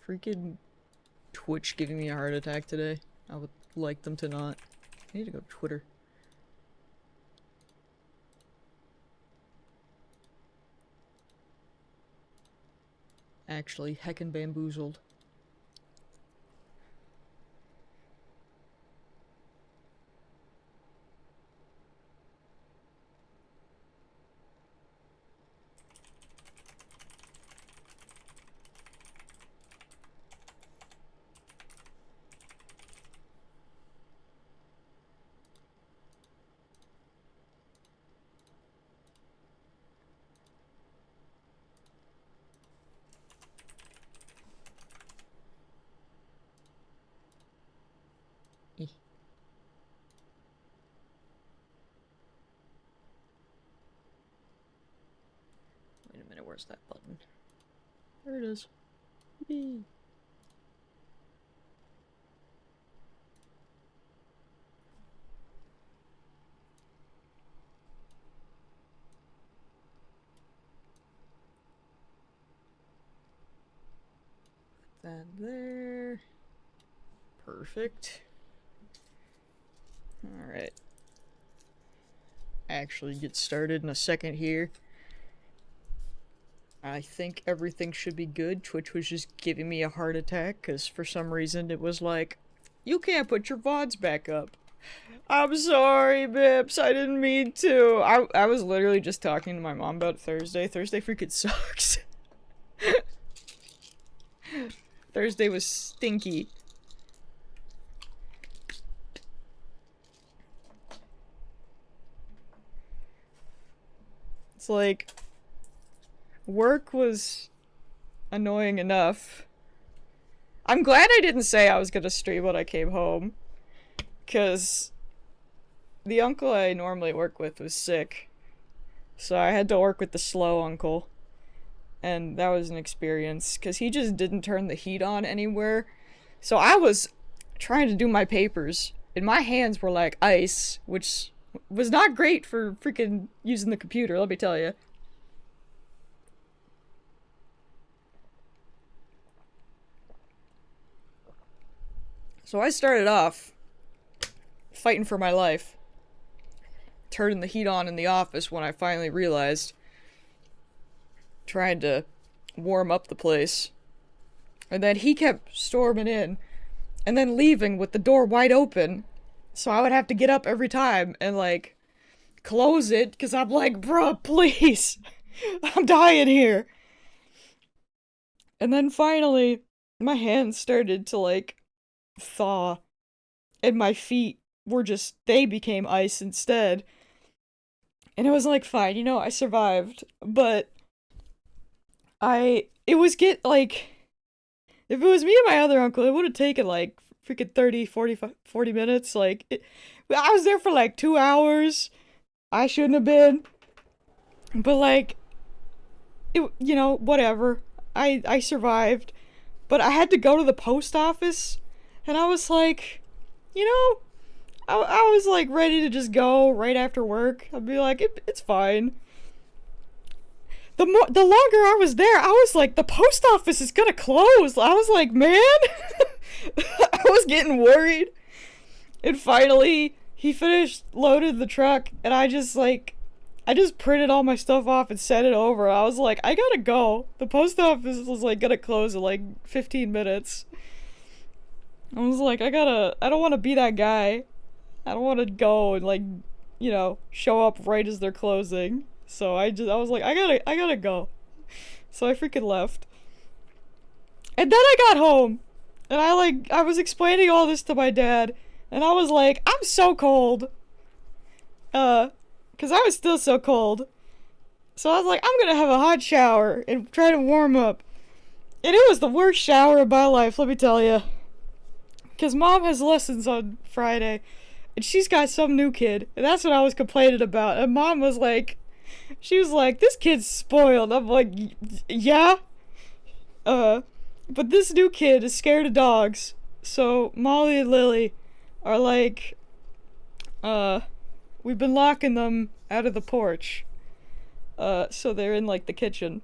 freaking Twitch giving me a heart attack today? I would like them to not. I need to go to Twitter. Actually, heckin' bamboozled. Wait a minute, where's that button? There it is. Yippee. Put that there. Perfect. Alright. Actually get started in a second here. I think everything should be good. Twitch was just giving me a heart attack because for some reason it was like, you can't put your VODs back up. I'm sorry, Bips. I didn't mean to. I was literally just talking to my mom about Thursday. Thursday freaking sucks. Thursday was stinky. It's like, work was annoying enough. I'm glad I didn't say I was gonna stream when I came home. Because the uncle I normally work with was sick. So I had to work with the slow uncle. And that was an experience. Because he just didn't turn the heat on anywhere. So I was trying to do my papers. And my hands were like ice. Which was not great for freaking using the computer, let me tell you. So I started off fighting for my life, turning the heat on in the office when I finally realized, trying to warm up the place. And then he kept storming in, and then leaving with the door wide open, so I would have to get up every time and, like, close it, because I'm like, bruh, please, I'm dying here. And then finally, my hands started to, like, thaw, and my feet were just, they became ice instead. And it was like, fine, you know, I survived, but it was like, if it was me and my other uncle, it would have taken like freaking 30, 40 minutes, like, I was there for like 2 hours, I shouldn't have been, but like, you know, whatever, I survived, but I had to go to the post office, and I was like, you know, I was like ready to just go right after work. I'd be like, it's fine. The longer I was there, I was like, the post office is gonna close. I was like, man, I was getting worried. And finally, he finished, loaded the truck, and I just printed all my stuff off and sent it over. I was like, I gotta go. The post office was like gonna close in like 15 minutes. I was like, I don't want to be that guy. I don't want to go and, like, you know, show up right as they're closing. So I was like, I gotta go. So I freaking left. And then I got home. And I was explaining all this to my dad. And I was like, I'm so cold. Cause I was still so cold. So I was like, I'm gonna have a hot shower and try to warm up. And it was the worst shower of my life, let me tell you. Cause Mom has lessons on Friday. And she's got some new kid. And that's what I was complaining about. And Mom was like, she was like, this kid's spoiled. I'm like, yeah? But this new kid is scared of dogs. So Molly and Lily are like, we've been locking them out of the porch. So they're in, like, the kitchen,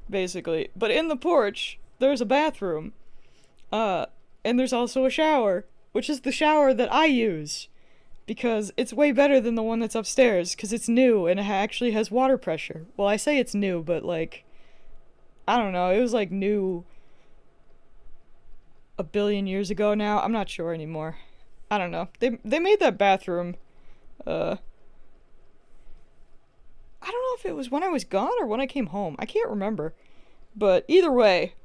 basically. But in the porch, there's a bathroom. And there's also a shower, which is the shower that I use. Because it's way better than the one that's upstairs, because it's new and it actually has water pressure. Well, I say it's new, but like, I don't know, it was like new a billion years ago now. I'm not sure anymore. I don't know. They made that bathroom, I don't know if it was when I was gone or when I came home. I can't remember. But either way,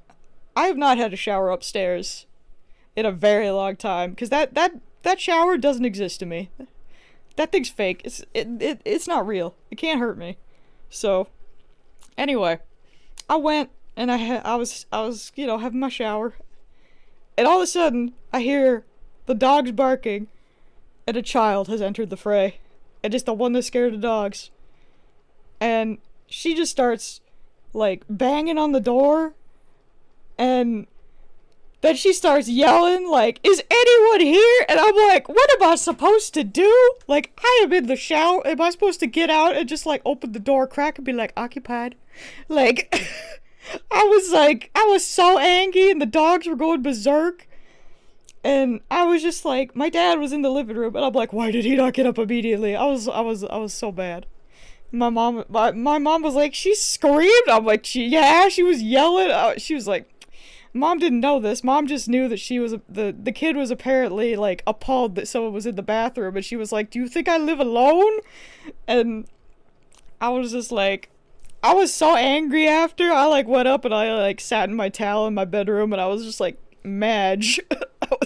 I have not had a shower upstairs in a very long time, because that shower doesn't exist to me. That thing's fake. It's not real. It can't hurt me. So, anyway, I went and I was having my shower, and all of a sudden I hear the dogs barking, and a child has entered the fray, and it's the one that's scared of dogs, and she just starts like banging on the door, and then she starts yelling, like, is anyone here? And I'm like, what am I supposed to do? Like, I am in the shower. Am I supposed to get out and just, like, open the door crack and be like, occupied? Like, I was so angry, and the dogs were going berserk. And I was just like, my dad was in the living room, and I'm like, why did he not get up immediately? I was so bad. My mom was like, she screamed. I'm like, she was yelling. She was like, Mom didn't know this. Mom just knew that she was the kid was apparently like appalled that someone was in the bathroom, and she was like, "Do you think I live alone?" And I was just like, I was so angry after. I like went up and I like sat in my towel in my bedroom, and I was just like Madge. I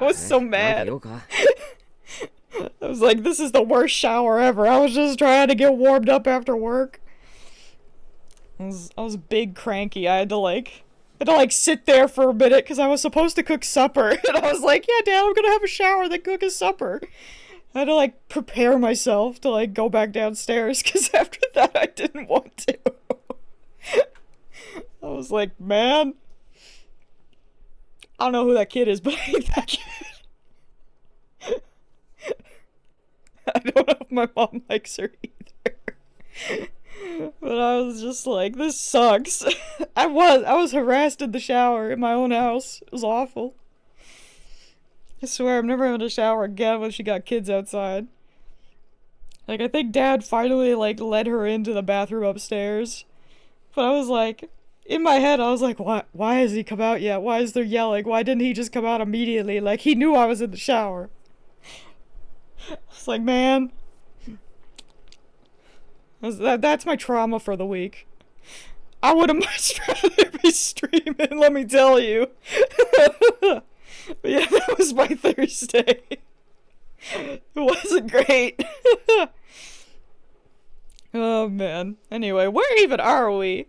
was so mad. I was like, this is the worst shower ever. I was just trying to get warmed up after work. I was big cranky. I had to sit there for a minute because I was supposed to cook supper. And I was like, yeah, Dad, I'm gonna have a shower, then cook a supper. I had to like prepare myself to like go back downstairs because after that I didn't want to. I was like, man, I don't know who that kid is, but I hate that kid. I don't know if my mom likes her either. But I was just like, this sucks. I was harassed in the shower in my own house. It was awful. I swear I'm never having a shower again when she got kids outside. Like, I think Dad finally like led her into the bathroom upstairs. But I was like, in my head I was like, why has he come out yet? Why is there yelling? Why didn't he just come out immediately? Like, he knew I was in the shower. It's like, man, that's my trauma for the week. I would have much rather be streaming, let me tell you. But yeah, that was my Thursday. It wasn't great. Oh man. Anyway, where even are we?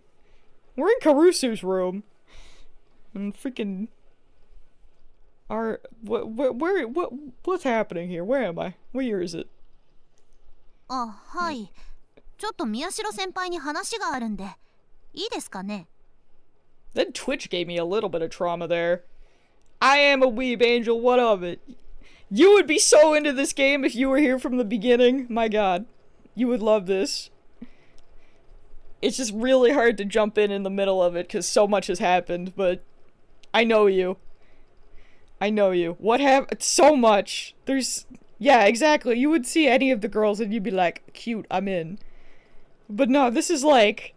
We're in Carusu's room. And freaking what's happening here? Where am I? What year is it? あ、はい。ちょっと宮代先輩に話があるんで、いいですかね? Then Twitch gave me a little bit of trauma there. I am a weeb angel, what of it? You would be so into this game if you were here from the beginning. My god. You would love this. It's just really hard to jump in the middle of it because so much has happened, but I know you. I know you. What happened? So much. Yeah, exactly. You would see any of the girls and you'd be like, cute, I'm in. But no, this is like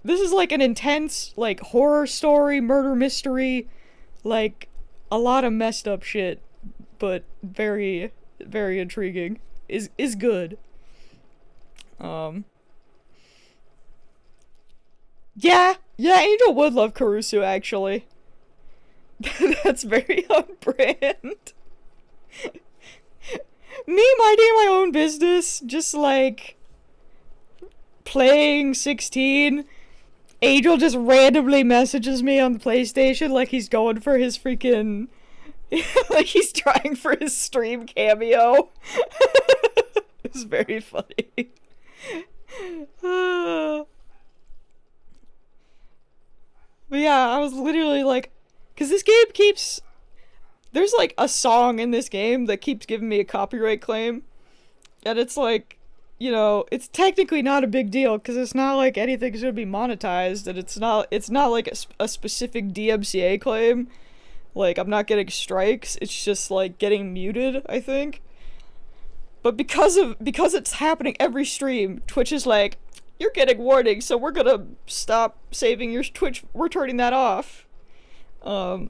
an intense, like, horror story, murder mystery, like, a lot of messed up shit, but very, very intriguing. Is good. Yeah, Angel would love Carusu, actually. That's very on brand. Me minding my own business, just like playing 16. Angel just randomly messages me on the PlayStation like he's going for his freaking like he's trying for his stream cameo. It's very funny. But yeah, I was literally like, because this game keeps, there's like a song in this game that keeps giving me a copyright claim, and it's like, you know, it's technically not a big deal because it's not like anything's gonna be monetized, and it's not like a specific DMCA claim. Like, I'm not getting strikes. It's just like getting muted, I think. But because it's happening every stream, Twitch is like, you're getting warnings, so we're gonna stop saving your Twitch. We're turning that off. So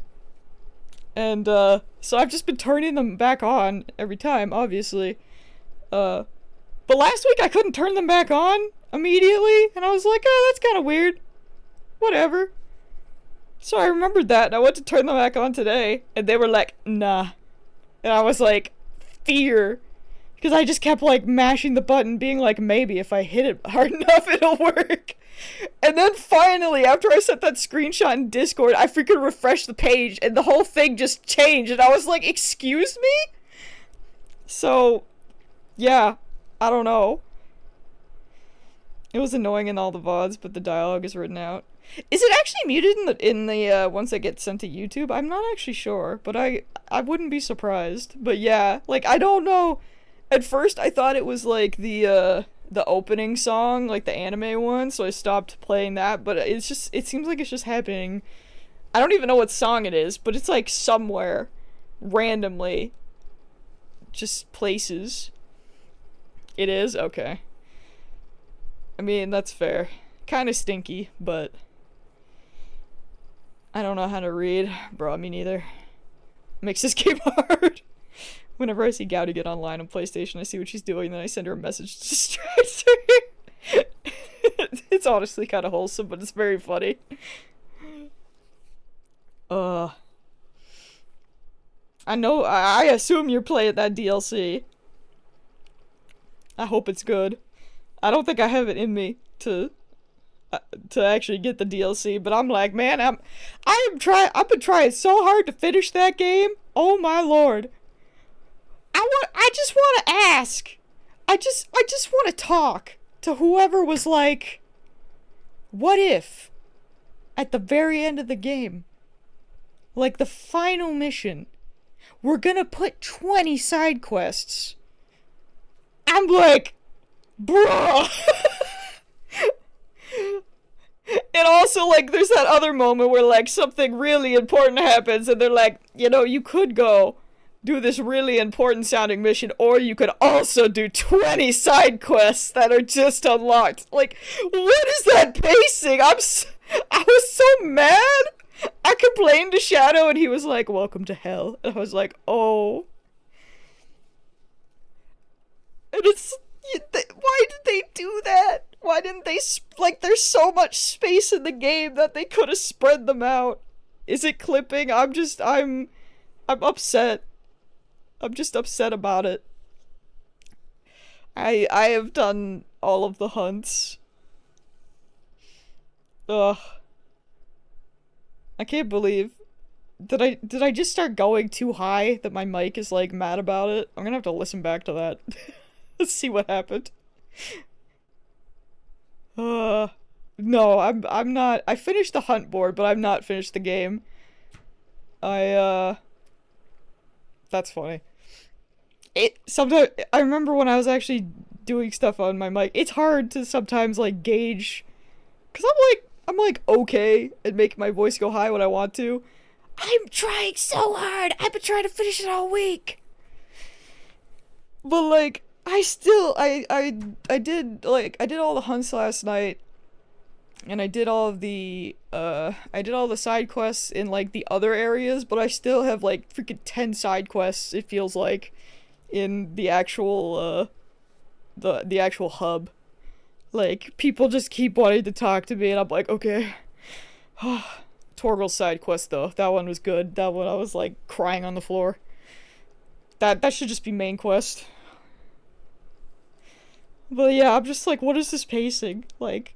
I've just been turning them back on every time, obviously. But last week I couldn't turn them back on immediately, and I was like, oh, that's kind of weird. Whatever. So I remembered that, and I went to turn them back on today, and they were like, nah. And I was like, fear. Because I just kept, like, mashing the button, being like, maybe if I hit it hard enough, it'll work. And then finally, after I sent that screenshot in Discord, I freaking refreshed the page, and the whole thing just changed, and I was like, excuse me? So, yeah, I don't know. It was annoying in all the VODs, but the dialogue is written out. Is it actually muted in the ones that get sent to YouTube? I'm not actually sure, but I wouldn't be surprised. But yeah, like, I don't know. At first, I thought it was, like, the opening song, like, the anime one, so I stopped playing that, but it seems like it's just happening. I don't even know what song it is, but it's, like, somewhere, randomly. Just places. It is? Okay. I mean, that's fair. Kinda stinky, but I don't know how to read. Bro, me neither. Makes this game hard. Whenever I see Gowdy get online on PlayStation, I see what she's doing, then I send her a message to distract her. It's honestly kind of wholesome, but it's very funny. I know, I assume you're playing that DLC. I hope it's good. I don't think I have it in me to actually get the DLC, but I'm like, man, I've been trying so hard to finish that game. Oh my lord. I just want to ask. I just want to talk to whoever was like, what if at the very end of the game, like the final mission, we're gonna put 20 side quests. I'm like, bruh. And also, like, there's that other moment where, like, something really important happens, and they're like, you know, you could go do this really important sounding mission, or you could also do 20 side quests that are just unlocked. Like, what is that pacing? I was so mad. I complained to Shadow, and he was like, welcome to hell. And I was like, oh. And why did they do that? Why didn't they, like, there's so much space in the game that they could have spread them out. Is it clipping? I'm upset. I'm just upset about it. I have done all of the hunts. Ugh. I can't believe. Did I just start going too high that my mic is, like, mad about it? I'm gonna have to listen back to that. Let's see what happened. No, I'm not. I finished the hunt board, but I've not finished the game. That's funny. Sometimes, I remember when I was actually doing stuff on my mic, it's hard to sometimes, like, gauge, cause I'm like, okay, and make my voice go high when I want to. I'm trying so hard! I've been trying to finish it all week! But, like, I did all the hunts last night, and I did all the side quests in, like, the other areas, but I still have, like, freaking 10 side quests, it feels like, in the actual, the actual hub. Like, people just keep wanting to talk to me, and I'm like, okay. Torgal's side quest, though, that one was good. That one, I was, like, crying on the floor. That should just be main quest. But yeah, I'm just like, what is this pacing? Like,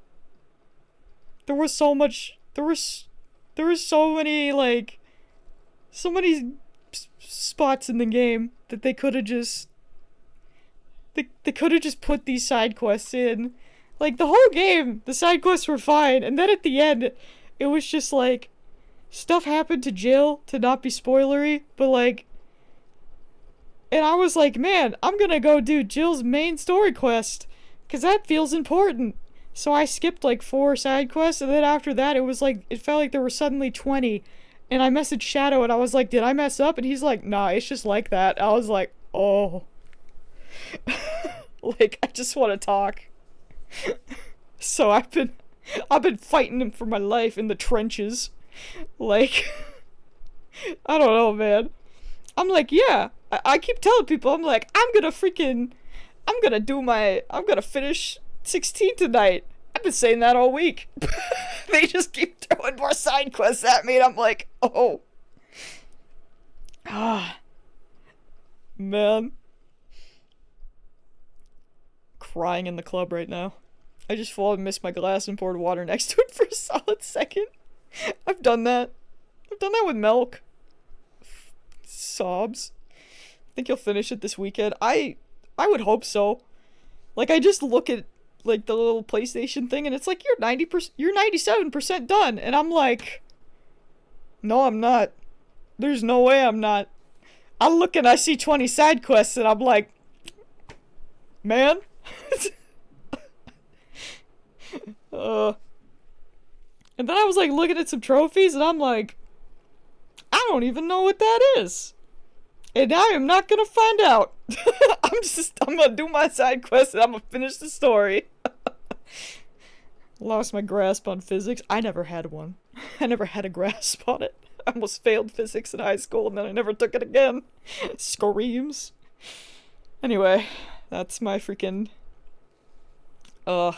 there was so much, there was so many, like, so many spots in the game that they could have just, they could have just put these side quests in. Like, the whole game, the side quests were fine, and then at the end, it was just like, stuff happened to Jill, to not be spoilery, but like, and I was like, man, I'm gonna go do Jill's main story quest. Cause that feels important. So I skipped like 4 side quests, and then after that it was like, it felt like there were suddenly 20. And I messaged Shadow and I was like, did I mess up? And he's like, nah, it's just like that. I was like, oh. Like, I just want to talk. So I've been fighting him for my life in the trenches. Like, I don't know, man. I'm like, yeah. I keep telling people, I'm like, I'm gonna finish 16 tonight. I've been saying that all week. They just keep throwing more side quests at me, and I'm like, oh. Ah. Man. Crying in the club right now. I just full on missed my glass and poured water next to it for a solid second. I've done that. I've done that with milk. Sobs. Think you'll finish it this weekend? I would hope so. Like, I just look at like the little PlayStation thing and it's like, you're 97% done, and I'm like, no, I'm not. There's no way I'm not. I look and I see 20 side quests and I'm like, man. And then I was like looking at some trophies and I'm like, I don't even know what that is. And I am not gonna find out. I'm gonna do my side quest and I'm gonna finish the story. Lost my grasp on physics. I never had one. I never had a grasp on it. I almost failed physics in high school and then I never took it again. Screams. Anyway, that's my freaking... Yeah,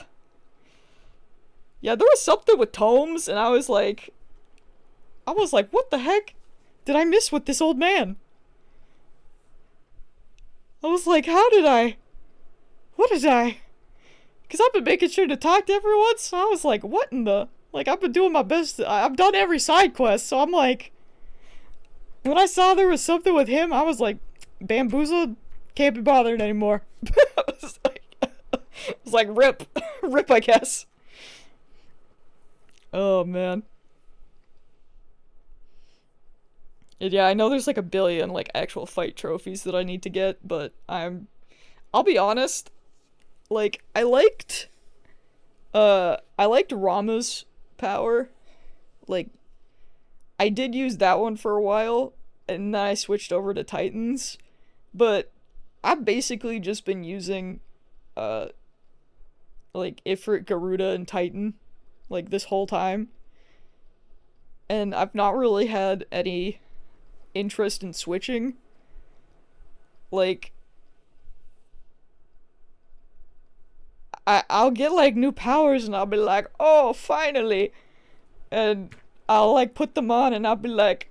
there was something with tomes and I was like, what the heck? Did I miss with this old man? I was like, what did I? Because I've been making sure to talk to everyone, so I was like, what in the... Like, I've been doing my best. I've done every side quest, so I'm like... When I saw there was something with him, I was like, bamboozled, can't be bothered anymore. I was like, rip. Rip, I guess. Oh, man. And yeah, I know there's like a billion like actual fight trophies that I need to get, but I'll be honest, like I liked Rama's power. Like I did use that one for a while and then I switched over to Titans, but I've basically just been using like Ifrit, Garuda, and Titan like this whole time. And I've not really had any interest in switching. Like I'll get like new powers and I'll be like, oh, finally, and I'll like put them on and I'll be like,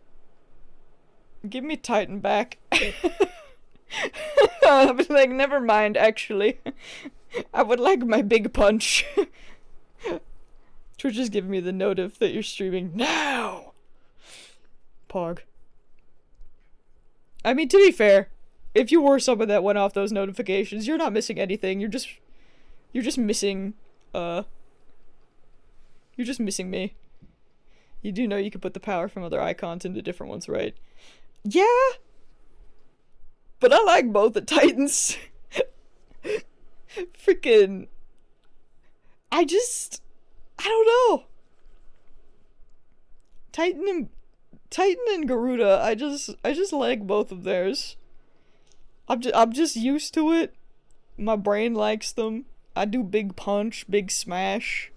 give me Titan back. I'll be like, never mind, actually I would like my big punch. Twitch is giving me the notif that you're streaming now. Pog. I mean, to be fair, if you were someone that went off those notifications, you're not missing anything. You're just missing, you're just missing me. You do know you can put the power from other icons into different ones, right? Yeah! But I like both the Titans. Freaking... I don't know. Titan and Garuda, I just like both of theirs. I'm just used to it. My brain likes them. I do big punch, big smash.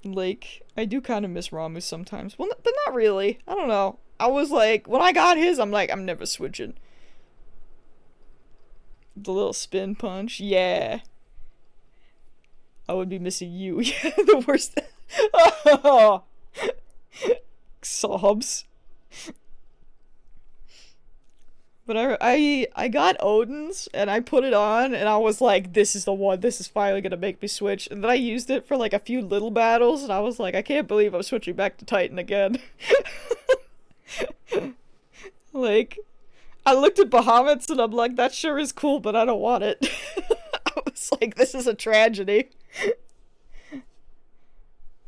Like, I do kind of miss Ramu sometimes. Well, but not really. I don't know. I was like, when I got his, I'm like, I'm never switching. The little spin punch, yeah. I would be missing you. Yeah, the worst. Oh. Sobs. But I got Odin's and I put it on and I was like, this is the one. This is finally gonna make me switch. And then I used it for like a few little battles and I was like, I can't believe I'm switching back to Titan again. Like, I looked at Bahamut's and I'm like, that sure is cool, but I don't want it. I was like, this is a tragedy.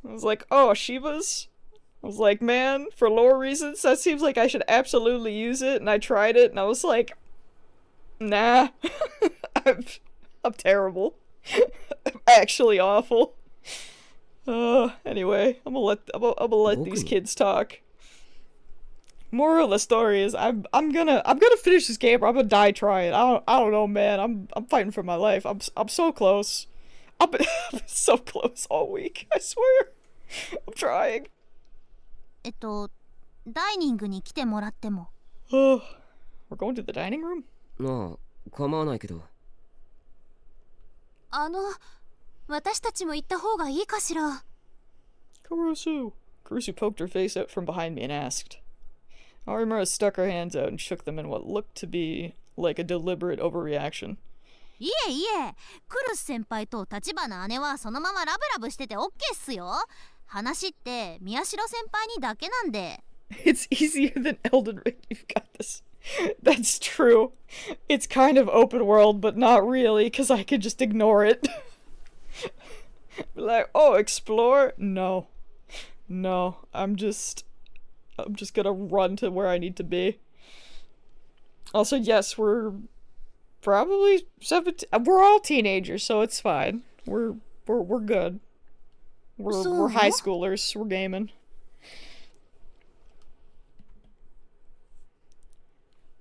I was like, oh, Shiva's? I was like, man, for lore reasons, that seems like I should absolutely use it, and I tried it, and I was like, nah. I'm terrible. Actually awful. Anyway, I'm gonna let these kids talk. Moral of the story is I'm gonna finish this game or I'm gonna die trying. I don't know, man. I'm fighting for my life. I'm so close. I've been so close all week. I swear. I'm trying. ダイニングに来てもらっても。We're going to the dining room? なあ、構わないけど。私たちも行った方がいいかしら。Kurusu poked her face out from behind me and asked. Arimura stuck her hands out and shook them in what looked to be like a deliberate overreaction. いえいえ、クルス先輩と立花姉はそのままラブラブしててオッケーっすよ。話って宮代先輩にだけなんで。It's easier than Elden Ring. You've got this. That's true. It's kind of open world, but not really, because I could just ignore it. Like, oh, explore? No. No, I'm just gonna run to where I need to be. Also, yes, we're probably 17. We're all teenagers, so it's fine. We're good. We're high schoolers. We're gaming.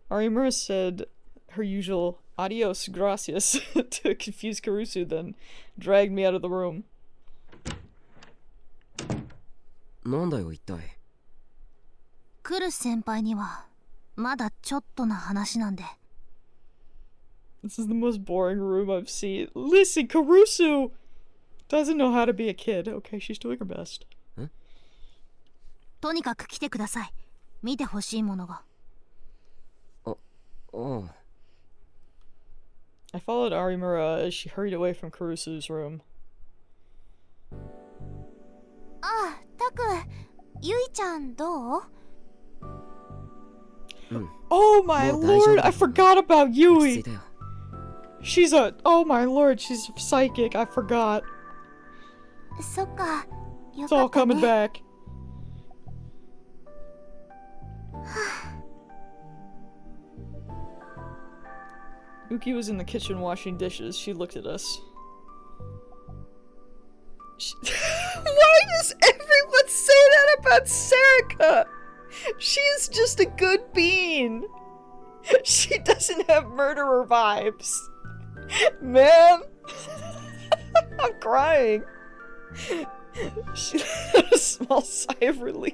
Arimura said her usual adios gracias to confuse Kurusu, then dragged me out of the room. なんだよ一体。クルス先輩にはまだちょっとな話なんで。This is the most boring room I've seen. Listen, Kurusu doesn't know how to be a kid. Okay, she's doing her best. とにかく来てください。見てほしいものが。ああ。I followed Arimura as she hurried away from Kurusu's room. タク、ゆいちゃんどう？ Oh my lord, I forgot about Yui! She's oh my lord, she's psychic, I forgot. そっか、よ It's か all ったね。 coming back. Uki was in the kitchen washing dishes. She looked at us. Why does everyone say that about Serica? She's just a good bean. She doesn't have murderer vibes. Man. I'm crying. She had a small sigh of relief.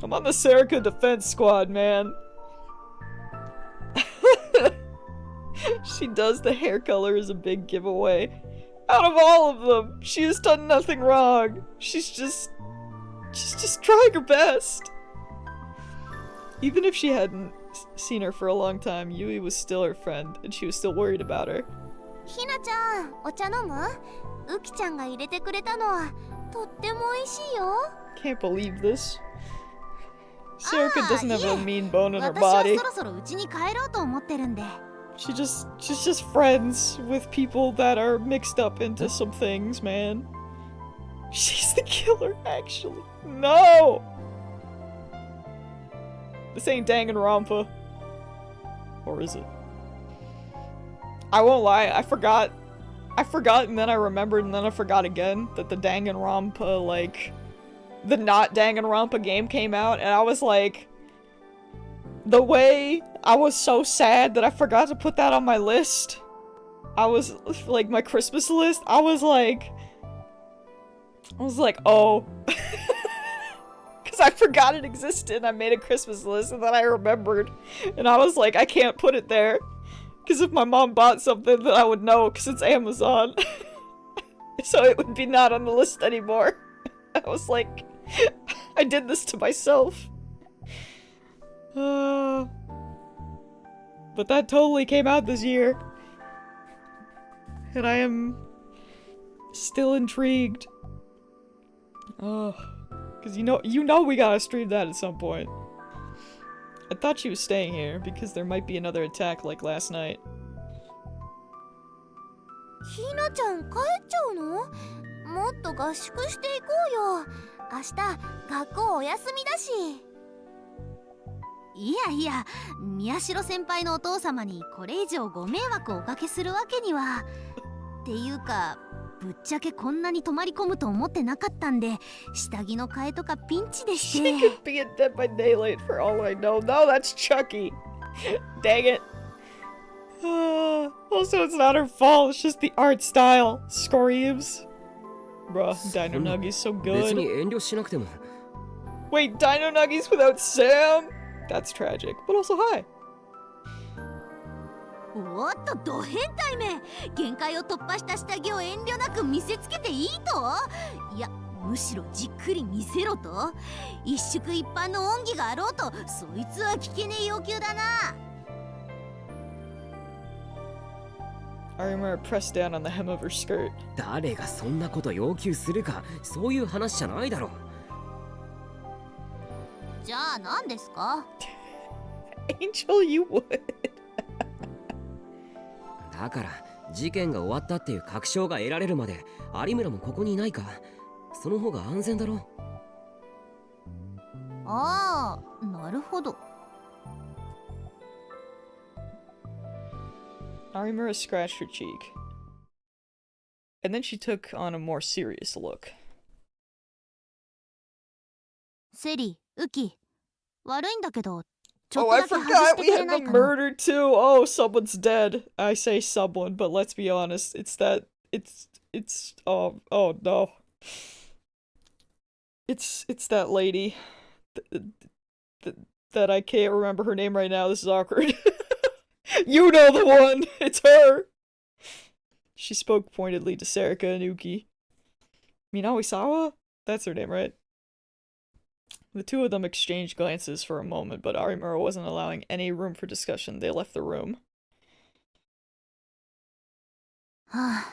I'm on the Serica defense squad, man. She does the hair color is a big giveaway. Out of all of them, she has done nothing wrong. She's just trying her best. Even if she hadn't seen her for a long time, Yui was still her friend, and she was still worried about her. ひなちゃん、お茶飲む？ウキちゃんが入れてくれたのはとっても美味しいよ。 Can't believe this. Serica doesn't have a mean bone in her 私は body. そろそろ家に帰ろうと思ってるんで。She's just friends with people that are mixed up into some things, man. She's the killer, actually. No! This ain't Danganronpa. Or is it? I won't lie, I forgot and then I remembered and then I forgot again that the Danganronpa, like, the not Danganronpa game came out and I was like, the way I was so sad that I forgot to put that on my list. I was, like, my Christmas list, I was like, oh. Because I forgot it existed. I made a Christmas list and then I remembered. And I was like, I can't put it there. Because if my mom bought something, then I would know because it's Amazon. So it would be not on the list anymore. I was like, I did this to myself. But that totally came out this year. And I am still intrigued. Because you know we gotta stream that at some point. I thought she was staying here because there might be another attack like last night. ひなちゃん帰っちゃうの？もっと合宿していこうよ。明日学校お休みだし。いやいや、宮代先輩のお父様にこれ以上ご迷惑をおかけするわけには。っていうか、ぶっちゃけこんなに泊まり込むと思ってなかったんで、下着の替えとかピンチでし She て。 could be a Dead by Daylight for all I know. No, that's Chucky. Dang it. Also, it's not her fault. It's just the art style. Screams. Bruh, Dino Nuggies so 別に good. 遠慮しなくても。 Wait, Dino Nuggies without Sam? That's tragic. But also, hi. おっと、ド変態め。限界を突破した下着を遠慮なく見せつけていいと。いや、むしろじっくり見せろと。一宿一般の恩義があろうと、そいつは聞けねえ要求だな。Arimura pressed down on the hem of her skirt. 誰がそんなこと要求するか、そういう話じゃないだろう。じゃあ何ですか？ Angel, you would. だから事件が終わったっていう確証が得られるまで有村もここにいないか。その方が安全だろ。ああ、なるほど。Arimura scratched her cheek. And then she took on a more serious look. セリ、ウキ、悪いんだけど、ちょっ Oh, と I だけ外し forgot て we くれ had な the いかな。 murder too. Oh, someone's dead. I say someone, but let's be honest. It's oh no. It's that lady. That I can't remember her name right now. This is awkward. You know the one. It's her. She spoke pointedly to Serika and Uki. Minawisawa? That's her name, right? The two of them exchanged glances for a moment, but Arimura wasn't allowing any room for discussion. They left the room. はあ、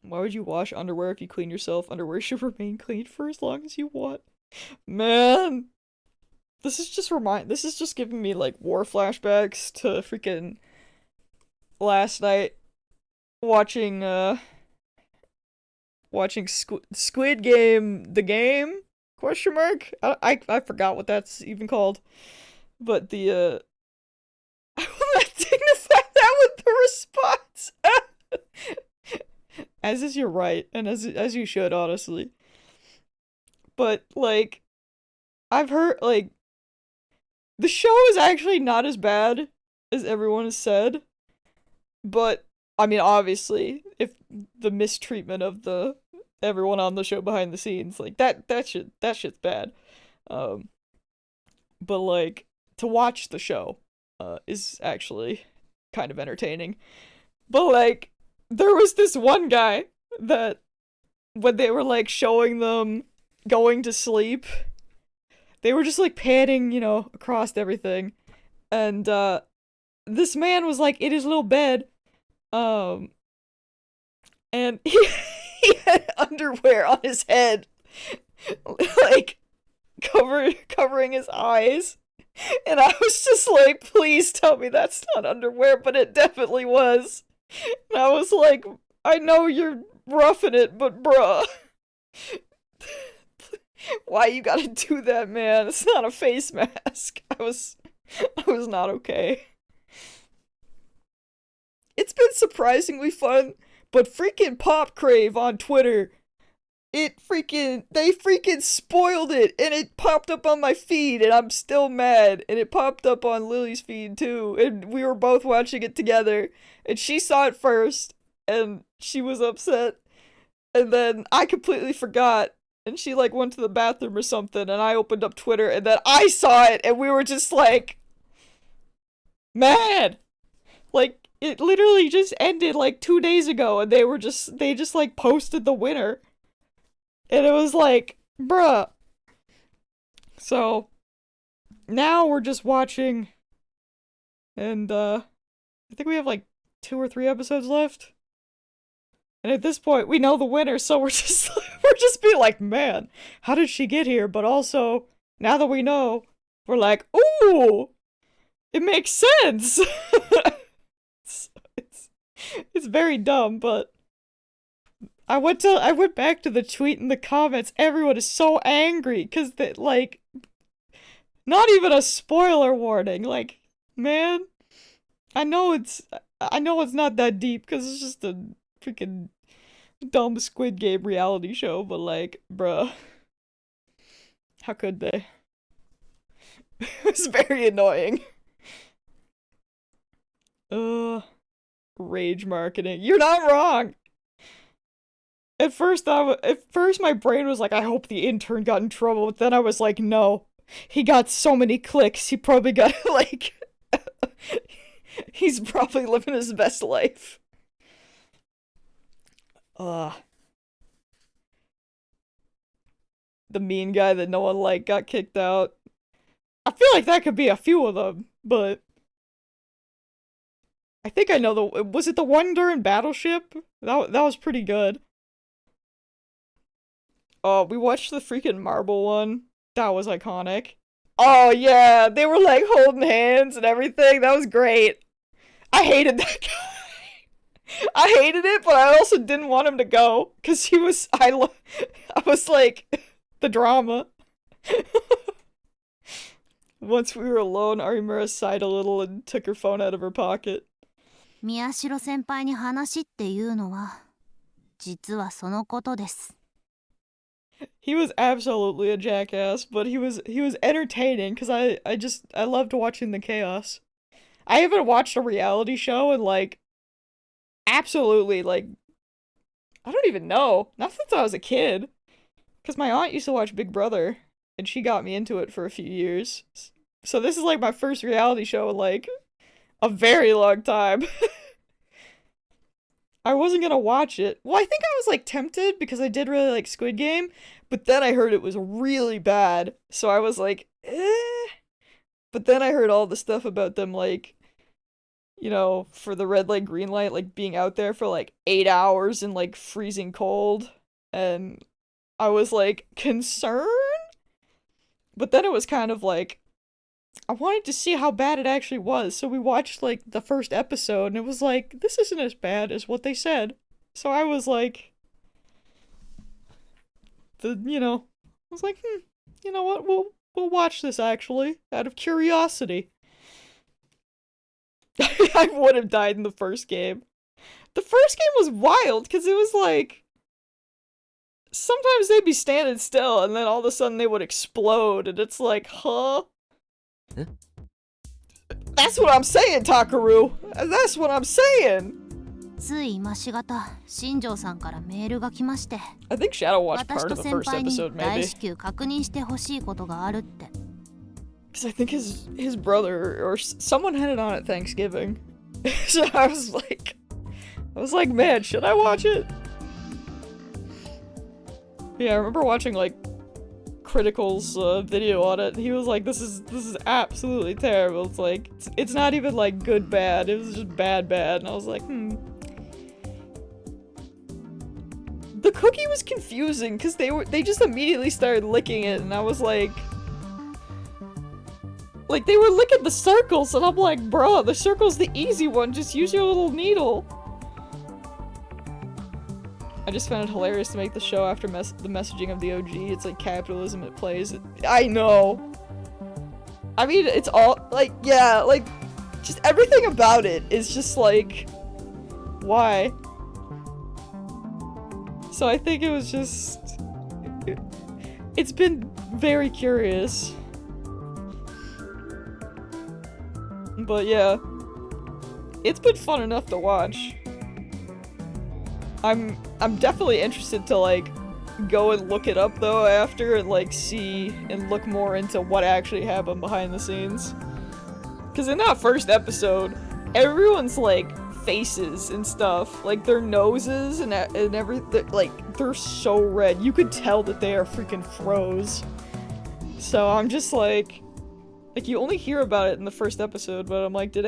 Why would you wash underwear if you clean yourself? Underwear should remain clean for as long as you want. Man! This is just giving me, like, war flashbacks to freaking last night watching Squid Game, the game? Question mark? I forgot what that's even called. But the, I will not dignify that with the response! As is your right, and as you should, honestly. But, like, I've heard, like, the show is actually not as bad as everyone has said. But, I mean, obviously, if the mistreatment of everyone on the show behind the scenes, like, that shit's bad. But, like, to watch the show, is actually kind of entertaining. But, like, there was this one guy that, when they were, like, showing them going to sleep, they were just, like, panning, across everything. And, this man was, like, in his little bed, and he had underwear on his head, like, covering his eyes. And I was just like, please tell me that's not underwear, but it definitely was. And I was like, I know you're roughing it, but bruh. Why you gotta do that, man? It's not a face mask. I was not okay. It's been surprisingly fun, but freaking Pop Crave on Twitter, they freaking spoiled it, and it popped up on my feed, and I'm still mad, and it popped up on Lily's feed too, and we were both watching it together, and she saw it first, and she was upset, and then I completely forgot, and she, like, went to the bathroom or something, and I opened up Twitter, and then I saw it, and we were just, like, mad! Like, it literally just ended, like, 2 days ago, and they just, like, posted the winner. And it was like, bruh. So, now we're just watching, and, I think we have, like, 2 or 3 episodes left. And at this point, we know the winner, so we're just being like, man, how did she get here? But also, now that we know, we're like, ooh, it makes sense. It's very dumb, but I went back to the tweet and the comments. Everyone is so angry because Not even a spoiler warning. Like, man, I know it's not that deep because it's just a freaking dumb Squid Game reality show, but like, bruh, how could they? It was very annoying. Rage marketing. You're not wrong. At first my brain was like, I hope the intern got in trouble, but then I was like, no. He got so many clicks, he probably got, like, he's probably living his best life. The mean guy that no one liked got kicked out. I feel like that could be a few of them, but I think I know was it the one during Battleship? That was pretty good. Oh, we watched the freaking marble one. That was iconic. Oh yeah, they were like holding hands and everything. That was great. I hated that guy. I hated it, but I also didn't want him to go because I was like the drama. Once we were alone, Arimura sighed a little and took her phone out of her pocket. 宮代先輩に話っていうのは実はそのことです。 He was absolutely a jackass, but he was entertaining because I loved watching the chaos. I haven't watched a reality show in like absolutely like I don't even know. Not since I was a kid. Because my aunt used to watch Big Brother and she got me into it for a few years. So this is like my first reality show in like a very long time. I wasn't gonna watch it. Well, I think I was like tempted because I did really like Squid Game, but then I heard it was really bad, so I was like, eh. But then I heard all the stuff about them like, you know, for the red light, green light, like being out there for like 8 hours in like freezing cold, and I was like concerned, but then it was kind of like, I wanted to see how bad it actually was, so we watched, like, the first episode, and it was like, this isn't as bad as what they said. So I was like, I was like, you know what, we'll watch this, actually, out of curiosity. I would have died in the first game. The first game was wild, because it was like, sometimes they'd be standing still, and then all of a sudden they would explode, and it's like, huh? Huh? That's what I'm saying, Takaru. That's what I'm saying. つい今しがた新庄さんからメールが来まして I think Shadow watched 私 part と of the 先 first 輩に episode, 大 maybe. 至急確認してほしいことがあるって Because I think his brother or someone had it on at Thanksgiving. So I was like, man, should I watch it? Yeah, I remember watching like Critical's video on it. He was like, this is absolutely terrible. It's like it's not even like good bad. It was just bad, and I was like, The cookie was confusing because they just immediately started licking it, and I was like they were licking the circles, and I'm like, bro, the circle's the easy one. Just use your little needle. I just found it hilarious to make the show after the messaging of the OG. It's like capitalism at plays. I know. I mean, it's all, like, yeah, like, just everything about it is just like, why? So I think it was just, it's been very curious. But yeah, it's been fun enough to watch. I'm definitely interested to like go and look it up though after and like see and look more into what actually happened behind the scenes. Cause in that first episode, everyone's like faces and stuff, like their noses and everything, like they're so red. You could tell that they are freaking froze. So I'm just like you only hear about it in the first episode, but I'm like, did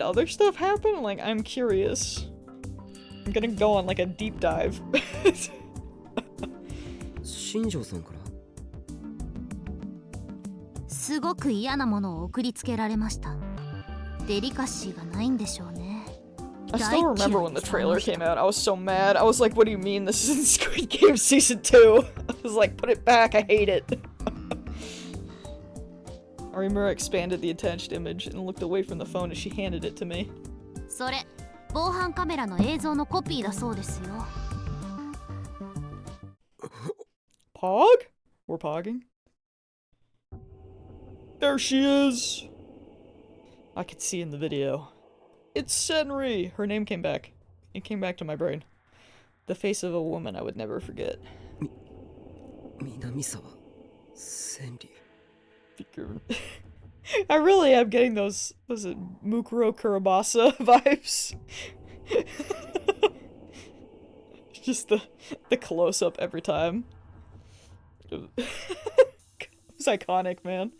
other stuff happen? Like, I'm curious. I'm gonna go on like a deep dive. 新庄さんからすごく嫌なものを送りつけられましたデリカシーがないんでしょうね I still remember when the trailer came out. I was so mad. I was like, what do you mean this isn't Squid Game Season 2? I was like, put it back, I hate it. Arimura expanded the attached image and looked away from the phone as she handed it to me. それ防犯カメラの映像のコピーだそうですよ。 Pog? We're pogging? There she is! I could see in the video. It's Senri! Her name came back. It came back to my brain. The face of a woman I would never forget. Minamisawa Senri. I really am getting those, was it Mukuro Kurabasa vibes? Just the close-up every time. It was iconic, man.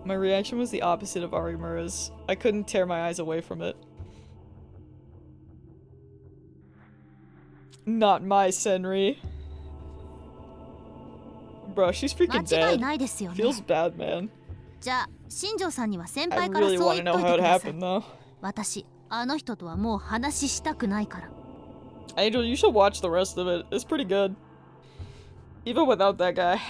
My reaction was the opposite of Arimura's. I couldn't tear my eyes away from it. Not my Senri. Bro, she's freaking 間違い dead. ないですよね。 Feels bad, man. じゃあ新庄さんには先 I 輩から really そう want 言 to っ know とい how て it ください。 happened, though. 私あの人とはもう話したくないから。 Angel, you should watch the rest of it. It's pretty good. Even without that guy.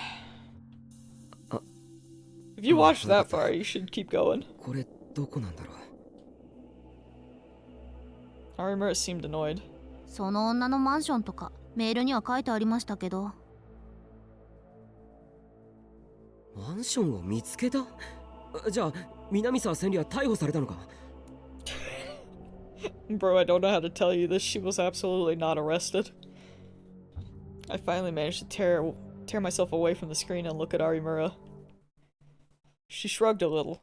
If you watched that far, you should keep going. これどこなんだろう。 Arimura seemed annoyed. その女のマンションとかメールには書いてありましたけど。マンションを見つけた？じゃあ南沢千里は逮捕されたのか？ Bro, I don't know how to tell you this. She was absolutely not arrested. I finally managed to tear myself away from the screen and look at Arimura. She shrugged a little.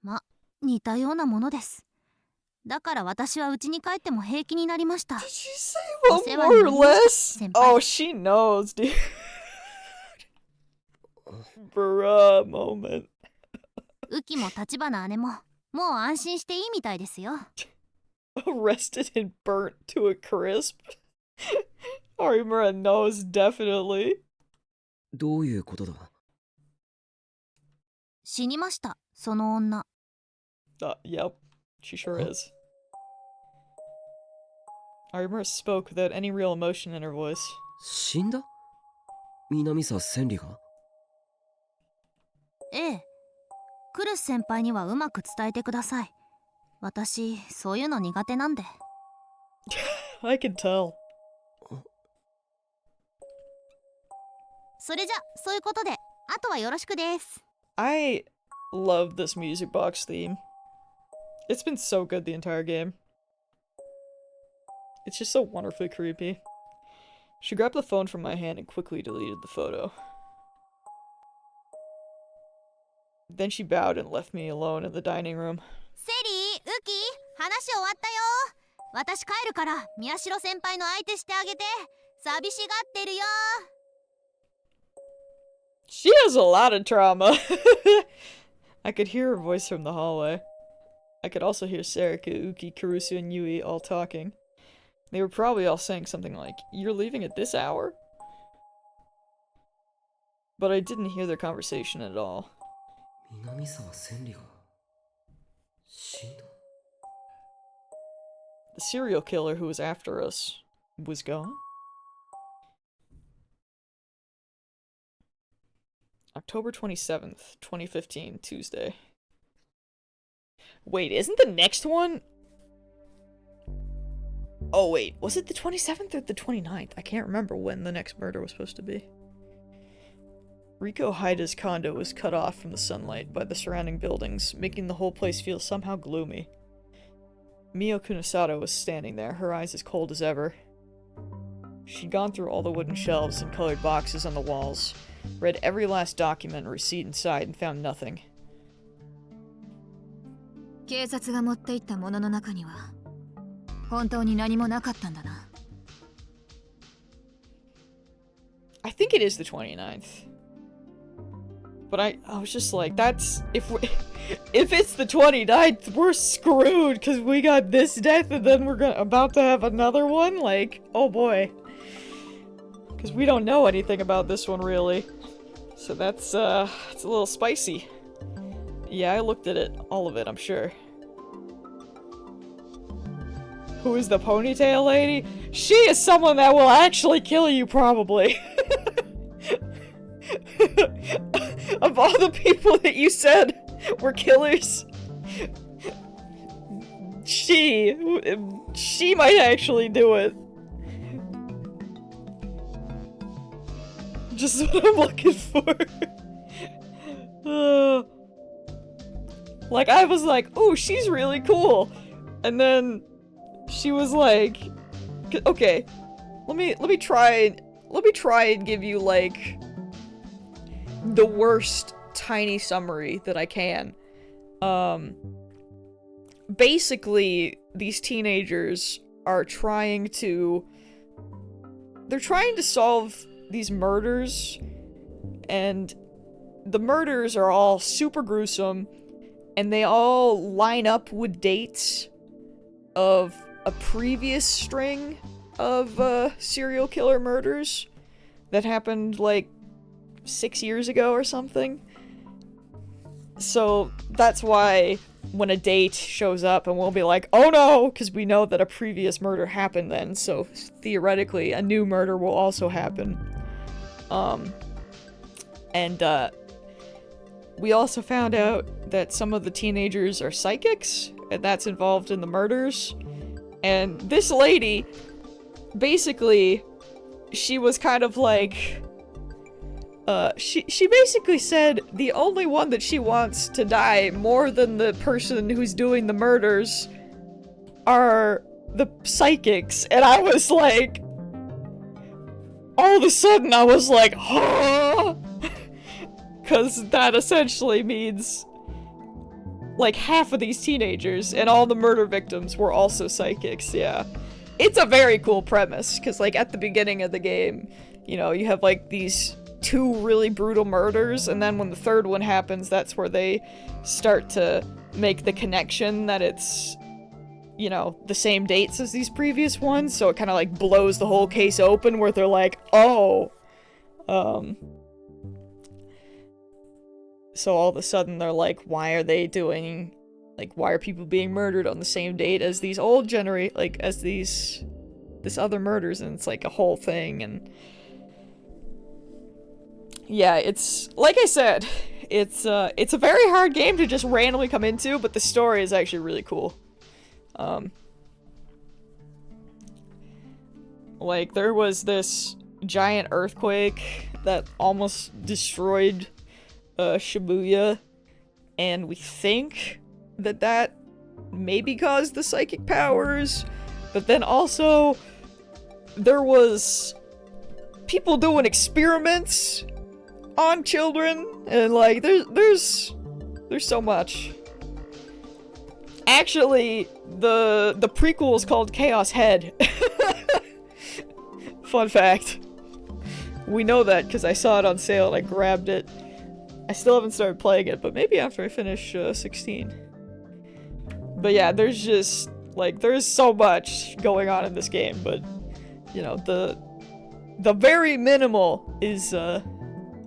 ま、似たようなものです。だから私は家に帰っても平気になりました。 Did she say one more or less? Oh, she knows, dude. Bruh, moment. ウキも立花姉ももう安心していいみたいですよ。 Arrested and burnt to a crisp? Arimura knows, definitely. どういうことだ？死にました、その女。Yep, she sure is. Arimura spoke without any real emotion in her voice. 死んだ？南沢千里が？ええ。クルス先輩にはうまく伝えてください。私、そういうの苦手なんで。I can tell. それじゃ、そういうことで、あとはよろしくです。I love this music box theme. It's been so good the entire game. It's just so wonderfully creepy. She grabbed the phone from my hand and quickly deleted the photo. Then she bowed and left me alone in the dining room. セリー、ウキ、話終わったよ。私帰るから、宮代先輩の相手してあげて。寂しがってるよ。 She has a lot of trauma. I could hear her voice from the hallway. I could also hear Serica, Uki, Kurusu, and Yui all talking. They were probably all saying something like, "You're leaving at this hour?" But I didn't hear their conversation at all. 南沢千里が死んだ？ The serial killer who was after us was gone? October 27th, 2015, Tuesday. Wait, isn't the next one? Oh wait, was it the 27th or the 29th? I can't remember when the next murder was supposed to be. Riko Haida's condo was cut off from the sunlight by the surrounding buildings, making the whole place feel somehow gloomy. Mio Kunosato was standing there, her eyes as cold as ever. She'd gone through all the wooden shelves and colored boxes on the walls, read every last document and receipt inside, and found nothing. 警察が持っていったものの中には本当に何もなかったんだな。 I think it is the 29th. But I was just like, that's if it's the 29th, we're screwed because we got this death and then we're about to have another one. Like, oh boy, because we don't know anything about this one really. So that's it's a little spicy. Yeah, I looked at it, all of it, I'm sure. Who is the ponytail lady? She is someone that will actually kill you, probably. of all the people that you said were killers, she might actually do it. Just what I'm looking for. Like, I was like, oh, she's really cool. And then she was like, okay, let me try and give you, like, the worst tiny summary that I can. Basically, these teenagers are trying to solve these murders, and the murders are all super gruesome, and they all line up with dates of a previous string of serial killer murders that happened like 6 years ago or something. So that's why when a date shows up and we'll be like, oh no, because we know that a previous murder happened then, so theoretically a new murder will also happen. We also found out that some of the teenagers are psychics, and that's involved in the murders. And this lady, basically, she was kind of like, she basically said the only one that she wants to die more than the person who's doing the murders are the psychics. And I was like, all of a sudden I was like, huh? Because that essentially means like half of these teenagers and all the murder victims were also psychics, yeah. It's a very cool premise, because like at the beginning of the game, you know, you have like these 2 really brutal murders, and then when the third one happens, that's where they start to make the connection that it's, you know, the same dates as these previous ones, so it kind of like blows the whole case open where they're like, oh, so all of a sudden they're like, why are people being murdered on the same date as these this other murders, and it's like a whole thing. And yeah, it's, like I said, it's a very hard game to just randomly come into, but the story is actually really cool. Like, there was this giant earthquake that almost destroyed Shibuya, and we think that maybe caused the psychic powers, but then also there was people doing experiments on children, and like there's so much. Actually, the prequel is called Chaos Head. Fun fact. We know that because I saw it on sale and I grabbed it. I still haven't started playing it, but maybe after I finish 16. But yeah, there's just, like, there's so much going on in this game, but, you know, the very minimal is,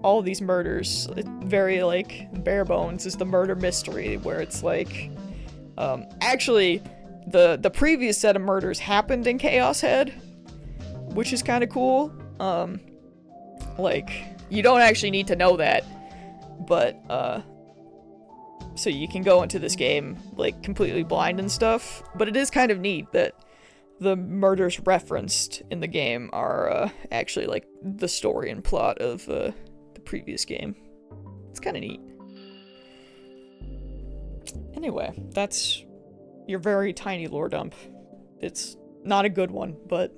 all these murders. Very, like, bare bones is the murder mystery, where it's like, actually, the previous set of murders happened in Chaos Head, which is kind of cool. Like, you don't actually need to know that, but, so you can go into this game, like, completely blind and stuff, but it is kind of neat that the murders referenced in the game are, actually, like, the story and plot of, the previous game. It's kind of neat. Anyway, that's your very tiny lore dump. It's not a good one, but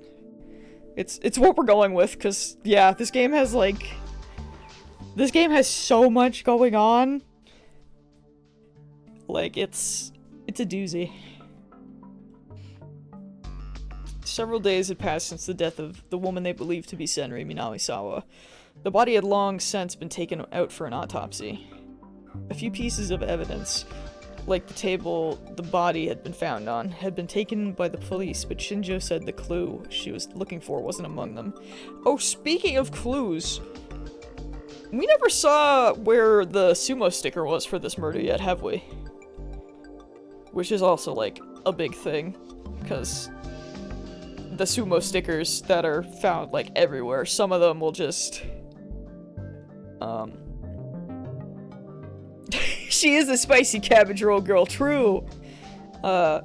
it's what we're going with, because, yeah, this game has so much going on. Like, it's a doozy. Several days had passed since the death of the woman they believed to be Senri Minawasawa. The body had long since been taken out for an autopsy. A few pieces of evidence, like the table the body had been found on, had been taken by the police, but Shinjo said the clue she was looking for wasn't among them. Oh, speaking of clues, we never saw where the sumo sticker was for this murder yet, have we? Which is also, like, a big thing, because the sumo stickers that are found, like, everywhere, some of them will just, She is a spicy cabbage roll girl, true. I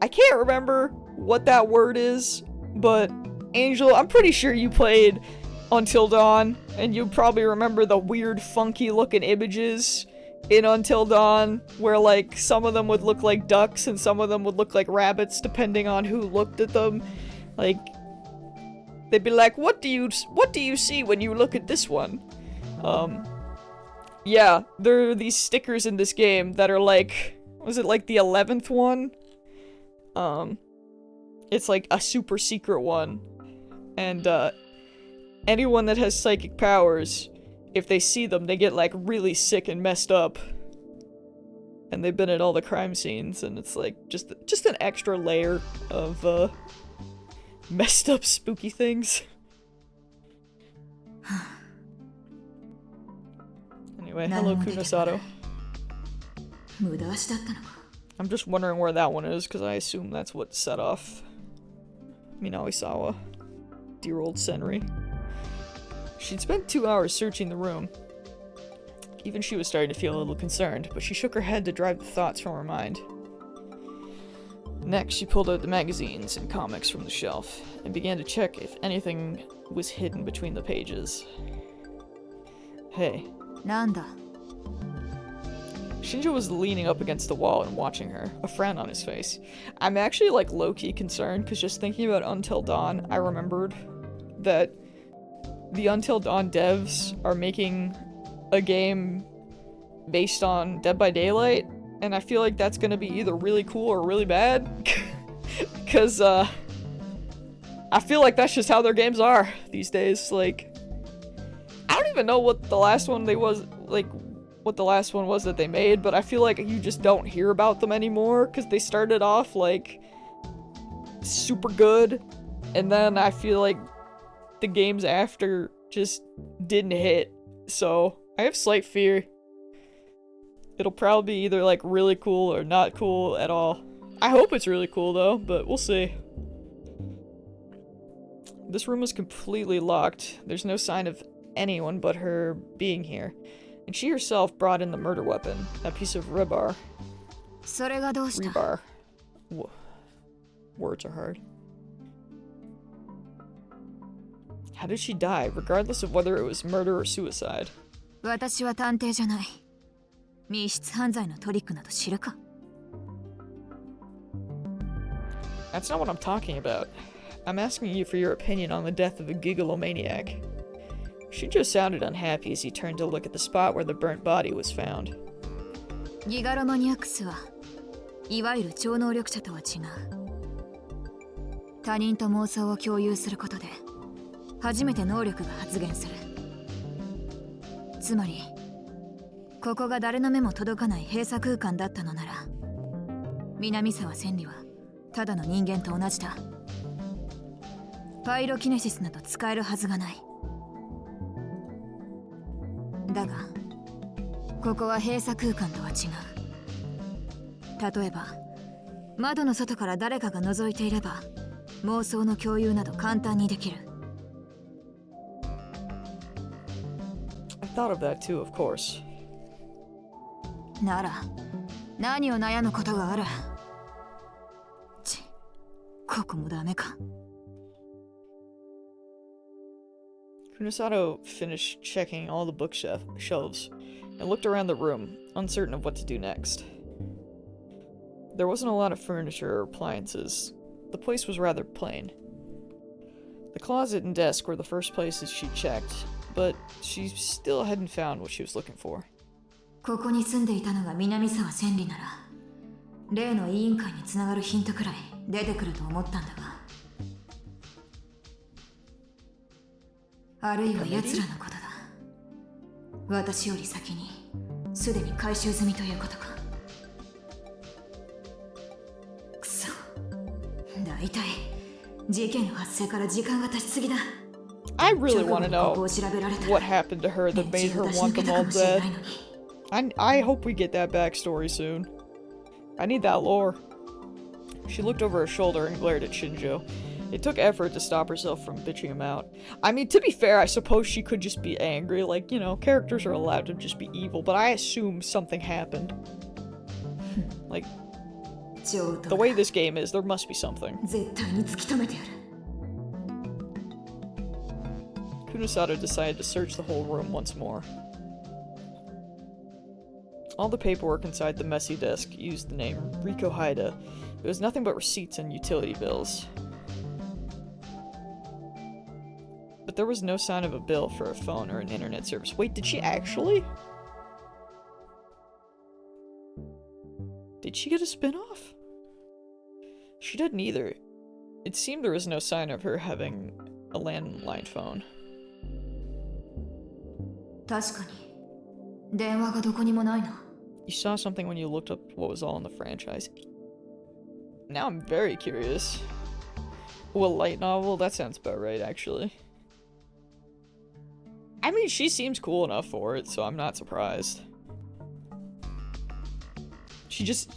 can't remember what that word is, but Angel, I'm pretty sure you played Until Dawn, and you probably remember the weird, funky looking images in Until Dawn, where like some of them would look like ducks and some of them would look like rabbits, depending on who looked at them. Like, they'd be like, what do you see when you look at this one? Yeah, there are these stickers in this game that are like, was it like the 11th one? It's like a super secret one. And, anyone that has psychic powers, if they see them, they get like really sick and messed up. And they've been at all the crime scenes, and it's like just an extra layer of, messed up spooky things. Anyway, hello Kunosato. I'm just wondering where that one is, because I assume that's what set off Minawasawa. Dear old Senri. She'd spent 2 hours searching the room. Even she was starting to feel a little concerned, but she shook her head to drive the thoughts from her mind. Next, she pulled out the magazines and comics from the shelf, and began to check if anything was hidden between the pages. Hey. Nanda. Shinjo was leaning up against the wall and watching her, a frown on his face. I'm actually like low-key concerned, because just thinking about Until Dawn, I remembered that the Until Dawn devs are making a game based on Dead by Daylight, and I feel like that's gonna be either really cool or really bad. Because, I feel like that's just how their games are these days. Like, I don't even know what the last one was that they made, but I feel like you just don't hear about them anymore, because they started off, like, super good, and then I feel like the games after just didn't hit, so I have slight fear. It'll probably be either, like, really cool or not cool at all. I hope it's really cool, though, but we'll see. This room was completely locked. There's no sign of anyone but her being here. And she herself brought in the murder weapon, that piece of rebar. Rebar. Words are hard. How did she die, regardless of whether it was murder or suicide? 私は探偵じゃない。密室犯罪のトリックなど知るか? That's not what I'm talking about. I'm asking you for your opinion on the death of a gigolomaniac. Shinjo sounded unhappy as he turned to look at the spot where the burnt body was found. ギガロマニアクスはいわゆる超能力者とは違う。他人と妄想を共有することで初めて能力が発現する。つまりここが誰の目も届かない閉鎖空間だったのなら、南沢千里はただの人間と同じだ。パイロキネシスなど使えるはずがない。だがここは閉鎖空間とは違う。例えば窓の外から誰かが覗いていれば妄想の共有など簡単にできる。I thought of that too, of course. なら何を悩むことがある。ここもダメか。Kunosato finished checking all the bookshelves and looked around the room, uncertain of what to do next. There wasn't a lot of furniture or appliances. The place was rather plain. The closet and desk were the first places she checked, but she still hadn't found what she was looking for. ここに住んでいたのが南沢千里なら、例の委員会につながるヒントくらい出てくると思ったんだが。あるいは奴らのことだ。私より先にすでに回収済みということか。くそ、だいたい事件の発生から時間が経ちすぎだ。I really want to know what happened to her that made her want them all dead. I hope we get that backstory soon. I need that lore. She looked over her shoulder and glared at Shinjo. It took effort to stop herself from bitching him out. I mean, to be fair, I suppose she could just be angry. Like, you know, characters are allowed to just be evil, but I assume something happened. Like, the way this game is, there must be something. 絶対に突き止めてやる。 Kunosada decided to search the whole room once more. All the paperwork inside the messy desk used the name Riko Haida. It was nothing but receipts and utility bills. But there was no sign of a bill for a phone or an internet service. Wait, did she actually? Did she get a spin-off? She didn't either. It seemed there was no sign of her having a landline phone. 確かに。電話がどこにもないな。 You saw something when you looked up what was all in the franchise. Now I'm very curious. Oh, a light novel? That sounds about right, actually. I mean, she seems cool enough for it, so I'm not surprised. She just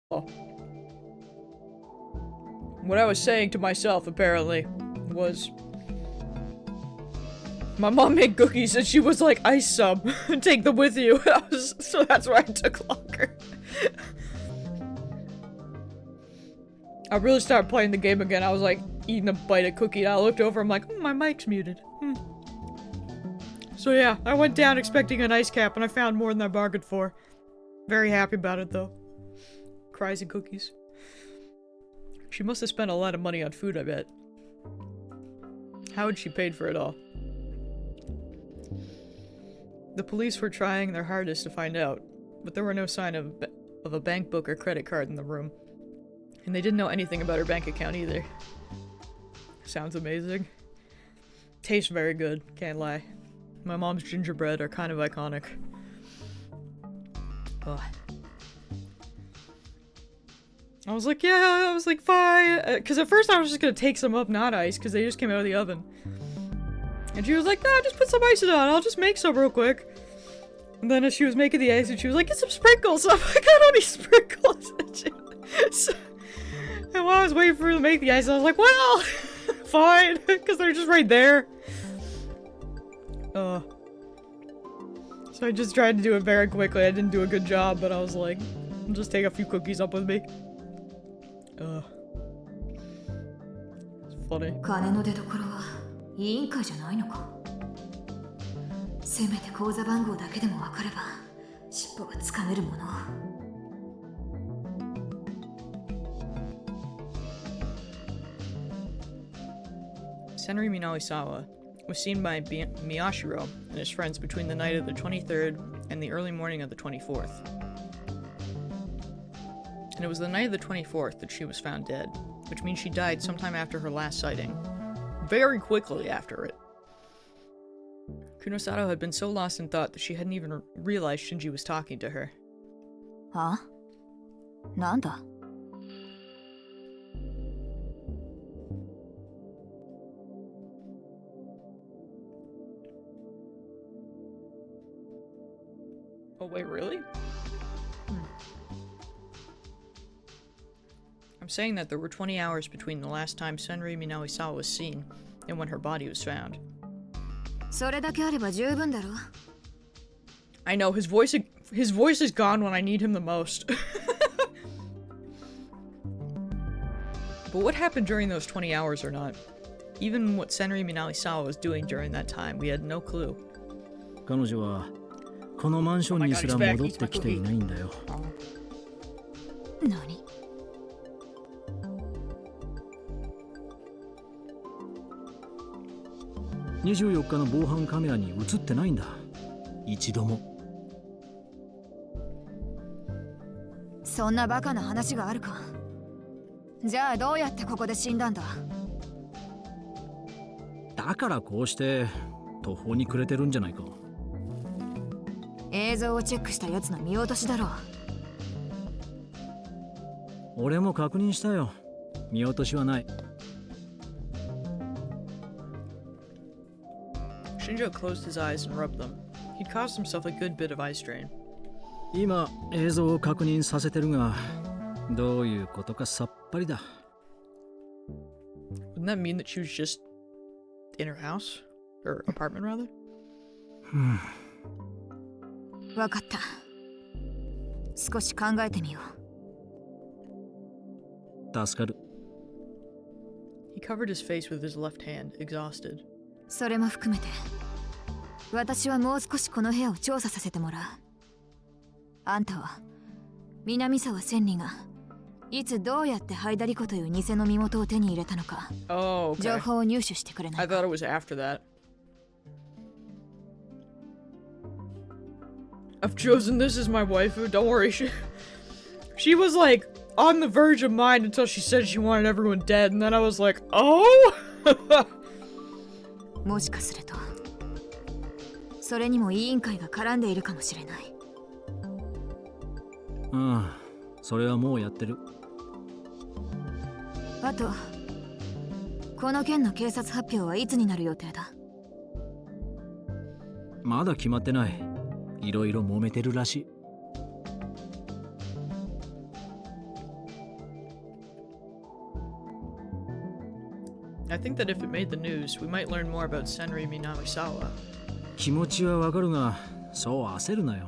What I was saying to myself, apparently, was... My mom made cookies and she was like, ice some and take them with you. So that's why it took longer. I really started playing the game again. I was like, eating a bite of cookie and I looked over, I'm like, my mic's muted. So yeah, I went down expecting an ice cap and I found more than I bargained for. Very happy about it though. Cries and cookies. She must have spent a lot of money on food, I bet. How had she paid for it all? The police were trying their hardest to find out, but there were no sign of a bank book or credit card in the room. And they didn't know anything about her bank account either. Sounds amazing. Tastes very good, can't lie. My mom's gingerbread are kind of iconic. Ugh. I was like, yeah, I was like, fine. Because at first I was just gonna take some up, not ice, because they just came out of the oven. And she was like, no, just put some ice in it on. I'll just make some real quick. And then as she was making the ice, and she was like, get some sprinkles. I'm like, I don't need sprinkles. And while I was waiting for her to make the ice, I was like, well, fine. Because they're just right there. So I just tried to do it very quickly. I didn't do a good job, but I was like, I'll just take a few cookies up with me. It's funny. 金の出所は委員会じゃないのか。せめて口座番号だけでも分かれば尻尾がつかめるもの。Senri Minawasawa was seen by Miyashiro and his friends between the night of the 23rd and the early morning of the 24th. And it was the night of the 24th that she was found dead, which means she died sometime after her last sighting. Very quickly after it. Kunosato had been so lost in thought that she hadn't even realized Shinji was talking to her. は？なんだ？ Oh wait, really? I'm saying that there were 20 hours between the last time Senri Minawasawa was seen and when her body was found. それだけあれば十分だろ。 I know, his voice is gone when I need him the most. But what happened during those 20 hours or not? Even what Senri Minawasawa was doing during that time, we had no clue. 彼女はこのマンションにすら戻ってきていないんだよ。何？ 24日の防犯カメラに映ってないんだ。一度も。そんなバカな話があるか。じゃあどうやってここで死んだんだ。だからこうして途方に暮れてるんじゃないか。映像をチェックしたやつの見落としだろう。俺も確認したよ。見落としはない。Shinjo closed his eyes and rubbed them. He'd caused himself a good bit of eye strain. 今映像を確認させてるが、どういうことかさっぱりだ。Wouldn't that mean that she was just in her house? Or apartment, rather? わかった。少し考えてみよう。助かる。He covered his face with his left hand, exhausted. それも含めて、私はもう少しこの部屋を調査させてもらう。あんたは南沢千里がいつどうやってハイダリコという偽の身元を手に入れたのか、情報を入手してくれないか。 I thought it was after that. I've chosen this as my waifu. Don't worry. She was like on the verge of mine until she said she wanted everyone dead, and then I was like, oh. もしかするとそれにも委員会が絡んでいるかもしれない。それはもうやってる。あとこの件の警察発表はいつになる予定だ？まだ決まってない。いろいろ揉めてるらしい。I think that if it made the news, we might learn more about Senri Minamisawa. 気持ちはわかるが、そう焦るなよ。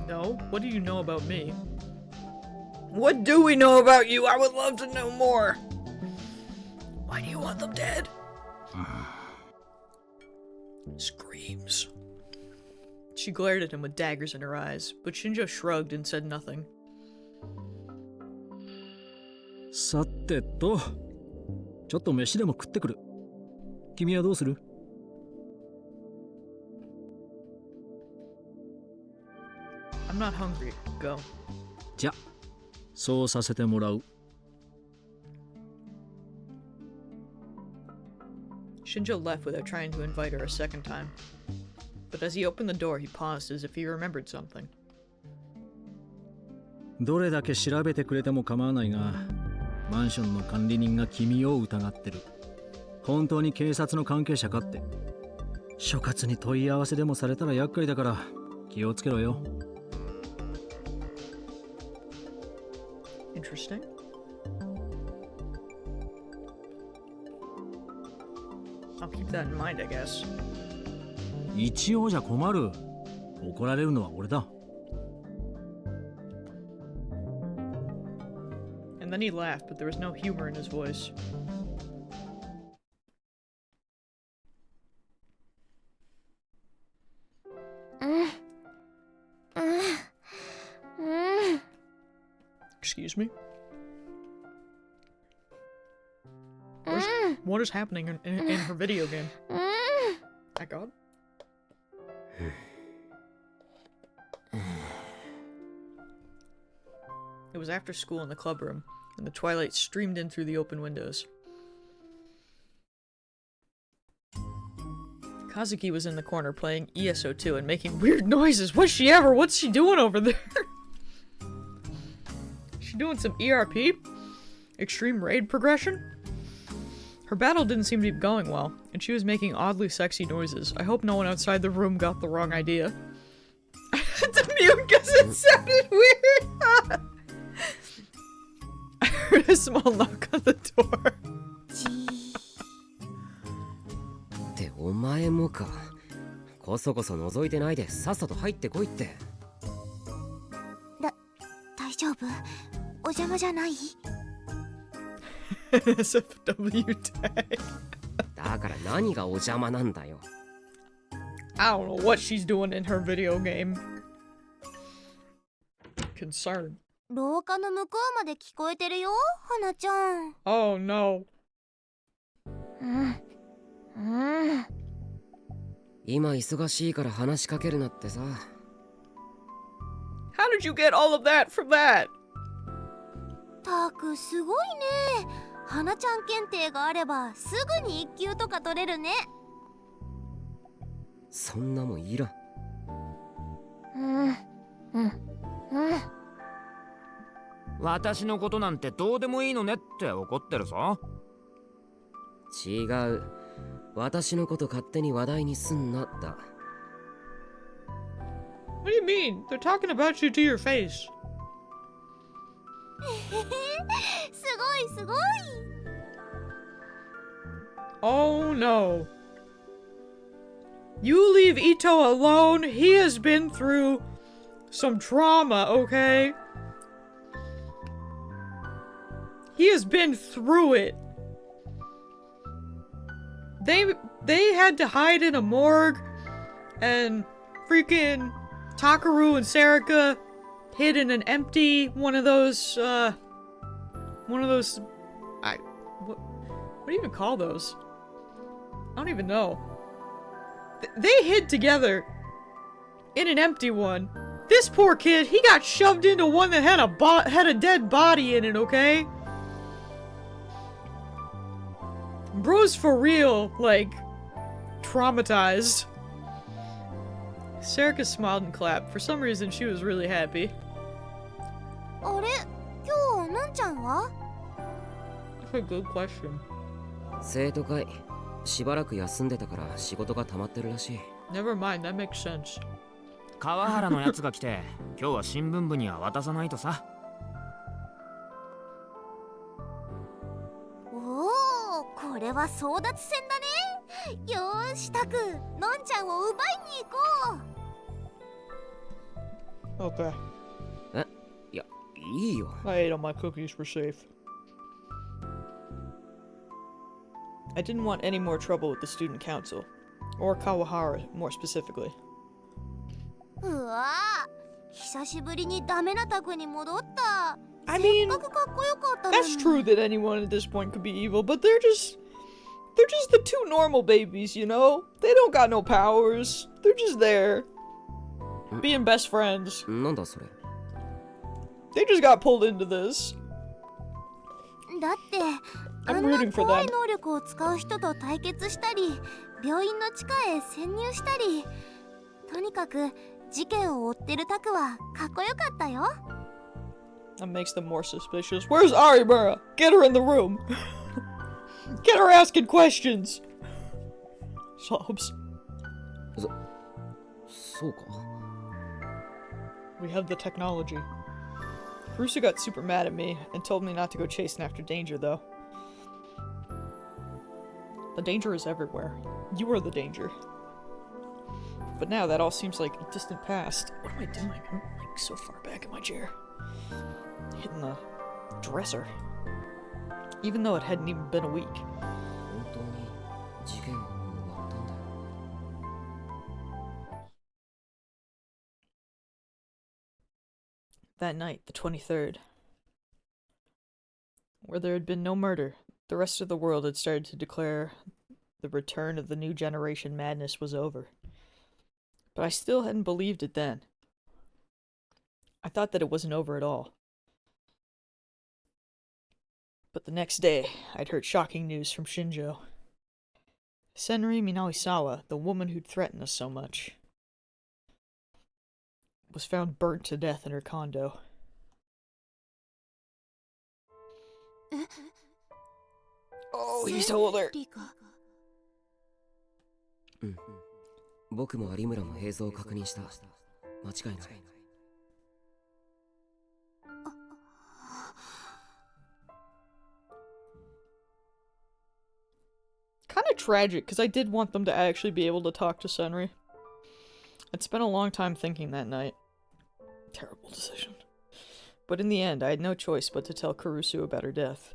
No? What do you know about me? What do we know about you? I would love to know more. Why do you want them dead? Screams. She glared at him with daggers in her eyes, but Shinjo shrugged and said nothing. さてと、ちょっと飯でも食ってくる。君はどうする？ I'm not hungry. Go. じゃ、そうさせてもらう。Shinjo left without trying to invite her a second time. But as he opened the door, he paused as if he remembered something. どれだけ調べてくれても構わないが、マンションの管理人が君を疑ってる。本当に警察の関係者かって。所轄に問い合わせでもされたら厄介だから気をつけろよ。Interesting. I'll keep that in mind, I guess. 一応じゃ困る。怒られるのは俺だ。And then he laughed, but there was no humor in his voice. Excuse me? What is happening in her video game? My God. It was after school in the clubroom, and the twilight streamed in through the open windows. Kazuki was in the corner playing ESO2 and making weird noises. What's she doing over there? She doing some ERP? Extreme raid progression? Her battle didn't seem to be going well, and she was making oddly sexy noises. I hope no one outside the room got the wrong idea. I had to mute because it sounded weird! I heard a small knock on the door. ってお前もか。こそこそ覗いてないでさっさと入ってこいって。大丈夫？お邪魔じゃない？ SFW tag. だから何がお邪魔なんだよ。I don't know what she's doing in her video game. Concern. 廊下の向こうまで聞こえてるよ、花ちゃん。Oh no. 今忙しいから話しかけるなってさ。How did you get all of that from that? たくすごいね。花ちゃん検定があればすぐに1級とか取れるね。そんなもんいらん。私のことなんてどうでもいいのねって怒ってるぞ。違う。私のこと勝手に話題にすんなだ。What do you mean? They're talking about you to your face. すごいすごい。 Oh no. You leave Ito alone. He has been through some trauma, okay? He has been through it. They had to hide in a morgue, and freaking Takaru and Sarika hid in an empty what do you even call those? I don't even know. They hid together in an empty one. This poor kid, he got shoved into one that had a dead body in it, okay? Bro's for real, like, traumatized. Sarika smiled and clapped. For some reason, she was really happy. あれ、今日なんちゃんは？ That's a good question. 生徒会しばらく休んでたから仕事が溜まってるらしい。 Never mind, that makes sense. 川原のやつが来て今日は新聞部には渡さないとさ。これは争奪戦だね。よーしタク、のんちゃんを奪いに行こう。 Okay. いや、いいよ。 I ate all my cookies were safe. I didn't want any more trouble with the student council. Or Kawahara, more specifically. うわー、久しぶりにダメなタクに戻った。 I せっ mean, かくかっこよかったのに。 that's true that anyone at this point could be evil, but they're just the two normal babies, you know? They don't got no powers. They're just there. Being best friends. なんだそれ。 They just got pulled into this. だってあ I'm んな rooting for 怖い them. 能力を使う人と対決したり、病院の地下へ潜入したり、とにかく事件を追ってるタクはかっこよかったよ。 That makes them more suspicious. Where's Arimura? Get her in the room. Get her asking questions. Sobs. そうか。 We have the technology. Karusa got super mad at me and told me not to go chasing after danger, though. The danger is everywhere. You are the danger. But now that all seems like a distant past. What am I doing? I'm like so far back in my chair. Hitting the dresser. Even though it hadn't even been a week. 本当に事件はもう終わったんだよ。 That night, the 23rd. Where there had been no murder, the rest of the world had started to declare the return of the new generation madness was over. But I still hadn't believed it then. I thought that it wasn't over at all. But the next day, I'd heard shocking news from Shinjo. Senri Minawisawa, the woman who'd threatened us so much, was found burnt to death in her condo. え、 Oh, he told her. リカ。うん。僕も有村も映像を確認した。間違いない。 Kind of tragic, because I did want them to actually be able to talk to Senri. I'd spent a long time thinking that night. Terrible decision. But in the end, I had no choice but to tell Kurusu about her death.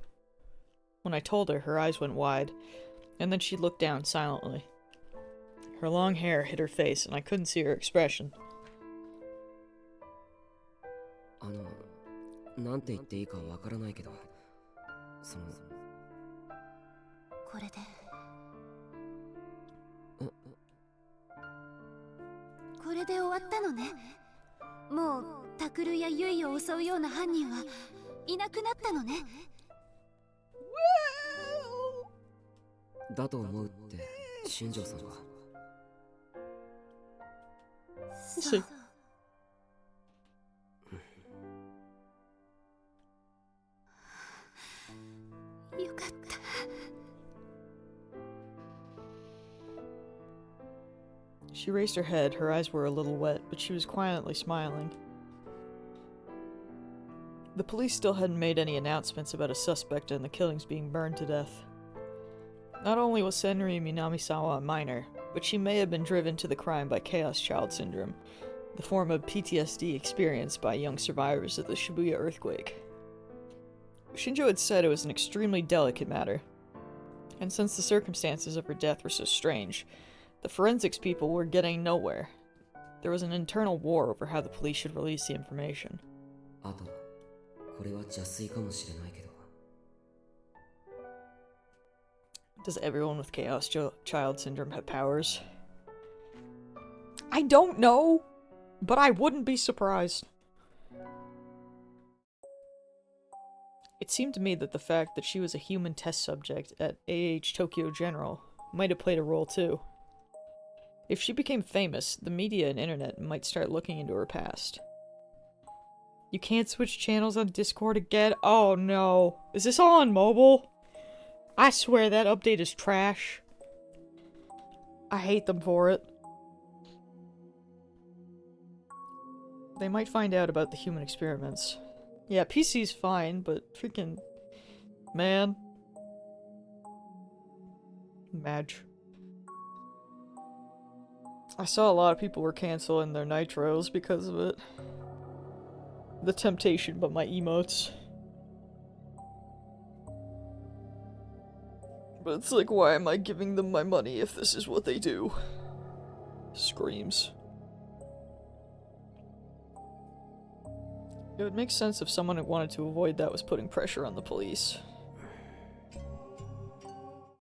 When I told her, her eyes went wide, and then she looked down silently. Her long hair hid her face, and I couldn't see her expression. なんて言っていいかわからないけど、その。これで。これで終わったのね。もうタクルやユイを襲うような犯人はいなくなったのね。だと思うって新庄さんは。そう。よかった。 She raised her head, her eyes were a little wet, but she was quietly smiling. The police still hadn't made any announcements about a suspect in the killings being burned to death. Not only was Senri Minamisawa a minor, but she may have been driven to the crime by Chaos Child Syndrome, the form of PTSD experienced by young survivors of the Shibuya earthquake. Shinjo had said it was an extremely delicate matter, and since the circumstances of her death were so strange, the forensics people were getting nowhere. There was an internal war over how the police should release the information. あと、これは邪推かもしれないけど。 Does everyone with Chaos Child Syndrome have powers? I don't know, but I wouldn't be surprised. It seemed to me that the fact that she was a human test subject at AH Tokyo General might have played a role too. If she became famous, the media and internet might start looking into her past. You can't switch channels on Discord again? Oh no. Is this all on mobile? I swear that update is trash. I hate them for it. They might find out about the human experiments. Yeah, PC's fine, but freaking... Man. Match. I saw a lot of people were canceling their nitros because of it. The temptation, but my emotes. But it's like, why am I giving them my money if this is what they do? Screams. It would make sense if someone who wanted to avoid that was putting pressure on the police.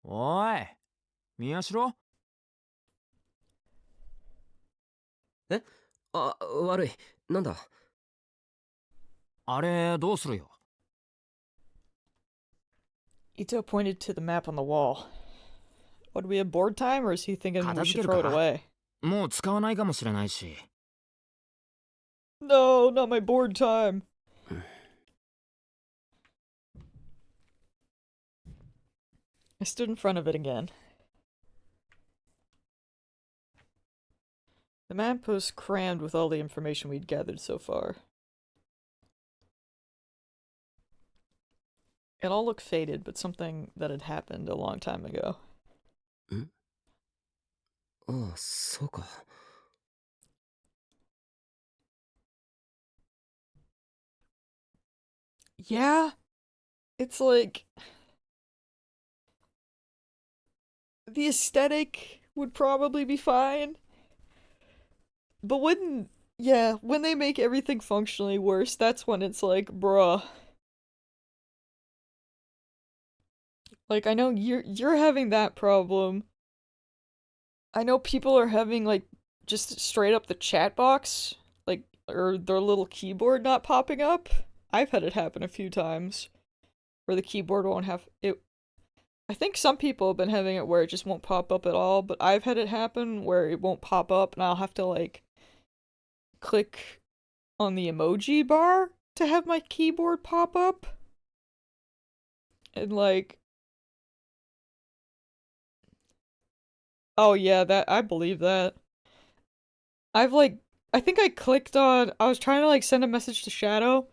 おい宮代あ、悪い。なんだ？あれどうするよ Ito pointed to the map on the wall. What, do we have board time, or is he thinking we should throw it away? もう使わないかもしれないし No, not my board time. I stood in front of it again. The map was crammed with all the information we'd gathered so far. It all looked faded, but something that had happened a long time ago. ああ、そうか。Yeah, it's like the aesthetic would probably be fine, but when they make everything functionally worse, that's when it's like, bruh. Like, I know you're having that problem. I know people are having, like, just straight up the chat box, like, or their little keyboard not popping up. I've had it happen a few times, where the keyboard won't have it. I think some people have been having it where it just won't pop up at all, but I've had it happen where it won't pop up, and I'll have to, like, click on the emoji bar to have my keyboard pop up. And, like, oh yeah, that, I believe that. I've, like, I think I clicked on, I was trying to, like, send a message to Shadow,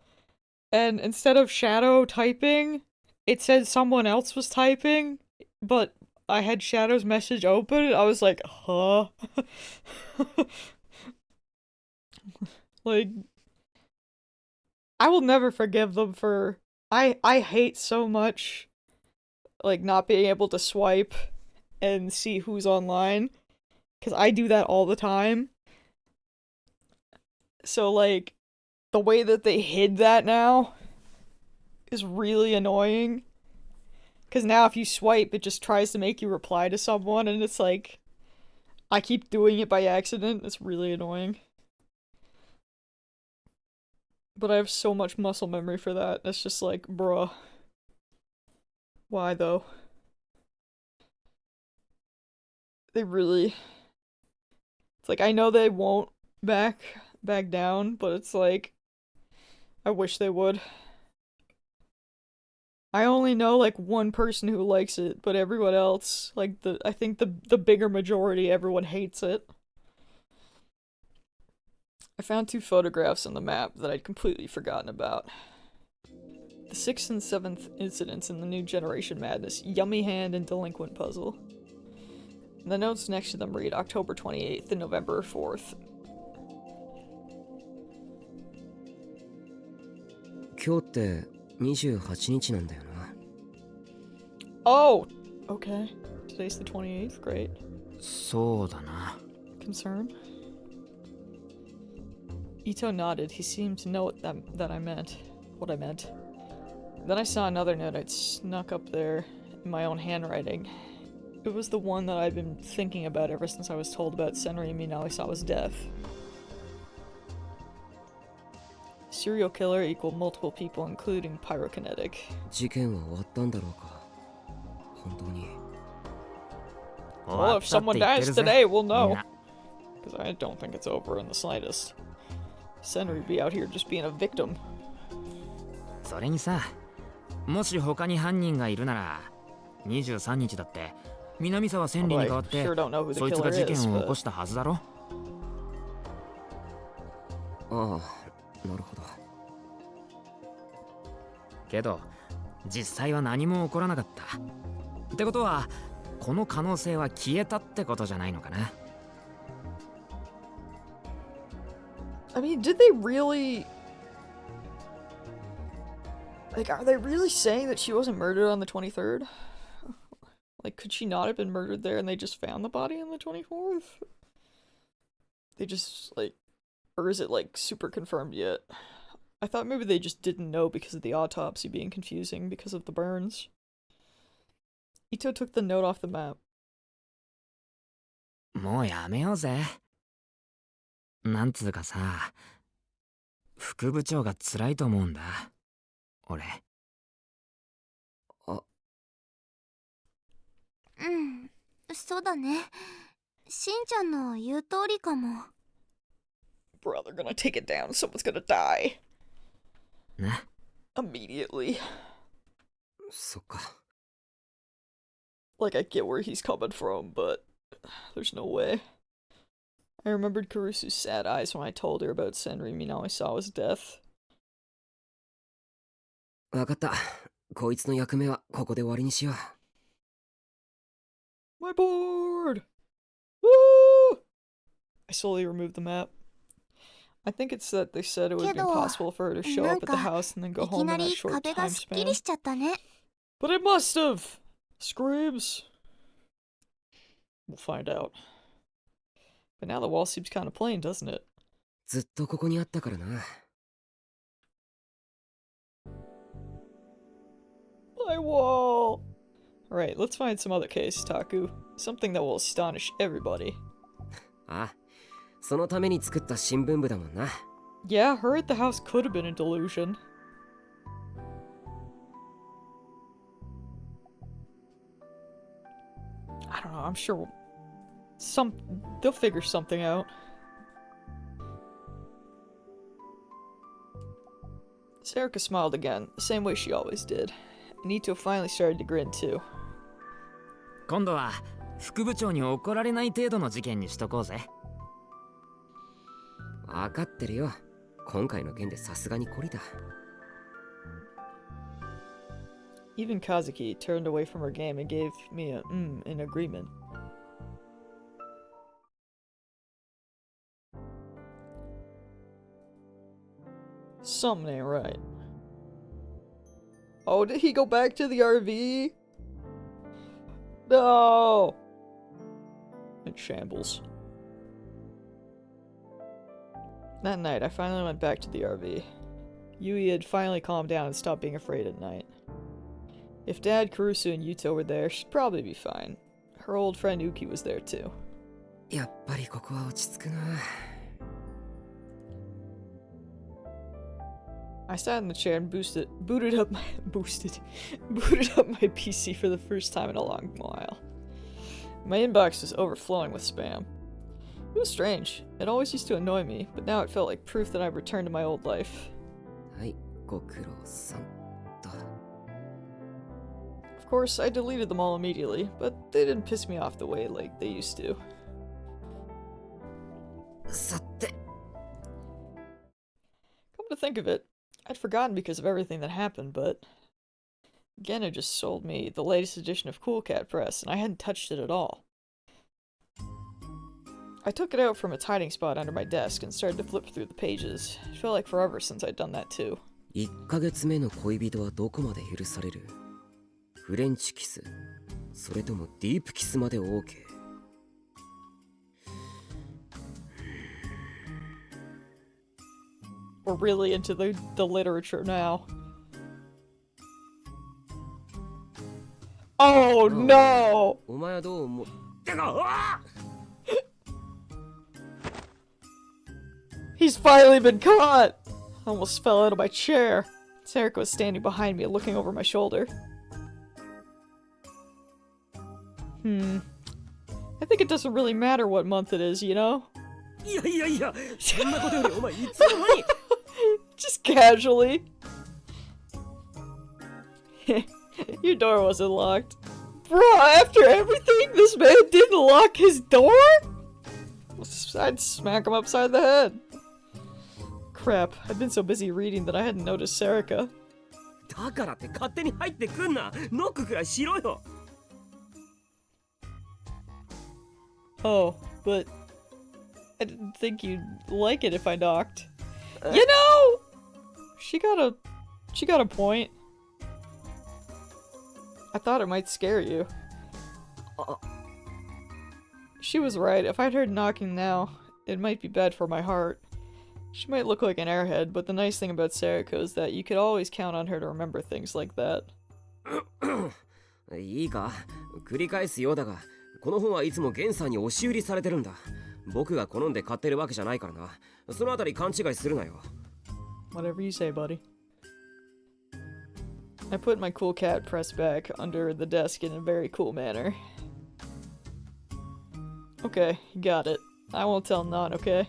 and instead of Shadow typing, it said someone else was typing, but I had Shadow's message open, and I was like, huh? Like, I will never forgive them for, I hate so much, like, not being able to swipe and see who's online, because I do that all the time. So, like, the way that they hid that now is really annoying. Because now if you swipe, it just tries to make you reply to someone, and it's like, I keep doing it by accident. It's really annoying. But I have so much muscle memory for that. It's just like, bruh. Why, though? They really... It's like, I know they won't back down, but it's like, I wish they would. I only know, like, one person who likes it, but everyone else, like, I think the bigger majority, everyone hates it. I found 2 photographs on the map that I'd completely forgotten about. The 6th and 7th incidents in the New Generation Madness, Yummy Hand, and Delinquent Puzzle. And the notes next to them read October 28th and November 4th. 今日って28日なんだよな。Oh! Okay. Today's the 28th, great. そうだな Concern? Ito nodded. He seemed to know what I meant. What I meant. Then I saw another note I'd snuck up there in my own handwriting. It was the one that I'd been thinking about ever since I was told about Senri Minawasawa's death. Serial killer equaled multiple people, including pyrokinetic. 事件は終わったんだろうか。本当に。 Well, if someone dies today, we'll know. Because I don't think it's over in the slightest. Senri'd be out here just being a victim. それにさもし他に犯人がいるなら23日だって南沢千里に代わって Although I sure don't know who the そいつが killer 事 is, 件を起 but こしたはずだろああ、なるほど。けど実際は何も起こらなかったってことはこの可能性は消えたってことじゃないのかな。I mean, did they really... Like, are they really saying that she wasn't murdered on the 23rd? Like, could she not have been murdered there and they just found the body on the 24th? They just, like... Or is it, like, super confirmed yet? I thought maybe they just didn't know because of the autopsy being confusing because of the burns. Ito took the note off the map. もうやめようぜ。なんつうかさ、副部長が辛いと思うんだ。俺。うん、そうだね。しんちゃんの言う通りかも。Bro, they're gonna take it down. Someone's gonna die. ね。Immediately. そっか。 Like, I get where he's coming from, but there's no way. I remembered Kurusu's sad eyes when I told her about Senri Minawasawa's death. わかった。こいつの役目はここで終わりにしよう。My board! Woo! I slowly removed the map. I think it's that they said it would be impossible for her to show up at the house and then go home in that short time span. But it must have! Screams! We'll find out. But now the wall seems kind of plain, doesn't it? ずっとここにあったからな。My wall! Alright, let's find some other case, Taku. Something that will astonish everybody. あ、そのために作った新聞部だもんな。Yeah, her at the house could have been a delusion. I don't know, I'm sure they'll figure something out. Sarika smiled again, the same way she always did. Nito finally started to grin too. 今度は副部長に怒られない程度の事件にしとこうぜ。わかってるよ。今回の件でさすがに懲りた。Even Kazuki turned away from her game and gave me a in agreement. Something ain't right. Oh, did he go back to the RV? No! In shambles. That night, I finally went back to the RV. Yui had finally calmed down and stopped being afraid at night. If Dad, Kurusu, and Yuto were there, she'd probably be fine. Her old friend Uki was there too. やっぱりここは落ち着くな。I sat in the chair and booted up my PC for the first time in a long while. My inbox was overflowing with spam. It was strange. It always used to annoy me, but now it felt like proof that I'd returned to my old life. はい、ご苦労さんと。Of course, I deleted them all immediately, but they didn't piss me off the way like they used to. さて。 Come to think of it, I'd forgotten because of everything that happened, but Genna just sold me the latest edition of Cool Cat Press, and I hadn't touched it at all. I took it out from its hiding spot under my desk and started to flip through the pages. It felt like forever since I'd done that too. 1ヶ月目の恋人はどこまで許される？フレンチキス、それともディープキスまで OK。We're really into the literature now. Oh no! お前はどう思う？てか、うわ！ He's finally been caught! I almost fell out of my chair. Sarika was standing behind me, looking over my shoulder. I think it doesn't really matter what month it is, you know? いやいやいや、そんなことよりお前いつの間に Just casually. Your door wasn't locked. Bruh, after everything, this man didn't lock his door? I'd smack him upside the head. Crap, I'd been so busy reading that I hadn't noticed Sarika. だからって勝手に入ってくんな。ノックくらいしろよ。Oh, but I didn't think you'd like it if I knocked. You know, she got a point. I thought it might scare you. She was right. If I'd heard knocking now, it might be bad for my heart. She might look like an airhead, but the nice thing about Sariko is that you could always count on her to remember things like that. いいか、繰り返すようだが、この本はいつもゲンさんに押し売りされてるんだ。僕が好んで買ってるわけじゃないからな。そのあたり勘違いするなよ。Whatever you say, buddy. I put my cool cat pressed back under the desk in a very cool manner. Okay, got it. I won't tell Nan, okay?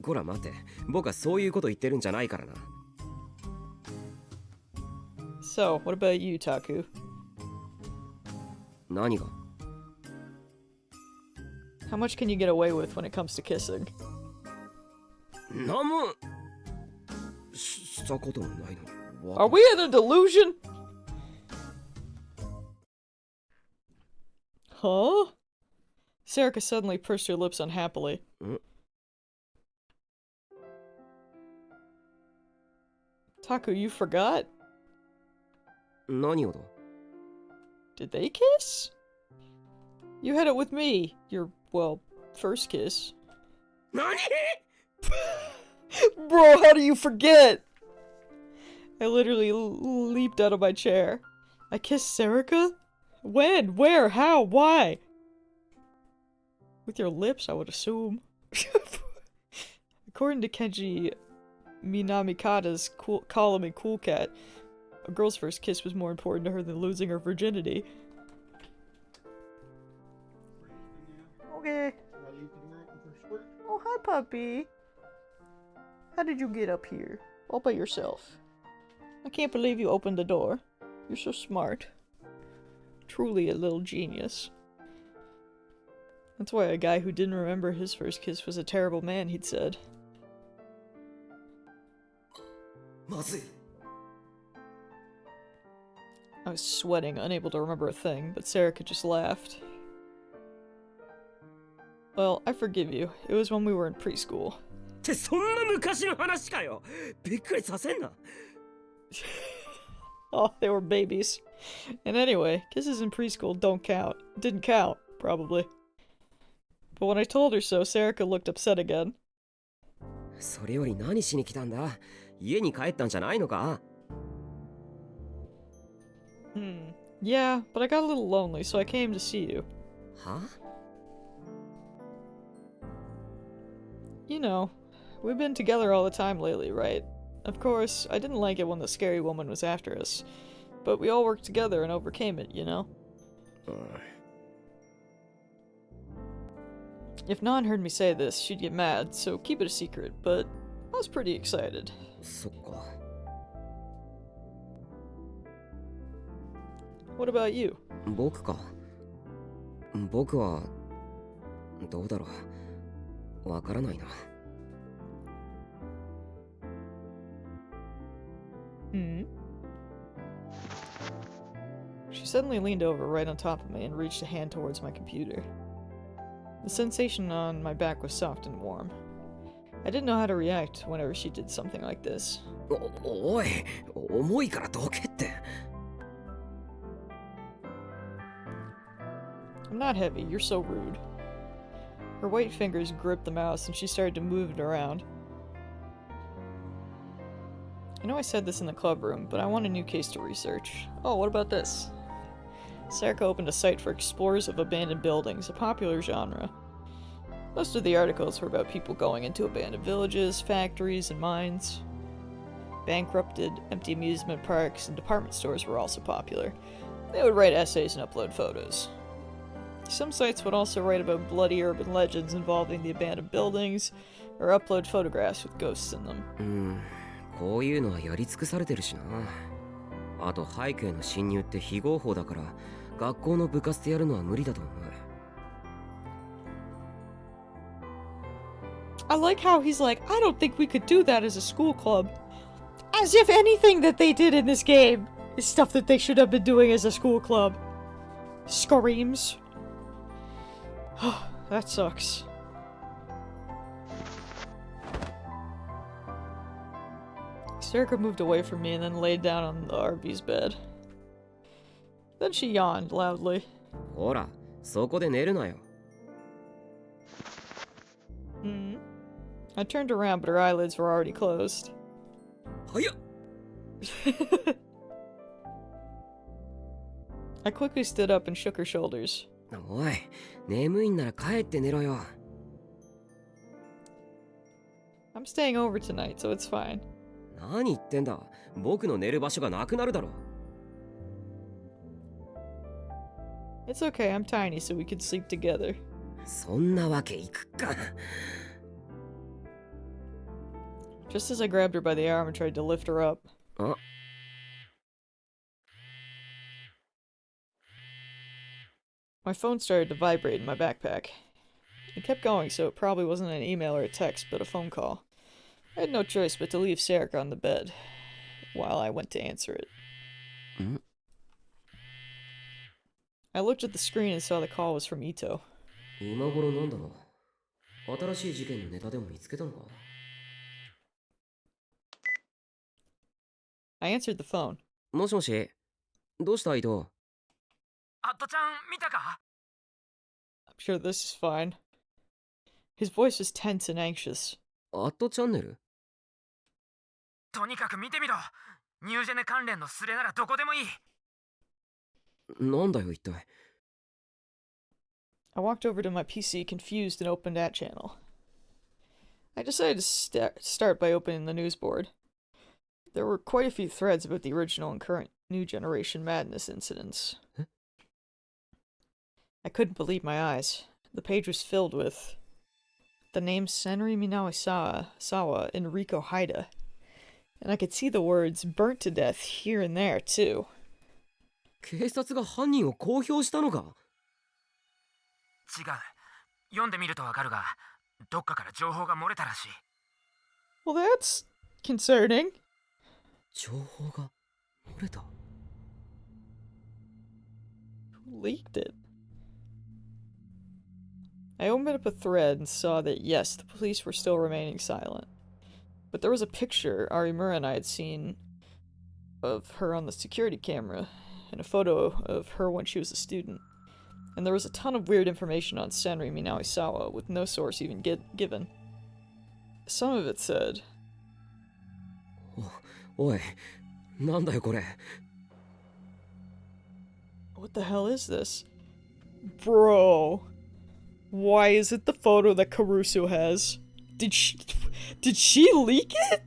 こら待て、僕はそういうこと言ってるんじゃないからな。So, what about you, Taku? 何が？ How much can you get away with when it comes to kissing? 何もしたこともないのに。Are we in a delusion? Huh? Sarika suddenly pursed her lips unhappily. Taku, you forgot? 何をだ？ Did they kiss? You had it with me. Your, well, first kiss. 何？ Bro, how do you forget? I literally leaped out of my chair. I kissed Sarika? When? Where? How? Why? With your lips, I would assume. According to Kenji Minamikata's column in Cool Cat, a girl's first kiss was more important to her than losing her virginity. Okay. Oh, hi, puppy. How did you get up here? All by yourself. I can't believe you opened the door. You're so smart. Truly a little genius. That's why a guy who didn't remember his first kiss was a terrible man, he'd said. まずい。 I was sweating, unable to remember a thing, but Sarika just laughed. Well, I forgive you. It was when we were in preschool. ってそんな昔の話かよ。びっくりさせんな。Oh, they were babies. And anyway, kisses in preschool don't count. Didn't count, probably. But when I told her so, Sarika looked upset again. それより何しに来たんだ？家に帰ったんじゃないのか？ Yeah, but I got a little lonely, so I came to see you. は？ You know, we've been together all the time lately, right? Of course, I didn't like it when the scary woman was after us. But we all worked together and overcame it, you know? If Nan heard me say this, she'd get mad, so keep it a secret, but I was pretty excited. そっか。 What about you? 僕か。僕はどうだろう。わからないな。She suddenly leaned over right on top of me and reached a hand towards my computer. The sensation on my back was soft and warm. I didn't know how to react whenever she did something like this. おい、重いからどけって。 I'm not heavy, you're so rude. Her white fingers gripped the mouse and she started to move it around. I know I said this in the club room, but I want a new case to research. Oh, what about this? Sarika opened a site for explorers of abandoned buildings, a popular genre. Most of the articles were about people going into abandoned villages, factories, and mines. Bankrupted, empty amusement parks, and department stores were also popular. They would write essays and upload photos. Some sites would also write about bloody urban legends involving the abandoned buildings, or upload photographs with ghosts in them. こういうのはやり尽くされてるしな。あと背景の侵入って非合法だから、学校の部活でやるのは無理だと思う。I like how he's like, I don't think we could do that as a school club. As if anything that they did in this game is stuff that they should have been doing as a school club. Screams. That sucks. Serica moved away from me and then laid down on the RV's bed. Then she yawned loudly. ほら、そこで寝るなよ。I turned around, but her eyelids were already closed. 早っ I quickly stood up and shook her shoulders. おい、眠いんなら帰って寝ろよ。I'm staying over tonight, so it's fine. 何言ってんだ。僕の寝る場所がなくなるだろ。It's okay, I'm tiny, so we could sleep together. そんなわけいくか。Just as I grabbed her by the arm and tried to lift her up. あ My phone started to vibrate in my backpack. It kept going, so it probably wasn't an email or a text, but a phone call. I had no choice but to leave Serica on the bed while I went to answer it. I looked at the screen and saw the call was from Ito. 今頃なんだろう。新しい事件のネタでも見つけたのか。I answered the phone. もしもし。どうした伊藤。アットちゃん見たか？ I'm sure this is fine. His voice was tense and anxious. アットチャンネル？とにかく見てみろ。ニュージェネ関連のスレならどこでもいい。なんだよ一体。I walked over to my PC, confused, and opened that channel. I decided to start by opening the news board. There were quite a few threads about the original and current New Generation Madness incidents. Huh? I couldn't believe my eyes. The page was filled with the names Senri Minawasawa and Riko Haida. And I could see the words burnt to death here and there, too. 警察が犯人を公表したのか？違う。読んでみるとわかるが、どっかから情報が漏れたらしい。Well, that's concerning. 情報が漏れた？ Who leaked it? I opened up a thread and saw that, yes, the police were still remaining silent. But there was a picture Arimura and I had seen of her on the security camera, and a photo of her when she was a student. And there was a ton of weird information on Senri Minawasawa, with no source even given. Some of it said... おい、なんだよこれ。What the hell is this? Bro. Why is it the photo that Caruso has? Did she leak it?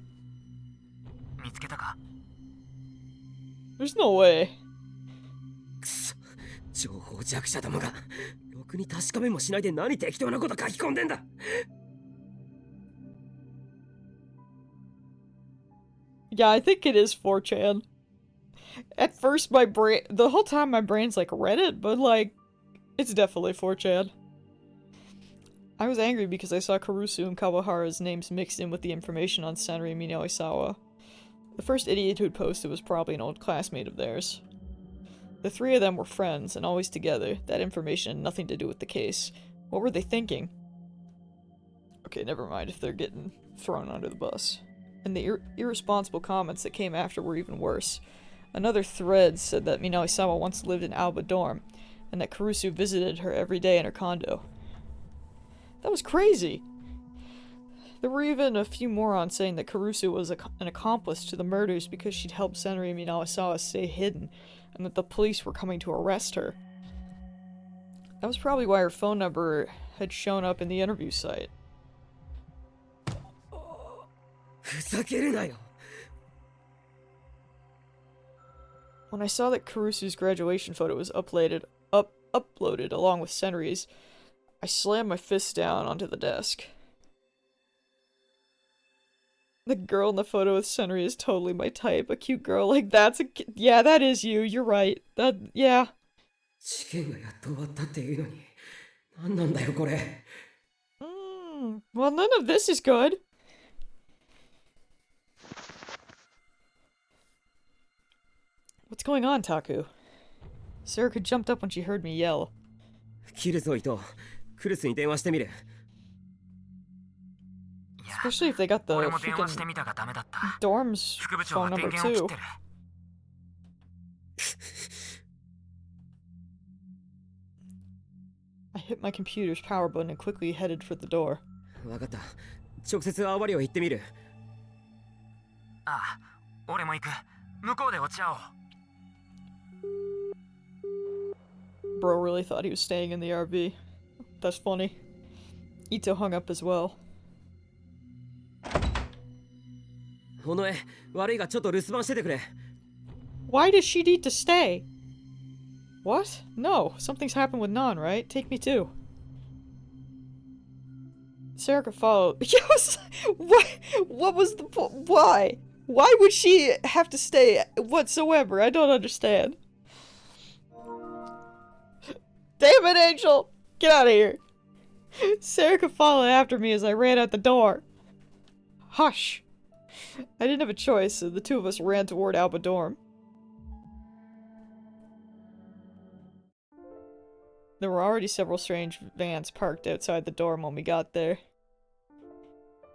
見つけたか？ There's no way. くそ、情報弱者どもがろくに確かめもしないで何適当なこと書き込んでんだ。Yeah, I think it is 4chan. At first, the whole time my brain's like Reddit, but like, it's definitely 4chan. I was angry because I saw Karusu and Kawahara's names mixed in with the information on Senri Minawasawa. The first idiot who'd posted was probably an old classmate of theirs. The three of them were friends and always together. That information had nothing to do with the case. What were they thinking? Okay, never mind if they're getting thrown under the bus. And the irresponsible comments that came after were even worse. Another thread said that Minawasawa once lived in Aoba dorm, and that Karusu visited her every day in her condo. That was crazy! There were even a few morons saying that Karusu was an accomplice to the murders because she'd helped Senri Minawasawa stay hidden, and that the police were coming to arrest her. That was probably why her phone number had shown up in the interview site. ふざけるなよ。 When I saw that Karusu's graduation photo was uploaded along with Senri's, I slammed my fist down onto the desk. The girl in the photo with Senri is totally my type. A cute girl like that's a yeah, that is you. You're right. Yeah. 試験がやっと終わったっていうのに、何なんだよこれ。Well, none of this is good. What's going on, Taku? Serica jumped up when she heard me yell. 切るぞ伊藤。クルスに電話してみる。いや Especially if they got the 俺も電話して freaking みたがダメだった dorm's 副部長 phone が電 number 源を切 too. ってる I hit my computer's power button and quickly headed for the door. わかった。直接アワリを行ってみる。ああ俺も行く向こうで落ち合おう Bro really thought he was staying in the RV. That's funny. Ito hung up as well. 尾上、悪いがちょっと留守番しててくれ。Why does she need to stay? What? No, something's happened with Nan, right? Take me too. Sarah could follow. Yes. What was the why? Why would she have to stay whatsoever? I don't understand. Damn it, Angel! Get out of here. Sarah could follow after me as I ran out the door. Hush. I didn't have a choice, so the two of us ran toward Alba Dorm. There were already several strange vans parked outside the dorm when we got there.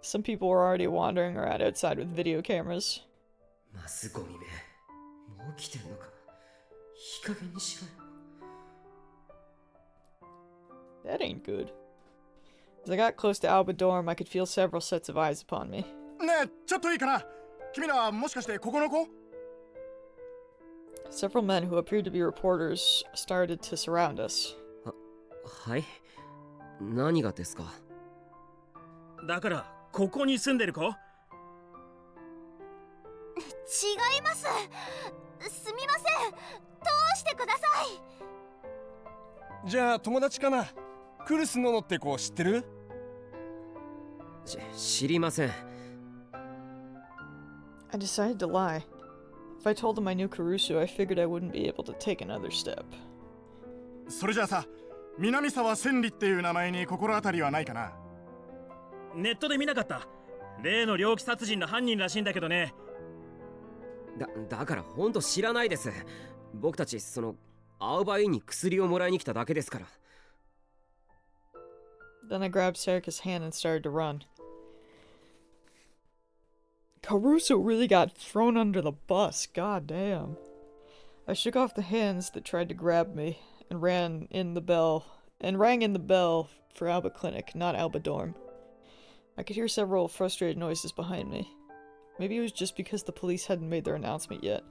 Some people were already wandering around outside with video cameras. マスゴミめ、もう来てんのか。いい加減にしろよ。That ain't good. As I got close to Alba Dorm, I could feel several sets of eyes upon me. ねえ、ちょっといいかな。君らはもしかしてここの子？ Several men who appeared to be reporters started to surround us. はい。何がですか。だからここに住んでる子？違います。すみません。通してください。じゃあ友達かな。クルスノノって子知ってる？知りません。I decided to lie. If I told them I knew Caruso, I figured I wouldn't be able to take another step. それじゃあさ、南沢千里っていう名前に心当たりはないかな。ネットで見なかった。例の猟奇殺人の犯人らしいんだけどね。だからほんと知らないです。僕たちアウバインに薬をもらいに来ただけですから。Then I grabbed Serica's hand and started to run. Caruso really got thrown under the bus, god damn. I shook off the hands that tried to grab me and rang in the bell for Alba Clinic, not Alba Dorm. I could hear several frustrated noises behind me. Maybe it was just because the police hadn't made their announcement yet,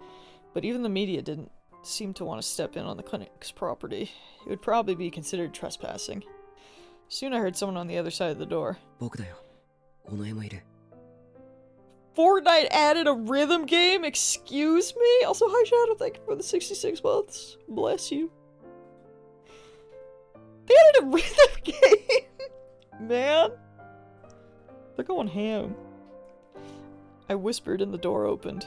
but even the media didn't seem to want to step in on the clinic's property. It would probably be considered trespassing. Soon I heard someone on the other side of the door. 僕だよ。尾上もいる。Fortnite added a rhythm game? Excuse me? Also, hi Shadow, thank you for the 66 months. Bless you. They added a rhythm game! Man. They're going ham. I whispered and the door opened.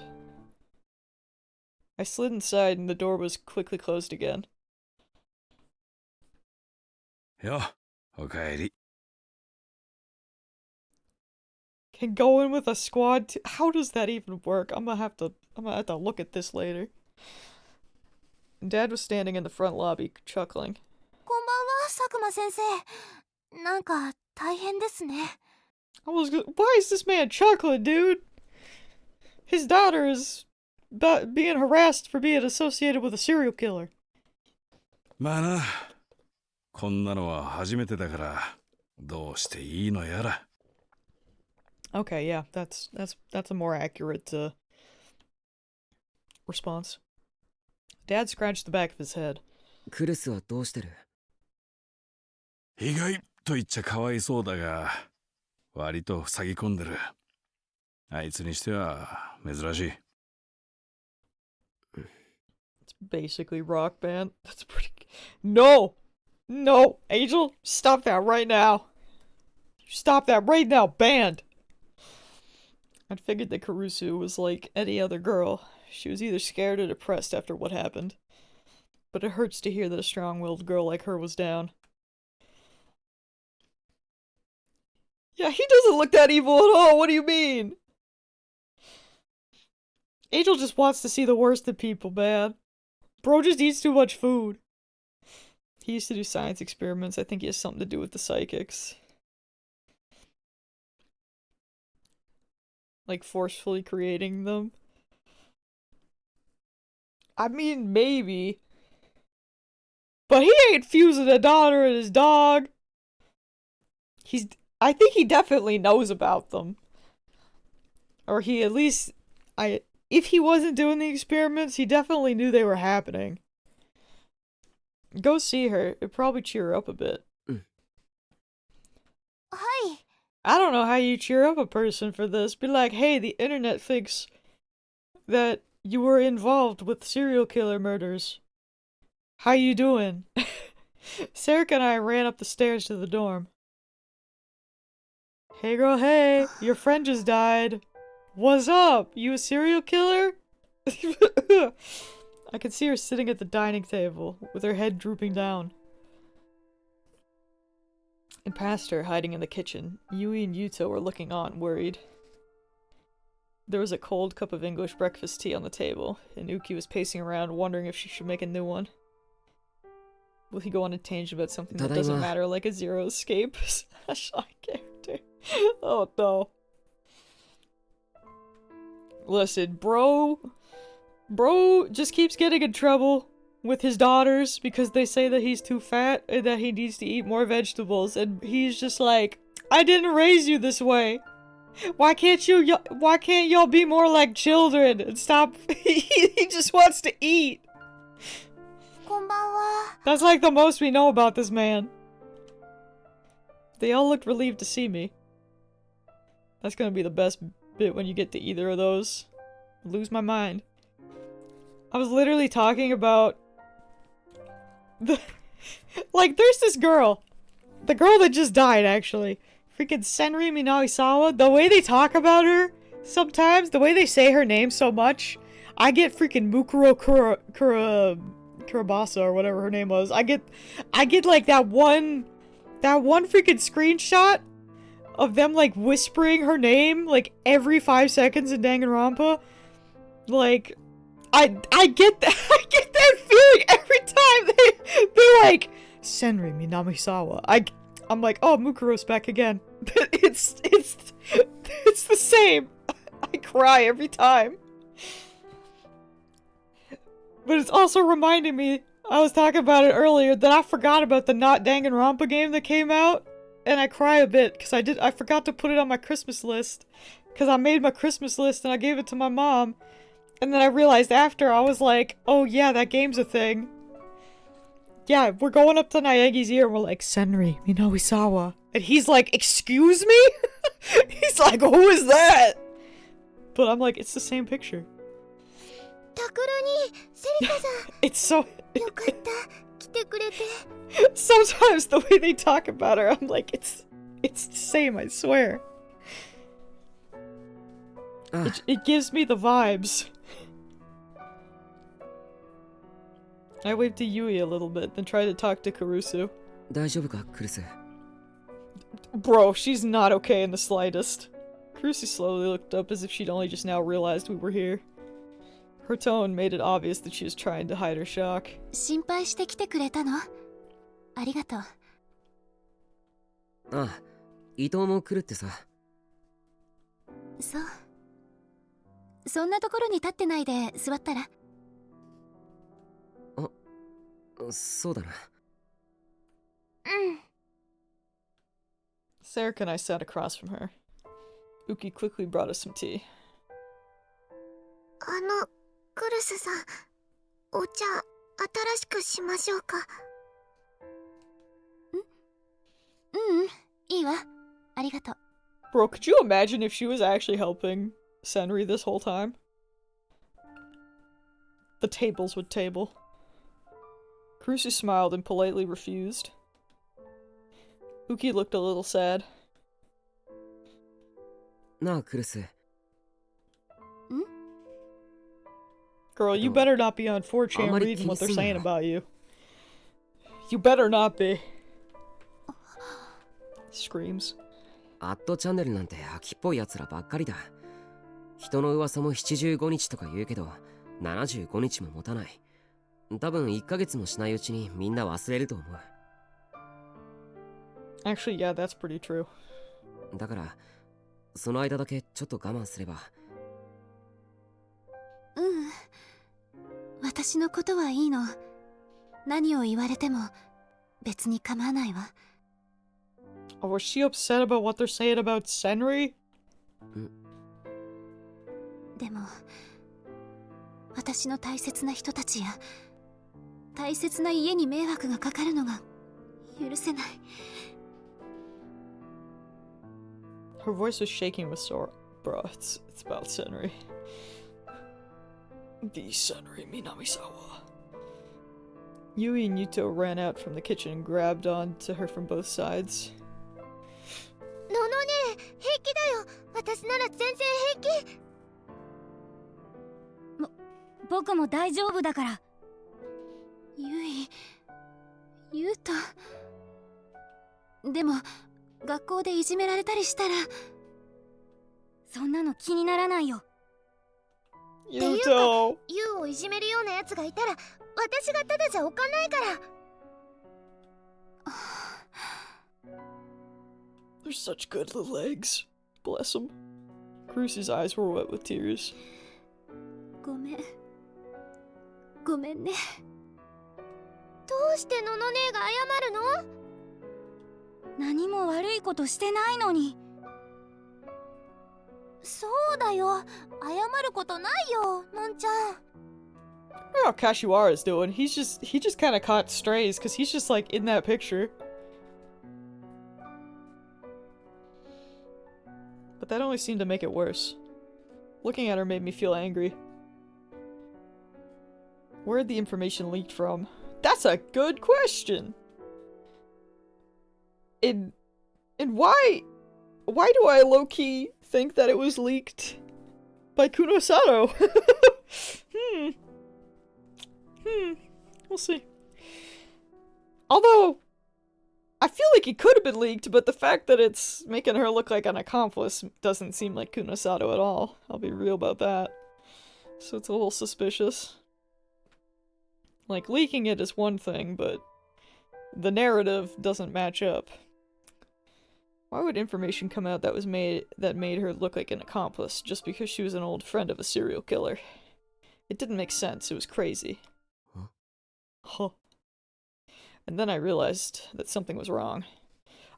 I slid inside and the door was quickly closed again. よ、おかえり。 Can go in with a squad how does that even work? I'm gonna have to look at this later. Dad was standing in the front lobby, chuckling. こんばんは、佐久間先生。なんか大変ですね。Why is this man chuckling, dude? His daughter is being harassed for being associated with a serial killer. まあな、こんなのは初めてだからどうしていいのやら。Okay, yeah, that's a more accurate response. Dad scratched the back of his head. クルスはどうしてる？意外と言っちゃかわいそうだが、割と塞ぎ込んでる。あいつにしては珍しい。It's basically Rock Band. That's pretty. No, Angel, stop that right now. Stop that right now, band. I figured that Caruso was like any other girl. She was either scared or depressed after what happened. But it hurts to hear that a strong-willed girl like her was down. Yeah, he doesn't look that evil at all. What do you mean? Angel just wants to see the worst in people, man. Bro just eats too much food. He used to do science experiments. I think he has something to do with the psychics. Like forcefully creating them. I mean, maybe. But he ain't fusing a daughter and his dog. I think he definitely knows about them. Or he at least, if he wasn't doing the experiments, he definitely knew they were happening. Go see her. It'd probably cheer her up a bit. Hi. I don't know how you cheer up a person for this. Be like, hey, the internet thinks that you were involved with serial killer murders. How you doing? Sarah and I ran up the stairs to the dorm. Hey girl, hey, your friend just died. What's up? You a serial killer? I could see her sitting at the dining table, with her head drooping down. And past her, hiding in the kitchen, Yui and Yuto were looking on, worried. There was a cold cup of English breakfast tea on the table, and Uki was pacing around, wondering if she should make a new one. Will he go on a tangent about something that doesn't matter, like a Zero Escape / character? Oh no. Listen, bro just keeps getting in trouble with his daughters because they say that he's too fat and that he needs to eat more vegetables, and he's just like, I didn't raise you this way. Why can't y'all be more like children and stop? He just wants to eat. That's like the most we know about this man. They all looked relieved to see me. That's gonna be the best bit when you get to either of those. Lose my mind. I was literally talking about like, there's this girl. The girl that just died, actually. Freaking Senri Minagisawa. The way they talk about her, sometimes, the way they say her name so much, I get freaking Mukuro Kurabasa, or whatever her name was. I get like that one freaking screenshot of them like whispering her name like every 5 seconds in Danganronpa. Like, I get that I get that feeling every time they're like Senri Minagisawa. I'm like, oh, Mukuro's back again. It's the same. I cry every time. But it's also reminding me, I was talking about it earlier, that I forgot about the Not Danganronpa game that came out, and I cry a bit because I forgot to put it on my Christmas list, because I made my Christmas list and I gave it to my mom, and then I realized after, I was like, oh yeah, that game's a thing. Yeah, we're going up to Naegi's ear and we're like, Senri Minagisawa. And he's like, excuse me? He's like, who is that? But I'm like, it's the same picture. It's so... Sometimes the way they talk about her, I'm like, it's the same, I swear. It gives me the vibes. I waved to Yui a little bit, then tried to talk to Kurusu. Bro, she's not okay in the slightest. Kurusu slowly looked up as if she'd only just now realized we were here. Her tone made it obvious that she was trying to hide her shock. Sarah and I sat across from her. Uki quickly brought us some tea. Bro, could you imagine if she was actually helping Senri this whole time? The tables would table. Kurusu smiled and politely refused. Uki looked a little sad. Girl, you better not be on 4chan reading what they're saying about you. You better not be. Screams. アットチャンネルなんて秋っぽい奴らばっかりだ。人の噂も75日とか言うけど、75日も持たない。多分1ヶ月もしないうちにみんな忘れると思う。 Actually, yeah, that's pretty true. だからその間だけちょっと我慢すれば。私のことはいいの。何を言われても別に構わないわ。 Oh, was she upset about what they're saying about Senri? でも私の大切な人たちや大切な家に迷惑がかかるのが許せない。 Her voice was shaking with sorrow. Bro, it's about Senri. The Senri Minamisawa. Yui and Yuto ran out from the kitchen and grabbed onto her from both sides. ののね、平気だよ。私なら全然平気。僕も大丈夫だから。ゆうと。でも学校でいじめられたりしたらそんなの気にならないよ。Yuto! ユウをいじめるようなやつがいたら私がただじゃおかないから。They're such good little eggs. Bless them. Cruce's eyes were wet with tears. ごめんね。どうしてのの姉が謝るの？何も悪いことしてないのに。そうだよ。謝ることないよ、のんちゃん。I don't know how Kashiwara's doing. He just kind of caught strays because he's just like in that picture. But that only seemed to make it worse. Looking at her made me feel angry. Where'd the information leaked from? That's a good question. And why do I low-key think that it was leaked by Kunosato? We'll see. Although, I feel like it could have been leaked, but the fact that it's making her look like an accomplice doesn't seem like Kunosato at all. I'll be real about that. So it's a little suspicious. Like, leaking it is one thing, but the narrative doesn't match up. Why would information come out that made her look like an accomplice just because she was an old friend of a serial killer? It didn't make sense. It was crazy. Huh. And then I realized that something was wrong.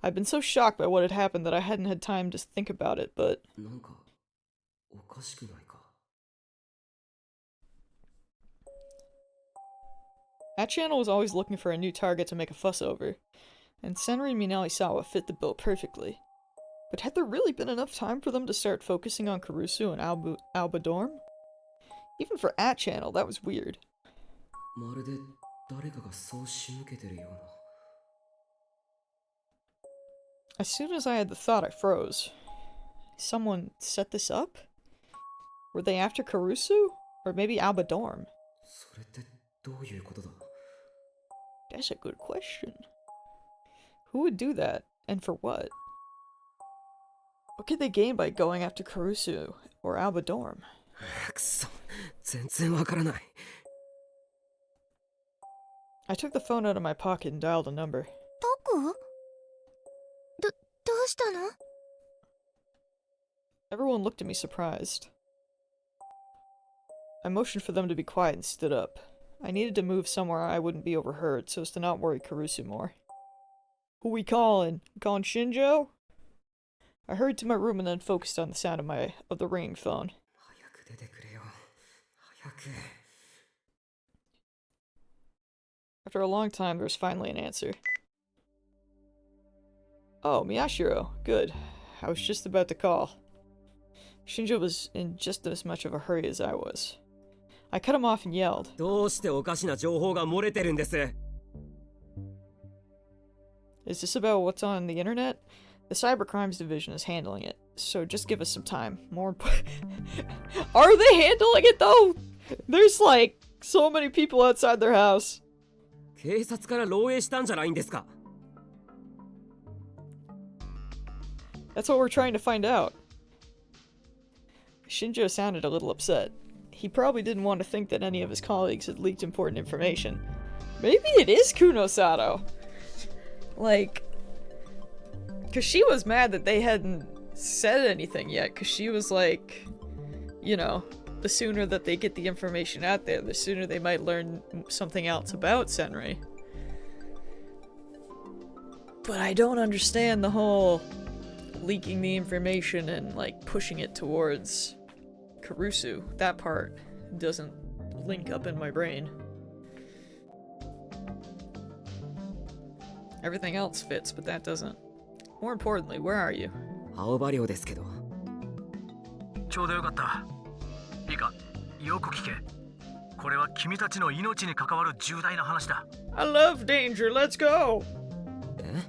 I'd been so shocked by what had happened that I hadn't had time to think about it, but... That channel was always looking for a new target to make a fuss over, and Senri Minamisawa fit the bill perfectly. But had there really been enough time for them to start focusing on Kurusu and Alba Dorm? Even for At Channel, that was weird. As soon as I had the thought, I froze. Someone set this up? Were they after Kurusu? Or maybe Alba Dorm? That's a good question. Who would do that? And for what? What could they gain by going after Kurusu or Alba Dorm? I took the phone out of my pocket and dialed a number. Toku? どうしたの? Everyone looked at me surprised. I motioned for them to be quiet and stood up. I needed to move somewhere I wouldn't be overheard so as to not worry Kurusu more. Who we calling? Calling Shinjo? I hurried to my room and then focused on the sound of the ringing phone. After a long time, there was finally an answer. Oh, Miyashiro. Good. I was just about to call. Shinjo was in just as much of a hurry as I was. I cut him off and yelled. Is this about what's on the internet? The Cybercrimes Division is handling it, so just give us some time. More Are they handling it though? There's like so many people outside their house. That's what we're trying to find out. Shinjo sounded a little upset. he probably didn't want to think that any of his colleagues had leaked important information. Maybe it is Kuno Sato. Like, because she was mad that they hadn't said anything yet, because she was like, you know, the sooner that they get the information out there, the sooner they might learn something else about Senri. But I don't understand the whole leaking the information and, like, pushing it towards Kurusu. That part doesn't link up in my brain. Everything else fits, but that doesn't. More importantly, where are you? 青葉寮ですけど。ちょうどよかった。いいか、よく聞け。これは君たちの命に関わる重大な話だ。I love danger, let's go! え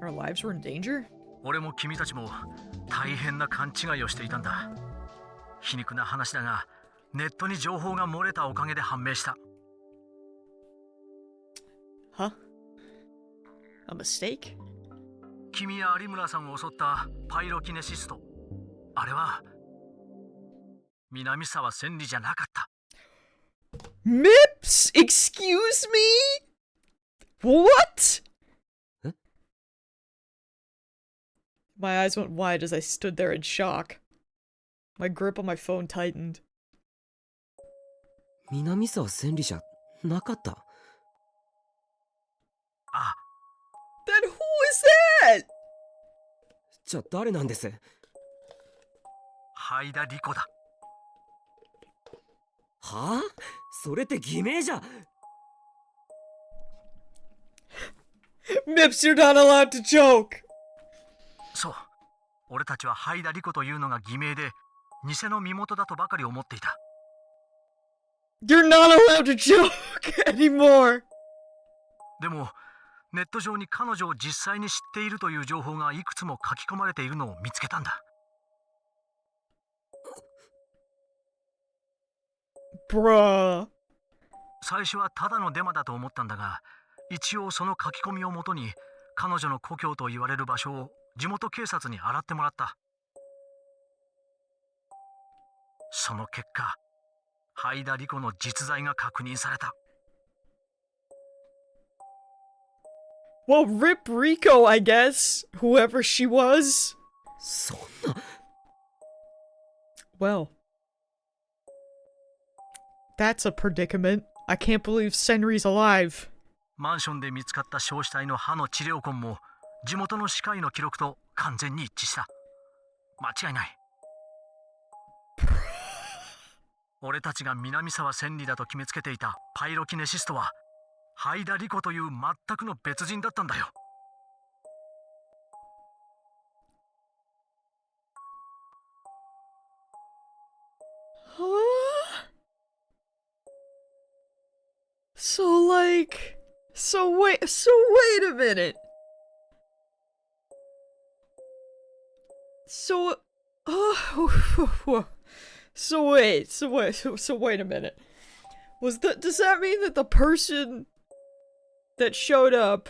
Our lives were in danger? 俺も君たちも大変な勘違いをしていたんだ。皮肉な話だが、ネットに情報が漏れたおかげで判明した。Huh? A mistake? 君や有村さんを襲ったパイロキネシスト。あれは南沢千里じゃなかった。Mips? Excuse me? What? Huh? My eyes went wide as I stood there in shock. My grip on my phone tightened. 南沢千里じゃなかった。ああ。Then who is that? じゃあ誰なんです？灰田理子だ。はあ？それって偽名じゃ。Mips, you're not allowed to joke! そう。俺たちは灰田理子というのが偽名で、偽の身元だとばかり思っていた。You're not allowed to joke anymore! でも、ネット上に彼女を実際に知っているという情報がいくつも書き込まれているのを見つけたんだ。Bruh. 最初はただのデマだと思ったんだが、一応その書き込みをもとに彼女の故郷と言われる場所を地元警察に洗ってもらった。その結果、灰田理子の実在が確認された。Well, rip Rico, I guess. Whoever she was. そんな。Well. That's a predicament. I can't believe Senri's alive. マンションで見つかった焼死体の歯の治療痕も地元の歯科医の記録と完全に一致した。間違いない。俺たちが南沢千里だと決めつけていたパイロキネシストは灰田理子という全くの別人だったんだよ。Huh? So wait a minute. So wait a minute. Does that mean that the person that showed up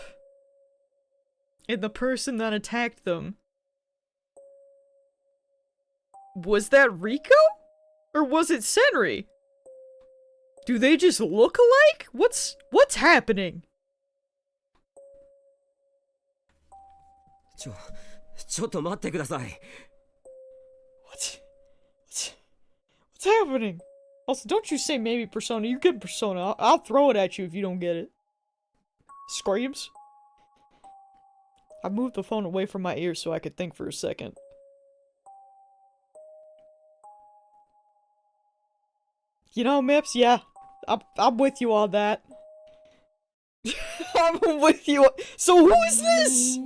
and the person that attacked them, was that Rico? Or was it Senri? Do they just look alike? What's happening? ちょっと待ってください。What's happening? Also, don't you say maybe Persona. You get Persona. I'll throw it at you if you don't get it. Screams? I moved the phone away from my ears so I could think for a second. You know, Mips, yeah. I'm with you on that. I'm with you. So who is this?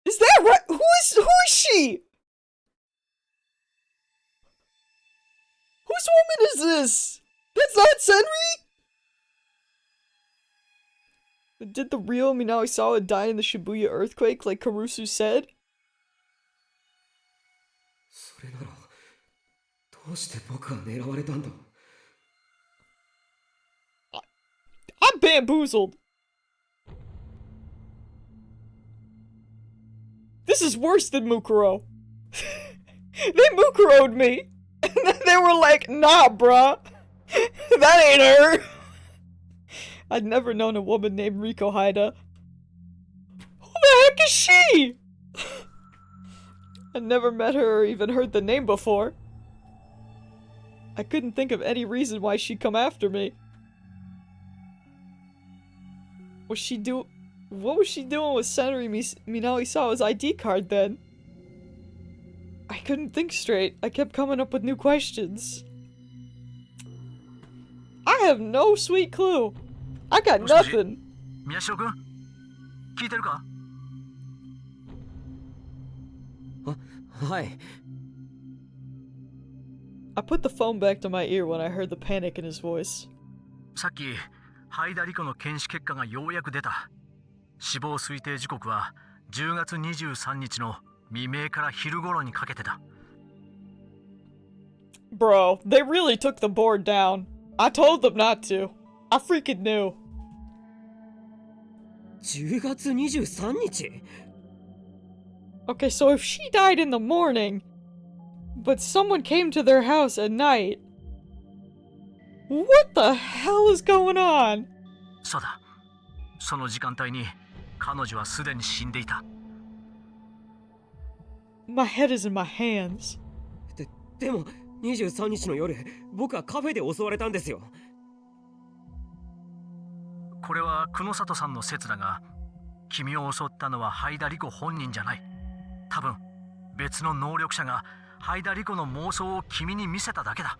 Is that right? Who is she? Whose woman is this? That's not Senri? Did the real Minawasawa die in the Shibuya earthquake like Kurusu said? それならどうして僕は狙われたんだ。I'm bamboozled. This is worse than Mukuro. They Mukuro'd me. And then they were like, nah, bruh. That ain't her. I'd never known a woman named Riko Haida. Who the heck is she? I'd never met her or even heard the name before. I couldn't think of any reason why she'd come after me. What was she doing with Senri Minaoisawa's ID card then? I couldn't think straight. I kept coming up with new questions. I have no sweet clue. I got nothing. 宮代君聞いてるか？はい。 I put the phone back to my ear when I heard the panic in his voice. さっき灰田理子の検視結果がようやく出た。死亡推定時刻は10月23日の未明から昼頃にかけてだ。Bro, they really took the board down. I told them not to. I freaking knew. 10月23日? Okay, so if she died in the morning, but someone came to their house at night, what the hell is going on? そうだ。その時間帯に彼女はすでに死んでいた。My head is in my hands. でも23日の夜、僕はカフェで襲われたんですよ。これは久野里さんの説だが、君を襲ったのは灰田理子本人じゃない。多分別の能力者が灰田理子の妄想を君に見せただけだ。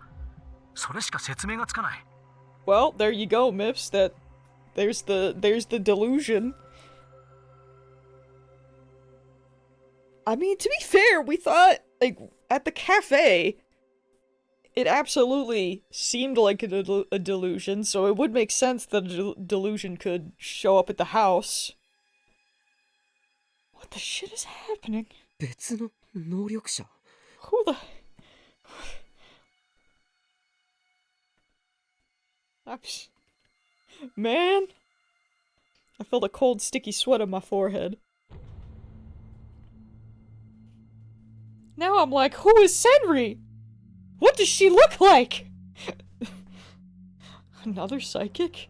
それしか説明がつかない。Well, there you go, Mips. There's the delusion. I mean, to be fair, we thought, like, at the cafe, it absolutely seemed like a delusion, so it would make sense that a delusion could show up at the house. What the shit is happening? 別の能力者? Who the... Man, I felt a cold, sticky sweat on my forehead. Now I'm like, who is Senri? What does she look like? Another psychic?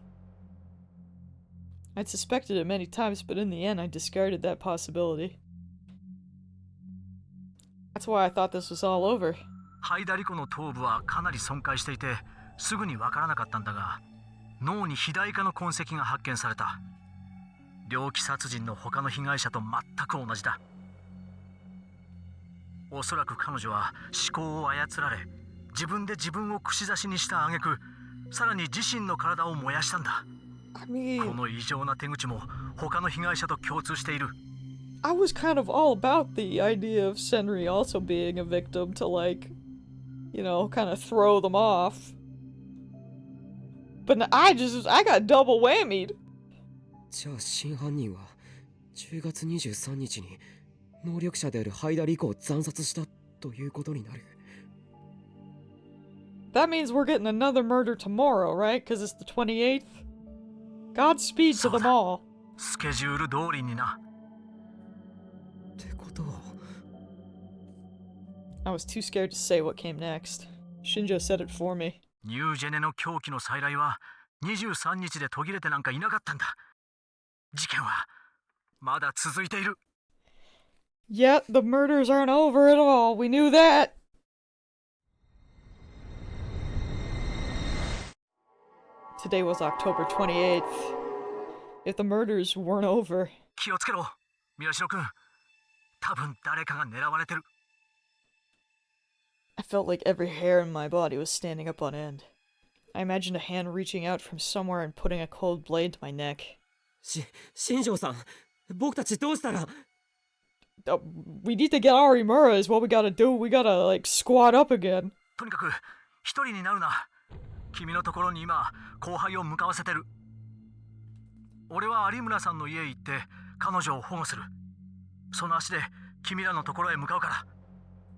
I'd suspected it many times, but in the end I discarded that possibility. That's why I thought this was all over. 灰田理子の頭部はかなり損壊していて、すぐにわからなかったんだが、脳に肥大化の痕跡が発見された。猟奇殺人の他の被害者と全く同じだ。おそらく彼女は思考を操られ、自分で自分を串刺しにした挙句、さらに自身の体を燃やしたんだ。この異常な手口も他の被害者と共通している。I was kind of all about the idea of Senri also being a victim to, like, you know, kind of throw them off. But I got double whammied. じゃあ真犯人は10月23日に能力者である灰田理子を惨殺したということになる。That means we're getting another murder tomorrow, right? Because it's the 28th? Godspeed to them all. スケジュール通りにな。ってことは I was too scared to say what came next. Shinjo said it for me. ニュージェネの狂気の再来は23日で途切れてなんかいなかったんだ。事件はまだ続いている。Yeah, the murders aren't over at all. We knew that. Today was October 28th. If the murders weren't over. 気をつけろ、宮代君。多分誰かが狙われてる。I felt like every hair in my body was standing up on end. I imagined a hand reaching out from somewhere and putting a cold blade to my neck. 新庄さん、僕たちどうしたら We need to get Arimura is what we gotta do. We gotta, like, squat up again. とにかく一人になるな。君のところに今後輩を向かわせてる。俺は有村さんの家へ行って彼女を保護する。その足で君らのところへ向かうか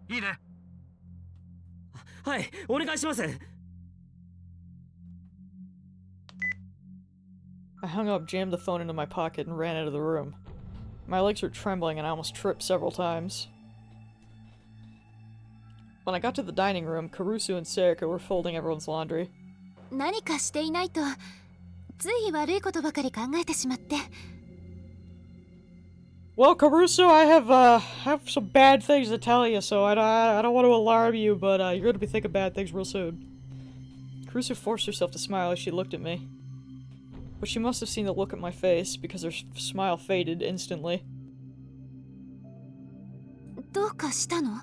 ら。いいね。はい、お願いします。I hung up, jammed the phone into my pocket, and ran out of the room. My legs were trembling and I almost tripped several times. When I got to the dining room, Caruso and Serica were folding everyone's laundry. 何かしていないとつい悪いことばかり考えてしまって。 Well, Caruso, I have some bad things to tell you, so I don't want to alarm you, but you're going to be thinking bad things real soon. Caruso forced herself to smile as she looked at me. But she must have seen the look at my face, because her smile faded instantly. どうかしたの?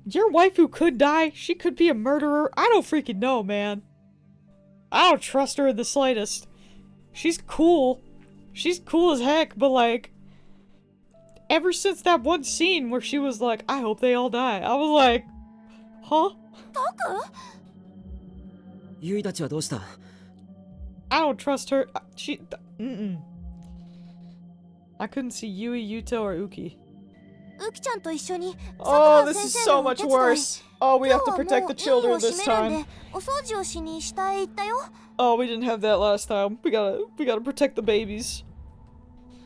Your waifu could die. She could be a murderer. I don't freaking know, man. I don't trust her in the slightest. She's cool. She's cool as heck, but like... Ever since that one scene where she was like, I hope they all die, I was like... Huh? Yui たちはどうした? I don't trust her. I couldn't see Yui, Yuto, or Uki. ウキちゃんと一緒に Oh, this is so much worse. Oh, we have to protect the children this time. お掃除をしに下へ行ったよ。 Oh, we didn't have that last time. We gotta protect the babies.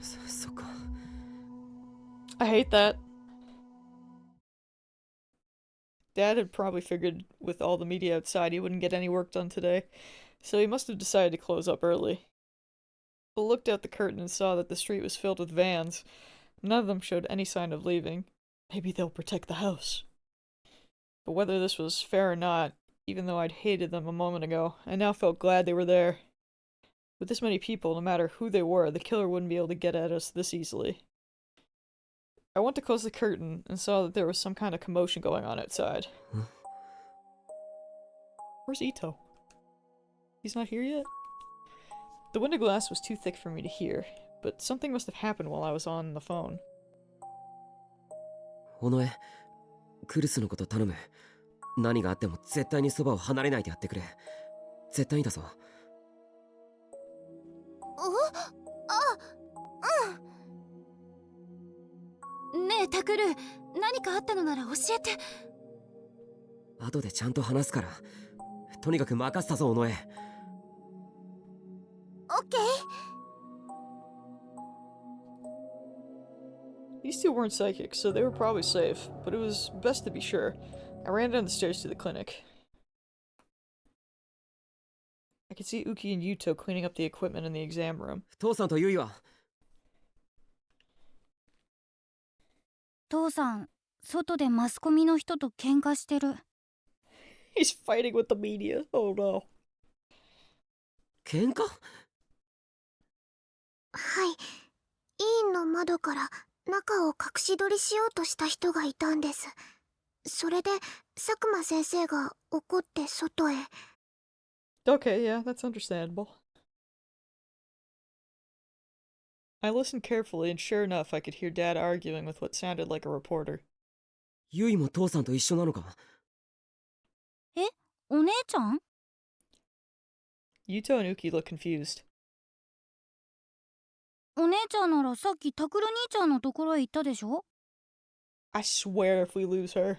そっか。 I hate that. Dad had probably figured with all the media outside he wouldn't get any work done today, so he must have decided to close up early. I looked out the curtain and saw that the street was filled with vans. None of them showed any sign of leaving. Maybe they'll protect the house. But whether this was fair or not, even though I'd hated them a moment ago, I now felt glad they were there. With this many people, no matter who they were, the killer wouldn't be able to get at us this easily. I went to close the curtain and saw that there was some kind of commotion going on outside. Huh? Where's Ito? He's not here yet? The window glass was too thick for me to hear, but something must have happened while I was on the phone. 尾上、クルスのこと頼む。何があっても絶対にそばを離れないでやってくれ。絶対にだぞ。ねえタクル、何かあったのなら教えて。後でちゃんと話すから。とにかく任せたぞ、尾上。オッケー。These two weren't psychics, so they were probably safe, but it was best to be sure. I ran down the stairs to the clinic. I could see Uki and Yuto cleaning up the equipment in the exam room. 父さんとユイは? 父さん、外でマスコミの人と喧嘩してる。He's fighting with the media. Oh no. 喧嘩? はい。医院の窓から中を隠し撮りしようとした人がいたんです。それで佐久間先生が怒って外へ。Okay, yeah, that's understandable. I listened carefully, and sure enough, I could hear Dad arguing with what sounded like a reporter. ユイも父さんと一緒なのか? え、お姉ちゃん? Yuto and Uki looked confused. お姉ちゃんならさっきタクル兄ちゃんのところへ行ったでしょ? I swear if we lose her.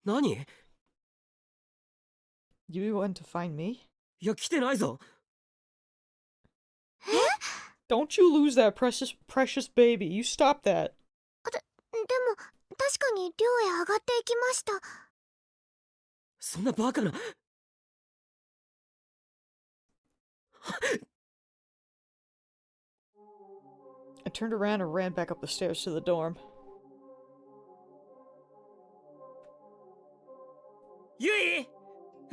何? You went to find me? いや、来てないぞ。え? Don't you lose that precious baby. You stop that. でも、確かに寮へ上がっていきました。そんなバカな。I turned around and ran back up the stairs to the dorm. ユイ!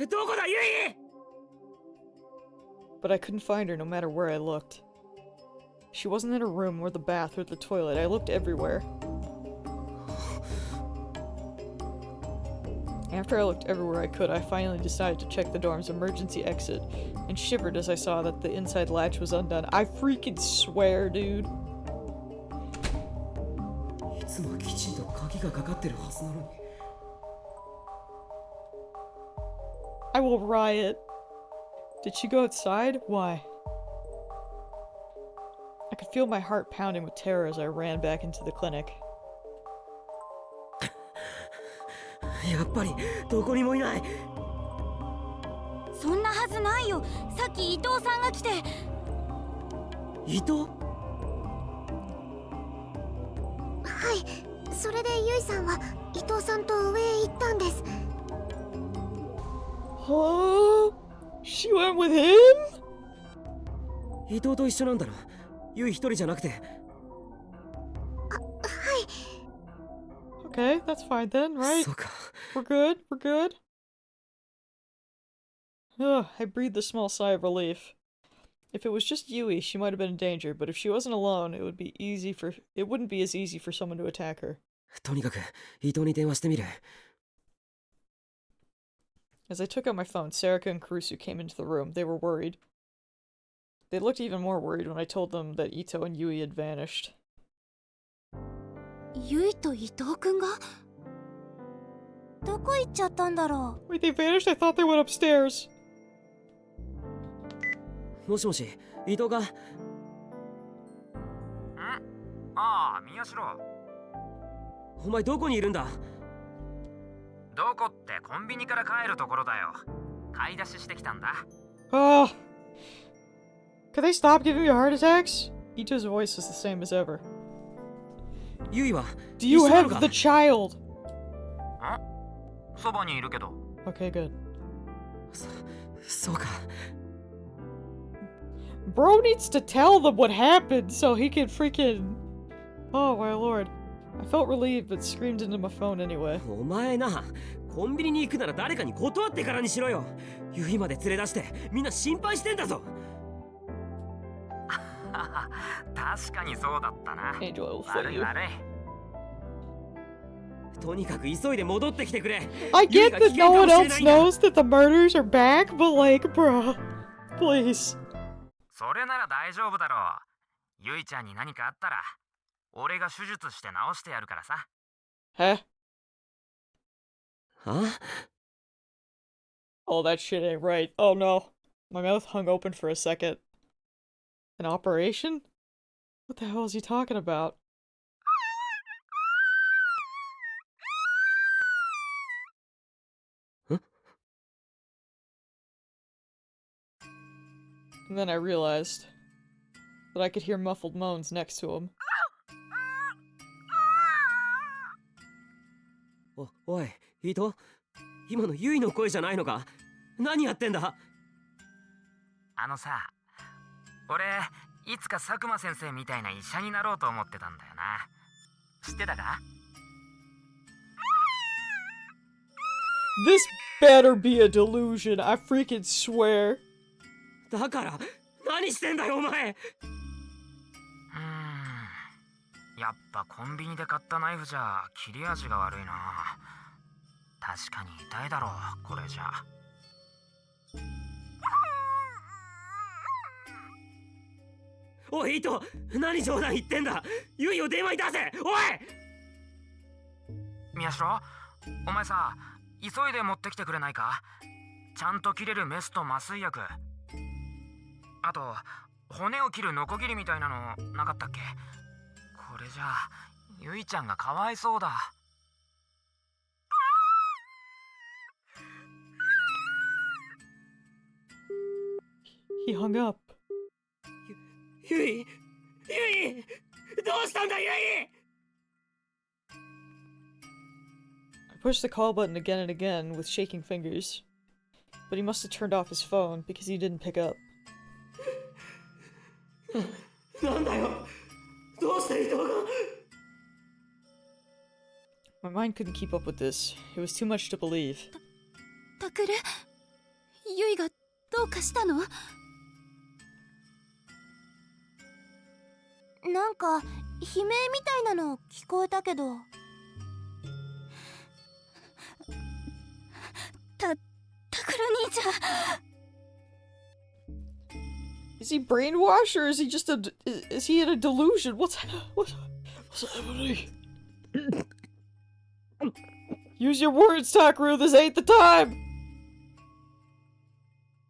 どこだ、ユイ! But I couldn't find her no matter where I looked. She wasn't in her room or the bath or the toilet. I looked everywhere. After I looked everywhere I could, I finally decided to check the dorm's emergency exit, and shivered as I saw that the inside latch was undone. I freaking swear, dude. いつもはきちんと鍵がかかってるはずなのに。I will riot. Did she go outside? Why? I could feel my heart pounding with terror as I ran back into the clinic. やっぱりどこにもいない。そんなはずないよ。さっき伊藤さんが来て。伊藤?はいそれでゆいさんは伊藤さんと上へ行ったんです。 Huh? She went with him? 伊藤と一緒なんだな。ユイ一人じゃなくて。はい。 Okay, that's fine then, right? そうか。 We're good, we're good. Ugh, I breathed a small sigh of relief. If it was just Yui, she might have been in danger, but if she wasn't alone, it wouldn't be as easy for someone to attack her. とにかく伊藤に電話してみる。 As I took out my phone, Sarika and Kurusu came into the room. They were worried. They looked even more worried when I told them that Ito and Yui had vanished. ゆいと伊藤くんがどこ行っちゃったんだろ Wait, they vanished? I thought they went upstairs. もしもし、伊藤が。ああ、宮代。お前どこにいるんだ？どこってコンビニから帰るところだよ。買い出ししてきたんだ。Oh. Could they stop giving me heart attacks? Ito's voice is the same as ever. ユイは Do you 一緒なの have か？ the child? そばにいるけど。Okay, good. そうか。 Bro needs to tell them what happened so he can freaking... Oh my lord. I felt relieved but screamed into my phone anyway. お前な、コンビニに行くなら誰かに断ってからにしろよ。ユイまで連れ出してみんな心配してんだぞ。確かにそうだったな。 Angel, I will fight 悪い you. 悪い。とにかく急いで戻ってきてくれ。 I ユイ get が危 that 険 no かも one しれ else ないんだ。 knows that the murders are back, but like, bruh. Please. それなら大丈夫だろう。ゆいちゃんに何かあったら、俺が手術して治してやるからさ。Huh? あ？ Oh, that shit ain't right. Oh no. My mouth hung open for a second. An operation? What the hell is he talking about? Huh? And then I realized that I could hear muffled moans next to him. おい、伊藤、今のユイの声じゃないのか？何やってんだ？あのさ、俺、いつか佐久間先生みたいな医者になろうと思ってたんだよな。知ってたか？ This better be a delusion, I freaking swear. だから何してんだよお前。やっぱコンビニで買ったナイフじゃ切れ味が悪いな。確かに痛いだろう、これじゃ。おい、伊藤、何冗談言ってんだ。ユイを電話に出せ。おい。宮代、お前さ、急いで持ってきてくれないか？ちゃんと切れるメスと麻酔薬。あと、骨を切るノコギリみたいなのなかったっけ？これじゃあ、ゆいちゃんがかわいそうだ。He hung up. ユイ、ユイ、どうしたんだユイ。I pushed the call button again and again with shaking fingers. But he must have turned off his phone because he didn't pick up. なんだよ。どうして伊藤が。 My mind couldn't keep up with this. It was too much to believe. タクル、ゆいがどうかしたの？なんか悲鳴みたいなの聞こえたけど。タクル兄ちゃん。Is he brainwashed or is he just is he in a delusion? What's happening? Use your words, Takaru. This ain't the time.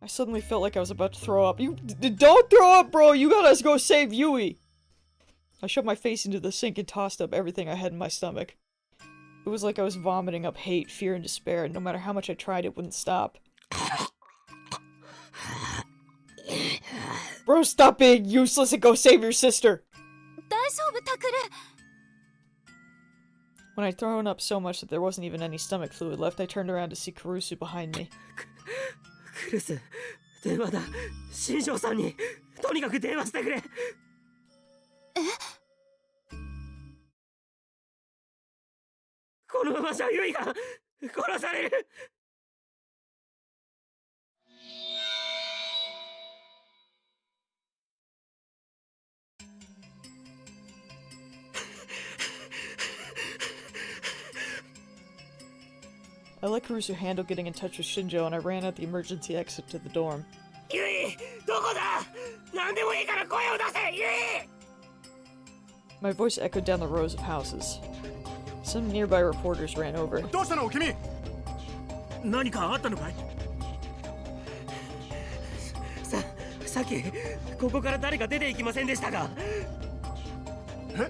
I suddenly felt like I was about to throw up. You don't throw up, bro. You gotta go save Yui. I shoved my face into the sink and tossed up everything I had in my stomach. It was like I was vomiting up hate, fear, and despair, and no matter how much I tried, it wouldn't stop. Bro, stop being useless and go save your sister! 大丈夫、タクル。When I'd thrown up so much that there wasn't even any stomach fluid left, I turned around to see Kurusu behind me. クルス、電話だ。新庄さんにとにかく電話してくれ。このままじゃユイが殺される。I let Kurusu handle getting in touch with Shinjo, and I ran out the emergency exit to the dorm. ユイ、どこだ？何でもいいから声を出せ、ユイ！ My voice echoed down the rows of houses. Some nearby reporters ran over. どうしたの君？何かあったのかい？さっきここから誰か出て行きませんでしたか？え？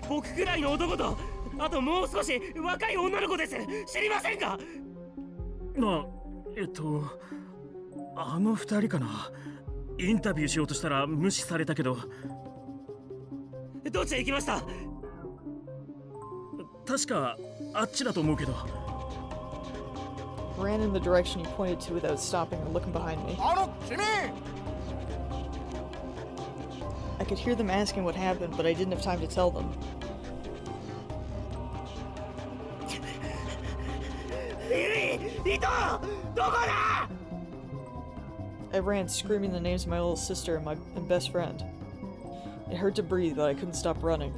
僕くらいの男と、あともう少し若い女の子です。知りませんか？あの二人かな。インタビューしようとしたら無視されたけど。どっちへ行きました？確かあっちだと思うけど。Ran in the direction he pointed to without stopping or looking behind me. あの君！ I could hear them asking what happened, but I didn't have time to tell them. ユイ、イト、どこだ？ I ran, screaming the names of my little sister and best friend. It hurt to breathe, but I couldn't stop running.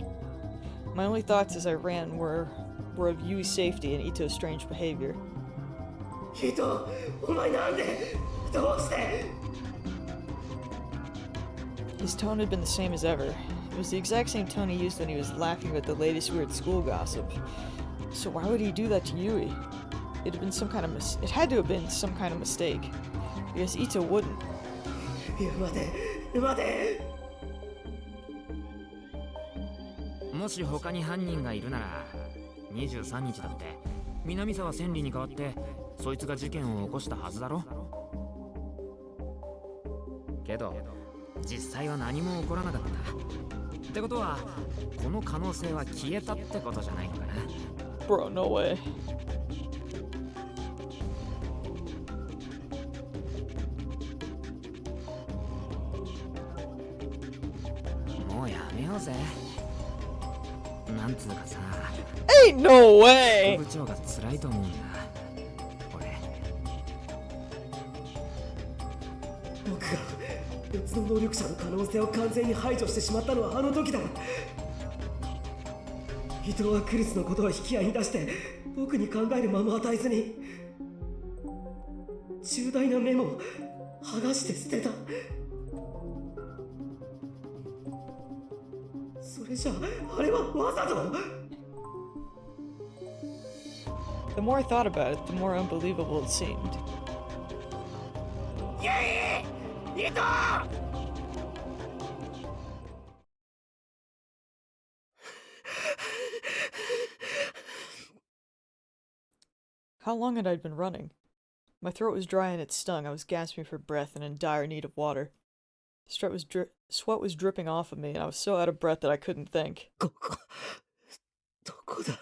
My only thoughts as I ran were of Yui's safety and Ito's strange behavior. イト、お前なんで？どうして？ His tone had been the same as ever. It was the exact same tone he used when he was laughing about the latest weird school gossip. So why would he do that to Yui? It had to have been some kind of mistake. Because Ito wouldn't. いや、待て。もし他に犯人がいるなら、23日だって南沢千里に代わってそいつが事件を起こしたはずだろ。けど実際は何も起こらなかった。ってことはこの可能性は消えたってことじゃないのかな。 Bro, no way. もうやめようぜ。なんつうかさ。Ain't no way! 部長が辛いと思うんだ。俺。僕が別の能力者の可能性を完全に排除してしまったのはあの時だ。伊藤はクリスのことを引き合いに出して僕に考える間も与えずに重大なメモを剥がして捨てた。それじゃあれはわざと。 The more I thought about it, the more unbelievable it seemed. ユイ！伊藤！ How long had I been running? My throat was dry and it stung. I was gasping for breath and in dire need of water. Sweat was dripping off of me, and I was so out of breath that I couldn't think. どこだ？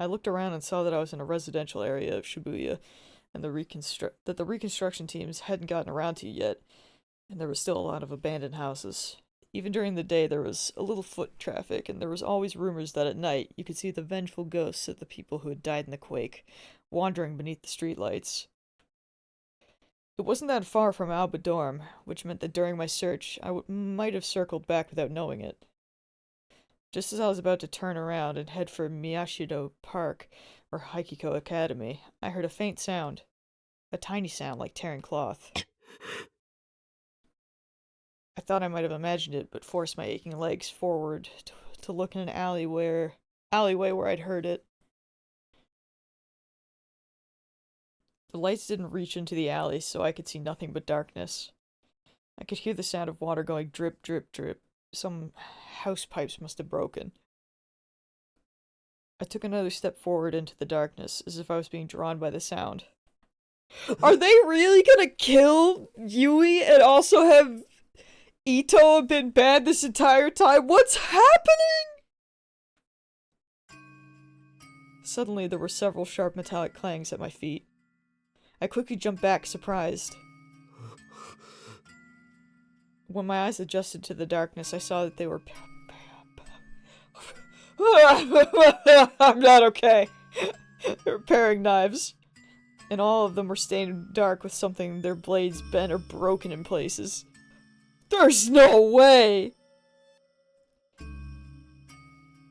I looked around and saw that I was in a residential area of Shibuya, and the reconstruction teams hadn't gotten around to yet, and there was still a lot of abandoned houses. Even during the day, there was a little foot traffic, and there was always rumors that at night you could see the vengeful ghosts of the people who had died in the quake, wandering beneath the streetlights. It wasn't that far from Aoba Dorm, which meant that during my search, I might have circled back without knowing it. Just as I was about to turn around and head for Miyashido Park, or Haikiko Academy, I heard a faint sound. A tiny sound like tearing cloth. I thought I might have imagined it, but forced my aching legs forward to look in an alleyway where I'd heard it. The lights didn't reach into the alley, so I could see nothing but darkness. I could hear the sound of water going drip, drip, drip. Some house pipes must have broken. I took another step forward into the darkness, as if I was being drawn by the sound. Are they really gonna kill Yui and also have Ito been bad this entire time? What's happening? Suddenly, there were several sharp metallic clangs at my feet. I quickly jumped back, surprised. When my eyes adjusted to the darkness, I saw that they were... I'm not okay. They were paring knives. And all of them were stained dark with something, their blades bent or broken in places. There's no way!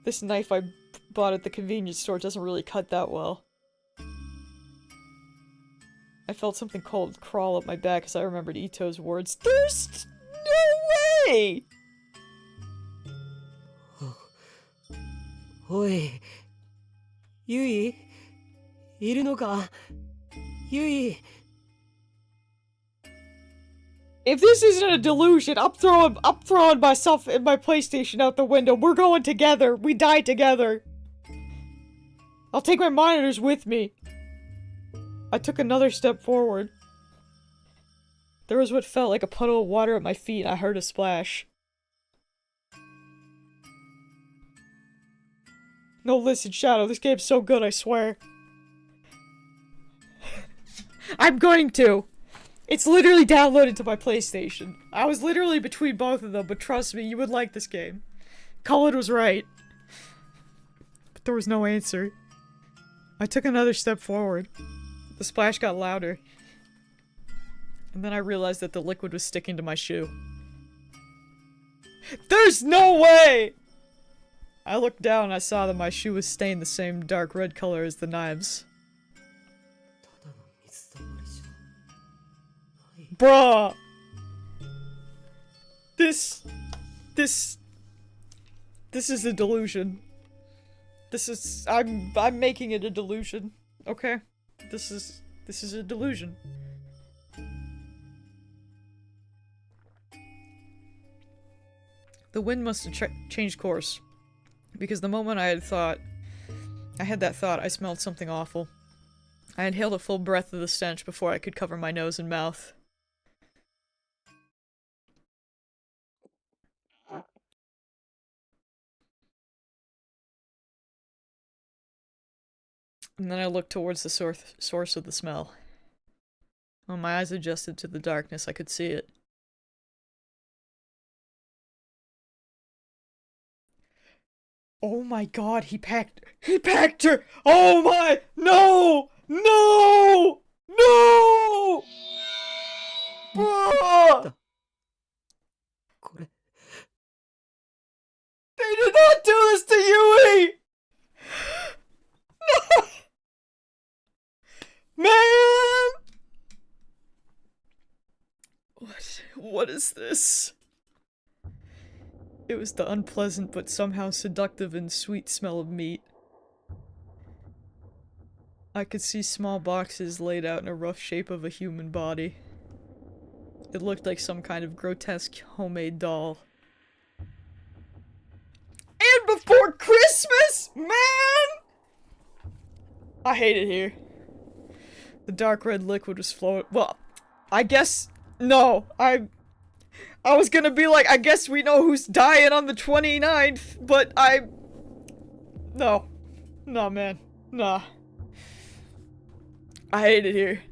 This knife I bought at the convenience store doesn't really cut that well. I felt something cold crawl up my back as I remembered Ito's words. There's no way! おい、ユイ、いるのか？ユイ。 If this isn't a delusion, I'm throwing myself and my PlayStation out the window. We're going together. We die together. I'll take my monitors with me. I took another step forward. There was what felt like a puddle of water at my feet, and I heard a splash. No, listen, Shadow, this game's so good, I swear. I'm going to. It's literally downloaded to my PlayStation. I was literally between both of them, but trust me, you would like this game. Cullen was right. But there was no answer. I took another step forward. The splash got louder. And then I realized that the liquid was sticking to my shoe. There's no way! I looked down and I saw that my shoe was stained the same dark red color as the knives. Bruh! This is a delusion. I'm making it a delusion. Okay? This is a delusion. The wind must have changed course. Because the moment I had that thought, I smelled something awful. I inhaled a full breath of the stench before I could cover my nose and mouth. And then I looked towards the source of the smell. When my eyes adjusted to the darkness, I could see it. Oh my god, he packed her! Oh my, no! No! No! Ah! They did not do this to Yui! No! Man! What is this? It was the unpleasant but somehow seductive and sweet smell of meat. I could see small boxes laid out in a rough shape of a human body. It looked like some kind of grotesque homemade doll. And before Christmas, man! I hate it here. The dark red liquid was flowing. Well, I guess no. I was gonna be like, I guess we know who's dying on the 29th, but no. No, man. Nah. I hate it here.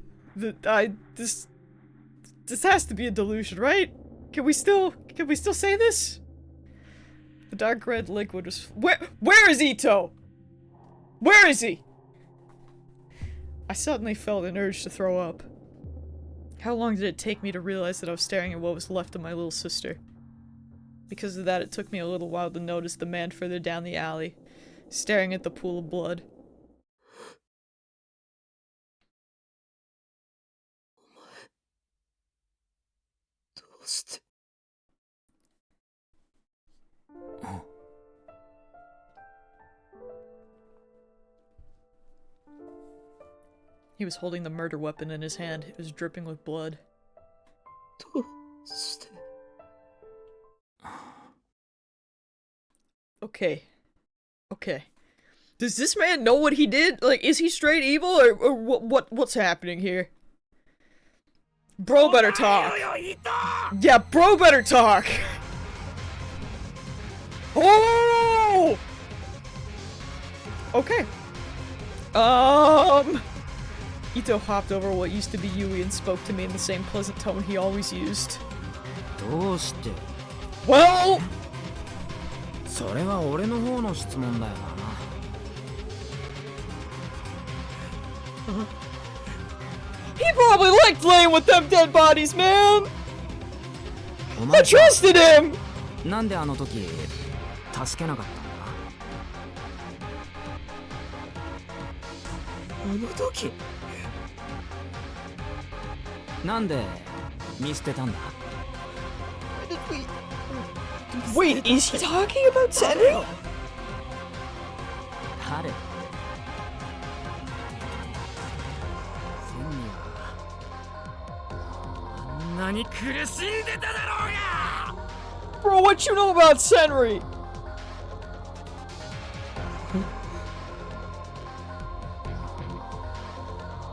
This has to be a delusion, right? Can we still say this? The dark red liquid was- Where is Ito? Where is he? I suddenly felt an urge to throw up. How long did it take me to realize that I was staring at what was left of my little sister? Because of that, it took me a little while to notice the man further down the alley, staring at the pool of blood. He was holding the murder weapon in his hand. It was dripping with blood. Okay. Okay. Does this man know what he did? Like, is he straight evil, or what's happening here? Bro better talk. Yeah, bro better talk. Oh! Okay. Ito hopped over what used to be Yui and spoke to me in the same pleasant tone he always used. どうして Well, それは俺の方の質問だよな he probably liked laying with them dead bodies, man. お I 前さ trusted him. なんであの時助けなかったのかあの時なんで見捨てたんだ Wait, is he talking about Senri? 誰あんなに苦しんでただろうが Bro, what you know about Senri?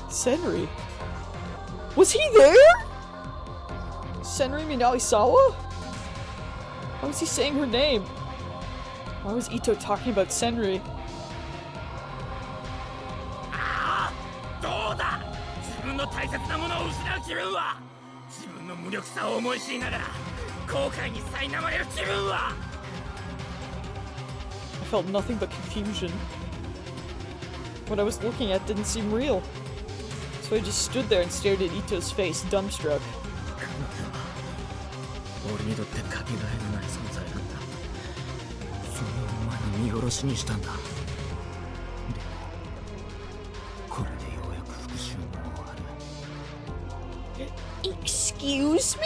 Senri? Was he there? Senri Minalisawa? Why was he saying her name? Why was Ito talking about Senri? どうだ自分の大切なものを失う気分は自分の無力さを思い知りながら後悔に苛まれる気分は I felt nothing but confusion. What I was looking at didn't seem real. So I just stood there and stared at Ito's face, dumbstruck. 俺にとってかけがえのない存在なんだそれをお前は見殺しにしたんだでもこれでようやく復讐も終わる Excuse me?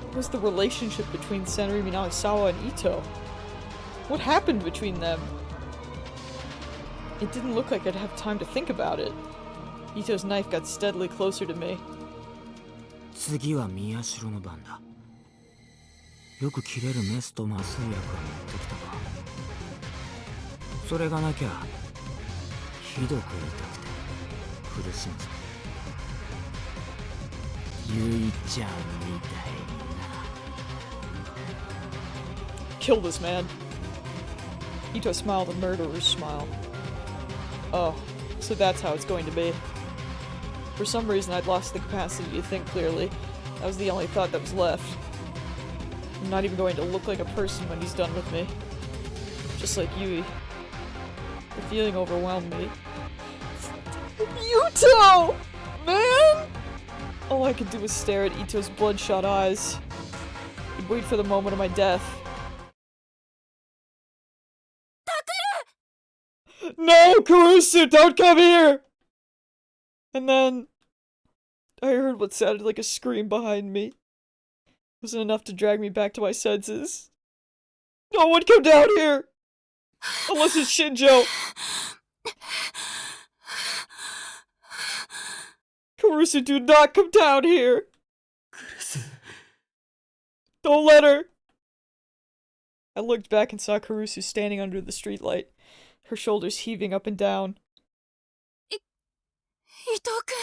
What was the relationship between Senri Minalisawa and Ito? What happened between them? It didn't look like I'd have time to think about it. Ito's knife got steadily closer to me. 次は宮代の番だよく切れるメスと麻酔薬が持ってきたかそれがなきゃひどく痛くて苦しむぞゆいちゃんみたいにな Kill this man. Ito smiled a murderer's smile. Oh, so that's how it's going to be. For some reason, I'd lost the capacity to think clearly. That was the only thought that was left. I'm not even going to look like a person when he's done with me. Just like Yui. The feeling overwhelmed me. Yuto! Man! All I could do was stare at Ito's bloodshot eyes. I'd wait for the moment of my death. No, Kurusu, don't come here! And then I heard what sounded like a scream behind me. It wasn't enough to drag me back to my senses. No one come down here! Unless it's Shinjo! Kurusu, do not come down here! Don't let her! I looked back and saw Kurusu standing under the streetlight, her shoulders heaving up and down. 伊藤君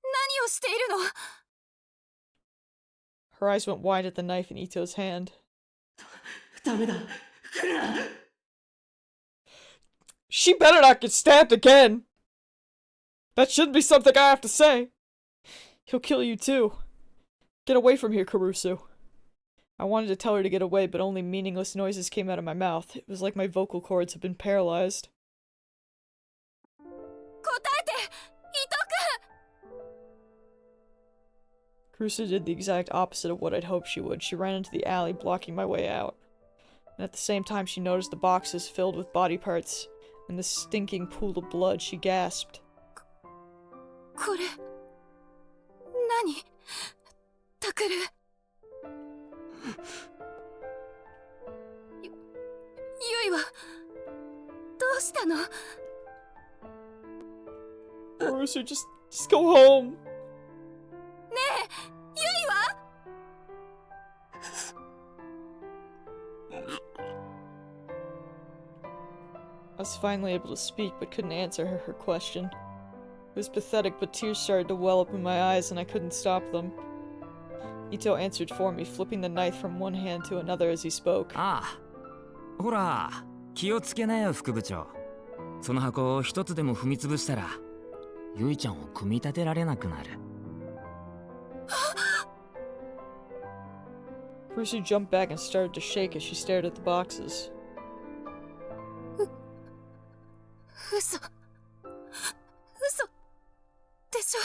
何をしているの Her eyes went wide at the knife in Ito's hand. ダメだ来るな She better not get stabbed again! That shouldn't be something I have to say! He'll kill you too. Get away from here, Kurusu. I wanted to tell her to get away, but only meaningless noises came out of my mouth. It was like my vocal cords had been paralyzed. 答えて伊藤 Kurusu did the exact opposite of what I'd hoped she would. She ran into the alley, blocking my way out. And at the same time she noticed the boxes filled with body parts, and the stinking pool of blood. She gasped. これ何タクルゆいはどうしたの Kurusu, just go home. ねえゆいは I was finally able to speak but couldn't answer her question. It was pathetic, but tears started to well up in my eyes and I couldn't stop them. Ito answered for me, flipping the knife from one hand to another as he spoke. ああ、ほら、気をつけなよ副部長。その箱を一つでも踏みつぶしたら、ゆいちゃんを組み立てられなくなる。Kurusu jumped back and started to shake as she stared at the boxes. 嘘でしょ。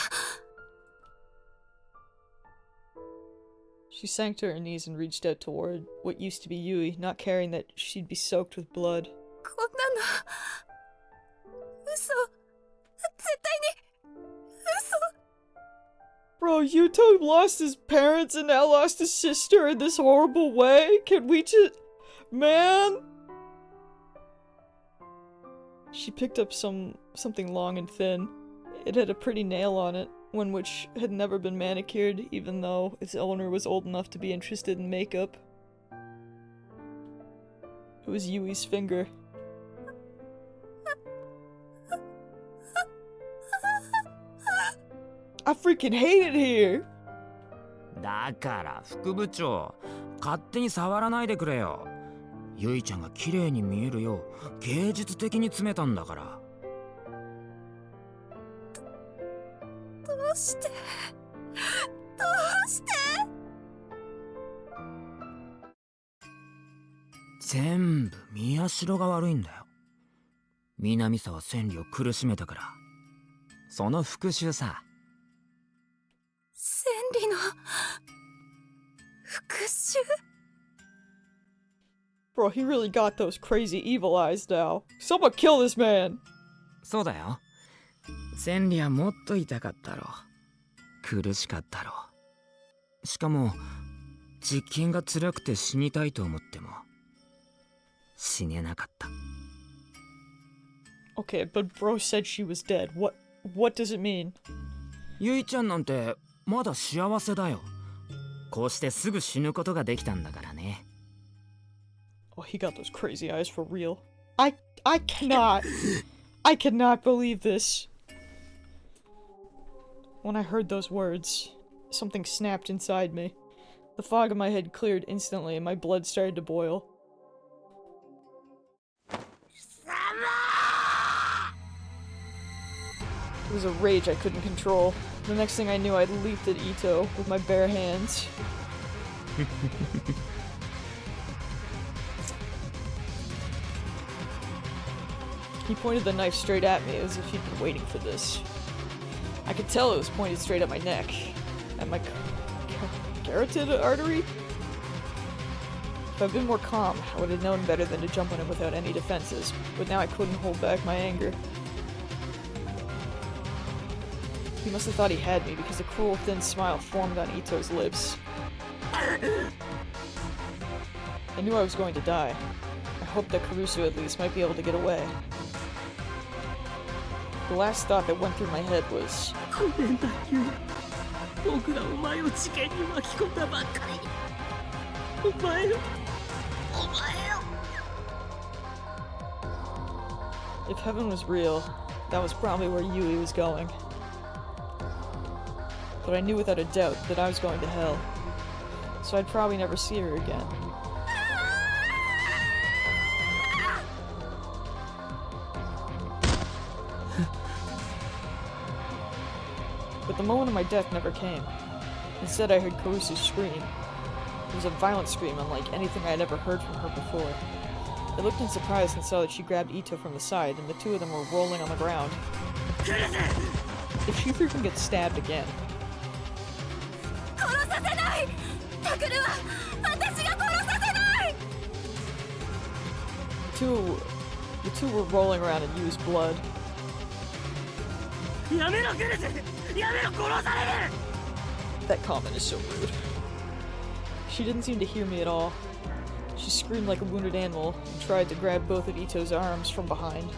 She sank to her knees and reached out toward what used to be Yui, not caring that she'd be soaked with blood. こんなの嘘。絶対に嘘。 Bro, Yuto lost his parents and now lost his sister in this horrible way? Can we just... Man! She picked up something long and thin. It had a pretty nail on it, one which had never been manicured, even though its owner was old enough to be interested in makeup. It was Yui's finger. I freaking hate it here! だから副部長、勝手に触らないでくれよ。ゆいちゃんが綺麗に見えるよう芸術的に詰めたんだから。どうして全部宮代が悪いんだよ。南沢千里を苦しめたから。その復讐さ。千里の復讐。 Bro, he really got those crazy evil eyes now. Someone kill this man! そうだよ。千里はもっと痛かったろ。苦しかったろ。しかも実験が辛くて死にたいと思っても死ねなかった。 Okay, but bro said she was dead. What does it mean? ゆいちゃんなんてまだ幸せだよ。こうしてすぐ死ぬことができたんだからね。 Oh, he got those crazy eyes for real. I cannot believe this. When I heard those words, something snapped inside me. The fog in my head cleared instantly and my blood started to boil. It was a rage I couldn't control. The next thing I knew, I'd leaped at Ito with my bare hands. He pointed the knife straight at me as if he'd been waiting for this. I could tell it was pointed straight at my neck. At my carotid artery? If I'd been more calm, I would have known better than to jump on him without any defenses, but now I couldn't hold back my anger. He must have thought he had me because a cruel thin smile formed on Ito's lips. I knew I was going to die. I hoped that Kurusu at least might be able to get away. The last thought that went through my head was... If heaven was real, that was probably where Yui was going. But I knew without a doubt that I was going to hell, so I'd probably never see her again. But the moment of my death never came. Instead, I heard Kurusu scream. It was a violent scream unlike anything I had ever heard from her before. I looked in surprise and saw that she grabbed Ito from the side, and the two of them were rolling on the ground. If she freaking gets stabbed again. The two were rolling around in Yu's blood. That comment is so rude. She didn't seem to hear me at all. She screamed like a wounded animal and tried to grab both of Ito's arms from behind.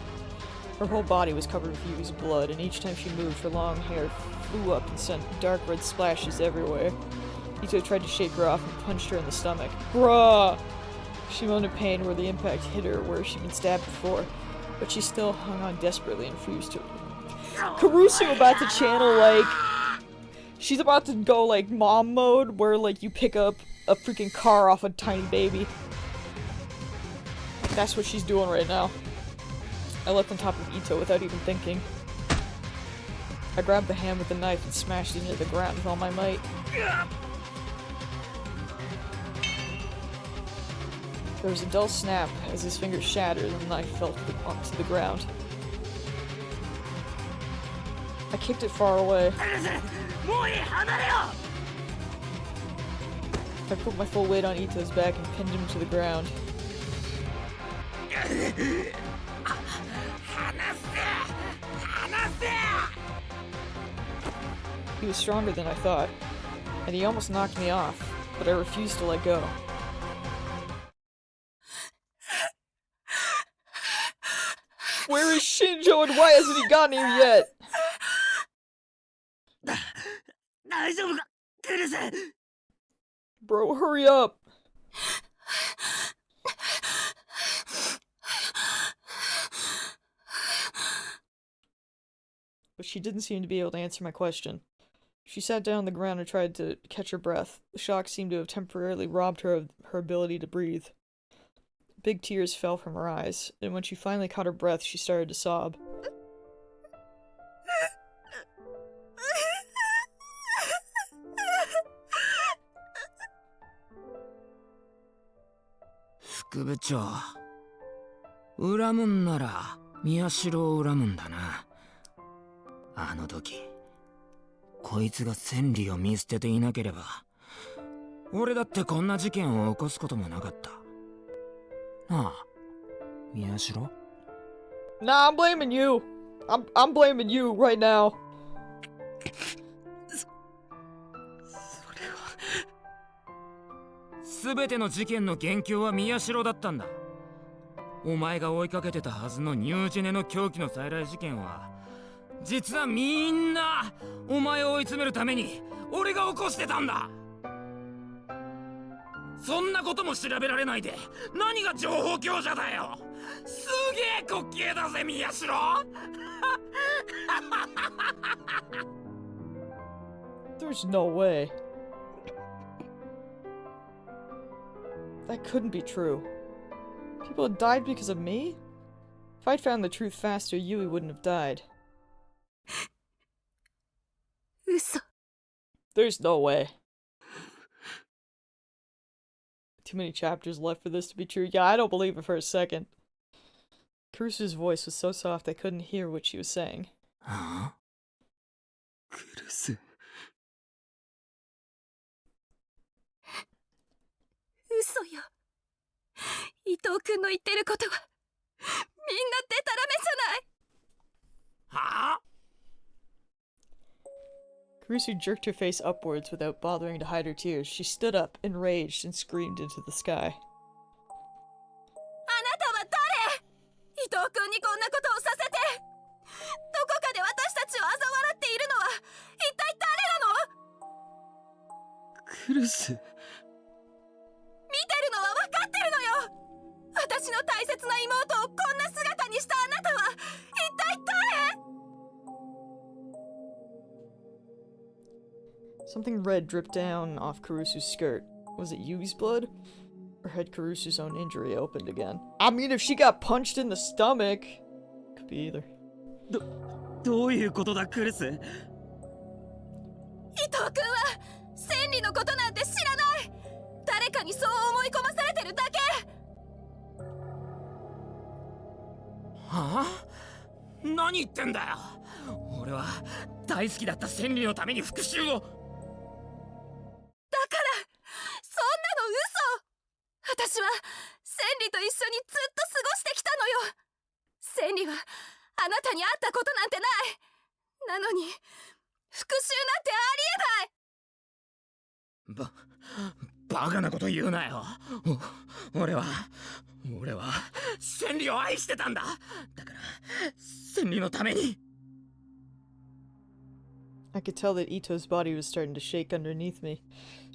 Her whole body was covered with Yui's blood, and each time she moved, her long hair flew up and sent dark red splashes everywhere. Ito tried to shake her off and punched her in the stomach. Bruh! She moaned in pain where the impact hit her where she'd been stabbed before. but she still hung on desperately and refused to. Kurusu about to channel, like, she's about to go, like, mom mode, where, like, you pick up a freaking car off a tiny baby. That's what she's doing right now. I leapt on top of Ito without even thinking. I grabbed the hand with the knife and smashed it into the ground with all my might. There was a dull snap as his fingers shattered and the knife fell onto the ground. I kicked it far away. I put my full weight on Ito's back and pinned him to the ground. He was stronger than I thought, and he almost knocked me off, but I refused to let go. Where is Shinjo and why hasn't he gotten here yet? Bro, hurry up! But she didn't seem to be able to answer my question. She sat down on the ground and tried to catch her breath. The shock seemed to have temporarily robbed her of her ability to breathe. Big tears fell from her eyes, and when she finally caught her breath, she started to sob. Fukubuchou. 恨むんなら宮代を恨むんだな。あの時こいつが千里を見捨てていなければ俺だってこんな事件を起こすこともなかった。なあ、宮代? Nah, I'm blaming you. I'm blaming you right now. すべての事件の元凶は宮代だったんだ。お前が追いかけてたはずのニュージェネの狂気の再来事件は実はみんなお前を追い詰めるために俺が起こしてたんだ。そんなことも調べられないで何が情報強者だよ。すげえ滑稽だぜ宮代。There's no way. That couldn't be true. People had died because of me? If I'd found the truth faster, Yui wouldn't have died. 嘘。 There's no way. Too many chapters left for this to be true. Yeah, I don't believe it for a second. Kurusu's voice was so soft I couldn't hear what she was saying. Huh? Kurusu. 嘘よ。伊藤君の言ってることはみんなデタラメじゃない。はあ? Kurusu jerked her face upwards without bothering to hide her tears. She stood up, enraged, and screamed into the sky. あなたは誰？伊藤君にこんなことをさせて。どこかで私たちを嘲笑っているのは一体誰なの？クルス。見てるのは分かってるのよ。私の大切な妹をこんな姿にしたあなたは一体誰？ Something red dripped down off Kurusu's skirt. Was it Yui's blood? Or had Kurusu's own injury opened again? I mean, if she got punched in the stomach... Could be either. どういうことだ、クルス? 伊藤君は千里のことなんて知らない。誰かにそう思い込まされてるだけ。はあ？何言ってんだよ。俺は大好きだった千里のために復讐を。だからそんなの嘘。私は千里と一緒にずっと過ごしてきたのよ。千里はあなたに会ったことなんてない。なのに復讐なんてありえない。バカなこと言うなよ。俺は千里を愛してたんだ。だから千里のために。I could tell that Ito's body was starting to shake underneath me.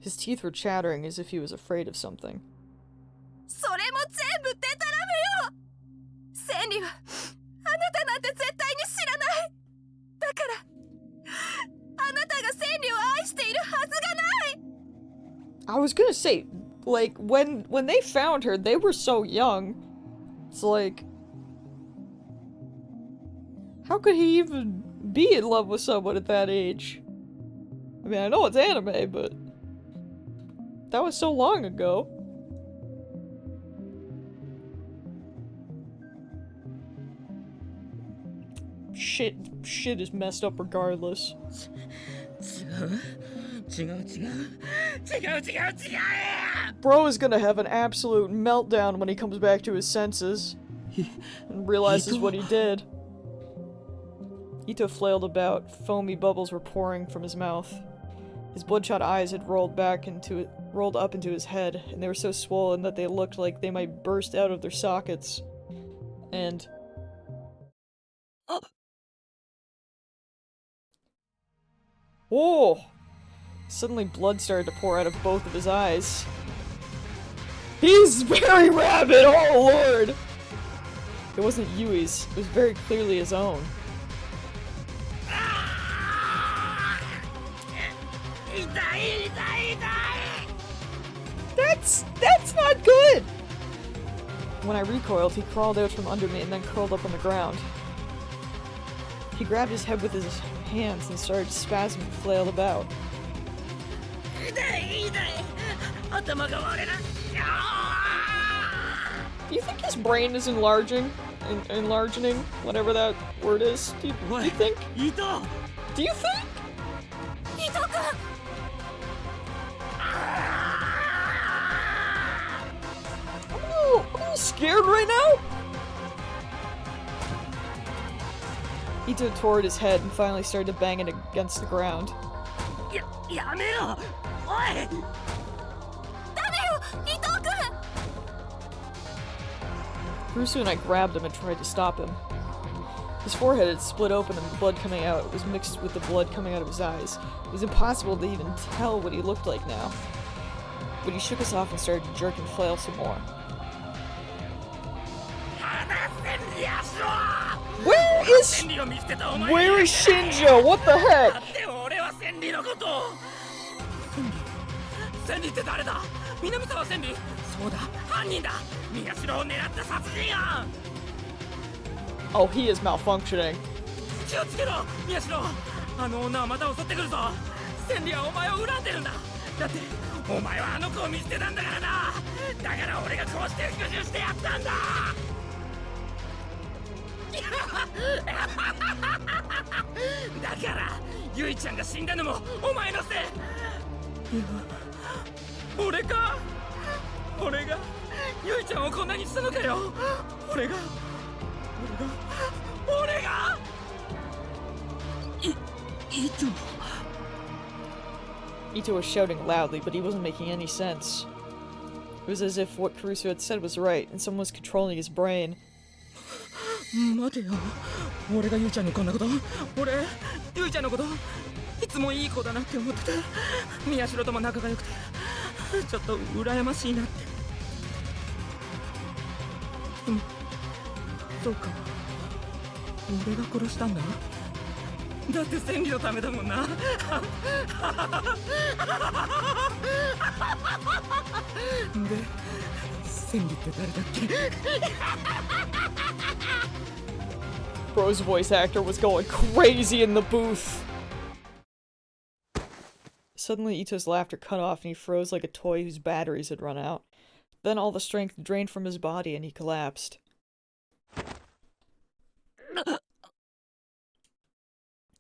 His teeth were chattering as if he was afraid of something. それも全部デタラメよ。千里は I was gonna say, like, when they found her, they were so young. It's like... How could he even be in love with someone at that age? I mean, I know it's anime, but... That was so long ago. Shit is messed up regardless. Bro is gonna have an absolute meltdown when he comes back to his senses and realizes what he did. Ito flailed about. Foamy bubbles were pouring from his mouth. His bloodshot eyes had rolled up into his head, and they were so swollen that they looked like they might burst out of their sockets. And... Whoa! Suddenly blood started to pour out of both of his eyes. He's very rabid! Oh lord! It wasn't Yui's. It was very clearly his own. That's not good! When I recoiled, he crawled out from under me and then curled up on the ground. He grabbed his head with his hands and started to spasm and flail about. Do you think his brain is enlarging? Enlarging? Whatever that word is. Do you think? Do you think? Ito-kun! I'm a little scared right now. Ito tore his head and finally started to bang it against the ground. Kurusu and I grabbed him and tried to stop him. His forehead had split open and the blood coming out was mixed with the blood coming out of his eyes. It was impossible to even tell what he looked like now. But he shook us off and started to jerk and flail some more. Where is Shinjo? What the heck? 千里って誰だ？南沢千里？そうだ、犯人だ。宮代を狙った殺人犯。Oh, he is malfunctioning. 気をつけろ、宮代。あの女はまた襲ってくるぞ。千里はお前を恨んでるんだ。だってお前はあの子を見捨てたんだからな。だから俺がこうして復讐してやったんだ。だからゆいちゃんが死んだのもお前のせい。俺がゆいちゃんをこんなにしたのかよ。俺がIto was shouting loudly, but he wasn't making any sense. It was as if what Kurusu had said was right, and someone was controlling his brain. 待てよ、俺がゆいちゃんにこんなこと。俺ゆいちゃんのこといつもいい子だなって思ってて、宮代とも仲が良くてちょっと羨ましいなって。でもそうか、俺が殺したんだ。だって千里のためだもんな。で千里って誰だっけ。Bro's voice actor was going crazy in the booth. Suddenly, Ito's laughter cut off and he froze like a toy whose batteries had run out. Then all the strength drained from his body and he collapsed.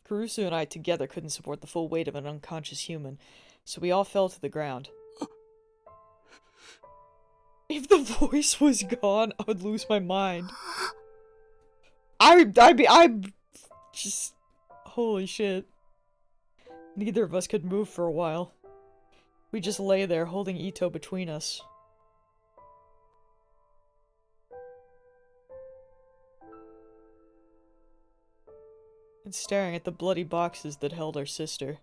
Kurusu and I together couldn't support the full weight of an unconscious human, so we all fell to the ground. If the voice was gone, I would lose my mind. I'm just... Holy shit. Neither of us could move for a while. We just lay there, holding Ito between us. And staring at the bloody boxes that held our sister.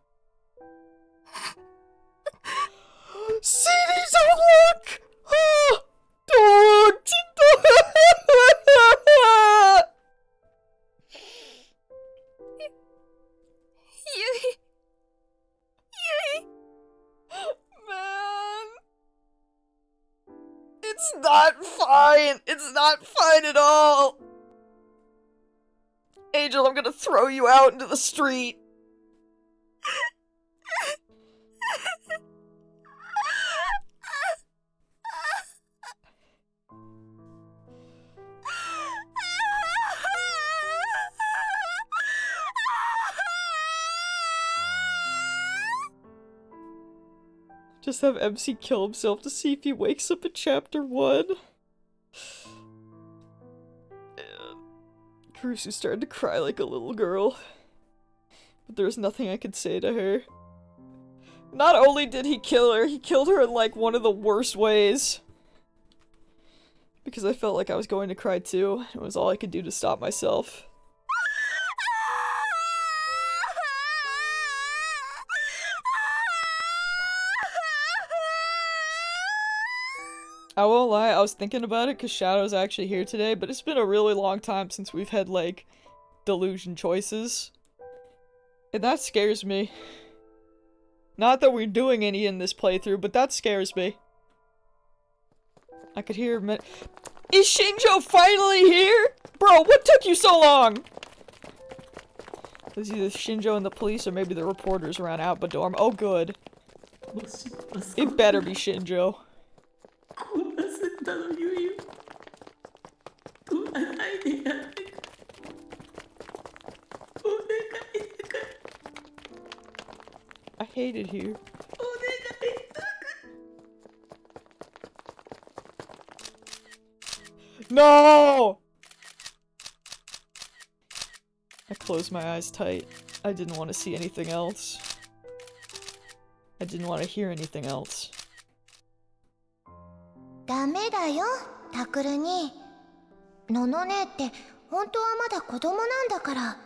CD's outlook! Don't! Man! not fine! It's not fine at all! Angel, I'm gonna throw you out into the street! Just have MC kill himself to see if he wakes up in chapter 1. Kurusu started to cry like a little girl. But there was nothing I could say to her. Not only did he kill her, he killed her in like one of the worst ways. Because I felt like I was going to cry too. It was all I could do to stop myself. I won't lie, I was thinking about it because Shadow's actually here today, but it's been a really long time since we've had, like, delusion choices. And that scares me. Not that we're doing any in this playthrough, but that scares me. I could hear him. Is Shinjo finally here? Bro, what took you so long? It was either Shinjo and the police or maybe the reporters around Alba Dorm. Oh, good. It better be Shinjo. I hate it here. No! I closed my eyes tight. I didn't want to see anything else. I didn't want to hear anything else. ダメだよ、タクル兄。のの姉って本当はまだ子供なんだから、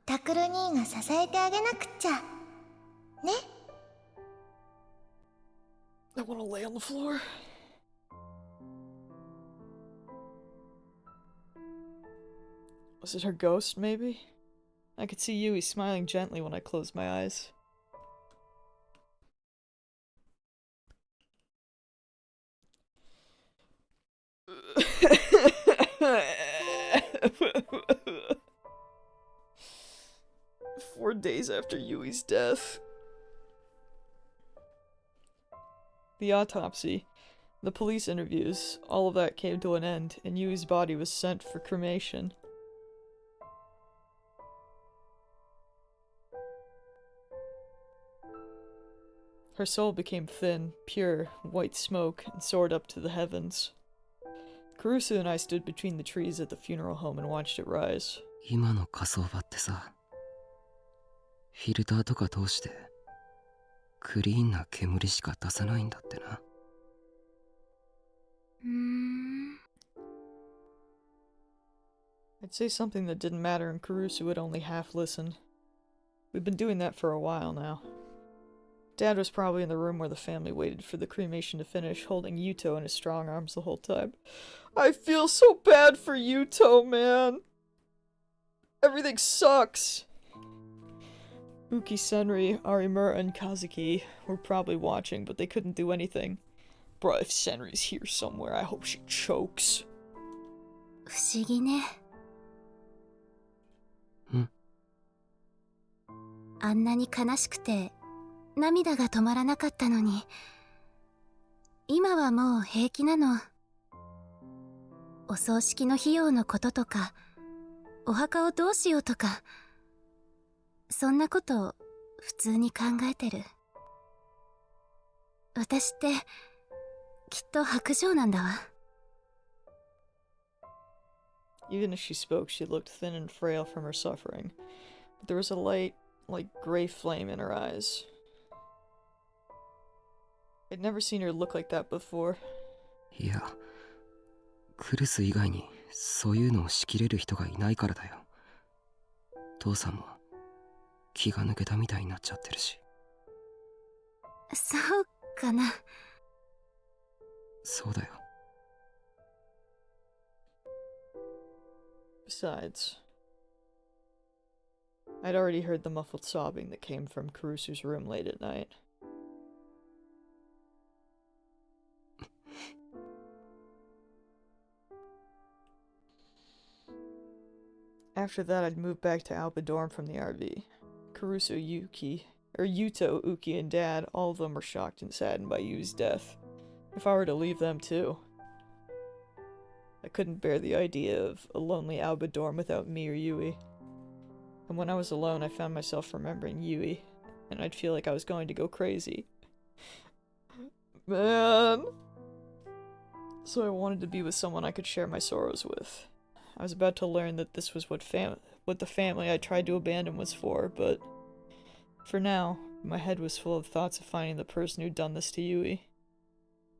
タクル兄が支えてあげなくっちゃ。ね? I want to lay on the floor. Was it her ghost, maybe? I could see Yui smiling gently when I closed my eyes. Four days after Yui's death. The autopsy, the police interviews, all of that came to an end, and Yui's body was sent for cremation. Her soul became thin, pure, white smoke, and soared up to the heavens. Kurusu and I stood between the trees at the funeral home and watched it rise. 今の火葬場ってさ、フィルターとか通してクリーンな煙しか出さないんだってな。I'd say something that didn't matter and Kurusu would only half listen. We've been doing that for a while now. Dad was probably in the room where the family waited for the cremation to finish, holding Yuto in his strong arms the whole time. I feel so bad for Yuto, man. Everything sucks. Uki Senri, Arimura, and Kazuki were probably watching, but they couldn't do anything. Bruh, if Senri's here somewhere, I hope she chokes. 不思議ね。あんなに悲しくて涙が止まらなかったのに、今はもう平気なの。お葬式の費用のこととか、お墓をどうしようとか、そんなこと普通に考えてる。私ってきっと薄情なんだわ。Even as she spoke, she looked thin and frail from her suffering, but there was a light, like gray flame in her eyes. I'd never seen her look like that before. いや、クルス以外にそういうのを仕切れる人がいないからだよ。父さんも気が抜けたみたいになっちゃってるし。そうかな。そうだよ。Besides, I'd already heard the muffled sobbing that came from Kurusu's room late at night. After that, I'd moved back to Alba Dorm from the RV. Kurusu, Yuto, Uki, and Dad, all of them were shocked and saddened by Yui's death. If I were to leave them too. I couldn't bear the idea of a lonely Alba Dorm without me or Yui. And when I was alone, I found myself remembering Yui, and I'd feel like I was going to go crazy. Man! So I wanted to be with someone I could share my sorrows with. I was about to learn that this was what the family I tried to abandon was for, but for now, my head was full of thoughts of finding the person who'd done this to Yui.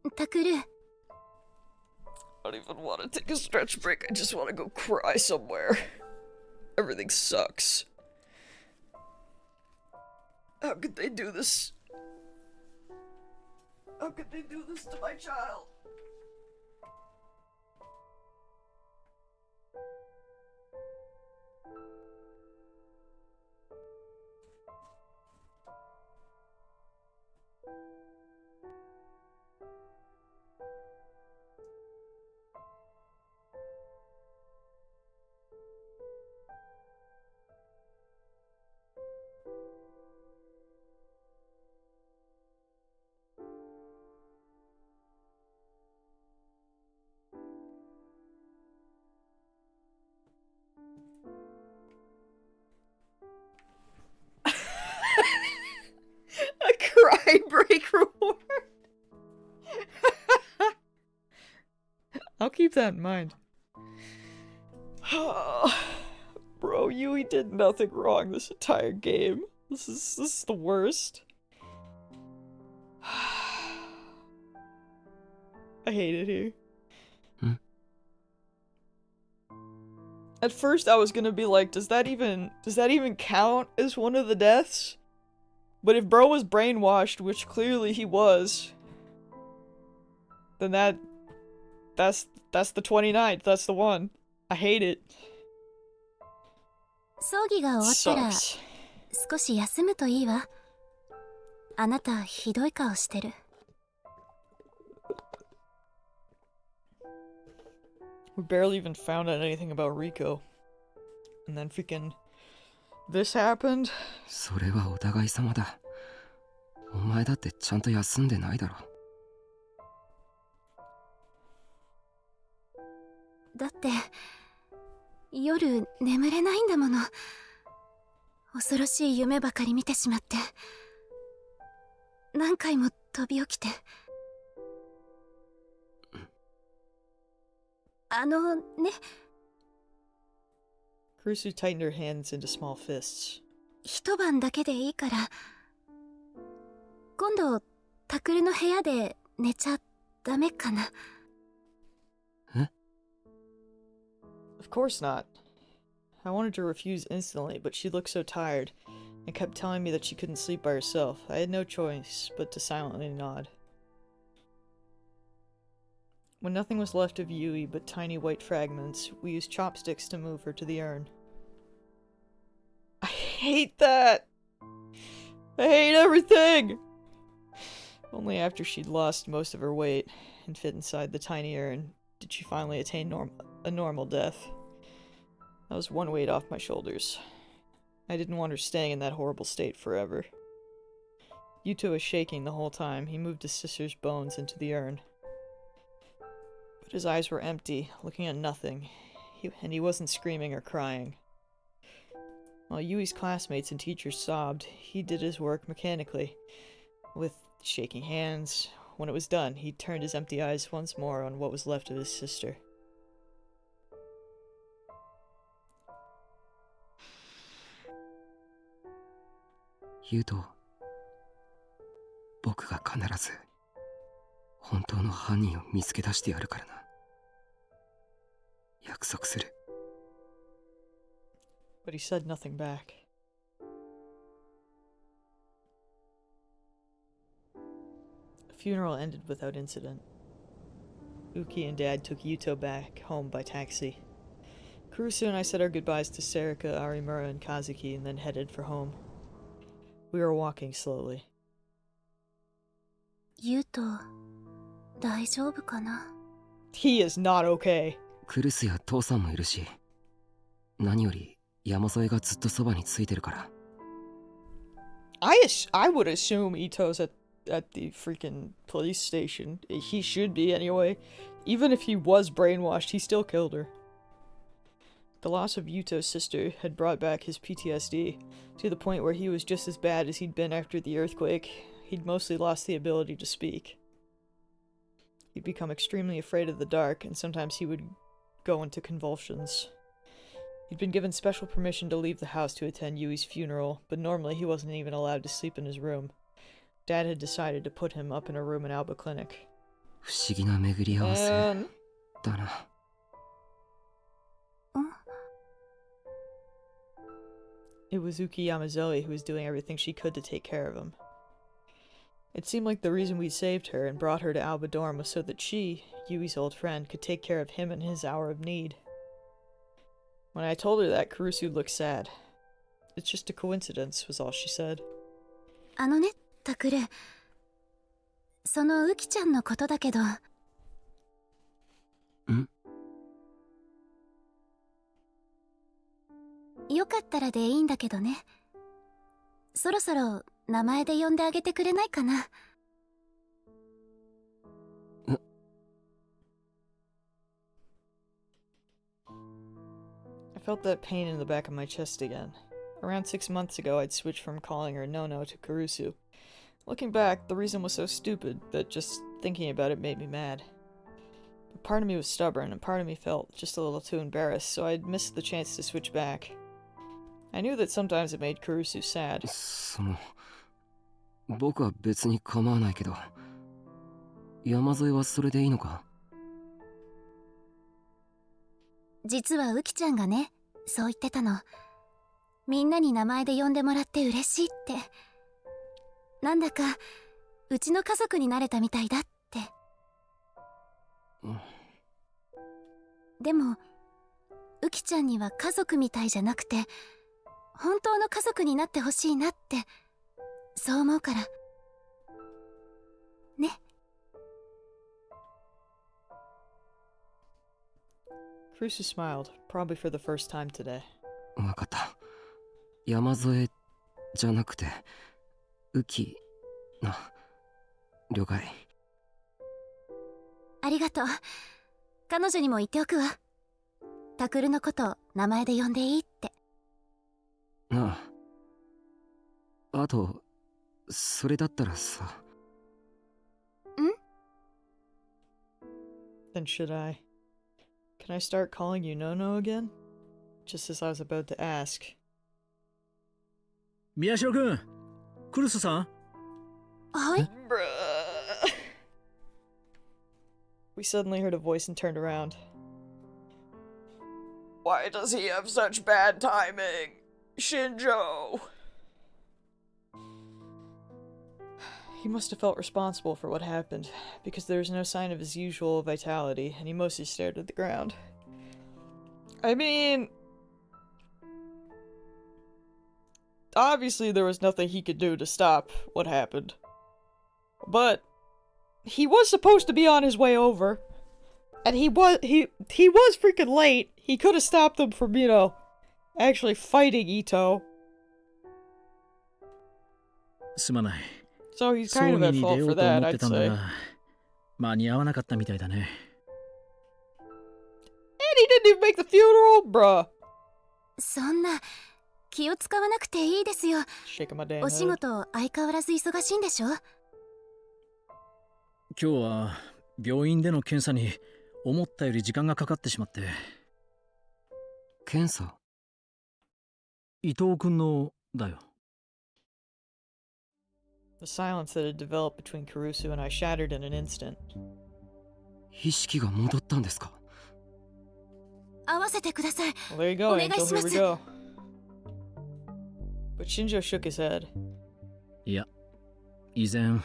Takuru, I don't even want to take a stretch break, I just want to go cry somewhere. Everything sucks. How could they do this? How could they do this to my child? A cry break reward. I'll keep that in mind. Bro, Yui did nothing wrong this entire game. This is the worst. I hate it here. At first I was gonna be like, does that even count as one of the deaths? But if bro was brainwashed, which clearly he was, then that's the 29th, that's the one. I hate it. 葬儀が終わったら Sucks. 少し休むといいわ。あなたひどい顔してる。We barely even found out anything about Rico. And then freaking this happened. それはお互い様だ。お前だってちゃんと休んでないだろ。だって夜眠れないんだもの。恐ろしい夢ばかり見てしまって、何回も飛び起きて。ね。Kurusu tightened her hands into small fists. 一晩だけでいいから、今度タクルの部屋で寝ちゃダメかな。え？ Of course not. I wanted to refuse instantly, but she looked so tired and kept telling me that she couldn't sleep by herself. I had no choice but to silently nod. When nothing was left of Yui but tiny white fragments, we used chopsticks to move her to the urn. I hate that! I hate everything! Only after she'd lost most of her weight and fit inside the tiny urn did she finally attain a normal death. That was one weight off my shoulders. I didn't want her staying in that horrible state forever. Yuto was shaking the whole time. He moved his sister's bones into the urn. But his eyes were empty, looking at nothing, and he wasn't screaming or crying. While Yui's classmates and teachers sobbed, he did his work mechanically, with shaking hands. When it was done, he turned his empty eyes once more on what was left of his sister. Yuto, 僕が必ず本当の犯人を見つけ出してやるからな。約束する。But he said nothing back. The funeral ended without incident. Uki and Dad took Yuto back home by taxi. Kurusu and I said our goodbyes to Serika, Arimura, and Kazuki and then headed for home. We were walking slowly. ユウト、大丈夫かな？ He is not okay. クルスや父さんもいるし、何より山添がずっとそばについてるから。I would assume Ito's at the freaking police station. He should be anyway. Even if he was brainwashed, he still killed her. The loss of Yuto's sister had brought back his PTSD, to the point where he was just as bad as he'd been after the earthquake. He'd mostly lost the ability to speak. He'd become extremely afraid of the dark, and sometimes he would go into convulsions. He'd been given special permission to leave the house to attend Yui's funeral, but normally he wasn't even allowed to sleep in his room. Dad had decided to put him up in a room in Alba Clinic. 不思議な巡り合わせだな。It was Uki Yamazoe who was doing everything she could to take care of him. It seemed like the reason we saved her and brought her to Alba Dorm was so that she, Yui's old friend, could take care of him in his hour of need. When I told her that, Kurusu looked sad. It's just a coincidence, was all she said. あのね、タクル。そのウキちゃんのことだけど。ん？よかったらでいいんだけどね。そろそろ名前で呼んであげてくれないかな。I felt that pain in the back of my chest again. Around 6 months ago, I'd switched from calling her Nono to Kurusu. Looking back, the reason was so stupid that just thinking about it made me mad. But part of me was stubborn, and part of me felt just a little too embarrassed, so I'd missed the chance to switch back. I knew that sometimes it made Kurusu sad. 僕は別に構わないけど、山添はそれでいいのか？実はウキちゃんがね、そう言ってたの。みんなに名前で呼んでもらって嬉しいって。なんだかうちの家族になれたみたいだって。でもウキちゃんには家族みたいじゃなくて、本当の家族になってほしいなって、そう思うからね。Kurusu smiled, probably for the first time today. わかった。山添じゃなくてウキな。了解。ありがとう。彼女にも言っておくわ。タクルのこと名前で呼んでいいって。ああ。あとそれだったらさ。ん？ Then should I? Can I start calling you Nono again? Just as I was about to ask. 宮代くん、クルスさん？はい。We suddenly heard a voice and turned around. Why does he have such bad timing? Shinjo! He must have felt responsible for what happened, because there was no sign of his usual vitality, and he mostly stared at the ground. I mean... obviously there was nothing he could do to stop what happened. But he was supposed to be on his way over. And he was freaking late. He could have stopped them from, you know, actually fighting Ito. すまない。 So he's kind of at fault for that, I'd say. 間に合わなかったみたいだね。And he didn't even make the funeral, bruh. そんな気を使わなくていいですよ。お仕事相変わらず忙しいんでしょ？今日は病院での検査に思ったより時間がかかってしまって。検査？伊藤君のだよ。The silence that had developed between Kurusu and I shattered in an instant. 意識が戻ったんですか？合わせてください。 Well, there you go, Angel. Here we go. But Shinjo shook his head. いや、依然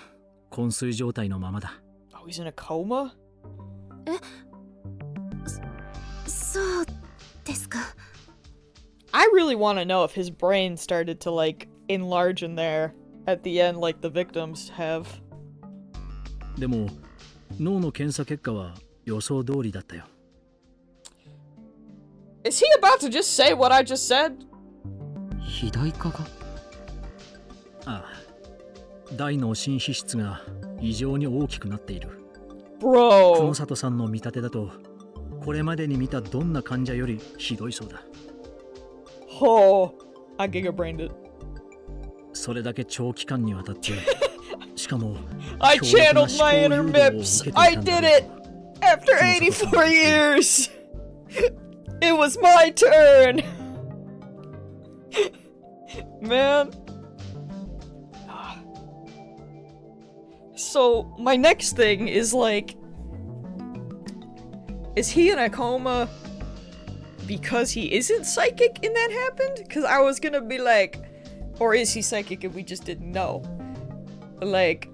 昏睡状態のままだ。Oh, he's in a coma? そうですか。I really want to know if his brain started to, like, enlarge in there at the end like the victims have. でも、脳の検査結果は予想通りだったよ。Is he about to just say what I just said? 肥大化が？ああ、大脳新皮質が異常に大きくなっている。Bro. 黒里さんの見立てだと、これまでに見たどんな患者よりひどいそうだ。Oh, I giga-brained it. それだけ長期間にわたって、しかも I 強力な channeled my 思考 inner 誘導を受 Mips. けていた I んだ did ろう it after 84 years. It was my turn. Man. So, my next thing is like, is he in a coma because he isn't psychic and that happened? Because I was gonna be like, or is he psychic and we just didn't know? Like,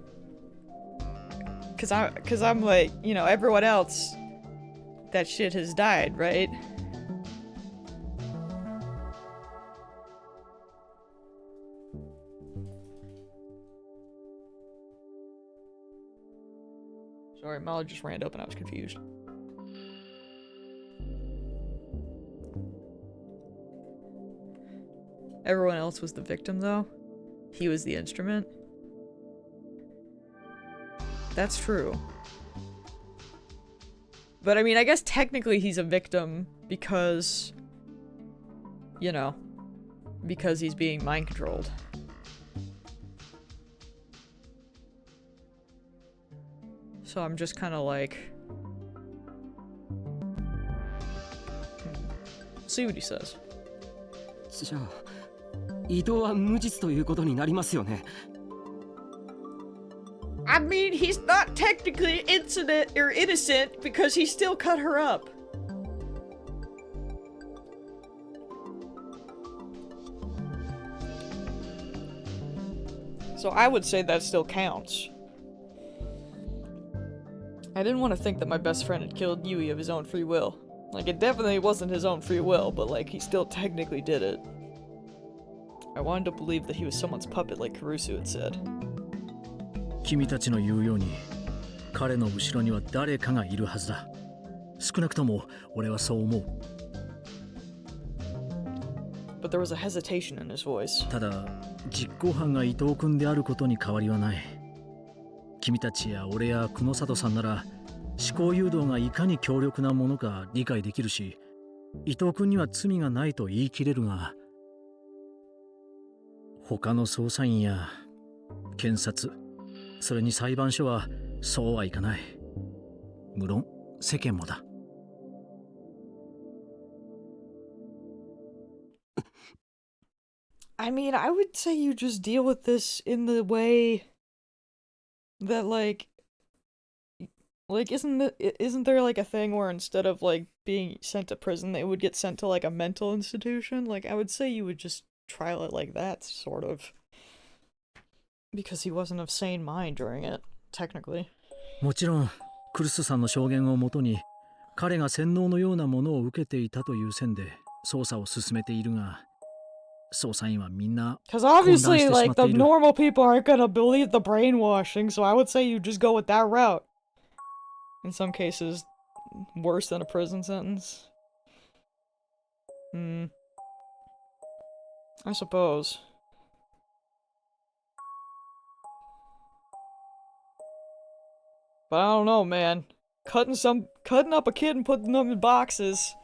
cause I'm like, you know, everyone else, that shit has died, right? Sorry, Mala just ran up and I was confused. Everyone else was the victim, though. He was the instrument. That's true. But I mean, I guess technically he's a victim because, you know, because he's being mind controlled. So I'm just kind of like, see what he says. じゃあ移動は無実ということになりますよね。I mean, he's not technically innocent because he still cut her up. So I would say that still counts. I didn't want to think that my best friend had killed Yui of his own free will. Like, it definitely wasn't his own free will, but like, he still technically did it. I wanted to believe that he was someone's puppet like Kurusu had said. 君たちの言うように、彼の後ろには誰かがいるはずだ。少なくとも俺はそう思う。But there was a hesitation in his voice. ただ、実行犯が伊藤君であることに変わりはない。君たちや俺や久野里さんなら、思考誘導がいかに強力なものか理解できるし、伊藤君には罪がないと言い切れるが、他の捜査員や検察、それに裁判所はそうはいかない。無論世間もだ。I mean, I would say you just deal with this in the way that isn't there like a thing where instead of like being sent to prison, they would get sent to like a mental institution? Like, I would say you would just trial it like that, sort of. Because he wasn't of sane mind during it, technically. もちろん、クルスさんの証言をもとに、彼が洗脳のようなものを受けていたという線で捜査を進めているが、捜査員はみんな Because obviously, like, the normal people aren't gonna believe the brainwashing, so I would say you just go with that route. In some cases, worse than a prison sentence. I suppose. But I don't know, man. Cutting up a kid and putting them in boxes.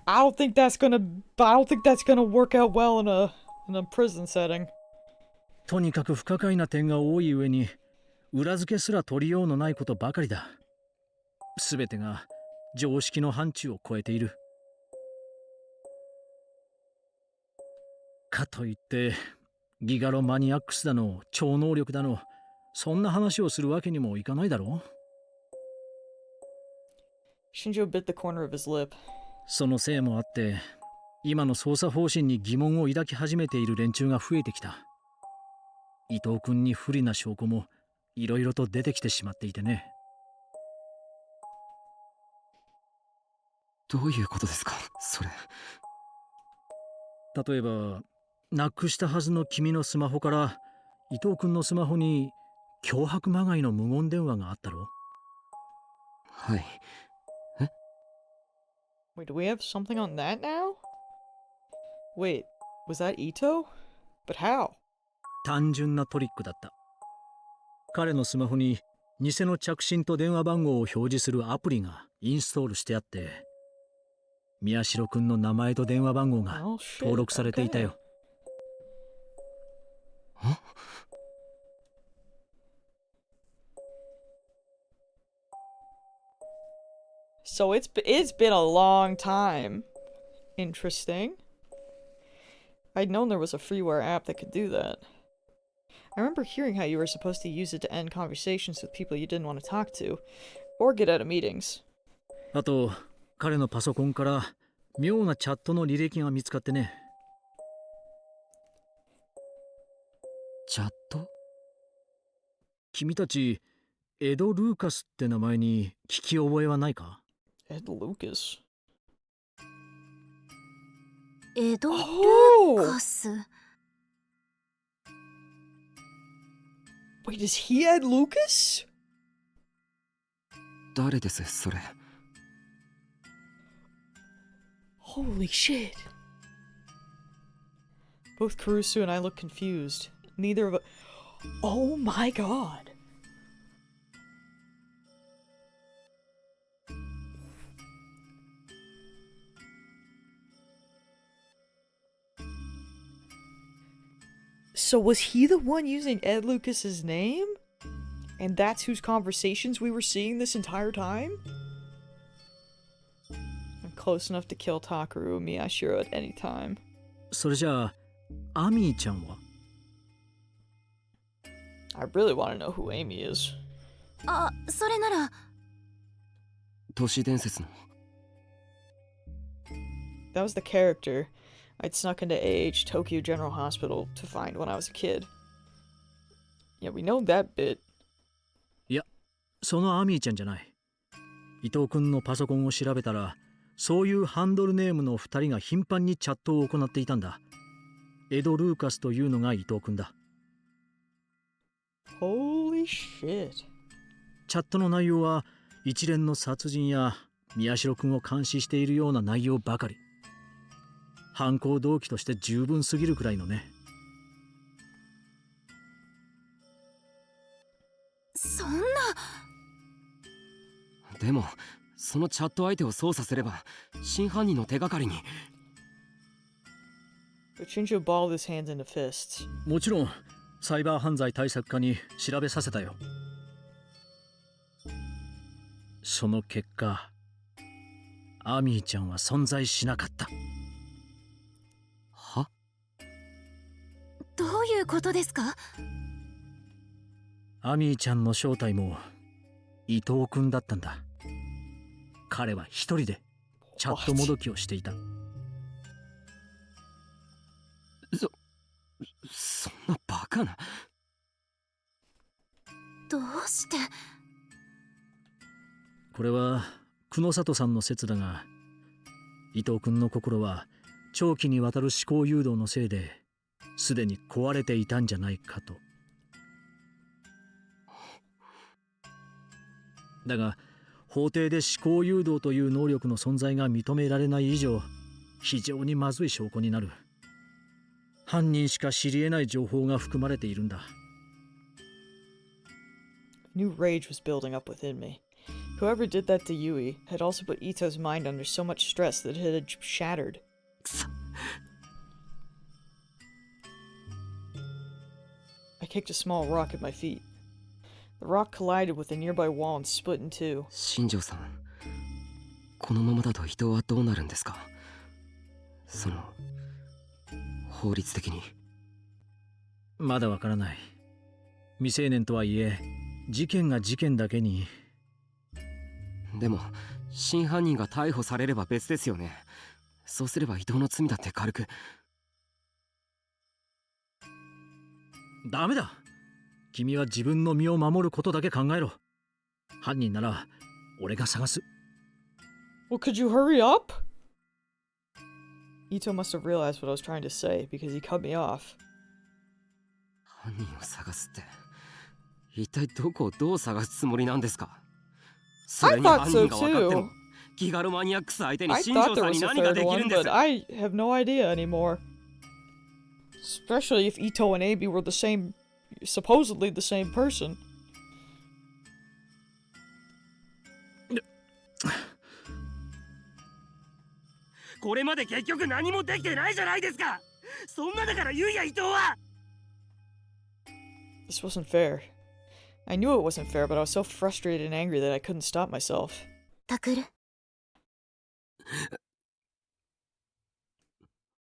I don't think that's gonna work out well in a prison setting. とにかく不可解な点が多い上に、裏付けすら取りようのないことばかりだ。すべてが常識の範疇を超えている。かといって、ギガロマニアックスだの、超能力だの、そんな話をするわけにもいかないだろう。Shinjo bit the corner of his lip. そのせいもあって、今の捜査方針に疑問を抱き始めている連中が増えてきた。伊藤君に不利な証拠もいろいろと出てきてしまっていてね。どういうことですか、それ。例えば、なくしたはずの君のスマホから伊藤君のスマホに脅迫まがいの無言電話があったろ。はい。Wait, do we have something on that now? Wait, Was that Ito? But how? 単純なトリックだった。彼のスマホに偽の着信と電話番号を表示するアプリがインストールしてあって、宮代くんの名前と電話番号が Oh, shit. 登録されていた Okay. よ。So it's been a long time. Interesting. I'd known there was a freeware app that could do that. I remember hearing how you were supposed to use it to end conversations with people you didn't want to talk to, or get out of meetings. あと、彼のパソコンから妙なチャットの履歴が見つかってね。チャット？君たち、エド・ルーカスって名前に聞き覚えはないか？ Ed Lucas. エド・ルー Oh! カス。 Wait, is he Ed Lucas? 誰ですそれ？ Holy shit. Both Caruso and I look confused. Neither of us. Oh my god. So was he the one using Ed Lucas's name? And that's whose conversations we were seeing this entire time? I'm close enough to kill Takaru Miyashiro at any time. それじゃあ、アミーちゃんは？ I really want to know who Amy is. あ、それなら。都市伝説の。That was the character I'd snuck into AH Tokyo General Hospital to find when I was a kid. Yeah, we know that bit. いや、そのアミーちゃんじゃない。伊藤君のパソコンを調べたら、そういうハンドルネームの2人が頻繁にチャットを行っていたんだ。エド・ルーカスというのが伊藤君だ。Holy shit. チャットの内容は一連の殺人や宮代君を監視しているような内容ばかり。犯行動機として十分すぎるくらいのね。そんな。でもそのチャット相手を操作すれば真犯人の手がかりに。Shinjo balled his hands into fists. もちろんサイバー犯罪対策課に調べさせたよ。その結果、アミーちゃんは存在しなかった。は？どういうことですか？アミーちゃんの正体も伊藤君だったんだ。彼は一人でチャットもどきをしていた。そんなバカな。どうして？これは久野里さんの説だが、伊藤君の心は長期にわたる思考誘導のせいですでに壊れていたんじゃないかと。だが法廷で思考誘導という能力の存在が認められない以上、非常にまずい証拠になる。犯人しか知り得ない情報が含まれているんだ。New rage was building up within me. Whoever did that to Yui had also put Ito's mind under so much stress that it had shattered. I kicked a small rock at my feet. The rock collided with a nearby wall and split in two. 新庄さん、このままだと伊藤はどうなるんですか？その法律的に。まだわからない。未成年とはいえ、事件が事件だけに。でも真犯人が逮捕されれば別ですよね。そうすれば伊藤の罪だって軽く。ダメだ。君は自分の身を守ることだけ考えろ。犯人なら俺が探す。Well, could you hurry up? Ito must have realized what I was trying to say because he cut me off. 犯人を探すって、一体どこをどう探すつもりなんですか？それに犯人が分かっても、ギガロマニアックス相手に I 新 thought 庄 there さん was に a 何が third できる one, んです？ but I have no idea anymore. Especially if Ito and Abi were the same, supposedly the same person. これまで結局何もできてないじゃないですか。そんなだからユイや伊藤は。This wasn't fair. I knew it wasn't fair, but I was so frustrated and angry that I couldn't stop myself. タクル。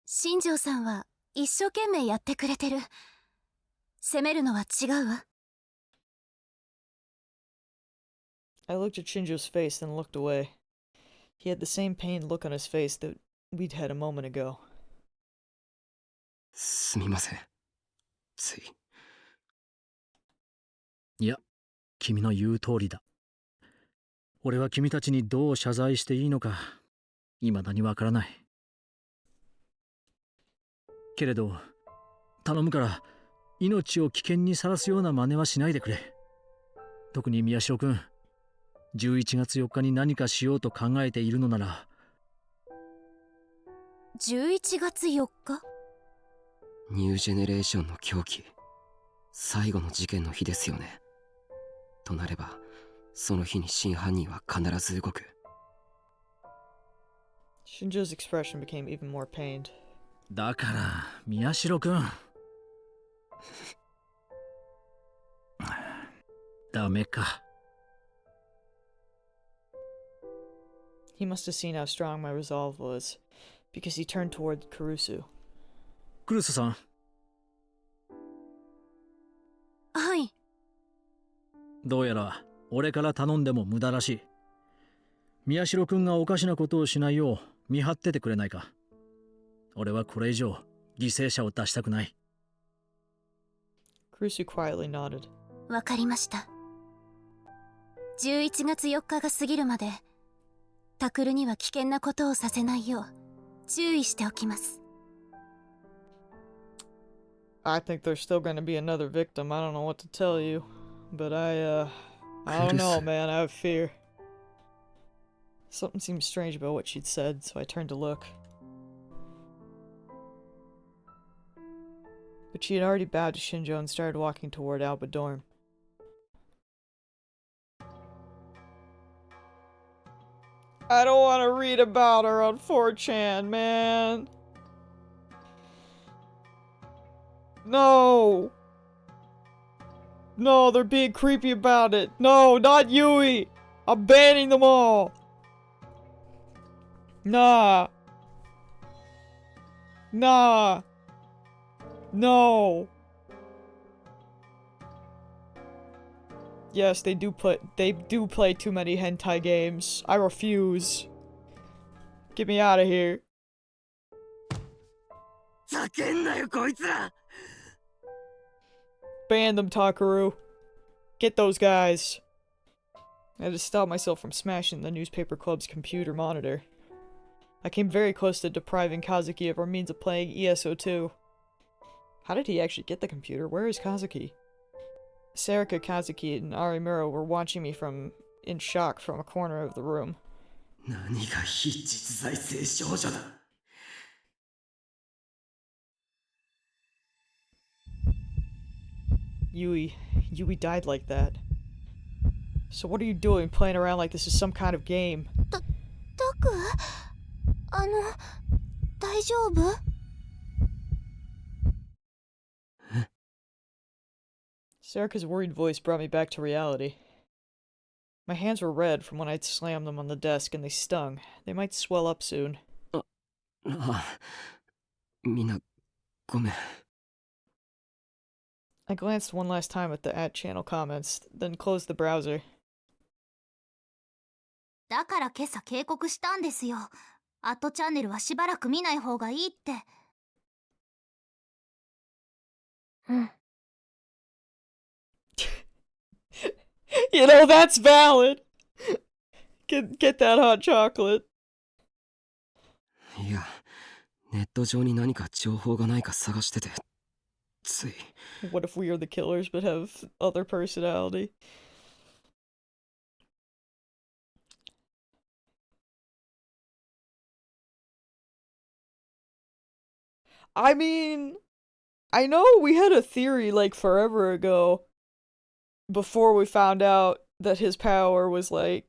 新庄さんは一生懸命やってくれてる。責めるのは違うわ。I looked at Shinjo's face, then looked away. He had the same pained look on his face that we'd had a moment ago. すみません。つい。いや、君の言う通りだ。俺は君たちにどう謝罪していいのか、未だにわからない。けれど、頼むから、命を危険にさらすような真似はしないでくれ。特に宮代くん、11月4日に何かしようと考えているのなら。11月4日？ニュージェネレーションの狂気。最後の事件の日ですよね。となれば、その日に真犯人は必ず動く。Shinjo's expression became even more pained. だから、宮代くん。ダメか。He must have seen how strong my resolve was, because he turned toward Kurusu. クルスさん。はい。どうやら俺から頼んでも無駄らしい。宮代くんがおかしなことをしないよう見張っててくれないか。俺はこれ以上犠牲者を出したくない。Kurusu quietly nodded. わかりました。11月4日が過ぎるまで、タクルには危険なことをさせないよう注意しておきます。I think there's still going to be another victim. I don't know what to tell you, but I don't know, man. I have fear. Something seemed strange about what she'd said, so I turned to look. But she had already bowed to Shinjo and started walking toward Alba Dorm. I don't want to read about her on 4chan, man. No! No, they're being creepy about it. No, not Yui! I'm banning them all! Nah. Nah. No. Yes, they do play too many hentai games. I refuse. Get me out of here. ざけんなよこいつら。 Ban them, Takaru. Get those guys. I had to stop myself from smashing the newspaper club's computer monitor. I came very close to depriving Kazuki of our means of playing ESO2. How did he actually get the computer? Where is Kazuki? Sarika, Kazuki, and Arimura were watching me in shock from a corner of the room. 何が非実在性少女だ。 Yui died like that. So what are you doing playing around like this is some kind of game? タク？大丈夫？ Sarika's worried voice brought me back to reality. My hands were red from when I'd slammed them on the desk and they stung. They might swell up soon. みんな、ごめん。 I glanced one last time at the @channel comments, then closed the browser. だから今朝警告したんですよ。アットチャンネルはしばらく見ない方がいいって。うん。You know, that's valid! Get that hot chocolate. いや、ネット上に何か情報がないか探してて、つい。 What if we are the killers but have other personality? I mean, I know we had a theory like forever ago, before we found out that his power was like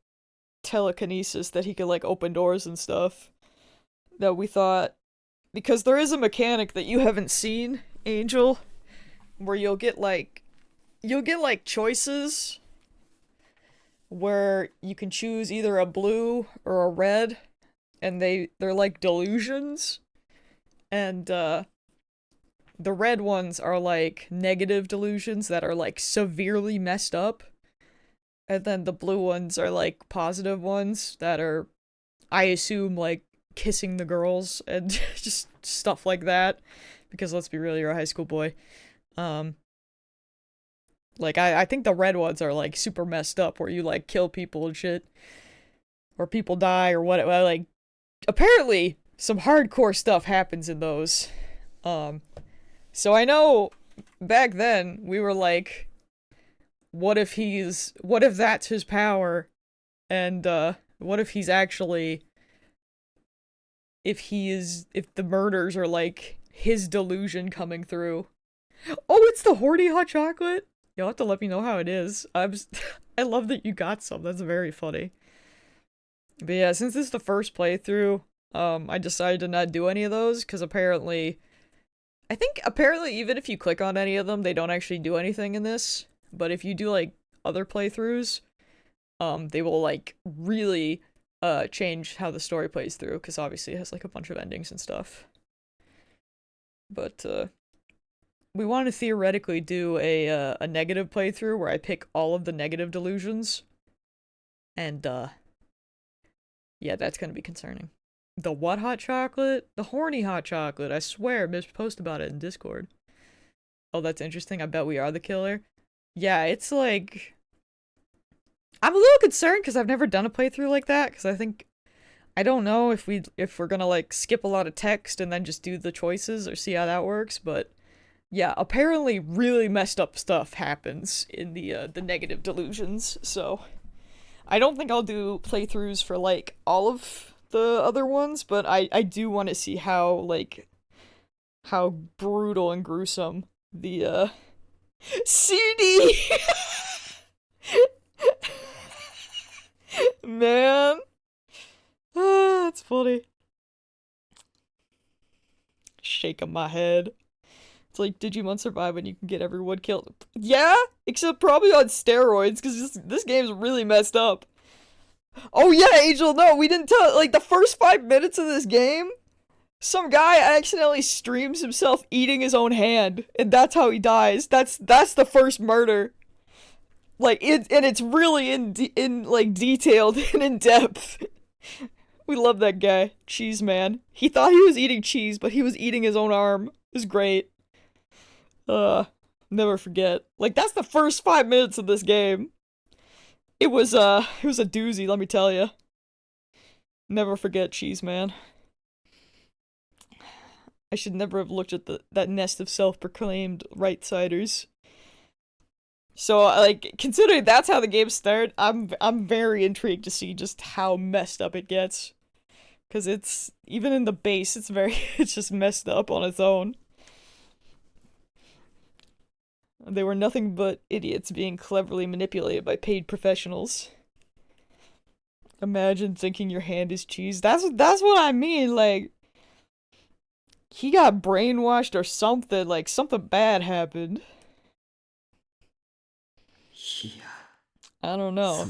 telekinesis, that he could like open doors and stuff, that we thought, because there is a mechanic that you haven't seen, Angel, where you'll get like choices where you can choose either a blue or a red, and they're like delusions, and the red ones are like negative delusions that are like severely messed up, and then the blue ones are like positive ones that are, I assume, like kissing the girls and just stuff like that, because let's be real, you're a high school boy. Like, I think the red ones are, like, super messed up, where you, like, kill people and shit. Or people die, or whatever. Like, apparently, some hardcore stuff happens in those. So I know, back then, we were like, what if that's his power? And, what if he's actually... If the murders are, like, his delusion coming through. Oh, it's the horny hot chocolate! You'll have to let me know how it is. I love that you got some. That's very funny. But yeah, since this is the first playthrough, I decided to not do any of those, because apparently even if you click on any of them, they don't actually do anything in this. But if you do, like, other playthroughs, they will, like, really, change how the story plays through, because obviously it has, like, a bunch of endings and stuff. But, we want to theoretically do a negative playthrough where I pick all of the negative delusions. And, yeah, that's gonna be concerning. The what hot chocolate? The horny hot chocolate. I swear, Miss post about it in Discord. Oh, that's interesting. I bet we are the killer. Yeah, it's like... I'm a little concerned because I've never done a playthrough like that, because I don't know if we're gonna, like, skip a lot of text and then just do the choices or see how that works, but... Yeah, apparently really messed up stuff happens in the negative delusions, so... I don't think I'll do playthroughs for, like, all of the other ones, but I do want to see how brutal and gruesome the, CD! Man! Ah, that's funny. Shaking my head. It's like Digimon Survive when you can get everyone killed. Yeah? Except probably on steroids, because this game's really messed up. Oh yeah, Angel, no, we didn't tell, like, the first 5 minutes of this game, some guy accidentally streams himself eating his own hand, and that's how he dies. That's the first murder. Like, and it's really in like, detailed and in depth. We love that guy. Cheese Man. He thought he was eating cheese, but he was eating his own arm. It was great. Never forget. Like, that's the first 5 minutes of this game. It was a doozy, let me tell you. Never forget Cheese Man. I should never have looked at that nest of self-proclaimed right-siders. So, like, considering that's how the game started, I'm very intrigued to see just how messed up it gets. Because it's, even in the base, it's just messed up on its own. They were nothing but idiots being cleverly manipulated by paid professionals. Imagine thinking your hand is cheese. That's what I mean, like... He got brainwashed or something, like, something bad happened. I don't know.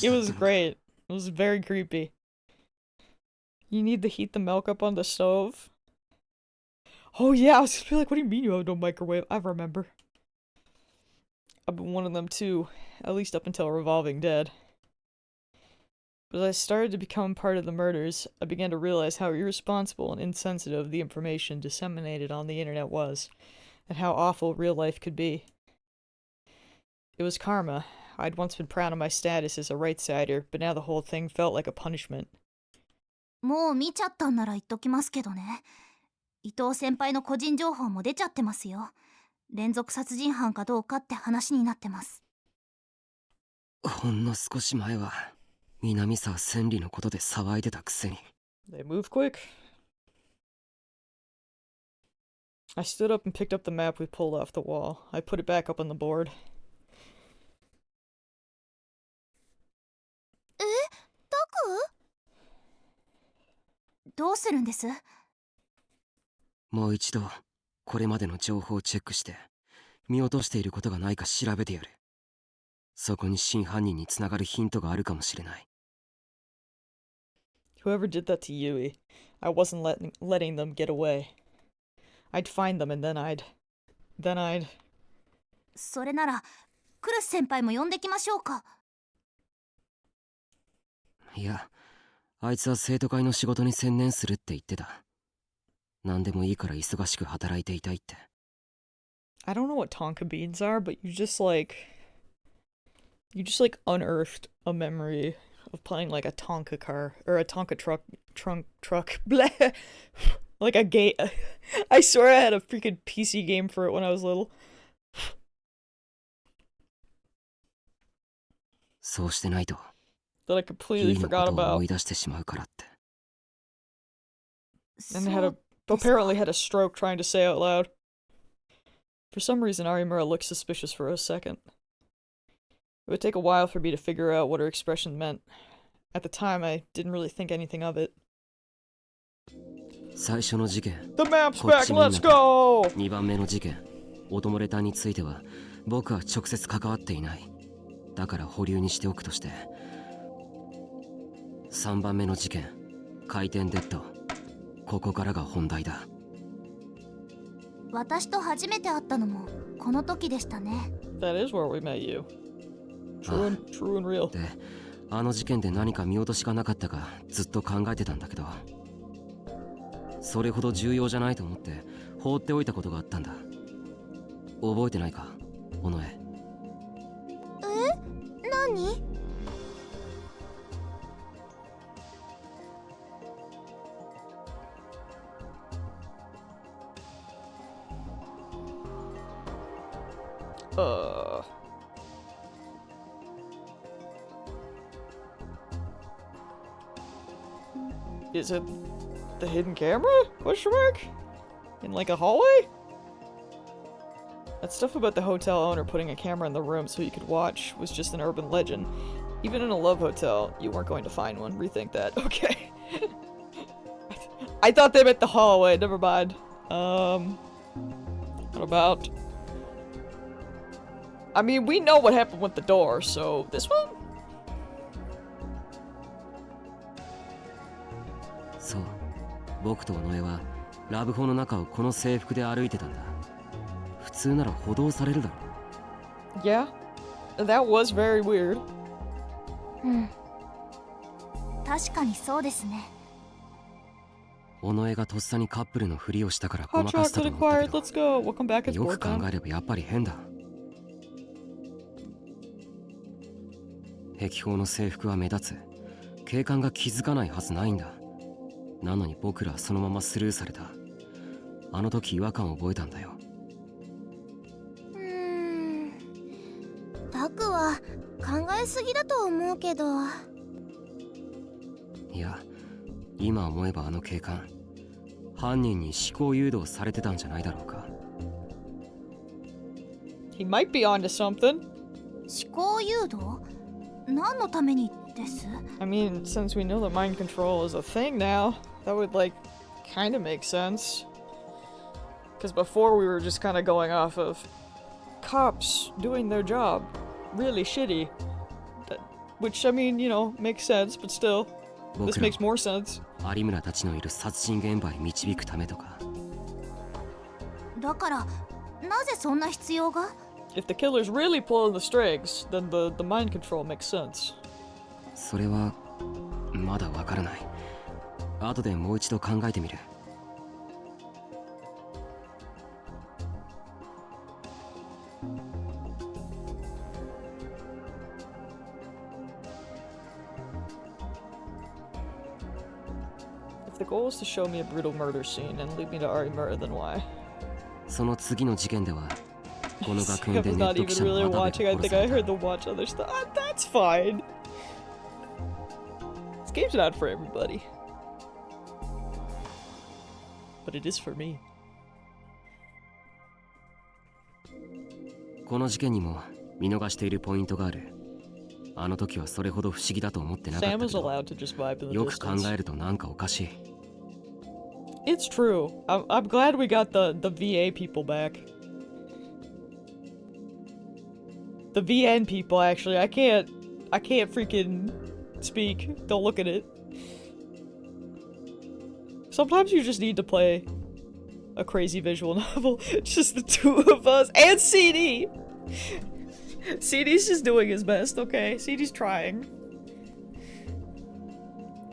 It was great. It was very creepy. You need to heat the milk up on the stove. Oh yeah, I was just like, what do you mean you have no microwave? I remember. I've been one of them too, at least up until Revolving Dead. But as I started to become part of the murders, I began to realize how irresponsible and insensitive the information disseminated on the internet was, and how awful real life could be. It was karma. I'd once been proud of my status as a right-sider, but now the whole thing felt like a punishment. もう見ちゃったんなら言っときますけどね。伊藤先輩の個人情報も出ちゃってますよ。連続殺人犯かどうかって話になってます。ほんの少し前は南沢千里のことで騒いでたくせに。 They move quick. I stood up and picked up the map we pulled off the wall. I put it back up on the board. タク？どうするんです？もう一度これまでの情報をチェックして見落としていることがないか調べてやる。そこに真犯人につながるヒントがあるかもしれない。 Whoever did that to Yui, I wasn't letting them get away. I'd find them and then I'd... それならクルス先輩も呼んできましょうか。いや、あいつは生徒会の仕事に専念するって言ってた。何でもいいから忙しく働いていたいって。 I don't know what Tonka beans are, but you just unearthed a memory of playing like a Tonka car or a Tonka truck bleh. Like a game. I swear I had a freaking PC game for it when I was little. そうしてないと That I completely ユイのこ forgot とを about. 思い出してしまうからって。 And apparently had a stroke trying to say out loud. For some reason, Arimura looked suspicious for a second. It would take a while for me to figure out what her expression meant. At the time, I didn't really think anything of it. 最初の事件、 The map's こっ back, ちみんな let's go! 2番目の事件、オトモレタンについては僕は直接関わっていない。だから保留にしておくとして、3番目の事件、回転デッド、ここからが本題だ。私と初めて会ったのもこの時でしたね。That is where we met you. True and real. で、あの事件で何か見落としがなかったかずっと考えてたんだけど、それほど重要じゃないと思って放っておいたことがあったんだ。覚えてないか、尾上。何？Is it the hidden camera? Question mark? In like a hallway? That stuff about the hotel owner putting a camera in the room so you could watch was just an urban legend. Even in a love hotel, you weren't going to find one. Rethink that. Okay. I thought they meant the hallway. Never mind. What about... I mean, we know what happened with the door, so this one? そう、僕と尾上はラブホの中をこの制服で歩いてたんだ。普通なら補導されるだろ。 Yeah, that was very weird. うん。確かにそうですね。尾上がとっさにカップルのふりをしたからご Hot まかした chocolate と思った acquired. けど、 Let's go. Welcome back as よく boyfriend. 考えればやっぱり変だ。壁砲の制服は目立つ。警官が気づかないはずないんだ。なのに僕らはそのままスルーされた。あの時違和感を覚えたんだよ。タクは考えすぎだと思うけど。いや、今思えばあの警官、犯人に思考誘導されてたんじゃないだろうか。He might be onto something. 思考誘導？何のためにです？ I mean, since we know that mind control is a thing now, that would, like, kind of make sense. Because before we were just kind of going off of cops doing their job really shitty. Which, I mean, you know, makes sense, but still, this makes more sense. 有村たちのいる殺人現場へ導くためとか。だからなぜそんな必要が？ If the killer's really pulling the strings, then the mind control makes sense. それはまだわからない。後でもう一度考えてみる。If the goal is to show me a brutal murder scene and lead me to Arimura, then why? その次の事件では、この学 I 園で was ネッ not ト記 even 者の really 渡部 watching. I が think 殺さ I れ heard た。 the watch other stuff. That's fine. This game's not for everybody. But it is for me. この事件にも見逃しているポイントがある。あの時はそれほど不思議だと思ってなかった Sam け is ど、 allowed to just vibe in the よく考 distance. えるとなんかおかしい。 It's true. I'm glad we got the VA people back. The VN people, actually. I can't freaking speak. Don't look at it. Sometimes you just need to play a crazy visual novel. Just the two of us. And CD! CD's just doing his best, okay? CD's trying.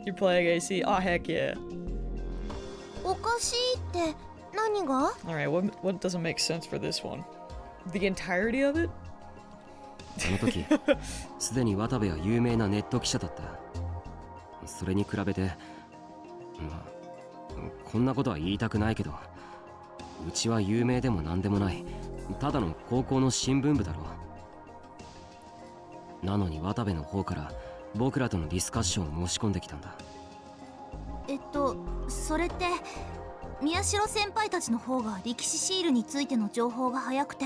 You're playing AC? Oh, heck yeah. おかしいって何が？ Alright, what doesn't make sense for this one? The entirety of it? その時すでに渡部は有名なネット記者だった。それに比べて、まあこんなことは言いたくないけど、うちは有名でもなんでもない、ただの高校の新聞部だろう。なのに渡部の方から僕らとのディスカッションを申し込んできたんだ。それって宮代先輩たちの方が力士シールについての情報が早くて、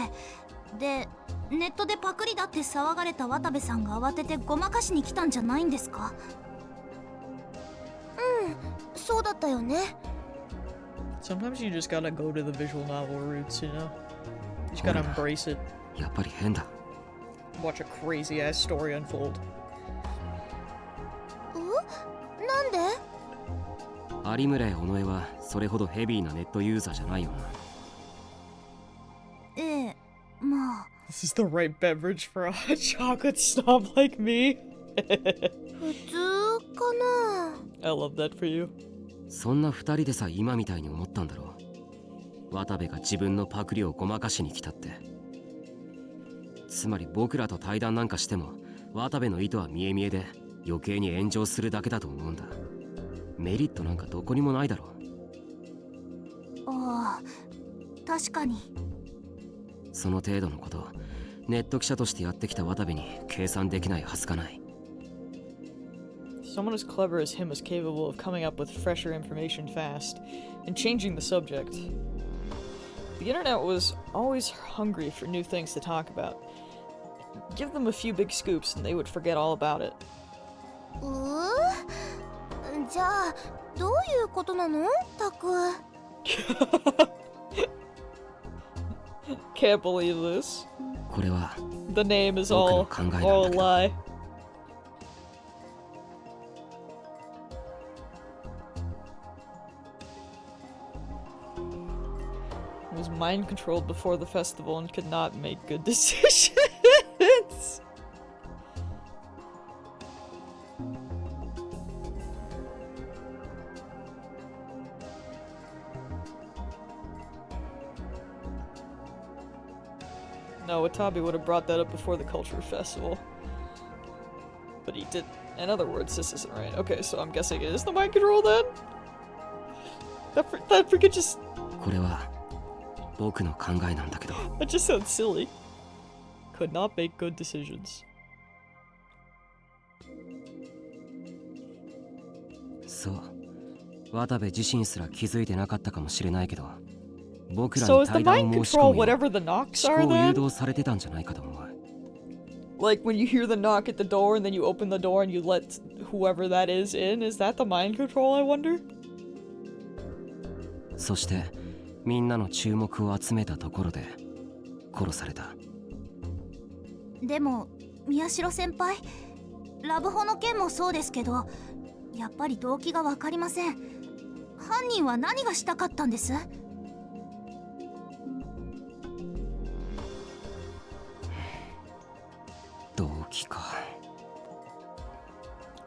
でネットでパクリだって騒がれた渡部さんが慌ててごまかしに来たんじゃないんですか？そうだったよね。 Sometimes you just gotta go to the visual novel roots, you know? You just gotta embrace it. やっぱり変だ。 Watch a crazy ass story unfold. なんで？有村や尾上はそれほどヘビーなネットユーザーじゃないよな。ええ、まあ This is the right beverage for a chocolate snob like me. 普通かな。 I love that for you. そんな二人でさ今みたいに思ったんだろう。渡部が自分のパクリをごまかしに来たって。つまり僕らと対談なんかしても渡部の意図は見え見えで余計に炎上するだけだと思うんだ。メリットなんかどこにもないだろう。ああ、確かに。その程度のことネット記者としてやってきた渡部に計算できないはずがない。 Someone as clever as him is capable of coming up with fresher information fast and changing the subject. The internet was always hungry for new things to talk about. Give them a few big scoops and they would forget all about it. じゃあどういうことなの？タク。Can't believe this. これは The name is 僕の all 考えなんだ a けど。 lie. Was mind controlled before the festival and could not make good decisions. No, Watabe would have brought that up before the culture festival. But he didn't. In other words, this isn't right. Okay, so I'm guessing it is the mind control then? That freaking just... これは僕の考えなんだけど。 That just sounds silly. Could not make good decisions. そう。渡部自身すら気づいてなかったかもしれないけど、僕ら So に is the 対談 mind を申し control 込むよう whatever the knocks 思 are 考を誘 then? 導されてたんじゃないかと思う。 Like when you hear the knock at the door and then you open the door and you let whoever that is in? Is that the mind control, I wonder? そしてみんなの注目を集めたところで殺された。でも宮代先輩、ラブホの件もそうですけど、やっぱり動機が分かりません。犯人は何がしたかったんです？動機か。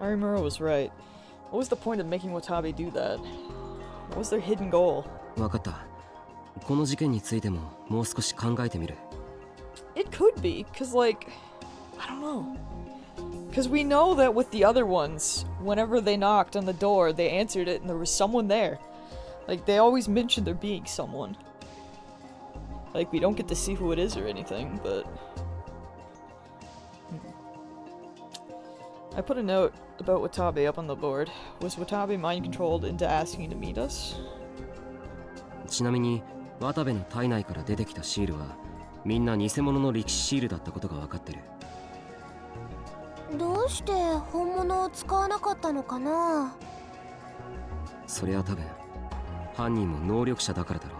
Arimura was right. What was the point of making Watabe do that? What was their hidden goal? わかった。この事件についてももう少し考えてみる。 It could be, cause like, I don't know. Cause we know that with the other ones, whenever they knocked on the door, they answered it and there was someone there. Like, they always mention there being someone. Like, we don't get to see who it is or anything, but... I put a note about Watabe up on the board. Was Watabe mind-controlled into asking to meet us? ちなみに渡部の体内から出てきたシールはみんな偽物の力士シールだったことが分かってる。どうして本物を使わなかったのかな。そりゃ多分犯人も能力者だからだろ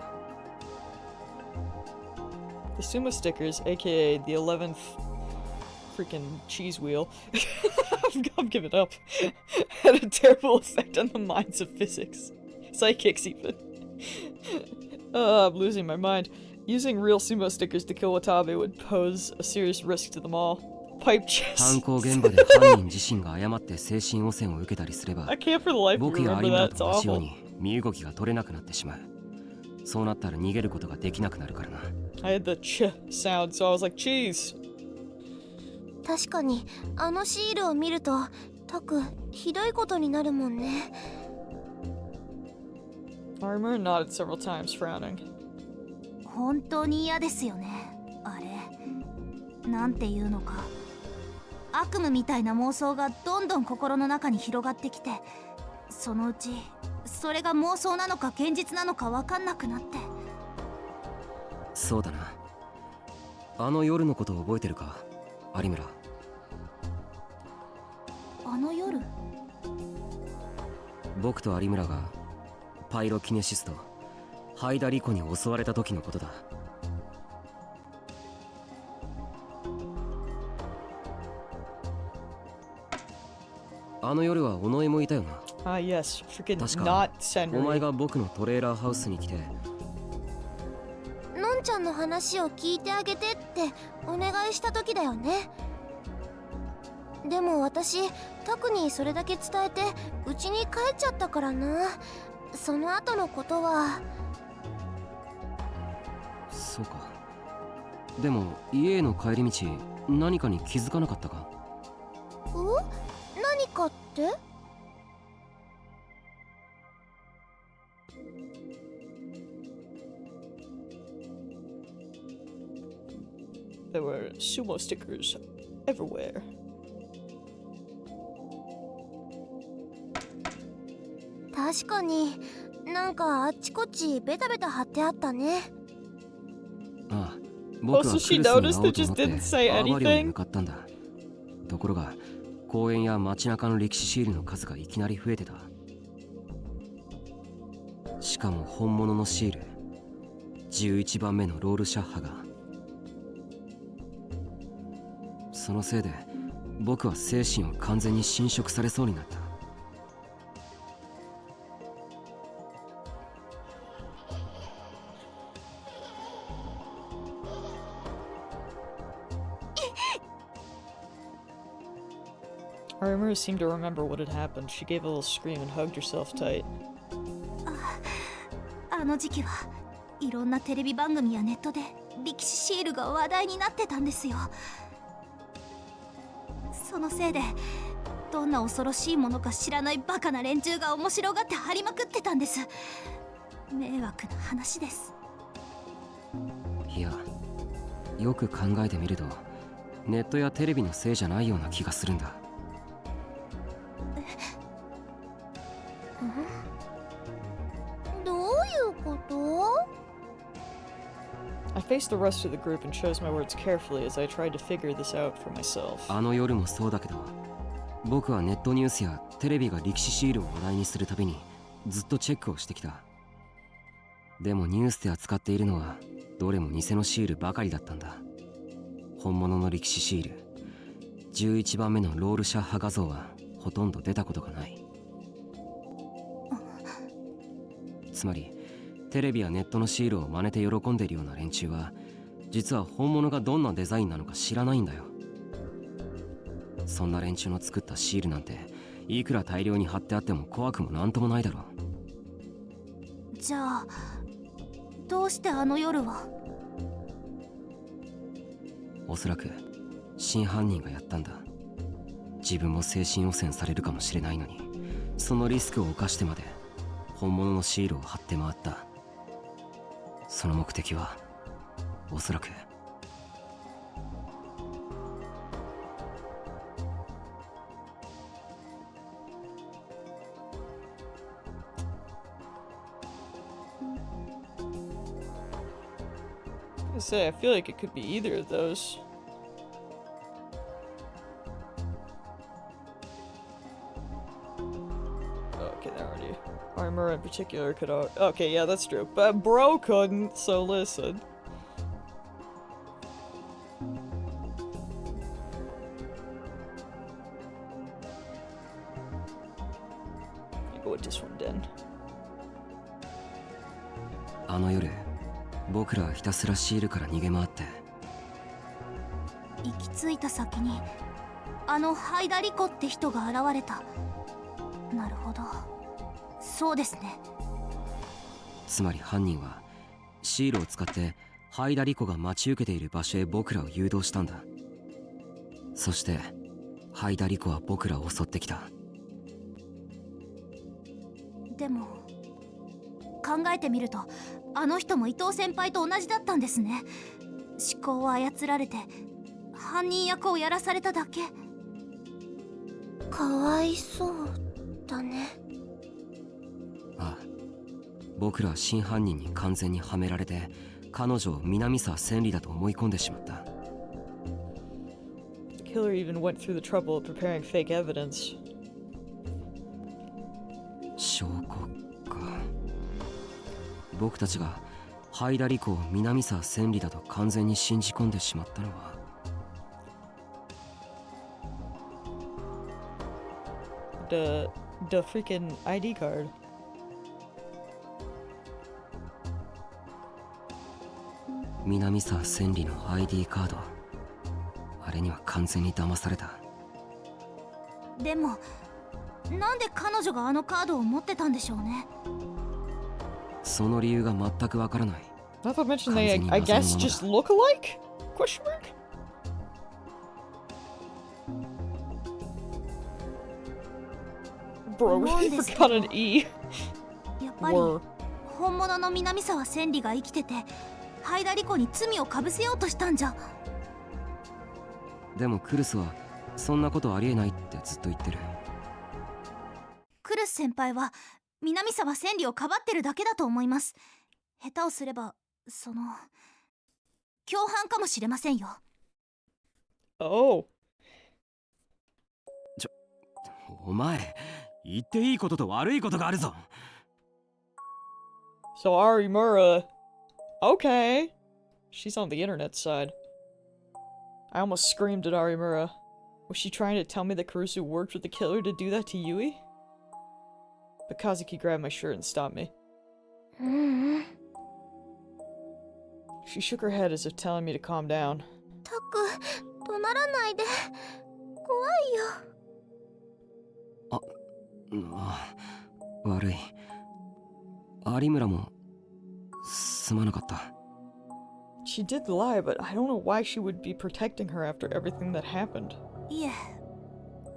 う。 The sumo stickers, aka the 11th freaking cheese wheel, I'm giving up, had a terrible effect on the minds of physics. Psychics, even. I'm losing my mind. Using real sumo stickers to kill Watabe would pose a serious risk to them all. Pipe chest. 犯行現場で犯人自身が誤って精神汚染を受けたりすれば I can't for the life of me 僕や remember 有村 that. It's と同じよう awful. に身動きが取れなくなってしまう。そうなったら逃げることができなくなるからな。 I had the ch sound, so I was like, cheese. 確かにあのシールを見るとタクひどいことになるもんね。Armor nodded several times, frowning. 本当に嫌ですよねあれ。なんていうのか、悪夢みたいな妄想がどんどん心の中に広がってきて、そのうちそれが妄想なのか現実なのか分かんなくなって。そうだな。あの夜のことを覚えてるか、有村。あの夜、僕と有村がパイロキネシストハイダリコに襲われた時のことだ。あの夜は尾上もいたよな。Ah, yes. Freaking 確か not お前 Senri. が僕のトレーラーハウスに来て、のんちゃんの話を聞いてあげてってお願いした時だよね。でも私タクにそれだけ伝えて家に帰っちゃったからな。その後のことは。そうか。でも家への帰り道何かに気づかなかったか。何かって？ There were sumo stickers everywhere. 確かになんかあっちこっちベタベタ貼ってあったね。ああ、僕は Also, ク she ルスに会おう noticed と it 思 just って didn't say アーバリオに anything. 向かったんだ。ところが公園や街中の歴史シールの数がいきなり増えてた。しかも本物のシール、11番目のロールシャッハが。そのせいで僕は精神を完全に侵食されそうになった。Armor seemed to remember what had happened. She gave a little scream and hugged herself tight. あの時期はいろんなテレビ番組やネットで力士シールが話題になってたんですよ。そのせいでどんな恐ろしいものか知らないバカな連中が面白がって張りまくってたんです。迷惑な話です。いや、よく考えてみるとネットやテレビのせいじゃないような気がするんだ。どういうこと？ I faced the rest of the group and chose my words carefully as I tried to figure this out for myself. あの夜もそうだけど、僕はネットニュースやテレビが力士シールを話題にするたびにずっとチェックをしてきた。でもニュースで扱っているのはどれも偽のシールばかりだったんだ。本物の力士シール、11番目のロールシャッハ画像はほとんど出たことがない。つまりテレビやネットのシールを真似て喜んでいるような連中は実は本物がどんなデザインなのか知らないんだよ。そんな連中の作ったシールなんていくら大量に貼ってあっても怖くもなんともないだろう。じゃあどうしてあの夜は？おそらく真犯人がやったんだ。自分も精神汚染されるかもしれないのに、そのリスクを冒してまで本物のシールを貼って回った。その目的はおそらく say, I feel like it could be either of those. Okay, that already. Armor in particular could. Okay, yeah, that's true. But bro couldn't, so listen. I'll go with this one then. あの夜僕らはひたすらシールから逃げ回って。行き着いた先にあのハイダリコって人が現れた。なるほど、そうですね。つまり犯人はシールを使ってハイダリコが待ち受けている場所へ僕らを誘導したんだ。そしてハイダリコは僕らを襲ってきた。でも考えてみるとあの人も伊藤先輩と同じだったんですね。思考を操られて犯人役をやらされただけ。かわいそうだね。ああ、僕らは真犯人に完全にはめられて彼女を南沢千里だと思い込んでしまった。 The killer even went through the trouble of preparing fake evidence. 証拠か。僕たちがハイダリコを南沢千里だと完全に信じ込んでしまったのは。The freaking ID card. 南沢千里の ID カード、あれには完全に騙された。でもなんで彼女があのカードを持ってたんでしょうね。その理由が全くわからない。 Not to mention they, I guess, just look alike? Question mark? Bro, he forgot an E. やっぱり本物の南沢千里が生きててハイダリコに罪をかぶせようとしたんじゃ。でもクルスはそんなことありえないってずっと言ってる。クルス先輩は南沢千里をかばってるだけだと思います。下手をすればその共犯かもしれませんよ。Oh. お前、言っていいことと悪いことがあるぞ。So Arimura. Okay. She's on the internet side. I almost screamed at Arimura. Was she trying to tell me that Kurusu worked with the killer to do that to Yui? But Kazuki grabbed my shirt and stopped me. She shook her head as if telling me to calm down. たく、怒鳴らないで。怖いよ。悪い。有村もすまなかった。She did lie, but I don't know why she would be protecting her after everything that happened. いえ、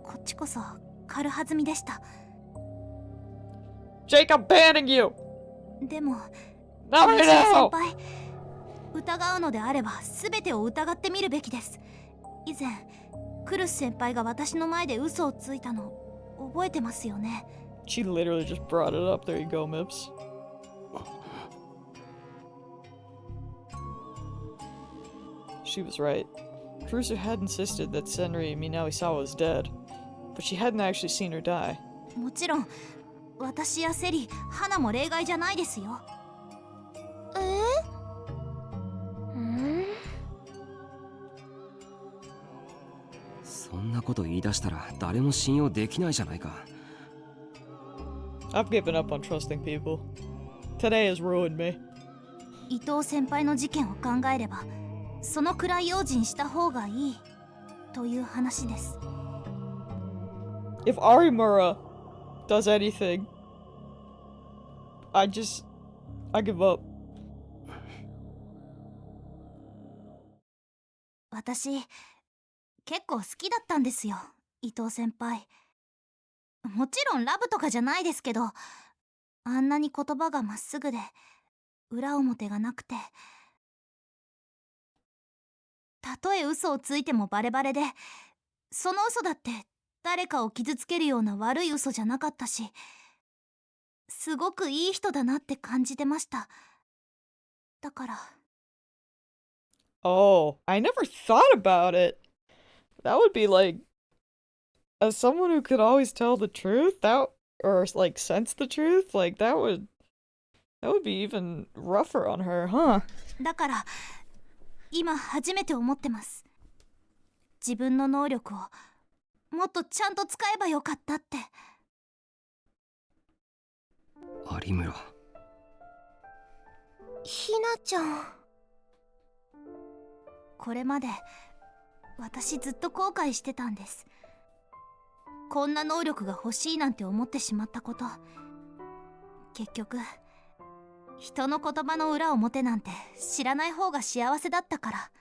こっちこそ軽はずみでした。Jake, I'm banning you! でも、 Not right 先 now! 輩、疑うのであれば全てを疑ってみるべきです。以前、クルス先輩が私の前で嘘をついたの覚えてますよね。She literally just brought it up. There you go, Mips. She was right. Kurusu had insisted that Senri Minawisawa was dead, but she hadn't actually seen her die. もちろん、私やセリ、花も例外じゃないですよ。そんなこと言い出したら誰も信用できないじゃないか。I've given up on trusting people. Today has ruined me. 伊藤先輩の事件を考えれば、そのくらい用心した方がいいという話です。If Arimura does anything, I give up. 私、結構好きだったんですよ、伊藤先輩。もちろんラブとかじゃないですけど、あんなに言葉がまっすぐで裏表がなくて、たとえ嘘をついてもバレバレで、その嘘だって誰かを傷つけるような悪い嘘じゃなかったし、すごくいい人だなって感じてました。だから Oh, I never thought about it. That would be like, as someone who could always tell the truth, or like sense the truth, like that would be even rougher on her, huh? だから今初めて思ってます。自分の能力をもっとちゃんと使えばよかったって。有村。ひなちゃん。これまで私ずっと後悔してたんです。こんな能力が欲しいなんて思ってしまったこと。結局人の言葉の裏表なんて知らない方が幸せだったから。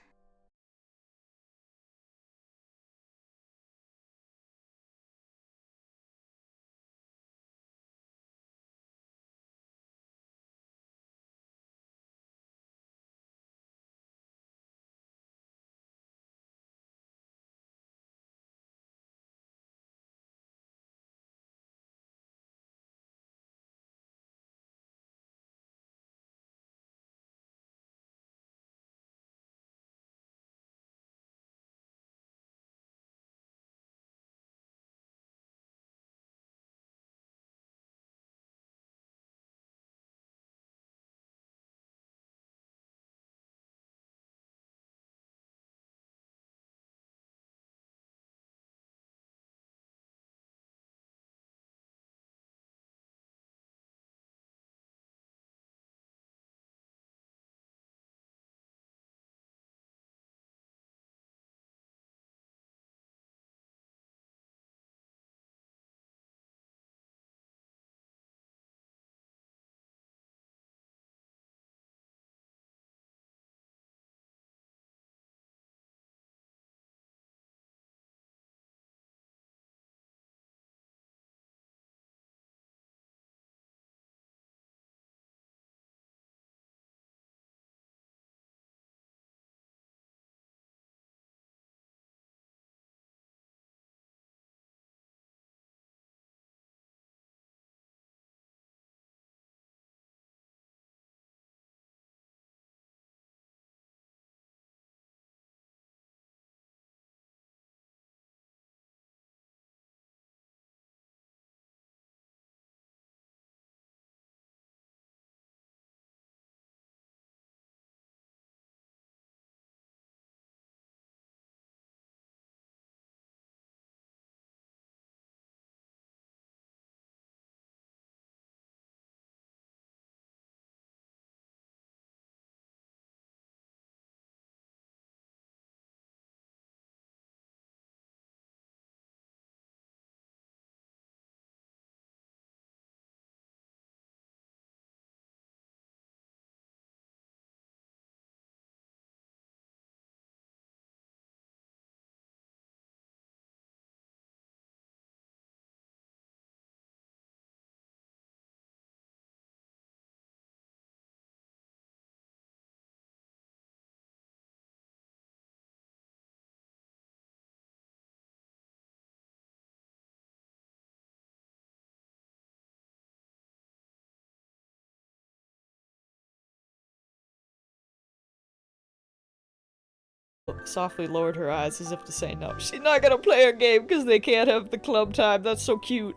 Softly lowered her eyes as if to say no. She's not gonna play her game because they can't have the club time. That's so cute.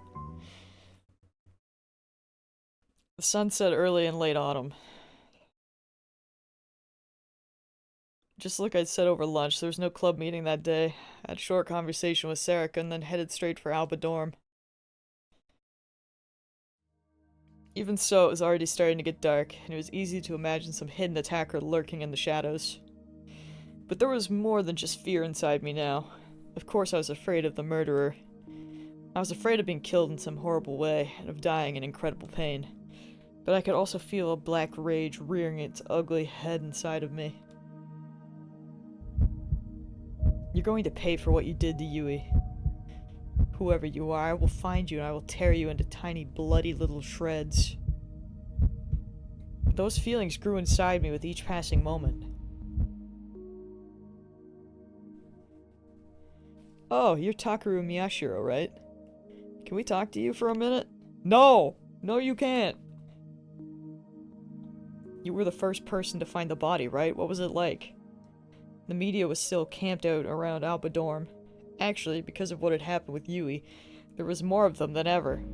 The sun set early in late autumn. Just like I'd said over lunch, there was no club meeting that day. I had a short conversation with Sarika and then headed straight for Alba Dorm. Even so, it was already starting to get dark, and it was easy to imagine some hidden attacker lurking in the shadows. But there was more than just fear inside me now. Of course I was afraid of the murderer. I was afraid of being killed in some horrible way, and of dying in incredible pain. But I could also feel a black rage rearing its ugly head inside of me. You're going to pay for what you did to Yui. Whoever you are, I will find you and I will tear you into tiny, bloody little shreds. Those feelings grew inside me with each passing moment. Oh, you're Takeru Miyashiro, right? Can we talk to you for a minute? No! No, you can't! You were the first person to find the body, right? What was it like? the media was still camped out around Alba Dorm. Actually, because of what had happened with Yui, there was more of them than ever.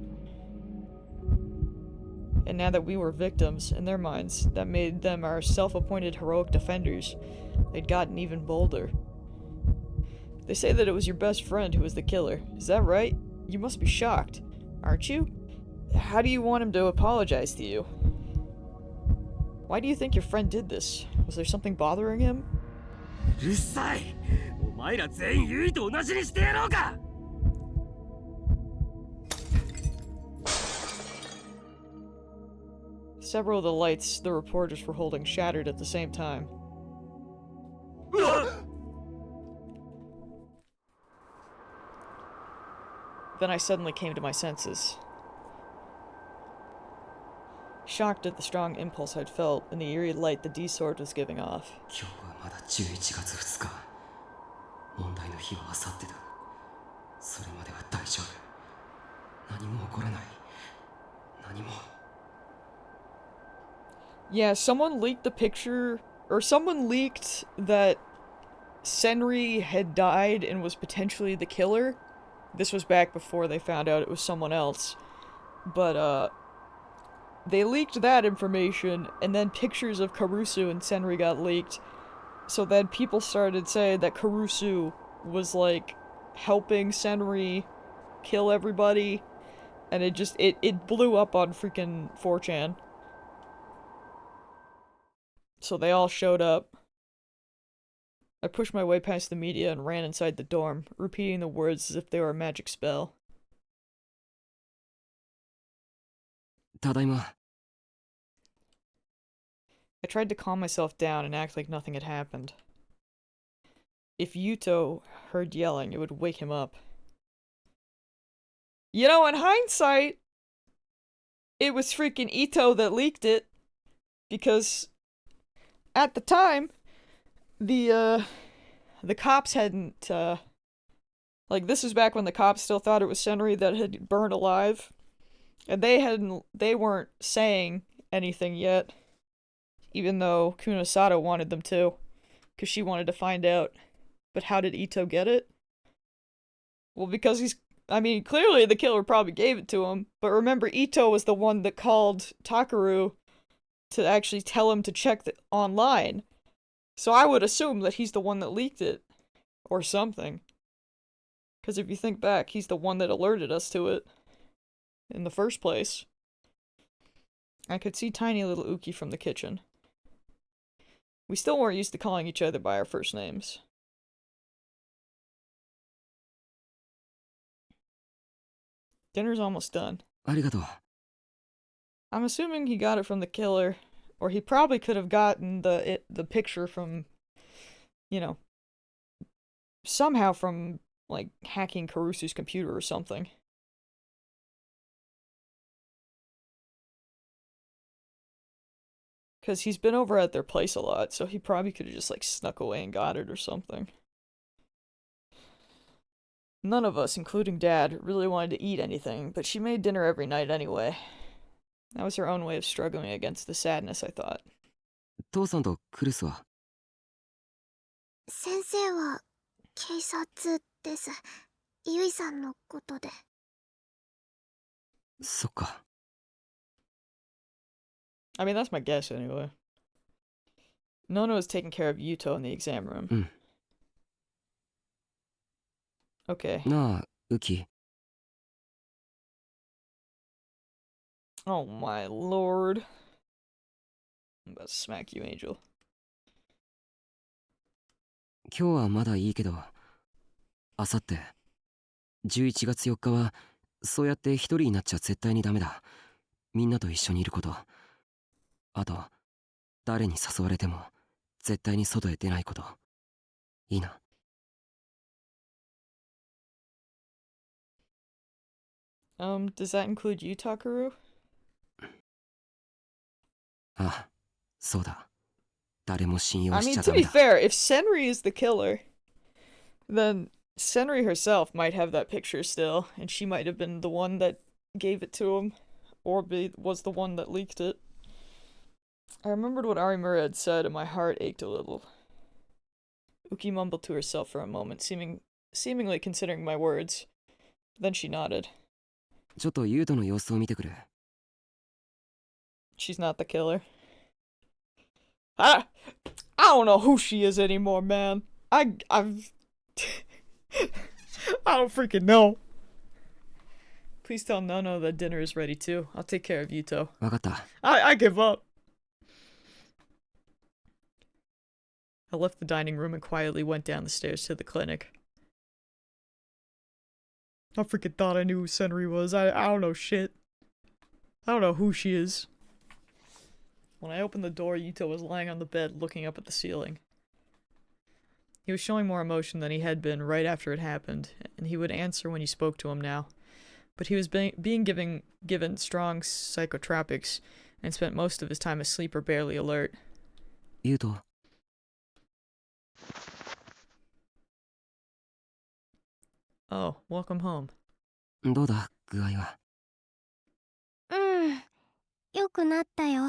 And now that we were victims, in their minds, that made them our self-appointed heroic defenders. They'd gotten even bolder. They say that it was your best friend who was the killer. Is that right? You must be shocked, aren't you? How do you want him to apologize to you? Why do you think your friend did this? Was there something bothering him? うるさい。お前ら全員ユイと同じにしてやろうか。Several of the lights the reporters were holding shattered at the same time. Then I suddenly came to my senses. Shocked at the strong impulse I'd felt and the eerie light the D-Sword was giving off. 今日はまだ11月2日。問題の日は明後日だ。それまでは大丈夫。何も起こらない。何も。Yeah, someone leaked the picture, or someone leaked that Senri had died and was potentially the killer. This was back before they found out it was someone else. But, they leaked that information, and then pictures of Karusu and Senri got leaked. So then people started saying that Karusu was, like, helping Senri kill everybody, and it blew up on freaking 4chan. So they all showed up. I pushed my way past the media and ran inside the dorm, repeating the words as if they were a magic spell. ただいま。I tried to calm myself down and act like nothing had happened. If Yuto heard yelling, it would wake him up. You know, in hindsight, it was freaking Ito that leaked it. Because at the time, the cops hadn't, like, this was back when the cops still thought it was Senri that had burned alive. And they weren't saying anything yet. Even though Kunosato wanted them to. Because she wanted to find out. But how did Ito get it? Well, because clearly the killer probably gave it to him. But remember, Ito was the one that called Takaru to actually tell him to check online. So I would assume that he's the one that leaked it. Or something. Because if you think back, he's the one that alerted us to it. In the first place. I could see tiny little Uki from the kitchen. We still weren't used to calling each other by our first names. Dinner's almost done. ありがとう。I'm assuming he got it from the killer, or he probably could have gotten the picture from, you know, somehow from, like, hacking Karusu's computer or something. Because he's been over at their place a lot, so he probably could have just, like, snuck away and got it or something. None of us, including Dad, really wanted to eat anything, but she made dinner every night anyway. That was her own way of struggling against the sadness, I thought. 父さんとクルスは？先生は警察です。ユイさんのことで。そっか。I mean, that's my guess anyway. Nono was taking care of Yuto in the exam room. うん。 Okay. なあ、ウキ。Oh my lord. I'm about to smack you, Angel. 今日はまだいいけど、あさって11月4日はそうやって一人になっちゃ絶対にダメだ。みんなと一緒にいること。あと、誰に誘われても絶対に外へ出ないこと。いいな。Does that include you, Takaru? ああ、そうだ。誰も信用 I し mean, ちゃ to ダメ be だ。fair, if Senri is the killer, then Senri herself might have that picture still, and she might have been the one that gave it to him, or was the one that leaked it. I remembered what Arimura had said, and my heart ached a little. Uki mumbled to herself for a moment, seemingly considering my words. Then she nodded. ちょっとユウトの様子を見てくる。 She's not the killer. I don't know who she is anymore, man. I don't freaking know. Please tell Nono that dinner is ready too. I'll take care of Yuto. わかった。 I give up. I left the dining room and quietly went down the stairs to the clinic. I freaking thought I knew who Senri was. I don't know shit. I don't know who she is. When I opened the door, Yuto was lying on the bed looking up at the ceiling. He was showing more emotion than he had been right after it happened, and he would answer when you spoke to him now. But he was being given strong psychotropics and spent most of his time asleep or barely alert. ユウト。 Oh, welcome home. どうだ、具合は。良くなったよ。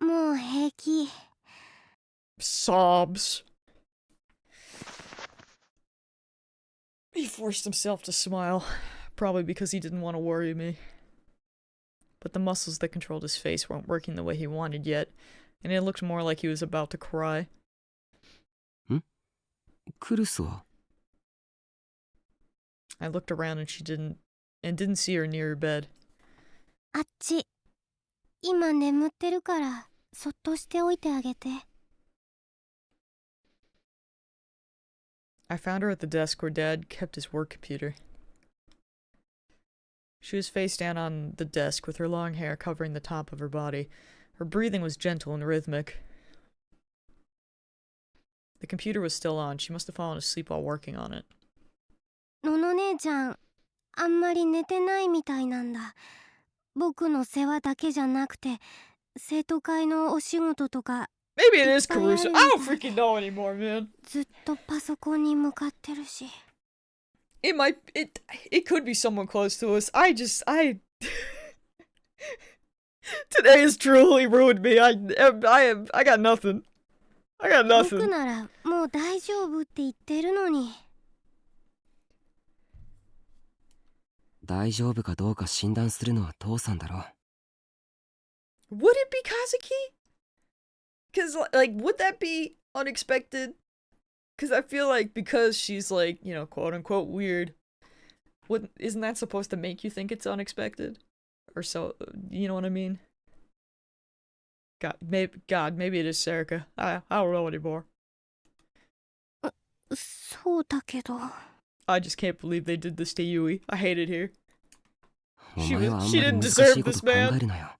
もう平気。 Sobs. He forced himself to smile, probably because he didn't want to worry me. But the muscles that controlled his face weren't working the way he wanted yet, and it looked more like he was about to cry. クルスは I looked around and didn't see her near her bed. あっち。今眠ってるから、そっとしておいてあげて。I found her at the desk where Dad kept his work computer. She was face down on the desk with her long hair covering the top of her body. Her breathing was gentle and rhythmic. The computer was still on. She must have fallen asleep while working on it. のの姉ちゃん、あんまり寝てないみたいなんだ。僕の世話だけじゃなくて、生徒会のお仕事とか。 Maybe it is Caruso. I don't freaking know anymore, man. ずっとパソコンに向かってるし。It could be someone close to us. Today has truly ruined me. I got nothing. I got 僕 nothing. ならもう大丈夫って言ってるのに。大丈夫かどうか診断するのは父さんだろ。 Would it be Kazuki? Cause like, would that be unexpected? Cause I feel like because she's like, you know, quote unquote weird, isn't that supposed to make you think it's unexpected? Or so, you know what I mean? Maybe it is Serica. I don't know anymore. そうだけど。I just can't believe they did this to Yui. I hate it here. お前はあんま She り didn't 難 deserve しいこ this, と考 man. えるなよ。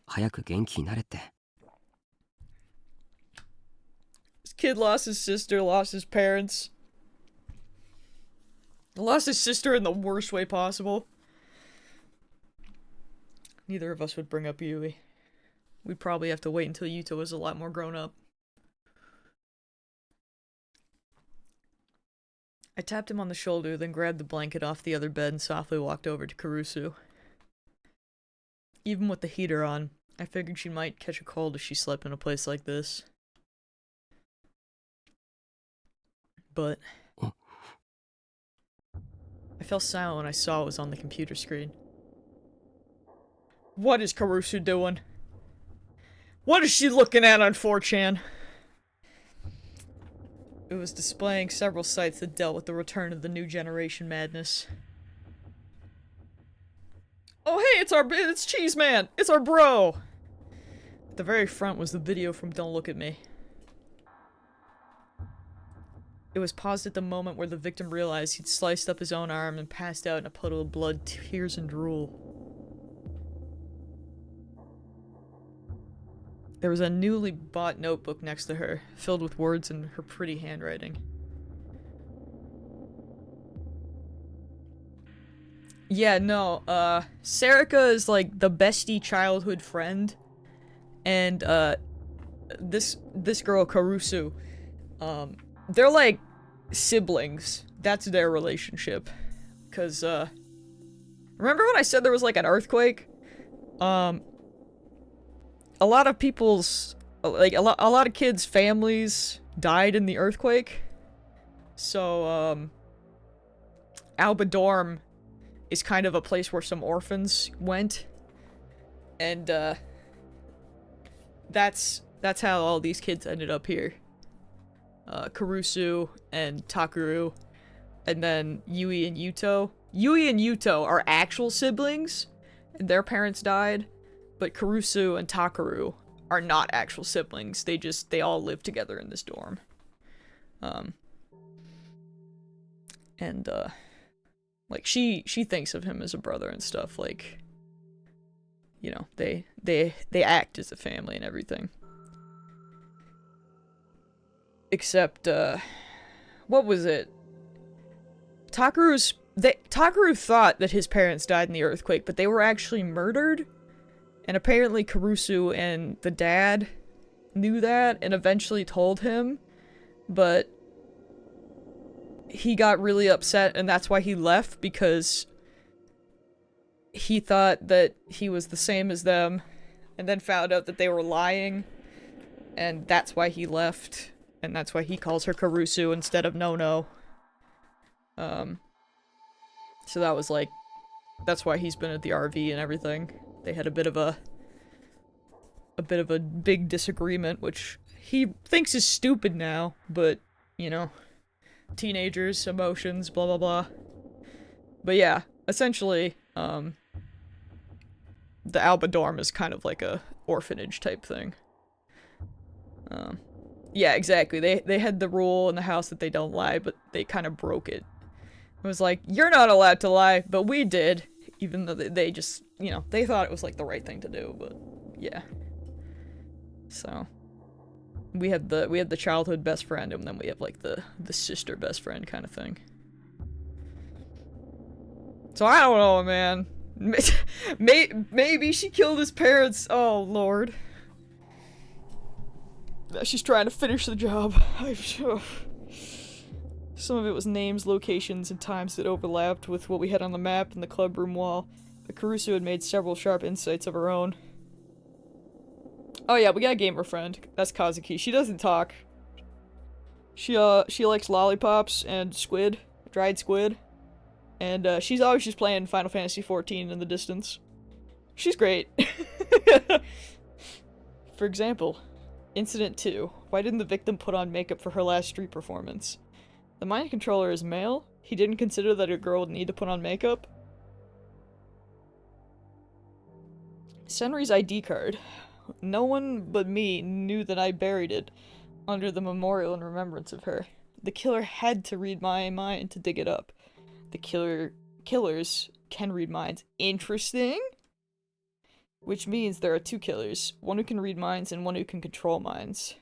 早く元気になれって。This kid lost his sister, lost his parents. Lost his sister in the worst way possible. Neither of us would bring up Yui. We'd probably have to wait until Yuto was a lot more grown up. I tapped him on the shoulder, then grabbed the blanket off the other bed and softly walked over to Karusu. Even with the heater on, I figured she might catch a cold if she slept in a place like this. But I fell silent when I saw what was on the computer screen. What is Karusu doing? What is she looking at on 4chan? It was displaying several sites that dealt with the return of the new generation madness. Oh hey, it's Cheese Man! It's our bro! At the very front was the video from Don't Look at Me. It was paused at the moment where the victim realized he'd sliced up his own arm and passed out in a puddle of blood, tears, and drool. There was a newly bought notebook next to her, filled with words in her pretty handwriting. Yeah, no, Serica is like the bestie childhood friend, and this girl Karusu, they're like siblings. That's their relationship. Cause remember when I said there was like an earthquake? A lot of people's, like a lot of kids' families died in the earthquake. So, Alba Dorm is kind of a place where some orphans went. And, that's how all these kids ended up here. Kurusu and Takeru, and then Yui and Yuto. Yui and Yuto are actual siblings, and their parents died, but Kurusu and Takeru are not actual siblings. They all live together in this dorm. Like, she thinks of him as a brother and stuff, like, you know, they act as a family and everything. Except, what was it? Takeru thought that his parents died in the earthquake, but they were actually murdered. And apparently Kurusu and the dad knew that and eventually told him, but he got really upset and that's why he left, because he thought that he was the same as them and then found out that they were lying, and that's why he left. And that's why he calls her Kurusu instead of Nono. So that was like, that's why he's been at the RV and everything. They had a bit of a big disagreement, which he thinks is stupid now, but, you know, teenagers, emotions, blah blah blah. But yeah, essentially, the Alba Dorm is kind of like a orphanage type thing. Yeah, exactly. They had the rule in the house that they don't lie, but they kind of broke it. It was like, you're not allowed to lie, but we did. Even though they just, you know, they thought it was like the right thing to do, but yeah. So we have the childhood best friend, and then we have like the sister best friend kind of thing. So I don't know, man. Maybe she killed his parents. Oh Lord. She's trying to finish the job. Some of it was names, locations, and times that overlapped with what we had on the map and the club room wall. But Kurusu had made several sharp insights of her own. Oh yeah, we got a gamer friend. That's Kazuki. She doesn't talk. She likes lollipops and squid, dried squid. And she's always just playing Final Fantasy XIV in the distance. She's great. For example, Incident 2. Why didn't the victim put on makeup for her last street performance? The mind controller is male? He didn't consider that a girl would need to put on makeup? Senri's ID card. No one but me knew that I buried it under the memorial in remembrance of her. The killer had to read my mind to dig it up. The killers can read minds. Interesting? Which means there are two killers, one who can read minds and one who can control minds.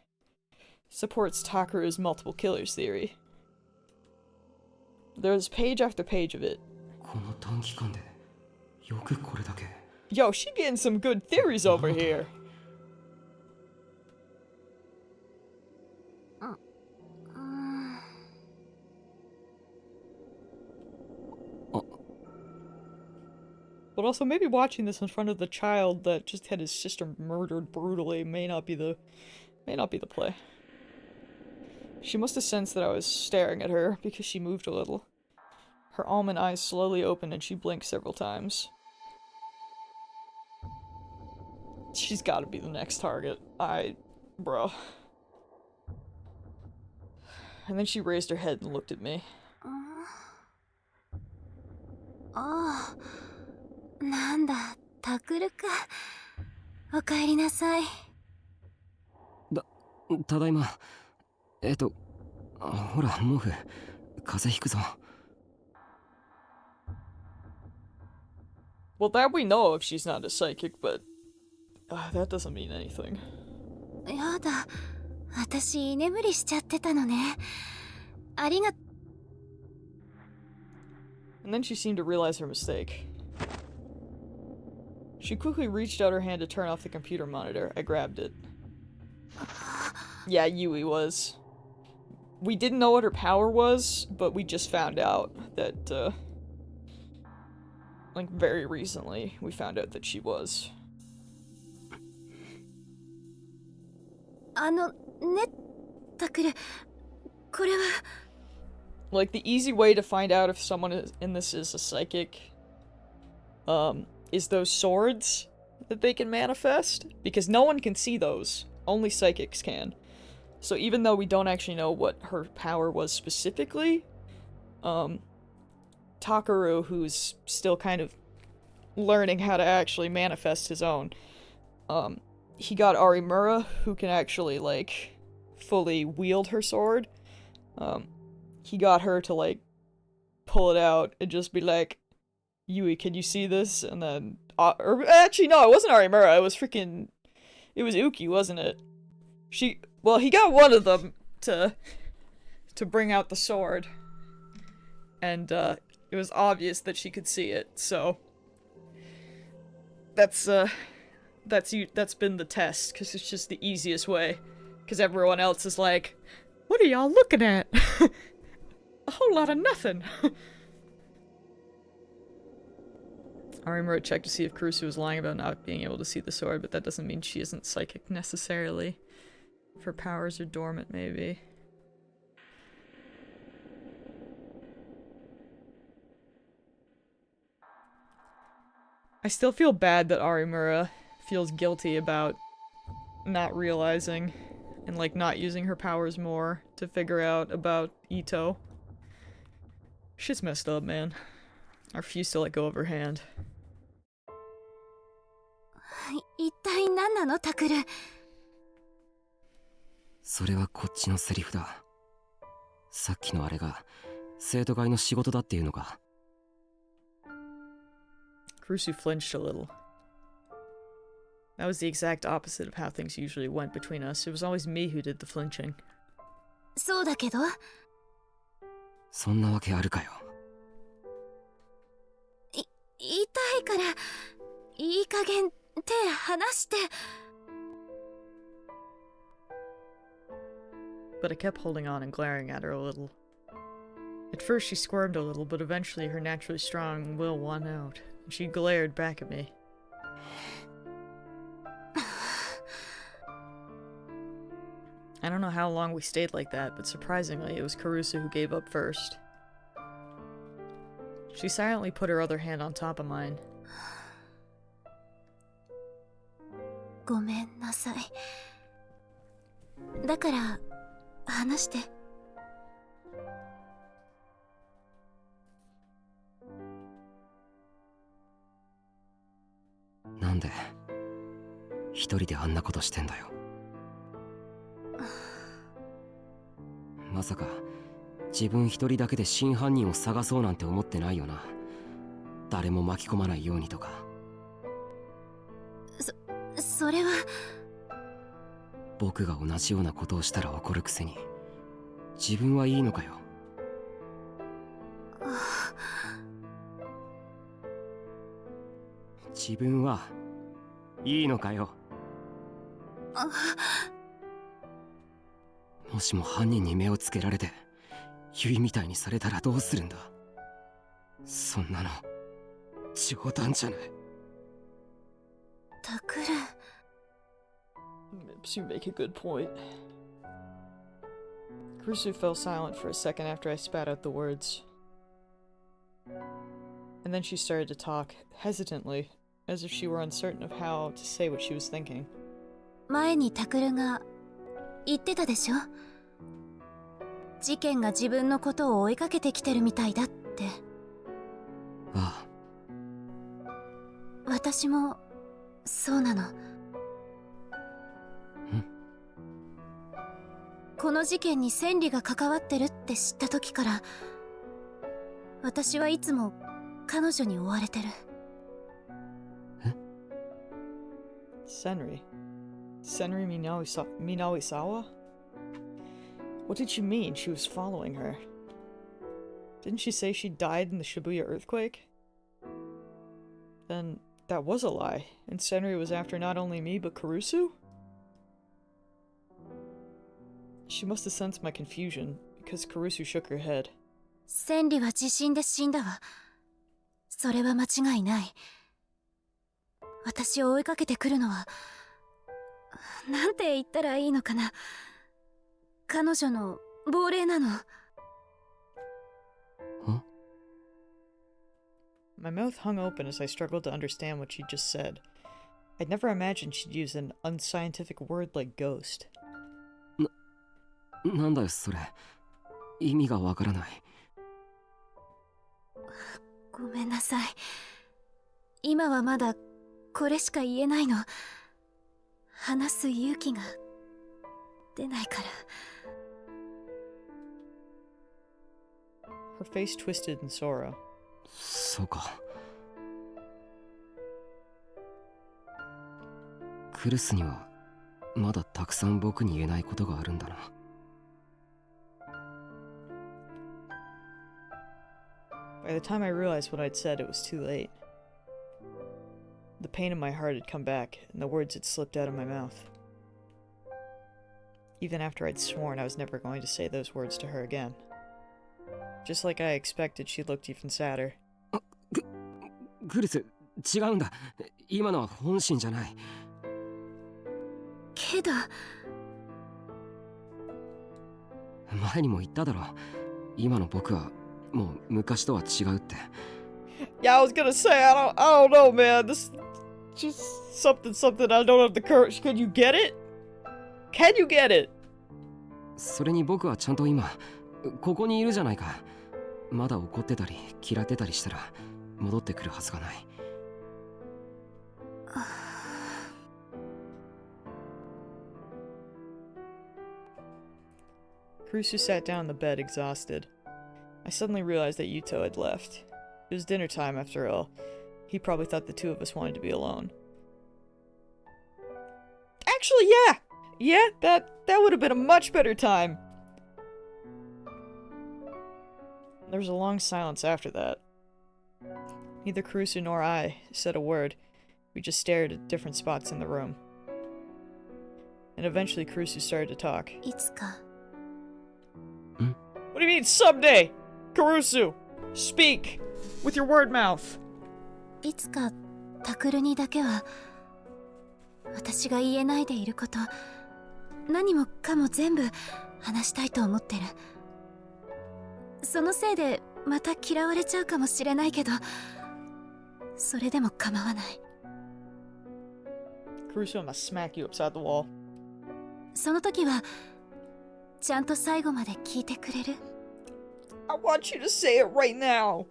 Supports Takeru's multiple killers theory. There's page after page of it. Yo, she getting some good theories over here. But also, maybe watching this in front of the child that just had his sister murdered brutally may not be the play. She must have sensed that I was staring at her because she moved a little. Her almond eyes slowly opened and she blinked several times. She's gotta be the next target. Bro. And then she raised her head and looked at me. Oh. なんだ、タクルか。お帰りなさい。ただいま。ほら、毛布。風邪ひくぞ。Well, that we know if she's not a psychic, but that doesn't mean anything. やだ、私居眠りしちゃってたのね。ありが。 And then she seemed to realize her mistake. She quickly reached out her hand to turn off the computer monitor. I grabbed it. Yeah, Yui was. We didn't know what her power was, but we just found out that, like, very recently, we found out that she was. ね、タクル、これは Like, the easy way to find out if someone in this is a psychic, is those swords that they can manifest. Because no one can see those. Only psychics can. So even though we don't actually know what her power was specifically, Takaru, who's still kind of learning how to actually manifest his own, he got Arimura, who can actually, like, fully wield her sword. He got her to, like, pull it out and just be like, Yui, can you see this? And then, or actually, no, it wasn't Arimura, it was Uki, wasn't it? Well, he got one of them to bring out the sword. And, it was obvious that she could see it, so that's been the test, because it's just the easiest way. Because everyone else is like, what are y'all looking at? A whole lot of nothing. Arimura checked to see if Kurusu was lying about not being able to see the sword, but that doesn't mean she isn't psychic necessarily. If her powers are dormant, maybe. I still feel bad that Arimura feels guilty about not realizing and, like, not using her powers more to figure out about Ito. Shit's messed up, man. I refuse to let go of her hand. 一体何なのタクル。それはこっちのセリフだ。さっきのあれが生徒会の仕事だっていうのか。Kurusu flinched a little. That was the exact opposite of how things usually went between us. It was always me who did the flinching. そうだけど。そんなわけあるかよ。痛いからいい加減手離して。But I kept holding on and glaring at her a little. At first she squirmed a little, but eventually her naturally strong will won out, and she glared back at me. I don't know how long we stayed like that, but surprisingly, it was Kurusu who gave up first. She silently put her other hand on top of mine. ごめんなさい。だから話して。なんで一人であんなことしてんだよ。まさか自分一人だけで真犯人を探そうなんて思ってないよな。誰も巻き込まないようにとか。それは僕が同じようなことをしたら怒るくせに自分はいいのかよ。自分はいいのかよ。もしも犯人に目をつけられてユイみたいにされたらどうするんだ。そんなの冗談じゃない。タクル。You make a good point. Kurusu fell silent for a second after I spat out the words. And then she started to talk, hesitantly, as if she were uncertain of how to say what she was thinking. 前にタクルが言ってたでしょ。事件が自分のことを追いかけてきてるみたいだって。ああ。私もそうなの。この事件に千里が関わってるって知った時から、私はいつも彼女に追われてる。え？ Senri Minawisawa? What did she mean she was following her? Didn't she say she died in the Shibuya earthquake? Then that was a lie, and Senri was after not only me but Kurusu? She must have sensed my confusion, because Kurusu shook her head. 千里は地震で死んだわ。それは間違いない。私を追いかけてくるのは、なんて言ったらいいのかな。彼女の亡霊なの。My mouth hung open as I struggled to understand what she just said. I'd never imagined she'd use an unscientific word like ghost. なんだよそれ。意味がわからない。ごめんなさい。今はまだこれしか言えないの。話す勇気が出ないから。Her face twisted in sorrow. そうか。クルスにはまだたくさん僕に言えないことがあるんだな。By the time I realized what I'd said, it was too late. The pain in my heart had come back, and the words had slipped out of my mouth. Even after I'd sworn I was never going to say those words to her again. Just like I expected, she looked even sadder. クルス、違うんだ。今のは本心じゃない。けど前にも言っただろ。今の僕はもう昔とは違うって。Yeah, I was gonna say, I don't know, man. This just something I don't have the courage. Can you get it? Can you get it? それに僕はちゃんと今ここにいるじゃないか。まだ怒ってたり嫌ってたりしたら戻ってくるはずがない。Kurusu sat down on the bed, exhausted. I suddenly realized that Yuto had left. It was dinner time, after all. He probably thought the two of us wanted to be alone. Actually, yeah! Yeah, that would have been a much better time! There was a long silence after that. Neither Kurusu nor I said a word. We just stared at different spots in the room. And eventually Kurusu started to talk. いつか What do you mean, someday? Kurusu, speak! With your word mouth! いつかタクルにだけは私が言えないでいること、何もかも全部話したいと思ってる。そのせいでまた嫌われちゃうかもしれないけど、それでも構わない。 Kurusu, I'm gonna smack you upside the wall. その時はちゃんと最後まで聞いてくれる？ I want you to say it right now!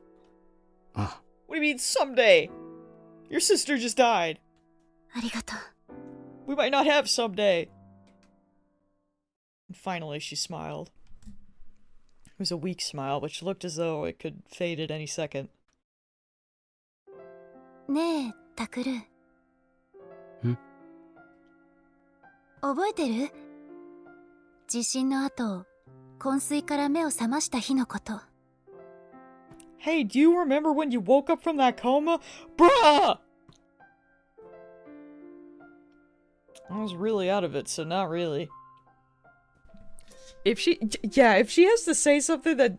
あ、 What do you mean, someday? Your sister just died. ありがとう。 We might not have someday. And finally, she smiled. It was a weak smile, which looked as though it could fade at any second. ねえ、タクル。覚えてる？地震の後、昏睡から目を覚ました日のこと。Hey, do you remember when you woke up from that coma? Bruh! I was really out of it, so not really. If she has to say something that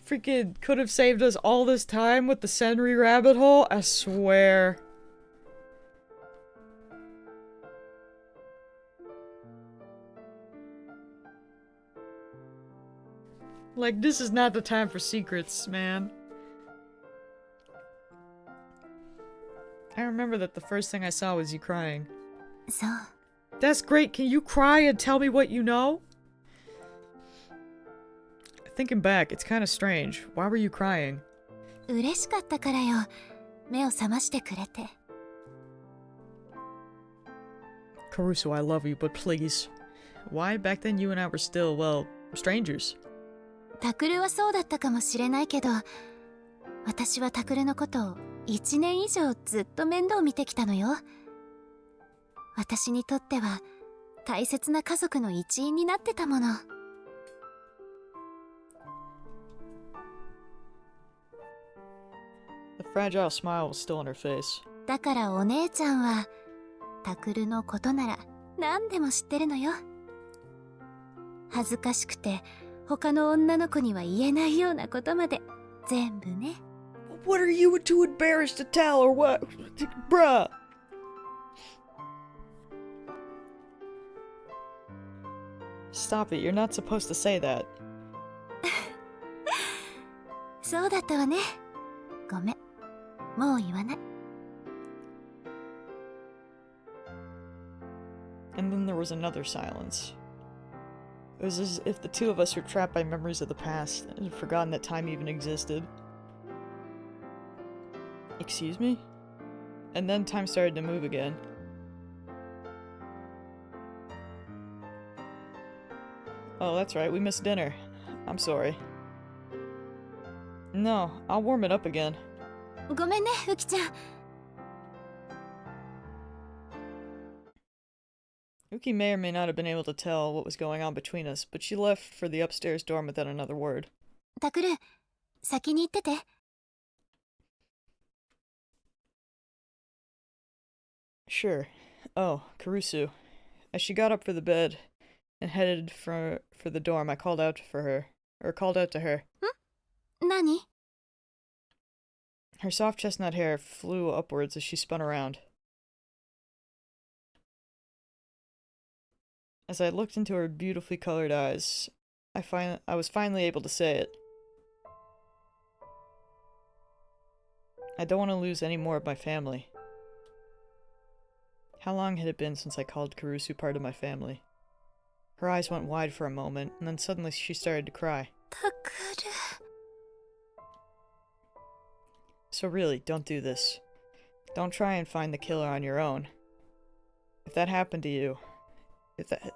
freaking could have saved us all this time with the Senri rabbit hole, I swear. Like, this is not the time for secrets, man. I remember that the first thing I saw was you crying. そう。 That's great. Can you cry and tell me what you know? Thinking back, it's kind of strange. Why were you crying? 嬉しかったからよ。目を覚ましてくれて。 Kurusu, I love you, but please. Why? Back then you and I were still, well, strangers. タクルはそうだったかもしれないけど、私はタクルのことを1年以上ずっと面倒見てきたのよ。私にとっては大切な家族の一員になってたもの。The fragile smile was still on her face. だからお姉ちゃんはタクルのことなら何でも知ってるのよ。恥ずかしくて他の女の子には言えないようなことまで全部ね。What are you too embarrassed to tell or what? Stop it, you're not supposed to say that. そうだったわね。ごめん。もう言わない。 And then there was another silence. It was as if the two of us were trapped by memories of the past and had forgotten that time even existed. Excuse me? And then time started to move again. Oh, that's right, we missed dinner. I'm sorry. No, I'll warm it up again. ごめんね、ウキちゃん。 Uki may or may not have been able to tell what was going on between us, but she left for the upstairs dorm without another word. タクル、先に行ってて。 Sure. Oh, Karusu. As she got up for the bed and headed for the dorm, I called out to her. 何？ Her soft chestnut hair flew upwards as she spun around. As I looked into her beautifully colored eyes, I was finally able to say it. I don't want to lose any more of my family. How long had it been since I called Karusu part of my family? Her eyes went wide for a moment, and then suddenly she started to cry. タクル。 So really, don't do this. Don't try and find the killer on your own. If that happened to you,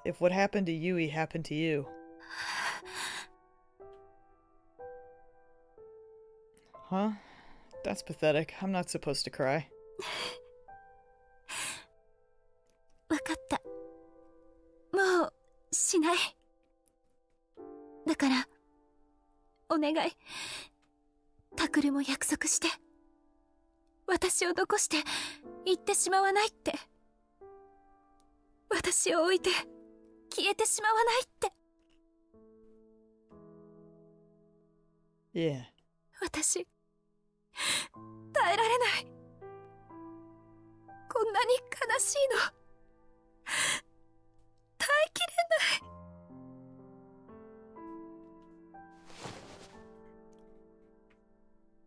if what happened to Yui happened to you. Huh? That's pathetic. I'm not supposed to cry. わかった。もう、しない。だから、お願い。タクルも約束して。私を残して行ってしまわないって。私を置いて消えてしまわないって。Yeah. 私、耐えられない。こんなに悲しいの。耐えきれない。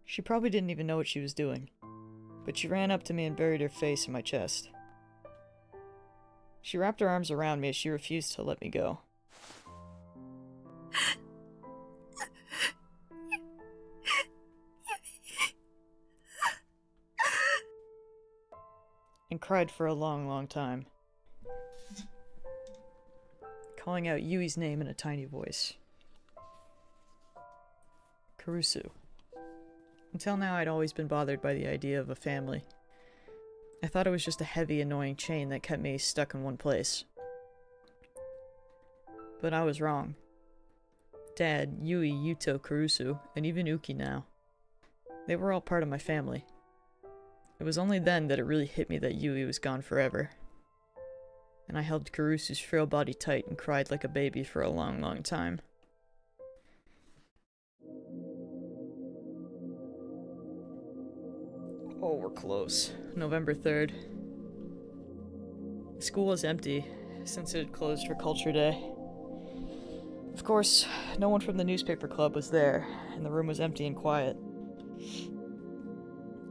She probably didn't even know what she was doing, but she ran up to me and buried her face in my chest. She wrapped her arms around me as she refused to let me go. And cried for a long, long time, calling out Yui's name in a tiny voice. Karusu. Until now, I'd always been bothered by the idea of a family. I thought it was just a heavy, annoying chain that kept me stuck in one place. But I was wrong. Dad, Yui, Yuto, Karusu, and even Uki now. They were all part of my family. It was only then that it really hit me that Yui was gone forever. And I held Karusu's frail body tight and cried like a baby for a long, long time. Oh, we're close. November 3rd. The school was empty, since it had closed for Culture Day. Of course, no one from the newspaper club was there, and the room was empty and quiet.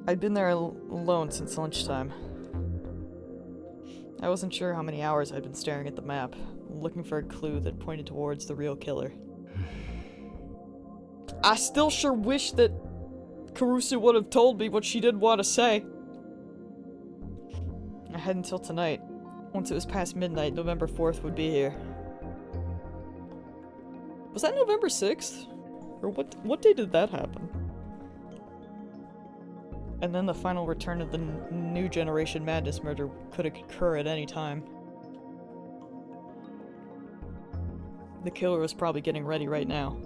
I'd been there alone since lunchtime. I wasn't sure how many hours I'd been staring at the map, looking for a clue that pointed towards the real killer. I still sure wish that Karusu would have told me what she did want to say. I had until tonight. Once it was past midnight, November 4th would be here. Was that November 6th? Or what day did that happen? And then the final return of the New Generation Madness murder could occur at any time. The killer was probably getting ready right now.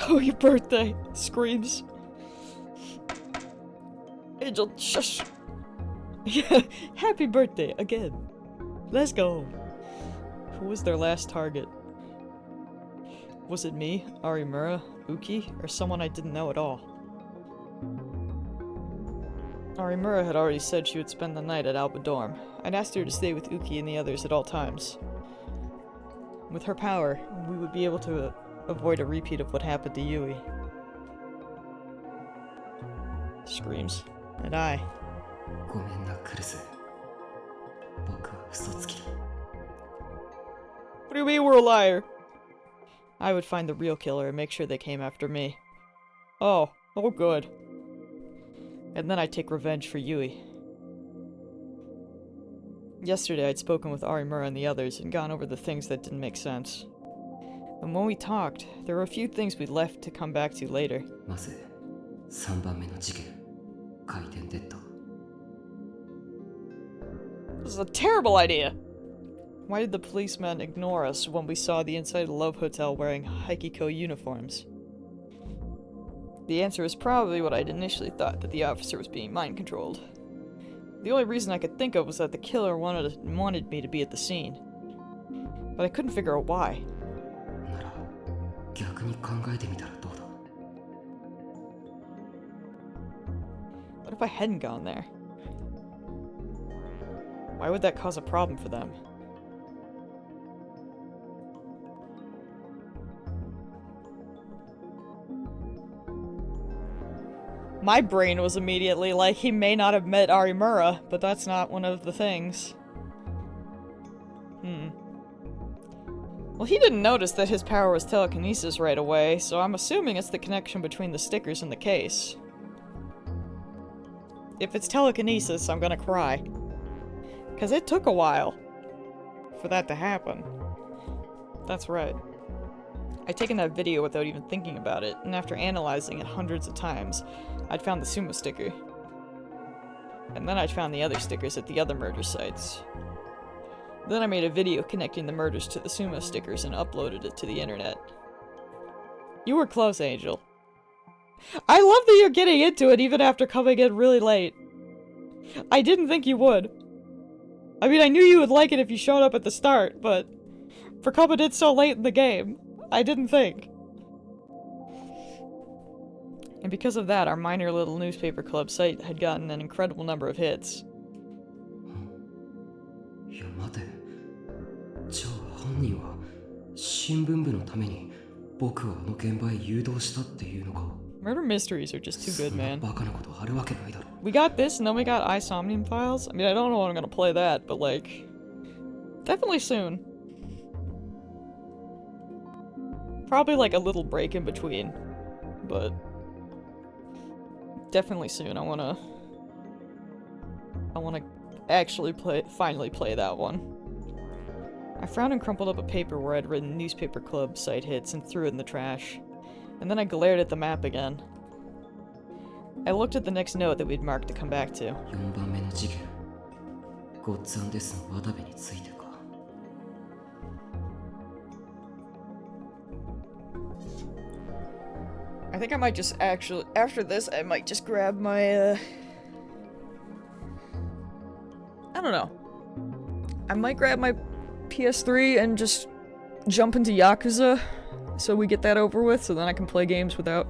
Oh, your birthday! Screams. Angel, shush! Yeah, happy birthday, again. Let's go. Who was their last target? Was it me, Arimura, Uki, or someone I didn't know at all? Arimura had already said she would spend the night at Alba Dorm. I'd asked her to stay with Uki and the others at all times. With her power, we would be able to avoid a repeat of what happened to Yui. Screams. And I. ごめんなクルス。僕は嘘つき。 What do you mean we're a liar? I would find the real killer and make sure they came after me. Oh good. And then I'd take revenge for Yui. Yesterday I'd spoken with Arimura and the others and gone over the things that didn't make sense. And when we talked, there were a few things we left to come back to later. まず3番目の事件、回転デッド。 This is a terrible idea! Why did the policemen ignore us when we saw the inside of the Love Hotel wearing Haikiko uniforms? The answer is probably what I'd initially thought, that the officer was being mind-controlled. The only reason I could think of was that the killer wanted me to be at the scene. But I couldn't figure out why. なら逆に考えてみたらどうだ? What if I hadn't gone there? Why would that cause a problem for them? My brain was immediately like, he may not have met Arimura, but that's not one of the things. Well, he didn't notice that his power was telekinesis right away, so I'm assuming it's the connection between the stickers and the case. If it's telekinesis, I'm gonna cry. Because it took a while for that to happen. That's right. I'd taken that video without even thinking about it, and after analyzing it hundreds of times, I'd found the Sumo sticker. And then I'd found the other stickers at the other murder sites. Then I made a video connecting the murders to the Sumo stickers and uploaded it to the internet. You were close, Angel. I love that you're getting into it even after coming in really late. I didn't think you would. I mean, I knew you would like it if you showed up at the start, but for coming in so late in the game, I didn't think. And because of that, our minor little newspaper club site had gotten an incredible number of hits. いや待て。じゃあ犯人は新聞部のために僕はあの現場へ誘導したっていうのか? Murder mysteries are just too good, man. バカなことあるわけないだろ. We got this, and then we got iSomnium Files. I mean, I don't know when I'm gonna play that, but like, definitely soon. Probably like a little break in between, but definitely soon. I wanna actually finally play that one. I frowned and crumpled up a paper where I'd written newspaper club site hits and threw it in the trash. And then I glared at the map again. I looked at the next note that we'd marked to come back to. 4番目の事件、ゴッツァンデスの渡部についてか。I think I might just actually, after this, I might just grab my, I don't know. I might grab my PS3 and just jump into Yakuza, so we get that over with, so then I can play games without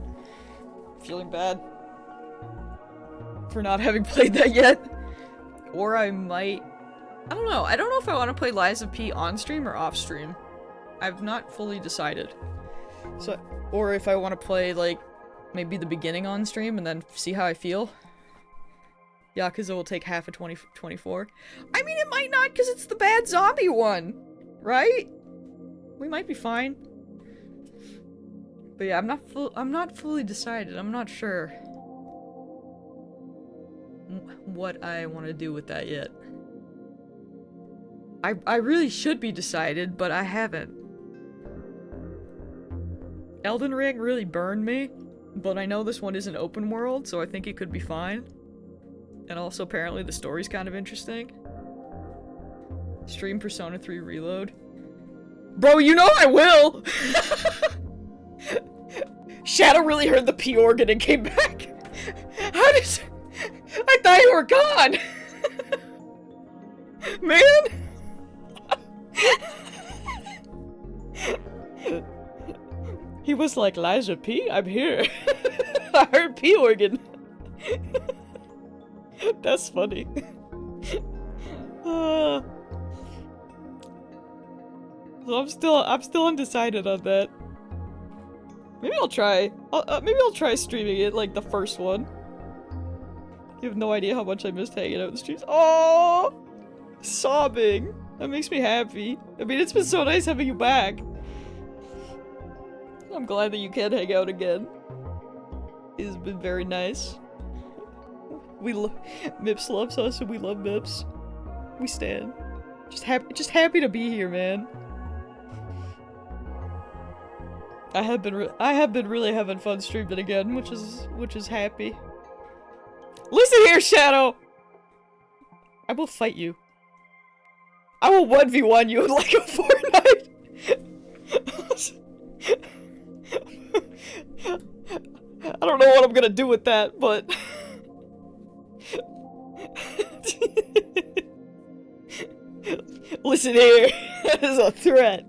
feeling bad for not having played that yet. Or I might, I don't know. I don't know if I want to play Lies of P on stream or off stream. I've not fully decided. So, or if I want to play, like, maybe the beginning on stream and then see how I feel. Yakuza will take half of 2024. I mean, it might not, because it's the bad zombie one, right? We might be fine. But yeah, I'm not fully decided. I'm not sure what I want to do with that yet. I really should be decided, but I haven't. Elden Ring really burned me, but I know this one isn't open world, so I think it could be fine. And also, apparently, the story's kind of interesting. Stream Persona 3 Reload. Bro, you know I will! Shadow really heard the P organ and came back! How did... I thought you were gone! Man! He was like, Liza P, I'm here. I heard P organ. That's funny. So I'm still undecided on that. Maybe I'll try. Maybe I'll try streaming it, like the first one. You have no idea how much I missed hanging out in the streets. Oh, sobbing. That makes me happy. I mean, it's been so nice having you back. I'm glad that you can hang out again. It's been very nice. Mips loves us, and we love Mips. We stand. Just happy to be here, man. I have been really having fun streaming again, which is happy. Listen here, Shadow! I will fight you. I will 1v1 you in like a Fortnite! I don't know what I'm gonna do with that, but... Listen here, that is a threat.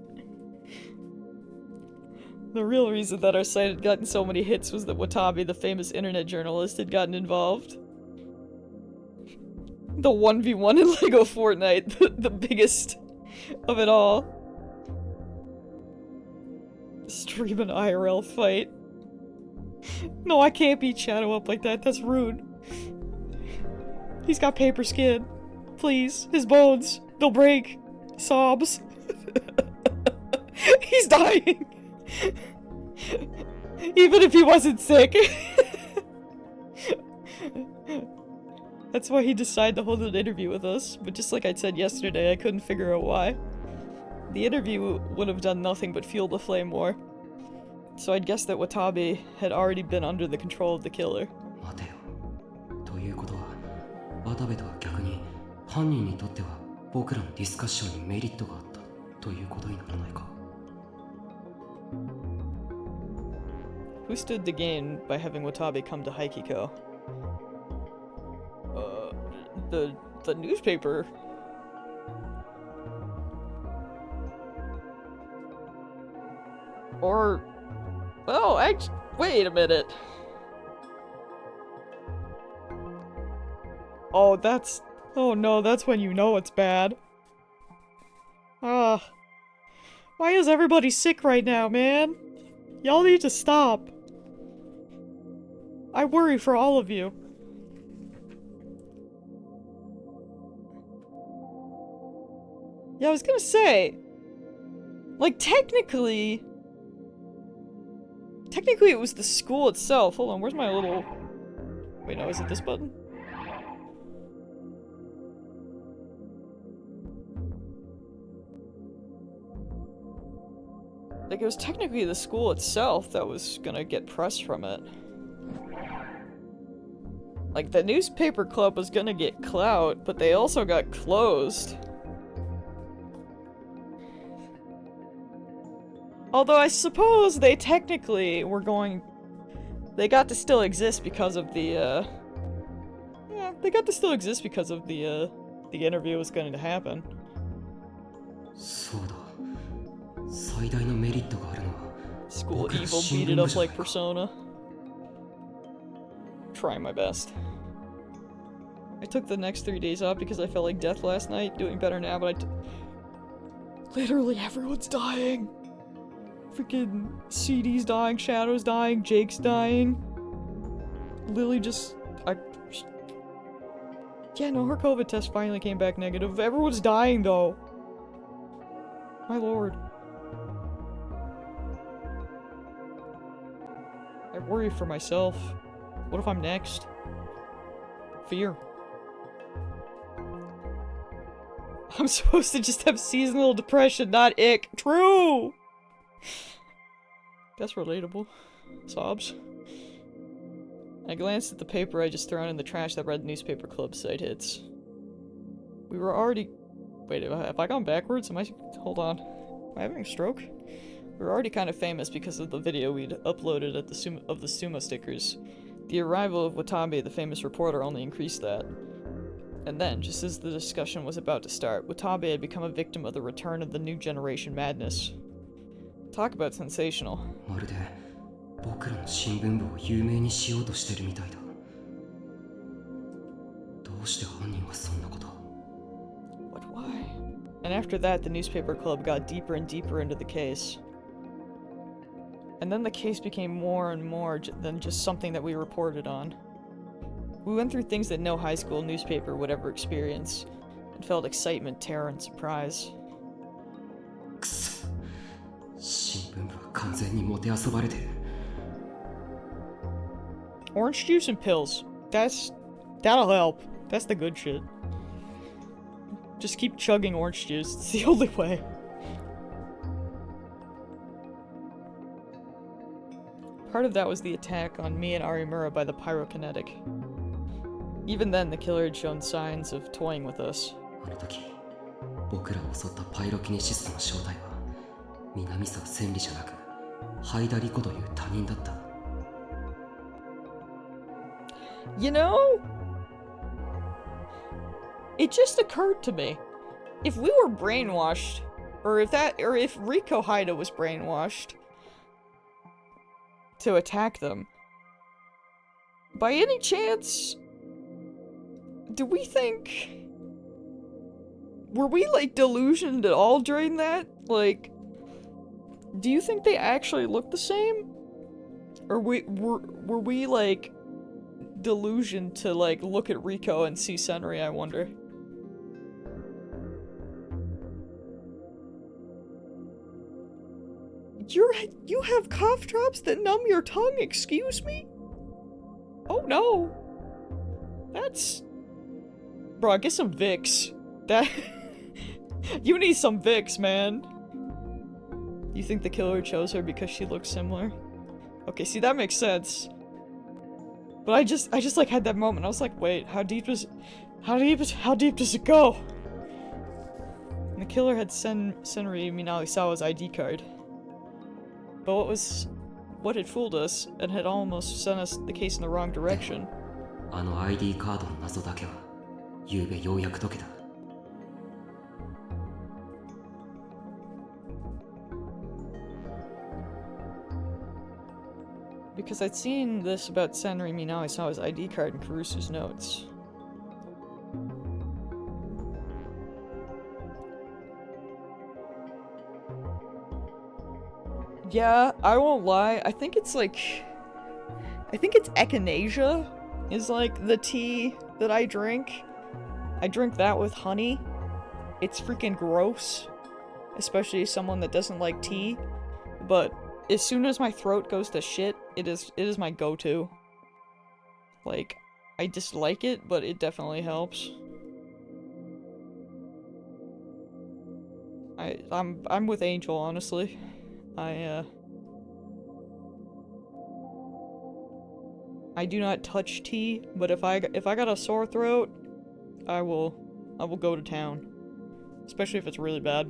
The real reason that our site had gotten so many hits was that Watabe, the famous internet journalist, had gotten involved. The 1v1 in LEGO Fortnite, the biggest of it all. Stream an IRL fight. No, I can't beat Shadow up like that, that's rude. He's got paper skin. Please, his bones, they'll break. Sobs. He's dying. Even if he wasn't sick. That's why he decided to hold an interview with us, but just like I said yesterday, I couldn't figure out why. The interview would have done nothing but fuel the flame more. So I'd guess that Watabe had already been under the control of the killer. 待てよ。ということは、渡部とは逆に犯人にとっては僕らのディスカッションにメリットがあったということにならないか。Who stood to gain by having Watabe come to Haikiko? The newspaper. Or, well, wait a minute. Oh, oh no, that's when you know it's bad. Why is everybody sick right now, man? Y'all need to stop. I worry for all of you. Yeah, I was gonna say, like, technically it was the school itself. Hold on, where's my little... Wait, no, is it this button? Like, it was technically the school itself that was gonna get press from it. Like, the newspaper club was gonna get clout, but they also got closed. Although I suppose they technically were going... They got to still exist because of the, Yeah, they got to still exist because of the interview was going to happen. そうだ。最大のメリットがあるのは School evil beat it up like Persona. Trying my best. I took the next 3 days off because I felt like death last night. Doing better now, but literally everyone's dying. Freaking CD's dying, Shadow's dying, Jake's dying. Lily just... Yeah, no, her COVID test finally came back negative. Everyone's dying, though. My lord. I worry for myself. What if I'm next? Fear. I'm supposed to just have seasonal depression, not ick. True! That's relatable. Sobs. I glanced at the paper I just thrown in the trash that read newspaper club site hits. We were already... Wait, have I gone backwards? Hold on. Am I having a stroke? We were already kind of famous because of the video we'd uploaded at the sumo stickers. The arrival of Watabe, the famous reporter, only increased that. And then, just as the discussion was about to start, Watabe had become a victim of the return of the new generation madness. Talk about sensational. まるで僕らの新聞部を有名にしようとしてるみたいだ。どうして犯人はそんなことを？ But why? And after that, the newspaper club got deeper and deeper into the case. And then the case became more and more than just something that we reported on. We went through things that no high school newspaper would ever experience, and felt excitement, terror, and surprise. くそ、新聞部は完全にもてあそばれてる。 Orange juice and pills. That'll help. That's the good shit. Just keep chugging orange juice. It's the only way. Part of that was the attack on me and Arimura by the pyrokinetic. Even then, the killer had shown signs of toying with us. あの時、僕らを襲ったパイロキネシスの正体は南沢千里じゃなくハイダリコという他人だった。 You know, it just occurred to me, if we were brainwashed, or if Riko Haida was brainwashed to attack them, by any chance, do we think, were we like delusioned at all during that? Like, do you think they actually looked the same? Or were we like delusion to like look at Riko and see Senri, I wonder. You have cough drops that numb your tongue, excuse me? Oh no. That's... Bro, get some Vicks. That... You need some Vicks, man. You think the killer chose her because she looks similar? Okay, see, that makes sense. But I just like had that moment. I was like, wait, how deep does it go? And the killer had Senri Minalisawa's ID card. But what had fooled us and had almost sent us the case in the wrong direction. あの ID カードの謎だけは昨夜ようやく解けた。 Because I'd seen this about Senri Minalisawa's ID card in Karusu's notes. Yeah, I won't lie. I think it's echinacea is like the tea that I drink. I drink that with honey. It's freaking gross. Especially as someone that doesn't like tea. But as soon as my throat goes to shit, it is my go-to. Like, I dislike it, but it definitely helps. I'm with Angel, honestly. I do not touch tea, but if I got a sore throat, I will go to town. Especially if it's really bad.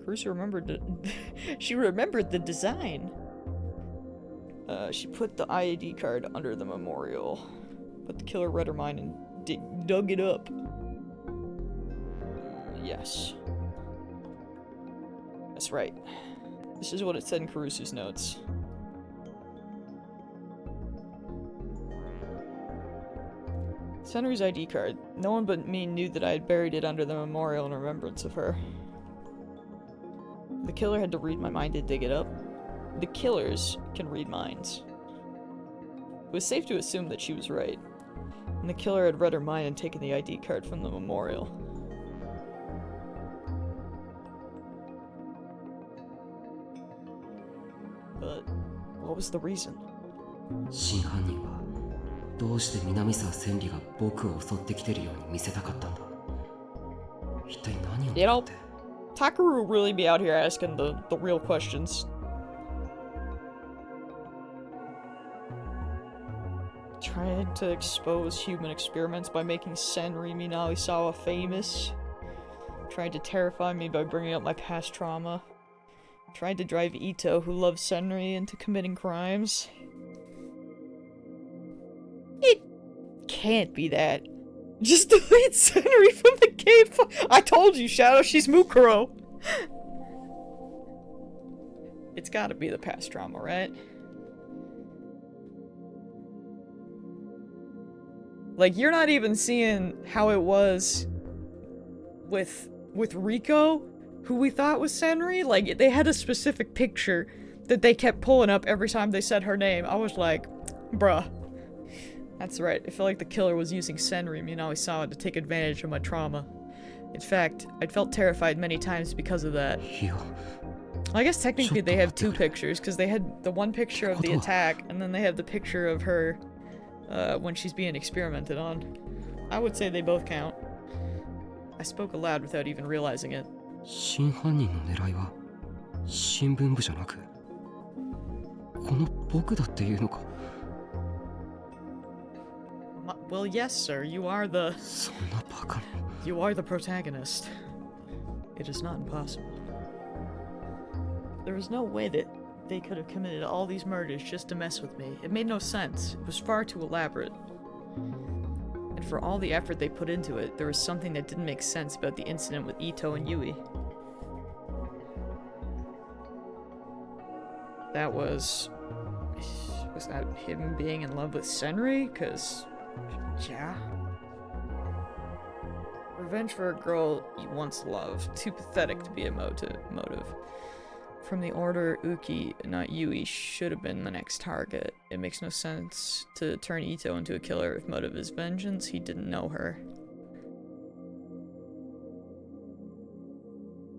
Caruso remembered it. She remembered the design. She put the ID card under the memorial, but the killer read her mind and dug it up. Yes. That's right. This is what it said in Caruso's notes. Senri's ID card. No one but me knew that I had buried it under the memorial in remembrance of her. The killer had to read my mind to dig it up. The killers can read minds. It was safe to assume that she was right. And the killer had read her mind and taken the ID card from the memorial. But what was the reason? 真犯人はどうして南沢千里が僕を襲ってきてるように見せたかったんだ。一体何を思って。Takaru will really be out here asking the real questions. Trying to expose human experiments by making Senri Minalisawa famous. Trying to terrify me by bringing up my past trauma. Trying to drive Ito, who loves Senri, into committing crimes. It can't be that. Just delete Senri from the game. I told you, Shadow, she's Mukuro. It's gotta be the past trauma, right? Like, you're not even seeing how it was with Riko, who we thought was Senri. Like, they had a specific picture that they kept pulling up every time they said her name. I was like, bruh. That's right, I felt like the killer was using Senri Minawasawa to take advantage of my trauma. In fact, I'd felt terrified many times because of that. I guess technically they have two pictures, because they had the one picture of the attack, and then they have the picture of her when she's being experimented on. I would say they both count. I spoke aloud without even realizing it. 真犯人の狙いは新聞部じゃなくこの僕だっていうのか Well, yes, sir. You are the... そんなバカな You are the protagonist. It is not impossible. There was no way that they could have committed all these murders just to mess with me. It made no sense. It was far too elaborate. And for all the effort they put into it, there was something that didn't make sense about the incident with Ito and Yui. That was... Was that him being in love with Senri? 'Cause... yeah. Revenge for a girl you once loved. Too pathetic to be a motive. From the order, Uki, not Yui, should have been the next target. It makes no sense to turn Ito into a killer if motive is vengeance. He didn't know her.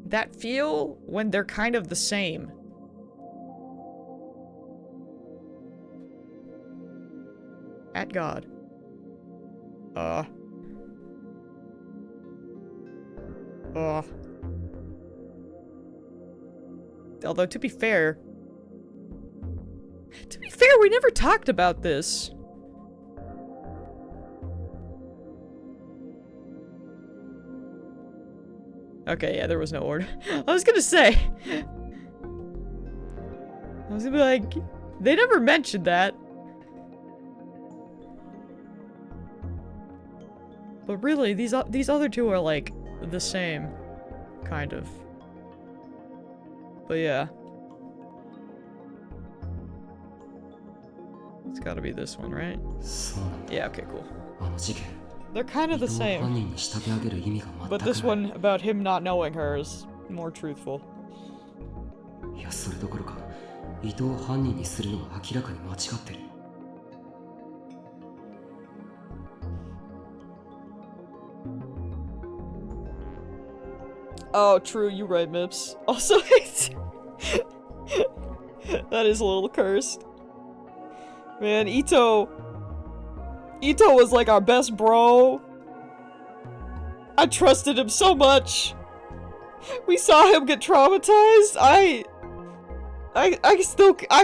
That feel when they're kind of the same. At God. Although, to be fair, we never talked about this. Okay, yeah, there was no order. I was gonna say. I was gonna be like, they never mentioned that. But really, these other two are like the same, kind of. But yeah. It's gotta be this one, right? Yeah, okay, cool. They're kind of the same. But this one about him not knowing her is more truthful. Oh, true, you're right, Mips. Also, it's... that is a little cursed. Man, Ito was like our best bro. I trusted him so much. We saw him get traumatized. I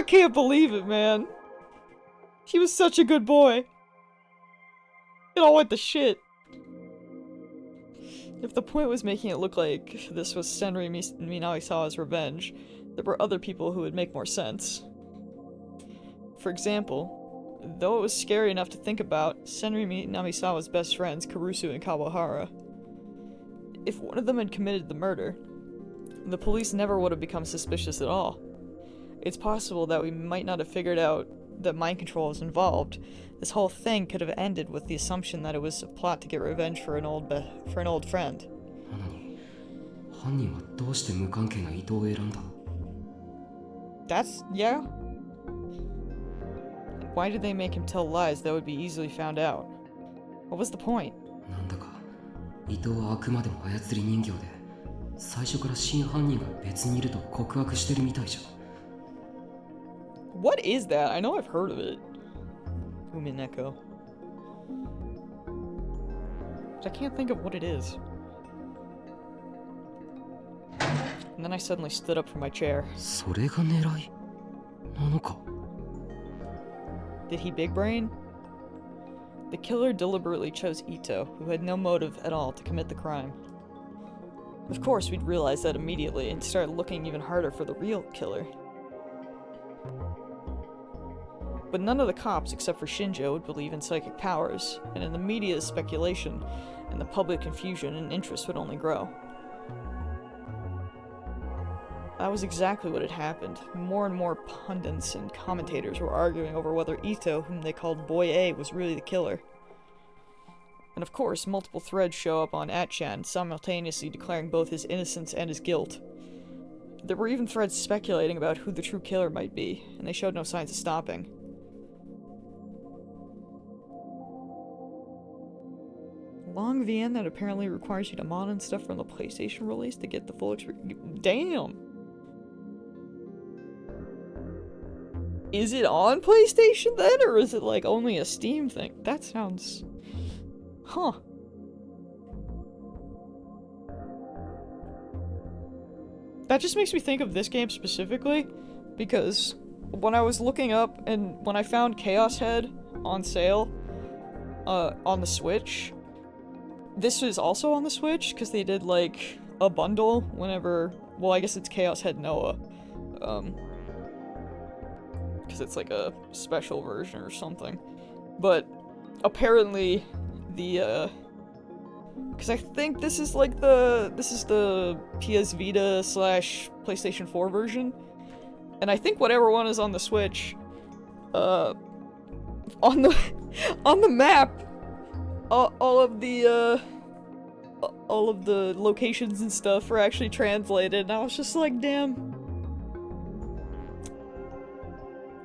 can't believe it, man. He was such a good boy. It all went to shit. If the point was making it look like this was Senri Minawasawa's revenge, there were other people who would make more sense. For example, though it was scary enough to think about, Senri Minawasawa's best friends, Karusu and Kawahara. If one of them had committed the murder, the police never would have become suspicious at all. It's possible that we might not have figured out that mind control was involved. This whole thing could have ended with the assumption that it was a plot to get revenge for an old friend. That's... yeah? Why did they make him tell lies that would be easily found out? What was the point? What is that? I know I've heard of it. Umineko. But I can't think of what it is. And then I suddenly stood up from my chair. Did he big brain? The killer deliberately chose Ito, who had no motive at all to commit the crime. Of course, we'd realize that immediately and start looking even harder for the real killer. But none of the cops, except for Shinjo, would believe in psychic powers, and in the media's speculation, and the public confusion and interest would only grow. That was exactly what had happened. More and more pundits and commentators were arguing over whether Ito, whom they called Boy A, was really the killer. And of course, multiple threads show up on Atchan, simultaneously declaring both his innocence and his guilt. There were even threads speculating about who the true killer might be, and they showed no signs of stopping. Long VN that apparently requires you to mod and stuff from the PlayStation release to get the full experience. Damn! Is it on PlayStation then, or is it like only a Steam thing? That sounds... Huh. That just makes me think of this game specifically, because when I was looking up and when I found Chaos Head on sale on the Switch, this is also on the Switch because they did like a bundle whenever, well, I guess it's Chaos Head Noah, because it's like a special version or something. But apparently the because I think this is like the PS Vita / PlayStation 4 version, and I think whatever one is on the Switch, on the map, all of the locations and stuff are actually translated, and I was just like, damn.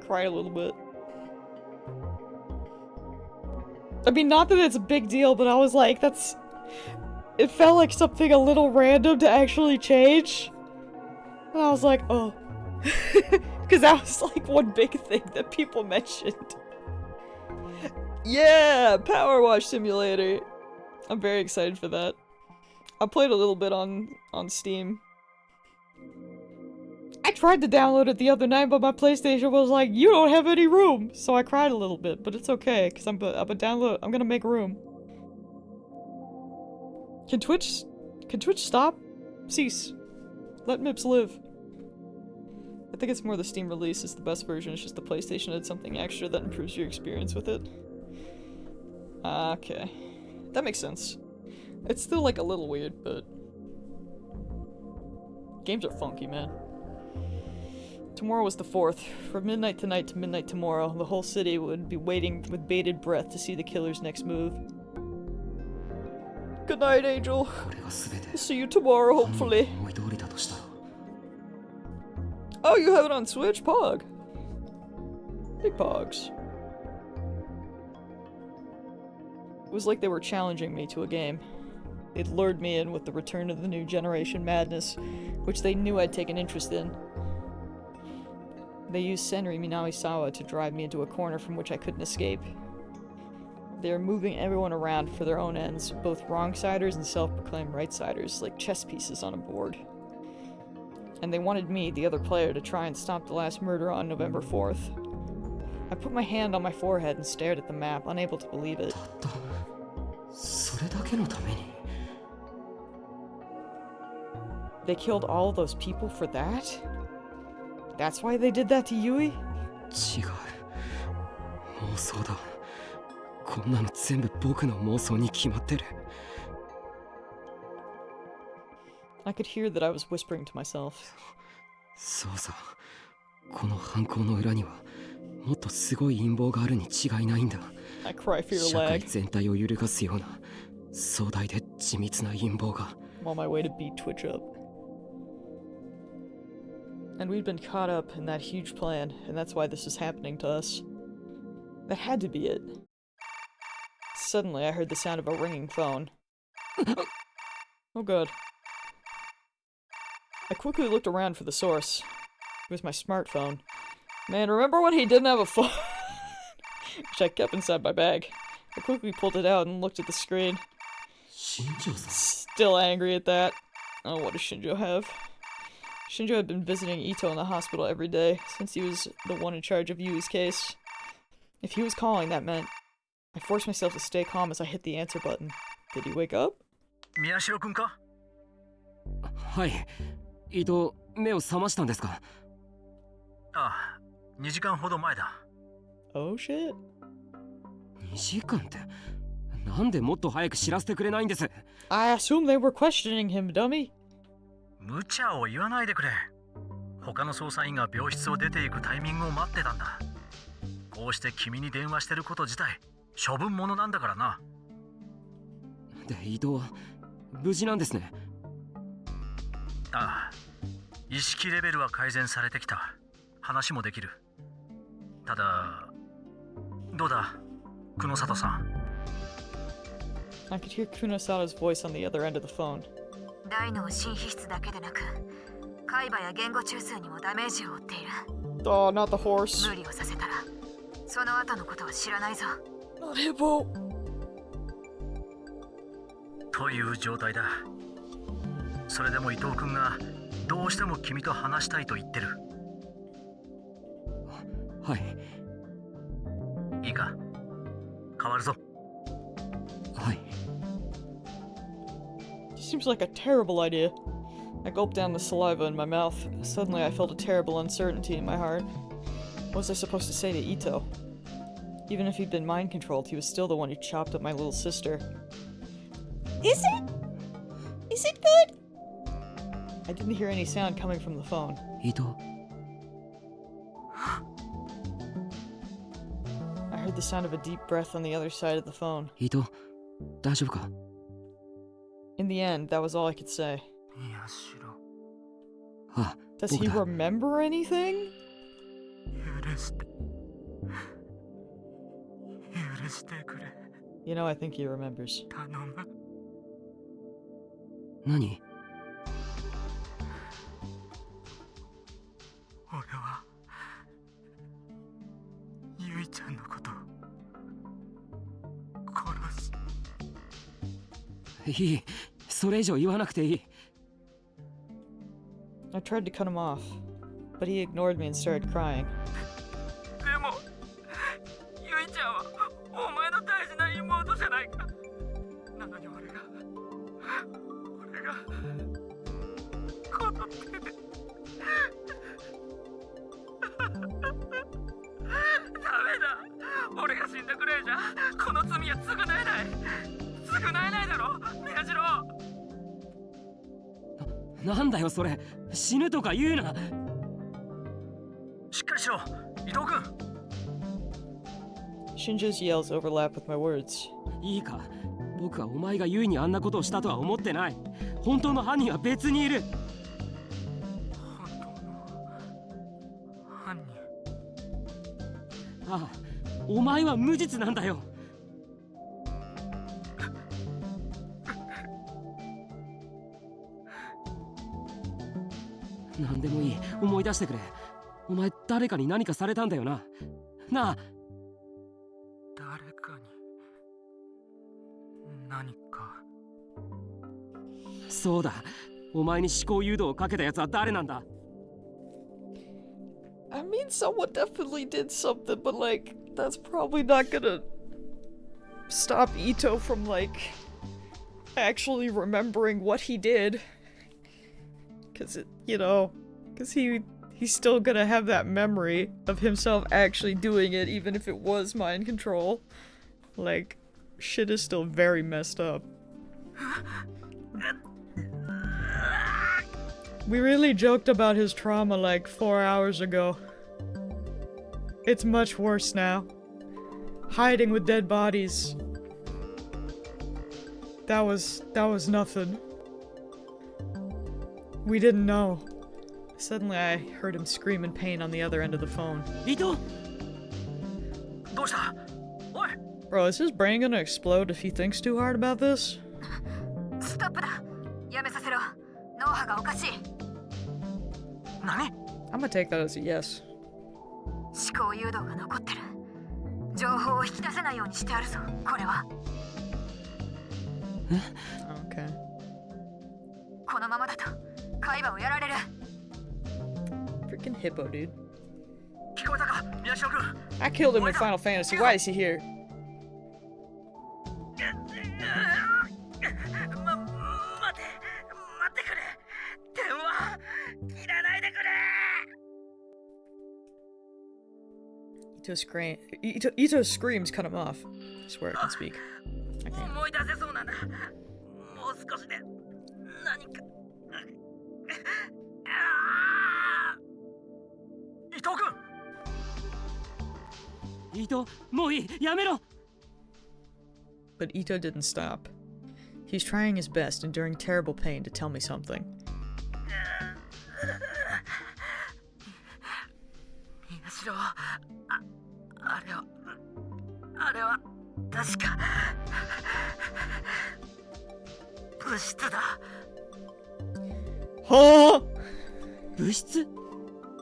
Cried a little bit. I mean, not that it's a big deal, but I was like, it felt like something a little random to actually change. And I was like, oh. Because that was like one big thing that people mentioned. Yeah! Power Wash Simulator! I'm very excited for that. I played a little bit on Steam. I tried to download it the other night, but my PlayStation was like, you don't have any room! So I cried a little bit, but it's okay, because I'm gonna make room. Can Twitch stop? Cease. Let MIPS live. I think it's more the Steam release is the best version, it's just the PlayStation did something extra that improves your experience with it. Okay. That makes sense. It's still like a little weird, but... games are funky, man. Tomorrow was the 4th. From midnight tonight to midnight tomorrow, the whole city would be waiting with bated breath to see the killer's next move. Good night, Angel. See you tomorrow, hopefully. Oh, you have it on Switch? Pog. Big Pogs. It was like they were challenging me to a game. They'd lured me in with the return of the new generation madness, which they knew I'd take an interest in. They used Senri Minamisawa to drive me into a corner from which I couldn't escape. They are moving everyone around for their own ends, both wrong-siders and self-proclaimed right-siders, like chess pieces on a board. And they wanted me, the other player, to try and stop the last murder on November 4th. I put my hand on my forehead and stared at the map, unable to believe it. They killed all of those people for that? That's why they did that to Yui? I could hear that I was whispering to myself. I cry for your lag. I'm on my way to beat Twitch up. And we'd been caught up in that huge plan, and that's why this is happening to us. That had to be it. Suddenly, I heard the sound of a ringing phone. Oh god. I quickly looked around for the source. It was my smartphone. Man, remember when he didn't have a phone? Which I kept inside my bag. I quickly pulled it out and looked at the screen. Still angry at that. Oh, what does Shinjo have? Shinjo had been visiting Ito in the hospital every day, since he was the one in charge of Yui's case. If he was calling, that meant... I forced myself to stay calm as I hit the answer button. Did he wake up? Miyashiro-kun ka? はい。伊藤、目を覚ましたんですか? ああ、2時間ほど前だ。 Oh shit. 2時間って、なんでもっと早く知らせてくれないんです? I assume they were questioning him, dummy. 無茶を言わないでくれ。他の捜査員が病室を出ていくタイミングを待ってたんだ。こうして君に電話してること自体、処分者なんだからな。で伊藤は無事なんですね。ああ、意識レベルは改善されてきた。話もできる。ただどうだ久野里さん。 I could hear Kunosada's voice on the other end of the phone. 大脳新皮質だけでなく海馬や言語中枢にもダメージを負っている。 Oh, not the horse. 無理をさせたらその後のことは知らないぞ。 Not Hippo. という状態だ。それでも伊藤君がどうしても君と話したいと言ってる。はい。いいか、変わるぞ。はい。 Seems like a terrible idea. I gulped down the saliva in my mouth. Suddenly, I felt a terrible uncertainty in my heart. What was I supposed to say to Ito? Even if he'd been mind controlled, he was still the one who chopped up my little sister. Is it? Is it good? I didn't hear any sound coming from the phone. 伊藤。 I heard the sound of a deep breath on the other side of the phone. 伊藤、大丈夫か？ In the end, that was all I could say. 宮代。あ、 Does he 僕だ。 remember anything? 許して。許してくれ。 You know, I think he remembers. 頼む。何？俺はゆいちゃんのこと殺し。いい。それ以上言わなくていい。 I tried to cut him off, but he ignored me and started crying. でもゆいちゃんはお前の大事な妹じゃないか。なのに俺がこの手でダメだ。俺が死んだくらいじゃこの罪は償えない。償えないだろ宮代。なんだよそれ。死ぬとか言うな。しっかりしろ伊藤君。 Shinja's yells overlap with my words. いいか。僕はお前がユイにあんなことをしたとは思ってない。本当の犯人は別にいる。本当の犯人。ああ、お前は無実なんだよ。何でもいい。思い出してくれ。お前誰かに何かされたんだよな。なあ。誰かに何か。そうだ。お前に思考誘導をかけたやつは誰なんだ？ I mean, someone definitely did something, but like, that's probably not gonna stop Ito from like actually remembering what he did. Cause it, you know, cause he's still gonna have that memory of himself actually doing it, even if it was mind control. Like, shit is still very messed up. We really joked about his trauma like 4 hours ago. It's much worse now. Hiding with dead bodies. That was nothing. We didn't know. Suddenly I heard him scream in pain on the other end of the phone. 伊藤！どうした？おい！ Bro, is his brain gonna explode if he thinks too hard about this? ストップだ。やめさせろ。脳波がおかしい。何？ I'm gonna take that as a yes. 思考誘導が残ってる。情報を引き出せないようにしてあるぞ。これは。Okay. このままだと海馬をやられる。 Freaking hippo, dude. 聞こえたか宮代君。 I killed him in Final Fantasy. Why is he here? 待ってくれ。電話切らないでくれ。 Ito's screams cut him off. I swear I can speak. I can't. 思い出せそうなんだ。もう少しで何か。伊藤君。伊藤、もういい。やめろ。 But Ito didn't stop. He's trying his best, enduring terrible pain to tell me something. あれは確か物質だ。Huh? 物質？ Of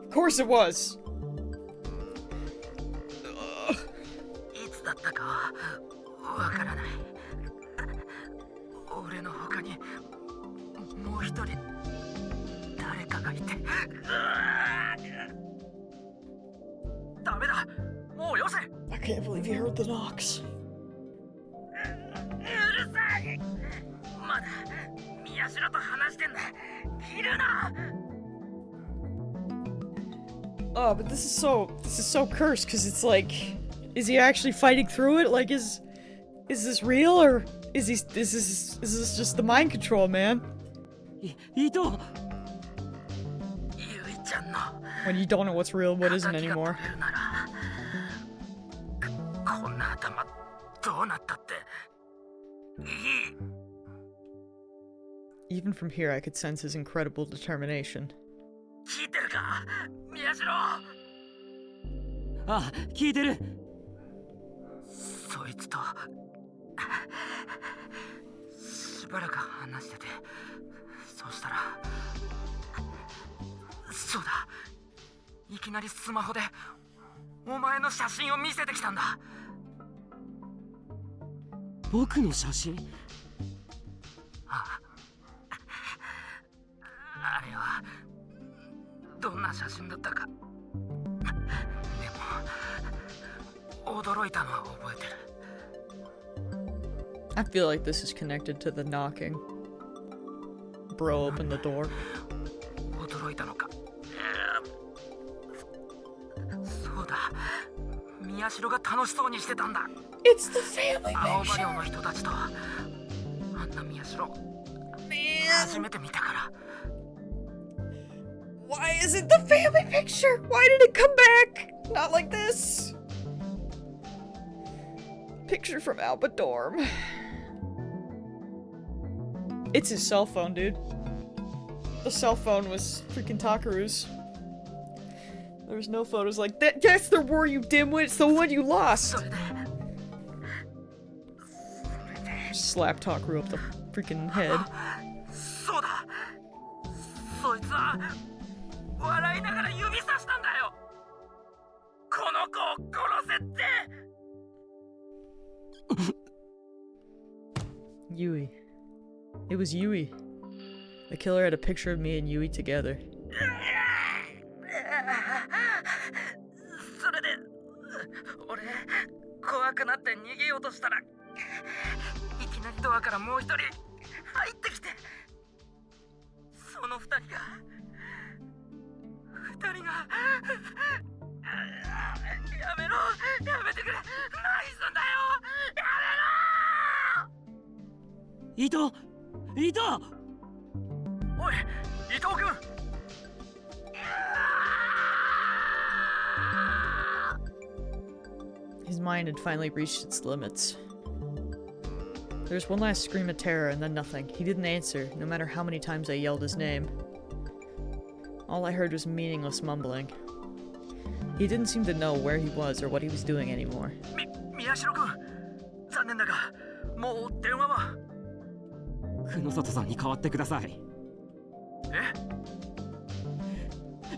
course it was. いつだったかわからない。俺の他にもう一人誰かがいて。ダメだ、もうよせ。 I can't believe you heard the knocks. うるさい。まだ宮代と話してんだ。切るな。 Oh, but this is so cursed because it's like, is he actually fighting through it? Like, is this real or is this just the mind control, man? 伊藤。ゆいちゃんの When you don't know what's real, what isn't anymore. こんな頭どうなったっていい。 Even from here, I could sense his incredible determination. 聞いてるか、宮代。あ、聞いてる。そいつとしばらく話してて、そうしたら、そうだ、いきなりスマホでお前の写真を見せてきたんだ。僕の写真？あれはどんな写真だったか。でも驚いたのは覚えてる。 I feel like this is connected to the knocking. Bro opened the door. 驚いたのか。そうだ、宮代が楽しそうにしてたんだ。 It's the family 青葉 picture. 寮の人たちとあんな宮代初めて見たから。 Why is it the family picture? Why did it come back? Not like this. Picture from Alba Dorm. It's his cell phone, dude. The cell phone was freaking Takaru's. There was no photos like that. Yes, there were, you dimwit. It's the one you lost. Slap Takaru up the freaking head. そうだ、そいつは笑いながら指さしたんだよ。この子を殺せって。 Yui. It was Yui. The killer had a picture of me and Yui together. それで俺怖くなって逃げようとしたら、いきなりドアからもう一人入ってきて、その二人がやめろ、やめてくれ、何すんだよ、やめろ。伊藤、伊藤。おい、伊藤君。 His mind had finally reached its limits. There was one last scream of terror and then nothing. He didn't answer, no matter how many times I yelled his name. All I heard was meaningless mumbling. He didn't seem to know where he was or what he was doing anymore. 宮代君、残念だが、もう電話は。久里さんに代わってください。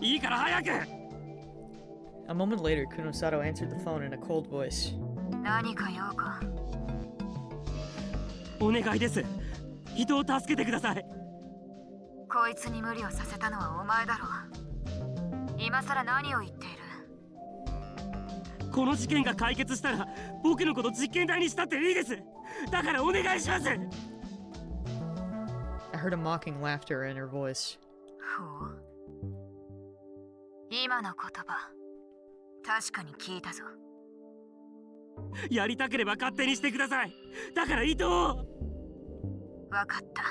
え？いいから早く！ A moment later, Kunosato answered the phone in a cold voice. 何か用か？お願いです。人を助けてください。こいつに無理をさせたのはお前だろう。今さら何を言っている？この事件が解決したら僕のこと実験台にしたっていいです。だからお願いします。 I heard a mocking laughter in her voice. ほう。今の言葉、確かに聞いたぞ。やりたければ勝手にしてください。だから伊藤を。わかった。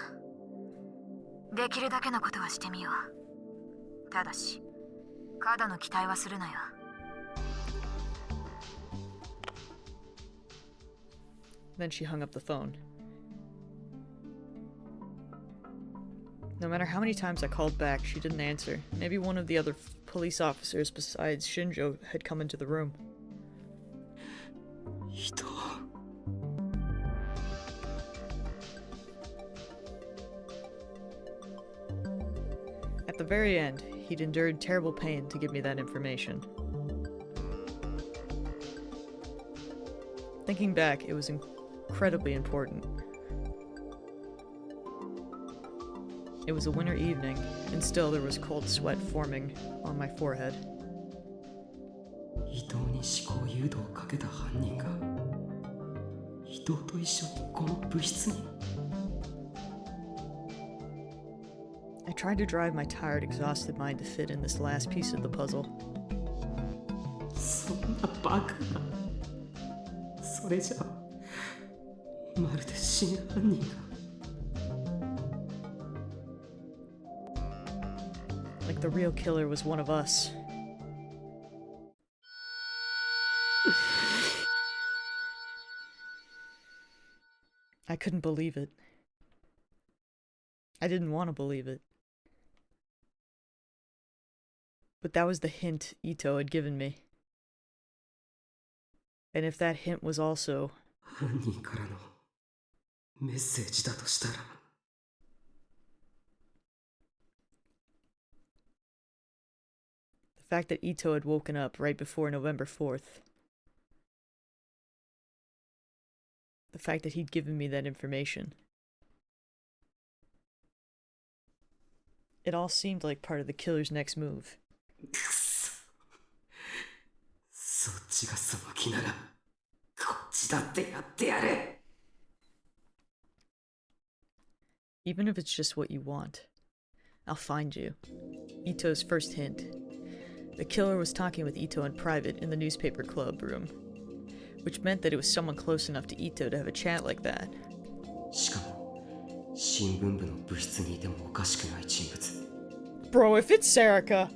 できるだけのことはしてみよう。ただし、過度の期待はするなよ。Then she hung up the phone. No matter how many times I called back, she didn't answer. Maybe one of the other police officers besides Shinjo had come into the room. Ito. At the very end, he'd endured terrible pain to give me that information. Thinking back, it was incredibly important. It was a winter evening, and still there was cold sweat forming on my forehead. 伊藤に思考誘導をかけた犯人が伊藤と一緒にこの部室に I tried to drive my tired, exhausted mind to fit in this last piece of the puzzle. そんなバカなそれじゃまるで真犯人が Like the real killer was one of us. I couldn't believe it. I didn't want to believe it. But that was the hint Ito had given me. And if that hint was also... 犯人からのメッセージだとしたら The fact that Ito had woken up right before November 4th. The fact that he'd given me that information. It all seemed like part of the killer's next move. そっちがその気ならこっちだってやってやれ Even if it's just what you want, I'll find you. Ito's first hint. The killer was talking with Ito in private in the newspaper club room, which meant that it was someone close enough to Ito to have a chat like that. しかも新聞部の部室にいてもおかしくない人物 Bro, if it's Sarika,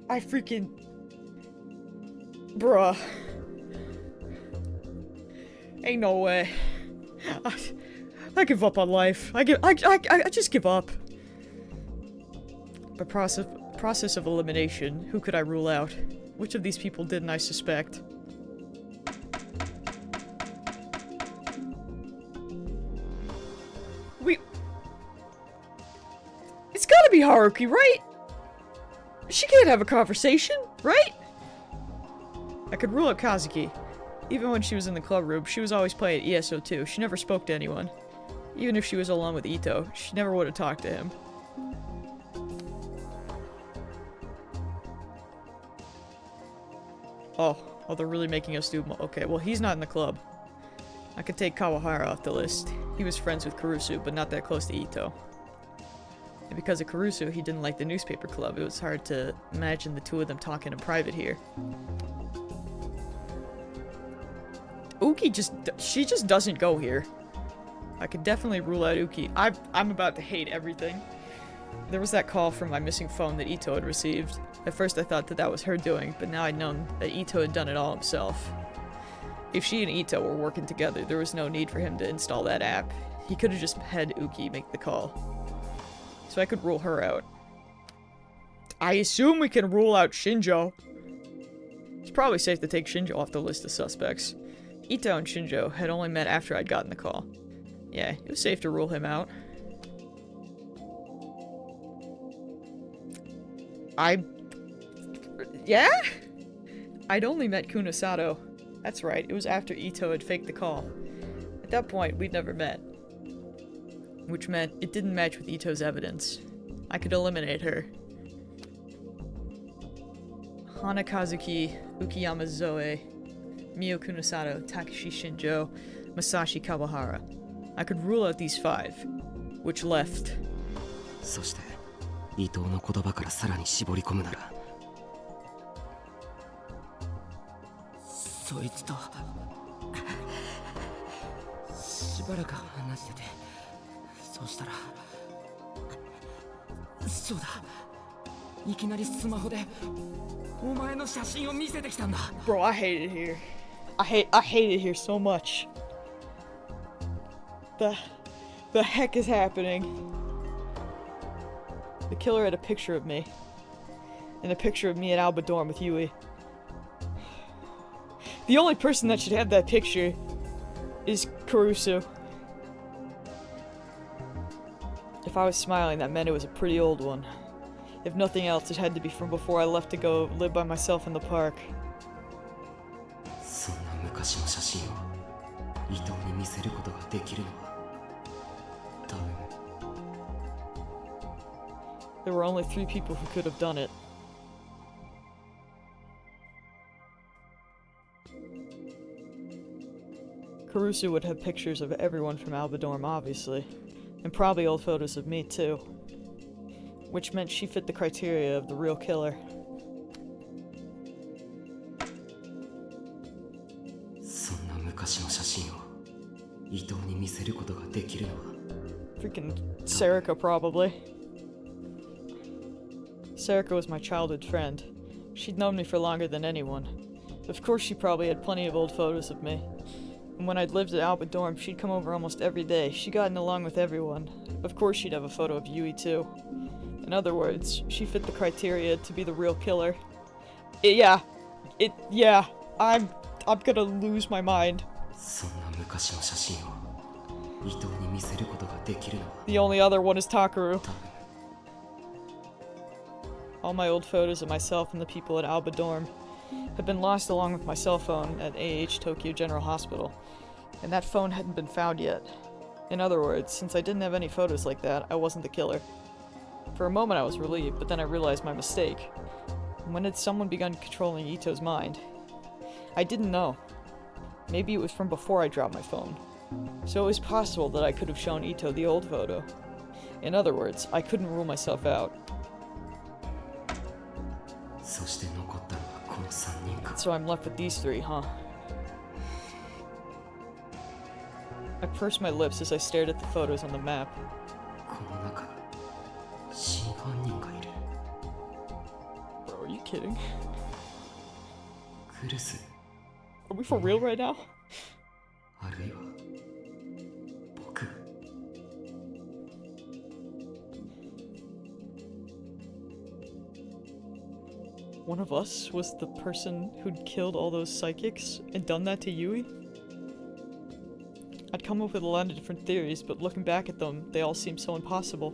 I freaking... Bruh. Ain't no way. I give up on life. I just give up. By process of elimination, who could I rule out? Which of these people didn't I suspect? It's gotta be Haruki, right? She can't have a conversation, right? I could rule out Kazuki. Even when she was in the club room, she was always playing ESO 2. She never spoke to anyone. Even if she was alone with Ito, she never would have talked to him. Oh, they're really making us do... Okay, well, he's not in the club. I could take Kawahara off the list. He was friends with Kurusu, but not that close to Ito. And because of Kurusu, he didn't like the newspaper club. It was hard to imagine the two of them talking in private here. Uki she just doesn't go here. I could definitely rule out Uki. I'm about to hate everything. There was that call from my missing phone that Ito had received. At first I thought that was her doing, but now I'd known that Ito had done it all himself. If she and Ito were working together, there was no need for him to install that app. He could have just had Uki make the call. So I could rule her out. I assume we can rule out Shinjo. It's probably safe to take Shinjo off the list of suspects. Ito and Shinjo had only met after I'd gotten the call. Yeah, it was safe to rule him out. Yeah? I'd only met Kunosato. That's right, it was after Ito had faked the call. At that point, we'd never met. Which meant it didn't match with Ito's evidence. I could eliminate her. Hana Kazuki, Ukiyama Zoe, Mio Kunosato, Takashi Shinjo, Masashi Kawahara. I could rule out these 5, which left. そして伊藤の言葉からさらに絞り込むならそいつとしばらく話しててそうしたらそうだいきなりスマホでお前の写真を見せてきたんだ Bro, I hate it here. I hate it here so much. The heck is happening? The killer had a picture of me. And a picture of me at Alba Dorm with Yui. The only person that should have that picture is Caruso. If I was smiling, that meant it was a pretty old one. If nothing else, it had to be from before I left to go live by myself in the park. そんな昔の写真を伊藤に見せることができるのは多分 There were only 3 people who could have done it. Caruso would have pictures of everyone from Alba Dorm, obviously. And probably old photos of me, too. Which meant she fit the criteria of the real killer. そんな昔の写真を伊藤に見せることができるのは Freaking Serica, probably. Serica was my childhood friend. She'd known me for longer than anyone. Of course she probably had plenty of old photos of me. And when I'd lived at Alba Dorm, she'd come over almost every day. She'd gotten along with everyone. Of course she'd have a photo of Yui too. In other words, she fit the criteria to be the real killer. Yeah, I'm gonna lose my mind. そんな昔の写真を伊藤に見せることができるのは The only other one is Takaru. 多分 All my old photos of myself and the people at Alba Dorm had been lost along with my cell phone at AH Tokyo General Hospital, and that phone hadn't been found yet. In other words, since I didn't have any photos like that, I wasn't the killer. For a moment I was relieved, but then I realized my mistake. When had someone begun controlling Ito's mind? I didn't know. Maybe it was from before I dropped my phone. So it was possible that I could have shown Ito the old photo. In other words, I couldn't rule myself out. そして残ったのはこの3人か So I'm left with these 3, huh? I pursed my lips as I stared at the photos on the map. この中に真犯人がいる Bro, are you kidding? クルス Are we for real right now? あるいは僕 One of us was the person who'd killed all those psychics and done that to Yui? I'd come up with a lot of different theories, but looking back at them, they all seem so impossible.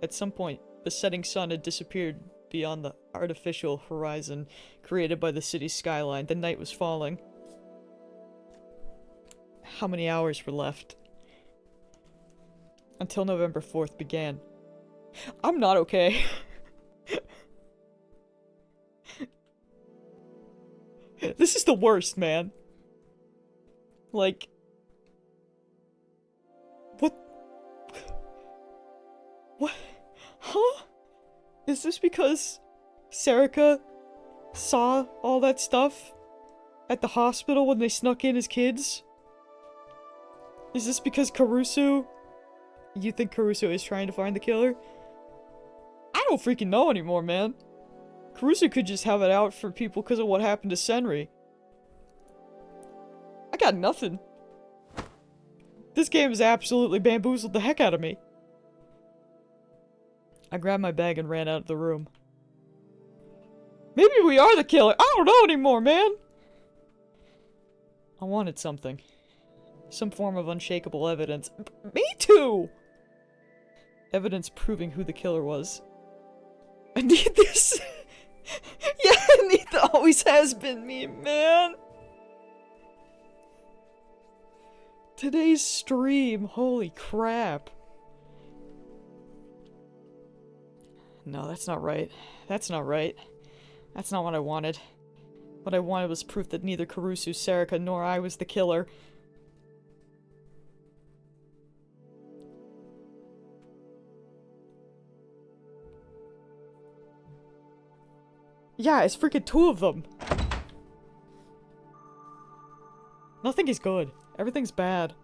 At some point, the setting sun had disappeared beyond the artificial horizon created by the city's skyline. The night was falling. How many hours were left? Until November 4th began. I'm not okay. This is the worst, man. Like... What? What? Huh? Is this because Serica saw all that stuff at the hospital when they snuck in as kids? Is this because Caruso... You think Caruso is trying to find the killer? I don't freaking know anymore, man. Caruso could just have it out for people because of what happened to Senri. I got nothing. This game has absolutely bamboozled the heck out of me. I grabbed my bag and ran out of the room. Maybe we are the killer. I don't know anymore, man. I wanted something. Some form of unshakable evidence. Me too! Evidence proving who the killer was. I need this. Yeah, Anita always has been me, man. Today's stream, holy crap. No, that's not right. That's not right. That's not what I wanted. What I wanted was proof that neither Caruso, Serica, nor I was the killer. Yeah, it's freaking 2 of them. Nothing is good. Everything's bad.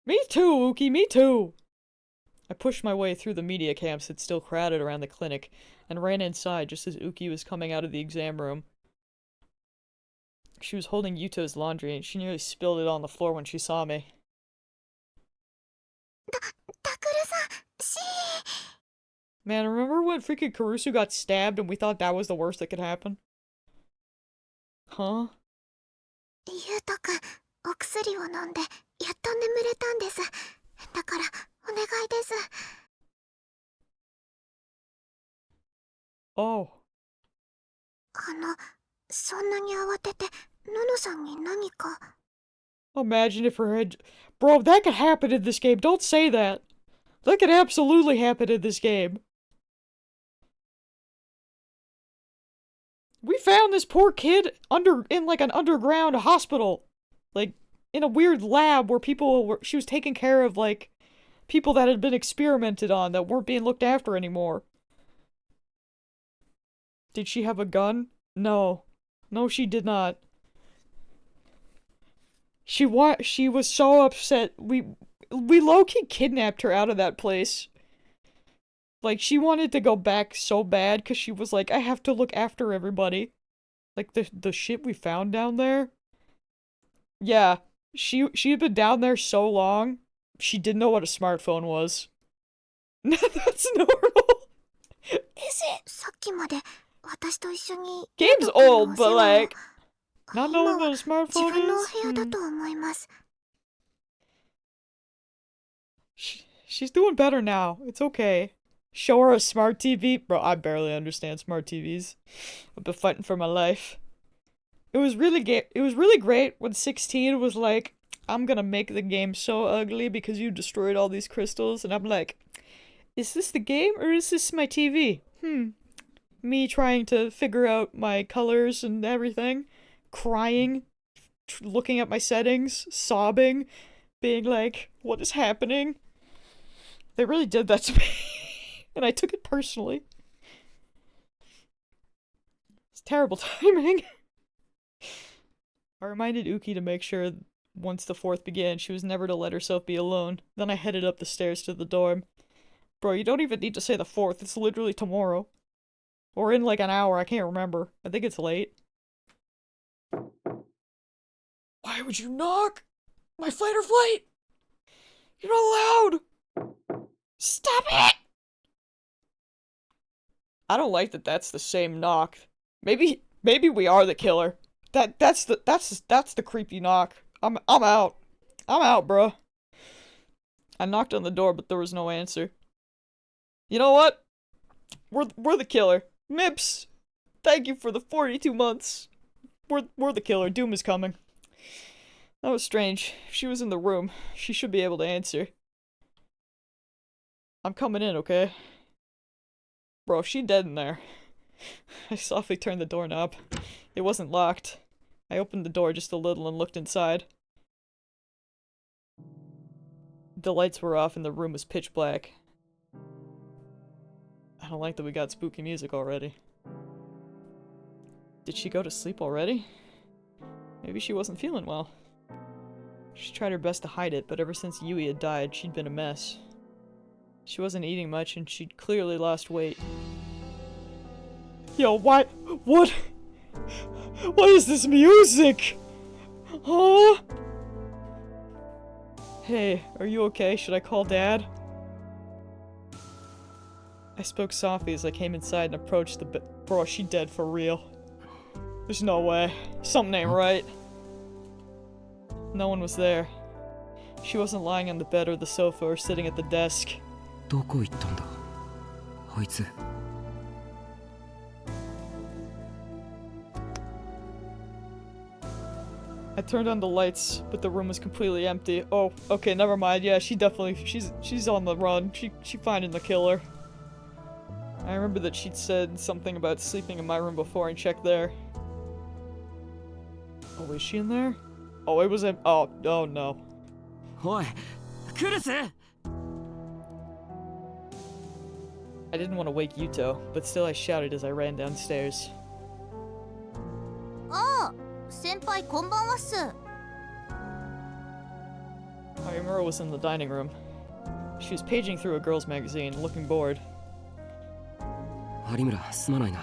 Me too, Uki, me too! I pushed my way through the media camps that still crowded around the clinic, and ran inside just as Uki was coming out of the exam room. She was holding Yuto's laundry, and she nearly spilled it on the floor when she saw me. Man, remember when freaking Karusu got stabbed and we thought that was the worst that could happen? Huh? ゆうとくん、お薬を飲んで、やっと眠れたんです。だから、お願いです。Oh. そんなに慌てて、ののさんに何か。Imagine if her head... Bro, that could happen in this game. Don't say that. That could absolutely happen in this game. We found this poor kid in like an underground hospital. Like, in a weird lab where she was taking care of, like, people that had been experimented on that weren't being looked after anymore. Did she have a gun? No. No, she did not. She was so upset. We low-key kidnapped her out of that place. Like, she wanted to go back so bad because she was like, I have to look after everybody. Like, the shit we found down there. Yeah, she had been down there so long, she didn't know what a smartphone was. That's normal. Is it? さっきまで私と一緒に Game's old, but like, not knowing what a smartphone 自分のお is? 部屋だと思います。She's doing better now. It's okay. Show her a smart TV. Bro, I barely understand smart TVs. I've been fighting for my life. It was really great when 16 was like, I'm gonna make the game so ugly because you destroyed all these crystals. And I'm like, is this the game or is this my TV? Me trying to figure out my colors and everything. Crying. Looking at my settings. Sobbing. Being like, what is happening? They really did that to me. And I took it personally. It's terrible timing. I reminded Uki to make sure once the 4th began, she was never to let herself be alone. Then I headed up the stairs to the dorm. Bro, you don't even need to say the 4th. It's literally tomorrow. Or in like an hour, I can't remember. I think it's late. Why would you knock? My fight or flight! You're not allowed! Stop it! I don't like that that's the same knock. Maybe we are the killer. That's the creepy knock. I'm out. I'm out, bro. I knocked on the door, but there was no answer. You know what? We're the killer. Mips, thank you for the 42 months. We're the killer. Doom is coming. That was strange. If she was in the room, she should be able to answer. I'm coming in, okay? Bro, she dead in there. I softly turned the doorknob. It wasn't locked. I opened the door just a little and looked inside. The lights were off and the room was pitch black. I don't like that we got spooky music already. Did she go to sleep already? Maybe she wasn't feeling well. She tried her best to hide it, but ever since Yui had died, she'd been a mess. She wasn't eating much and she'd clearly lost weight. Yo, why? What? What is this music? Huh? Hey, are you okay? Should I call Dad? I spoke softly as I came inside and approached the bed. Bro, she dead for real. There's no way. Something ain't right. No one was there. She wasn't lying on the bed or the sofa or sitting at the desk. どこ行ったんだあいつ I turned on the lights, but the room was completely empty. Oh, okay, never mind. Yeah, she's on the run. She finding the killer. I remember that she'd said something about sleeping in my room before and checked there. Oh, is she in there? Oh, it was in. Oh no. おいクルス I didn't want to wake Yuto, but still I shouted as I ran downstairs. ああ、先輩こんばんはっす。Hayamura was in the dining room. She was paging through a girl's magazine, looking bored. 有村すまないな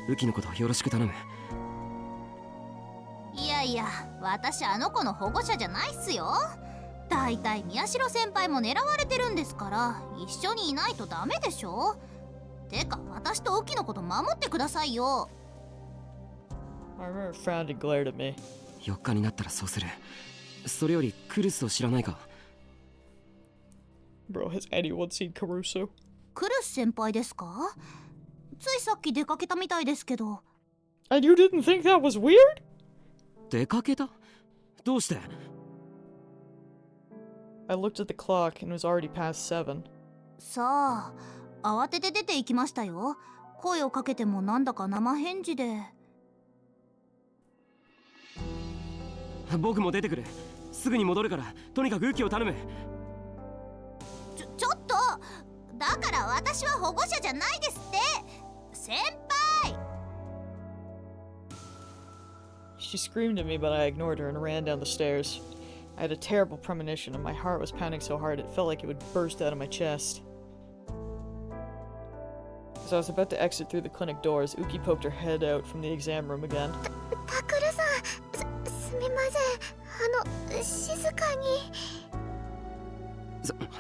ウキのことよろしく頼むいやいや、私あの子の保護者じゃないっすよ。だだいたい宮代先輩も狙われてるんですから、一緒にいないとダメでしょ。てか私とウキのこと守ってくださいよ。 I remember frowned and glared at me. 4日になったらそうする。それよりクルスを知らないか？ Bro, has anyone seen Caruso? クルス先輩ですか？ついさっき出かけたみたいですけど。 And you didn't think that was weird? 出かけた？どうして？ I looked at the clock and it was already past 7. さあ、慌てて出て行きましたよ。声をかけてもなんだか生返事で。僕も出てくる。すぐに戻るから、とにかくウキを頼む。ちょっと、だから私は保護者じゃないですって。先輩。 She screamed at me, but I ignored her and ran down the stairs. I had a terrible premonition and my heart was pounding so hard it felt like it would burst out of my chest. As I was about to exit through the clinic doors, Uki poked her head out from the exam room again. タクルさん、すみません。静かに。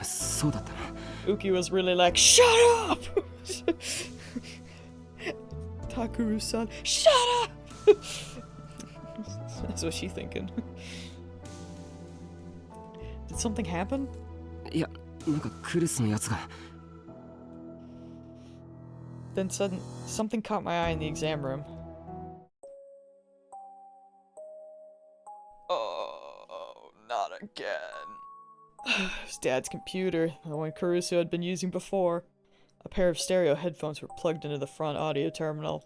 そうだったな。Uki was really like, shut up! Takuru-san, shut up! That's what she's thinking. Did something happen? いや、なんかクルスのやつが。Then something caught my eye in the exam room. Oh, not again. It was Dad's computer, the one Caruso had been using before. A pair of stereo headphones were plugged into the front audio terminal.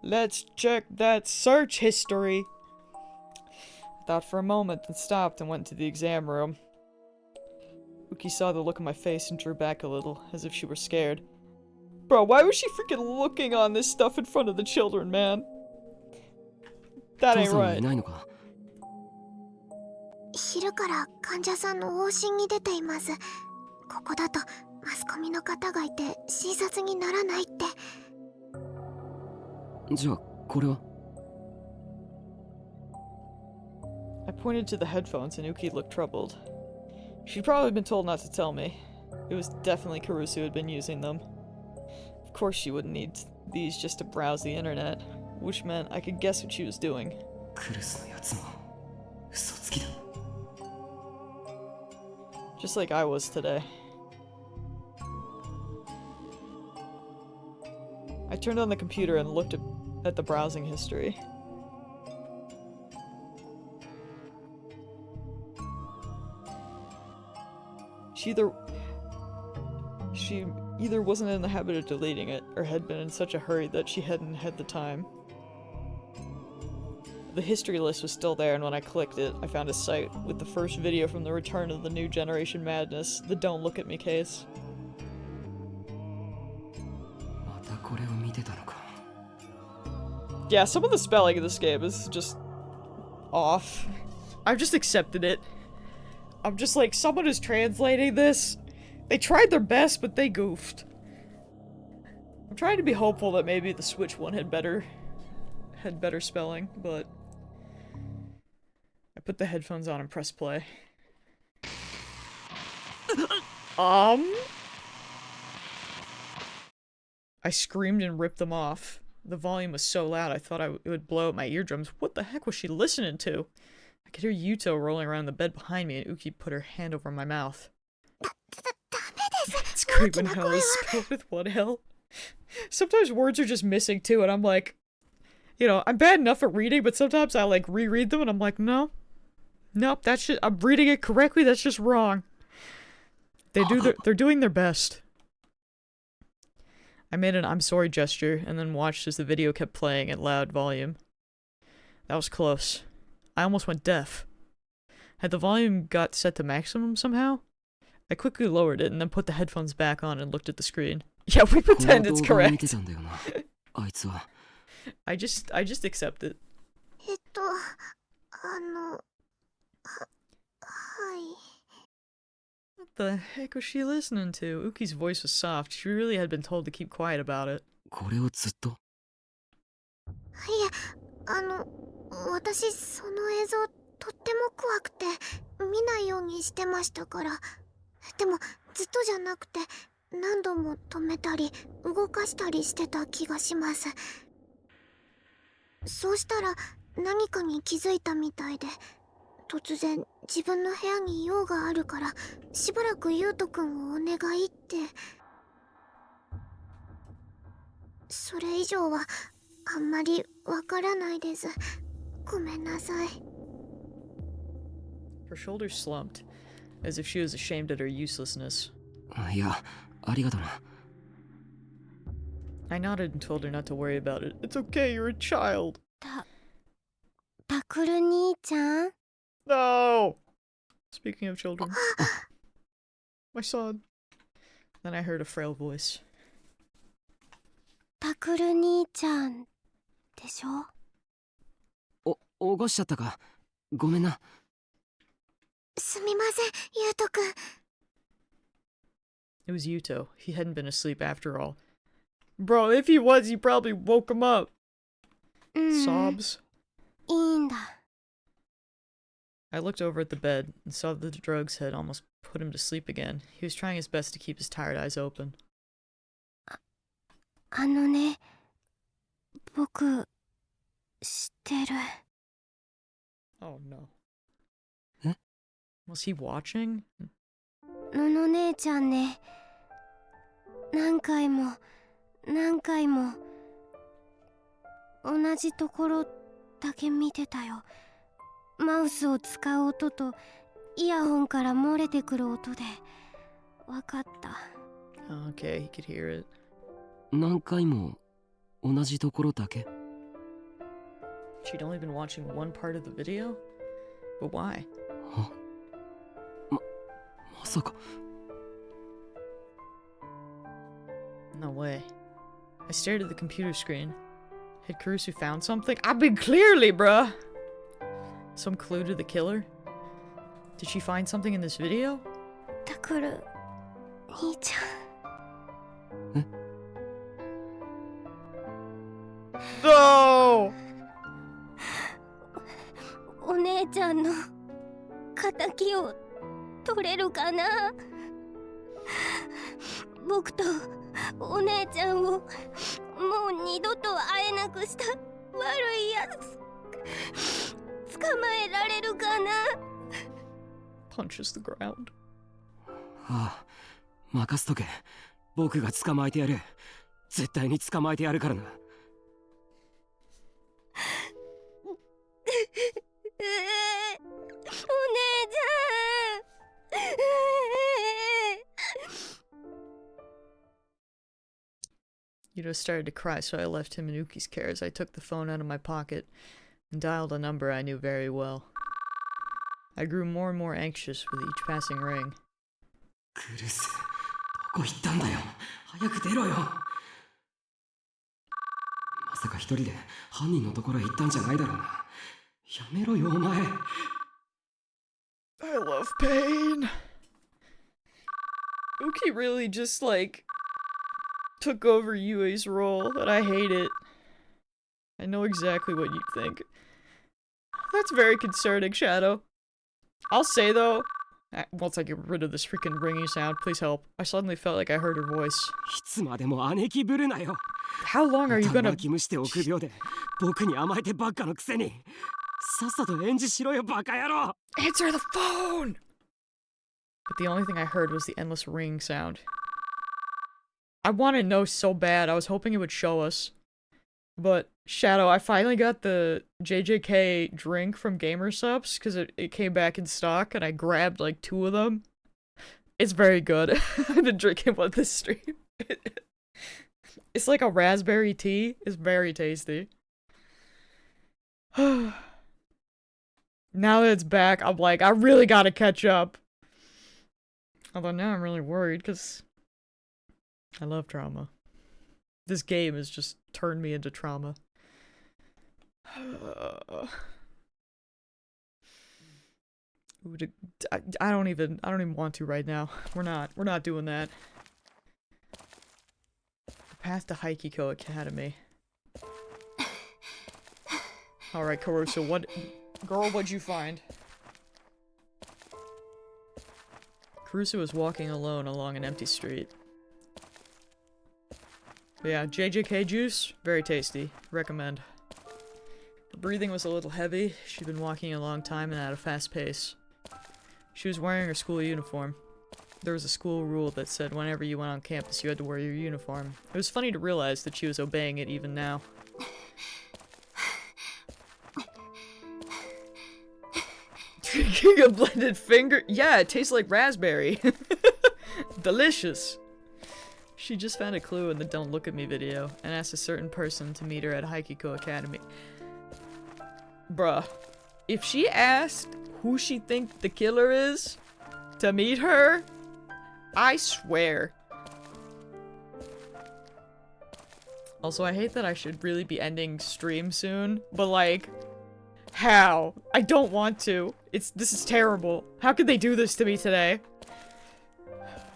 Let's check that search history! I thought for a moment, then stopped and went into the exam room. Uki saw the look on my face and drew back a little, as if she were scared. Bro, why was she freaking looking on this stuff in front of the children, man? That ain't right. 昼から患者さんの往診に出ています。ここだとマスコミの方がいて診察にならないって。じゃあこれは？ I pointed to the headphones and Uki looked troubled. She'd probably been told not to tell me. It was definitely Caruso who had been using them. Of course she wouldn't need these just to browse the internet, which meant I could guess what she was doing. クルスのやつも嘘つきだ。 Just like I was today. I turned on the computer and looked at the browsing history. She either wasn't in the habit of deleting it, or had been in such a hurry that she hadn't had the time. The history list was still there, and when I clicked it, I found a site with the first video from the return of the New Generation Madness, the Don't Look at Me case. Yeah, some of the spelling of this game is just off. I've just accepted it. I'm just like, someone is translating this. They tried their best, but they goofed. I'm trying to be hopeful that maybe the Switch one had better spelling, but I put the headphones on and pressed play. I screamed and ripped them off. The volume was so loud I thought it would blow out my eardrums. What the heck was she listening to? I could hear Yuto rolling around the bed behind me and Uki put her hand over my mouth. Screaming hell is spelled with one L. Sometimes words are just missing too, and I'm like, you know, I'm bad enough at reading, but sometimes I like reread them and I'm like, no. Nope, that's just, I'm reading it correctly, that's just wrong. They're doing their best. I made an I'm sorry gesture and then watched as the video kept playing at loud volume. That was close. I almost went deaf. Had the volume got set to maximum somehow? I quickly lowered it and then put the headphones back on and looked at the screen. Yeah, we pretend it's correct. I just accept it. はい。 What the heck was she listening to? Uki's voice was soft. She really had been told to keep quiet about it. これをずっと？いや、私、その映像、とっても怖くて見ないようにしてましたから。でもずっとじゃなくて何度も止めたり動かしたりしてた気がします。そうしたら何かに気づいたみたいで、突然自分の部屋に用があるからしばらく優斗くんをお願いって。それ以上はあんまりわからないです。ごめんなさい。 Her shoulders slumped, as if she was ashamed at her uselessness. いや、ありがとな。I nodded and told her not to worry about it. It's okay, you're a child. タクル兄ちゃん No! Speaking of children. My son. Then I heard a frail voice. タクル兄ちゃんでしょ。起こしちゃったか。ごめんな。すみません、優斗くん。 It was Yuto. He hadn't been asleep after all. Bro, if he was, you probably woke him up. Sobs. いいんだ。 I looked over at the bed and saw that the drugs had almost put him to sleep again. He was trying his best to keep his tired eyes open. あのね、僕知ってる。 Oh no. え? Was he watching? のの姉ちゃんね、何回も同じところだけ見てたよ。マウスを使う音とイヤホンから漏れてくる音でわかった。 Okay, he could hear it. 何回も同じところだけ。 She'd only been watching one part of the video? But why? まさか。 No way. I stared at the computer screen. Had Kurusu found something? I've been clearly, bruh! Some clue to the killer? Did she find something in this video? タクル兄ちゃん。No! お姉ちゃんの敵を取れるかな。僕とお姉ちゃんをもう二度と会えなくした悪いやつ捕まえられるかな。 Punches the ground. ああ、任せとけ。僕が捕まえてやる。絶対に捕まえてやるからな。お姉ちゃん。 Yuto started to cry, so I left him in Uki's care as I took the phone out of my pocket and dialed a number I knew very well. I grew more and more anxious with each passing ring. クルス、どこ行ったんだよ。早く出ろよ。まさか一人で犯人のところへ行ったんじゃないだろうな。やめろよ、お前。I love pain. Uki really just, like, took over Yui's role, and I hate it. I know exactly what you think. That's very concerning, Shadow. I'll say, though, once I get rid of this freaking ringing sound, please help. I suddenly felt like I heard her voice. いつまでも姉貴ぶるなよ。 How long are you gonna... 泣き虫して臆病で僕に甘えてばっかのくせに。さっさと演じしろよ、バカ野郎。 Answer the phone! But the only thing I heard was the endless ringing sound. I want to know so bad. I was hoping it would show us. But, Shadow, I finally got the JJK drink from GamerSupps because it came back in stock and I grabbed like 2 of them. It's very good. I've been drinking one this stream. It's like a raspberry tea. It's very tasty. Now that it's back, I'm like, I really gotta catch up. Although now I'm really worried because I love trauma. This game has just turned me into trauma. I don't even want to right now. We're not doing that. The path to Haikiko Academy. Alright, Kurusu, Girl, what'd you find? Caruso was walking alone along an empty street. But yeah, JJK juice, very tasty. Recommend. Her breathing was a little heavy. She'd been walking a long time and at a fast pace. She was wearing her school uniform. There was a school rule that said whenever you went on campus you had to wear your uniform. It was funny to realize that she was obeying it even now. Drinking a blended finger? Yeah, it tastes like raspberry. Delicious. She just found a clue in the Don't Look at Me video and asked a certain person to meet her at Haikiko Academy. Bruh, if she asked who she think the killer is to meet her, I swear. Also, I hate that I should really be ending stream soon, but like, how? I don't want to. This is terrible. How could they do this to me today?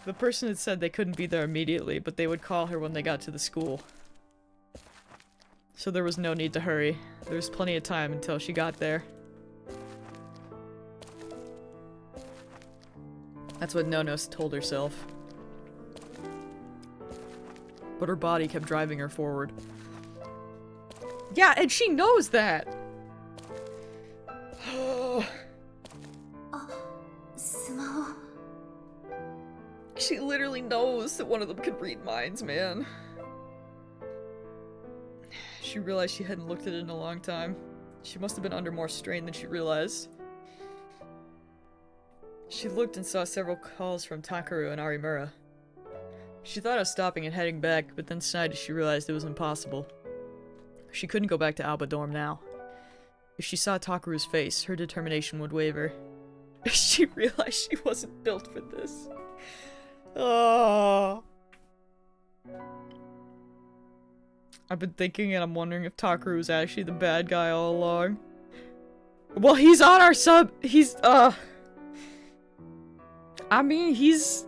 The person had said they couldn't be there immediately, but they would call her when they got to the school. So there was no need to hurry. There was plenty of time until she got there. That's what Nonos told herself. But her body kept driving her forward. Yeah, and she knows that! She literally knows that one of them can read minds, man. She realized she hadn't looked at it in a long time. She must have been under more strain than she realized. She looked and saw several calls from Takaru and Arimura. She thought of stopping and heading back, but then sighed as she realized it was impossible. She couldn't go back to Alba Dorm now. If she saw Takaru's face, her determination would waver. She realized she wasn't built for this. Oh. I've been thinking and I'm wondering if Takaru is actually the bad guy all along. Well, he's on our sub. I mean, he's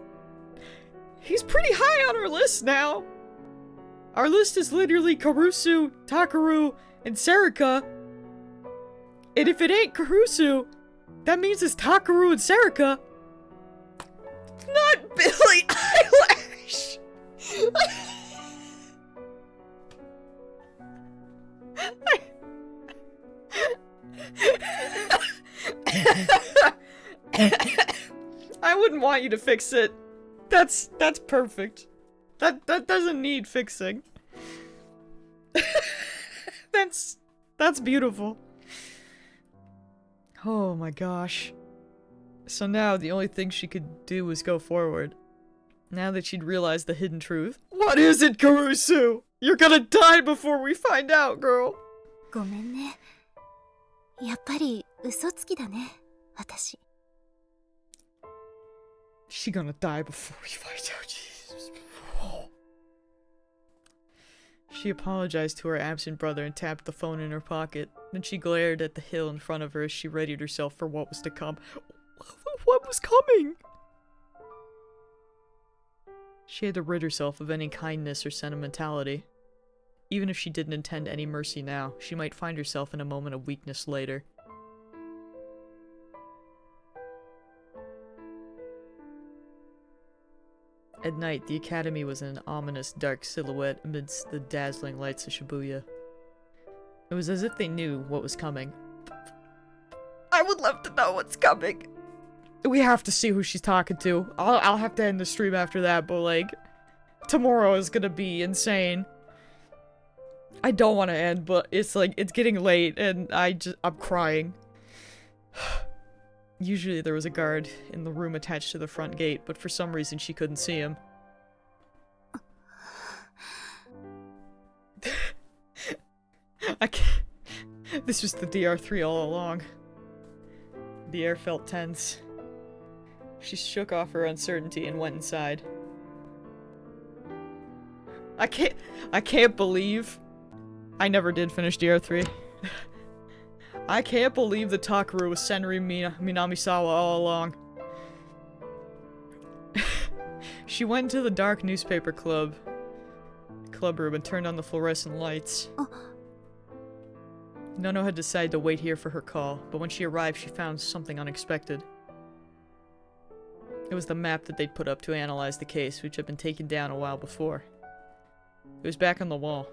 pretty high on our list now. Our list is literally Caruso, Takaru, and Serika. And if it ain't Caruso, that means it's Takaru and Serika. Not Billie Eilish! I wouldn't want you to fix it. That's perfect. That doesn't need fixing. That's beautiful. Oh my gosh. So now the only thing she could do was go forward. Now that she'd realized the hidden truth. What is it, Caruso? You're gonna die before we find out, girl. ごめんね。やっぱり嘘つきだね、私。She gonna die before we find out. Jesus. Oh. She apologized to her absent brother and tapped the phone in her pocket. Then she glared at the hill in front of her as she readied herself for what was to come. What was coming? She had to rid herself of any kindness or sentimentality. Even if she didn't intend any mercy now, she might find herself in a moment of weakness later. At night, the academy was an ominous dark silhouette amidst the dazzling lights of Shibuya. It was as if they knew what was coming. I would love to know what's coming. We have to see who she's talking to. I'll have to end the stream after that, but like, tomorrow is gonna be insane. I don't want to end, but it's like, it's getting late and I'm crying. Usually there was a guard in the room attached to the front gate, but for some reason she couldn't see him. I can't. This was the DR3 all along. The air felt tense. She shook off her uncertainty and went inside. I can't believe I never did finish DR3. I can't believe that Takaru was Senri Minamisawa all along. She went into the dark newspaper club room and turned on the fluorescent lights. Nono had decided to wait here for her call, but when she arrived, she found something unexpected. It was the map that they'd put up to analyze the case, which had been taken down a while before. It was back on the wall.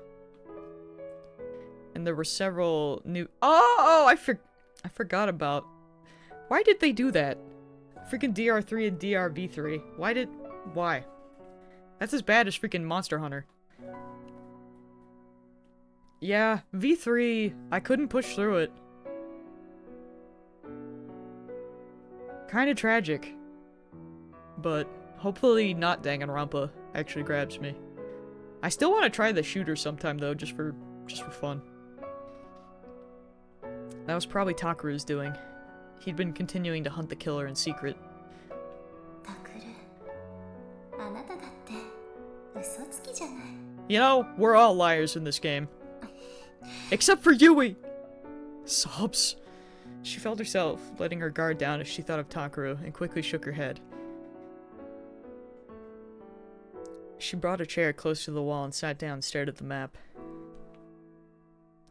And there were several new— I forgot about— Why did they do that? Freaking DR3 and DRV3. Why? That's as bad as freaking Monster Hunter. Yeah, V3, I couldn't push through it. Kinda tragic. But hopefully not Danganronpa actually grabs me. I still want to try the shooter sometime though, just for fun. That was probably Takeru's doing. He'd been continuing to hunt the killer in secret. You know, we're all liars in this game. Except for Yui! Sobs. She felt herself letting her guard down as she thought of Takeru and quickly shook her head. She brought a chair close to the wall and sat down and stared at the map.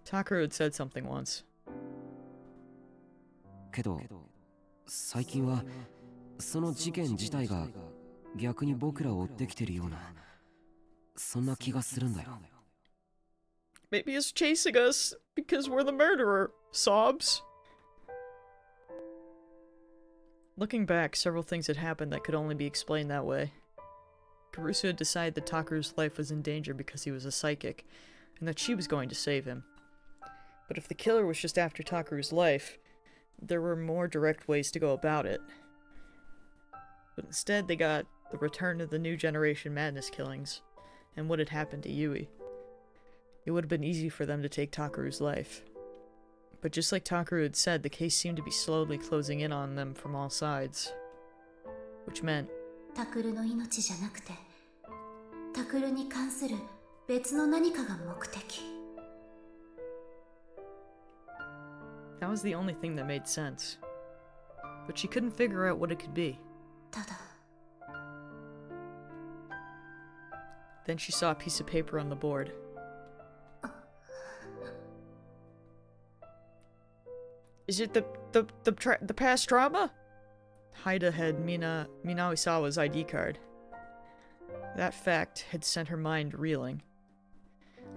Takeru had said something once. けど、最近はその事件自体が逆に僕らを追ってきてるような、そんな気がするんだよ。Maybe it's chasing us because we're the murderer. Sobs. Looking back, several things had happened that could only be explained that way. Kurusu had decided that Takeru's life was in danger because he was a psychic, and that she was going to save him. But if the killer was just after Takeru's life, there were more direct ways to go about it. But instead they got the return of the New Generation Madness killings, and what had happened to Yui. It would have been easy for them to take Takeru's life. But just like Takeru had said, the case seemed to be slowly closing in on them from all sides. Which meant... タクルの命じゃなくて、タクルに関する別の何かが目的。That was the only thing that made sense. But she couldn't figure out what it could be. ただ。 Then she saw a piece of paper on the board. Is it the past trauma? Haida had Minawisawa's ID card. That fact had sent her mind reeling.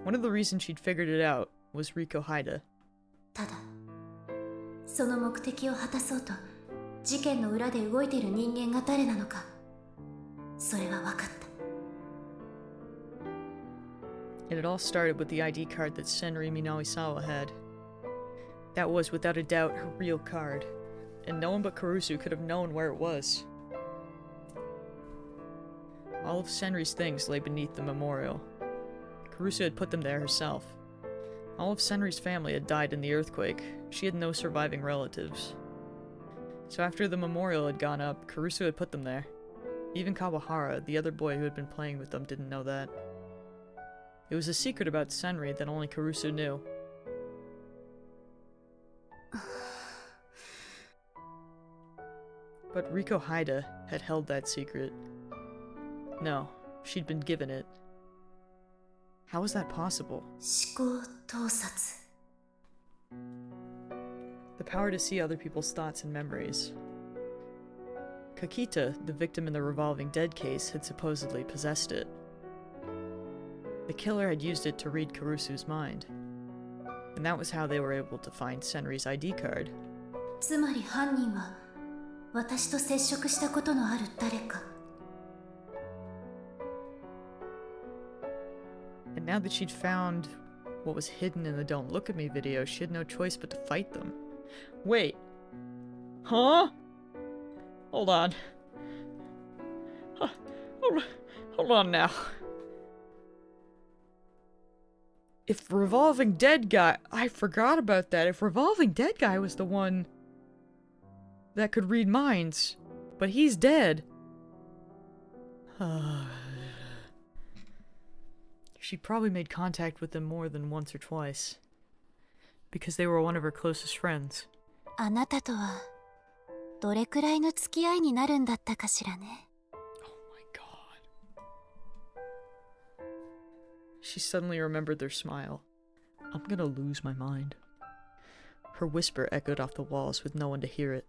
One of the reasons she'd figured it out was Riko Haida. ただ、その目的を果たそうと、事件の裏で動いている人間が誰なのか、それは分かった。It had all started with the ID card that Senri Minawisawa had. That was, without a doubt, her real card, and no one but Kurusu could have known where it was. All of Senri's things lay beneath the memorial. Kurusu had put them there herself. All of Senri's family had died in the earthquake. She had no surviving relatives. So after the memorial had gone up, Kurusu had put them there. Even Kawahara, the other boy who had been playing with them, didn't know that. It was a secret about Senri that only Kurusu knew. But Riko Haida had held that secret. No, she'd been given it. How was that possible? 思考盗撮。 The power to see other people's thoughts and memories. Kakita, the victim in the revolving dead case, had supposedly possessed it. The killer had used it to read Kurusu's mind. And that was how they were able to find Senri's ID card. つまり犯人は私と接触したことのある誰か。 And now that she'd found what was hidden in the Don't Look at Me video, she had no choice but to fight them. Wait. Huh? Hold on. Hold on now. If Revolving Dead Guy... I forgot about that. If Revolving Dead Guy was the one that could read minds, but he's dead. She probably made contact with them more than once or twice. Because they were one of her closest friends. あなたとはどれくらいの付き合いになるんだったかしらね。 Oh my god. She suddenly remembered their smile. I'm gonna lose my mind. Her whisper echoed off the walls with no one to hear it.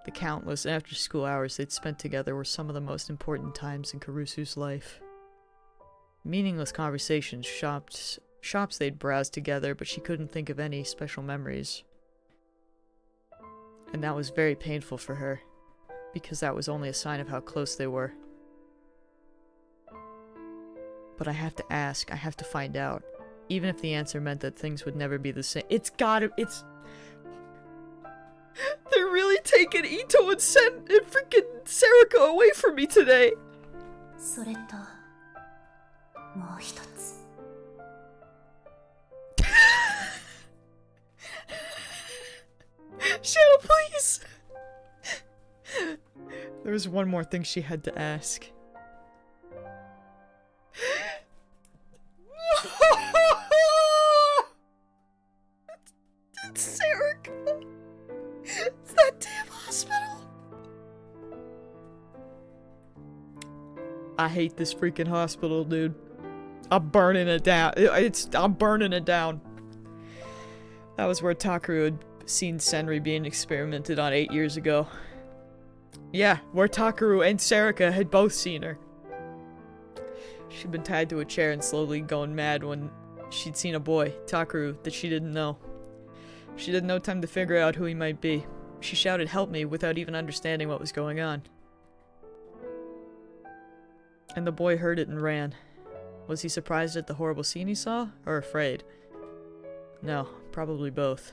The countless after-school hours they'd spent together were some of the most important times in Kurusu's life. Meaningless conversations, shops they'd browsed together, but she couldn't think of any special memories. And that was very painful for her, because that was only a sign of how close they were. But I have to ask, I have to find out. Even if the answer meant that things would never be the same. It's... They're really taking Ito and freaking Serika away from me today! それともう一つ Shadow, please! There was one more thing she had to ask. It's Serika! It's that damn hospital! I hate this freaking hospital, dude. I'm burning it down. I'm burning it down. That was where Takeru had seen Senri being experimented on 8 years ago. Yeah, where Takeru and Serika had both seen her. She'd been tied to a chair and slowly going mad when she'd seen a boy, Takeru, that she didn't know. She had no time to figure out who he might be. She shouted, "Help me," without even understanding what was going on. And the boy heard it and ran. Was he surprised at the horrible scene he saw, or afraid? No, probably both.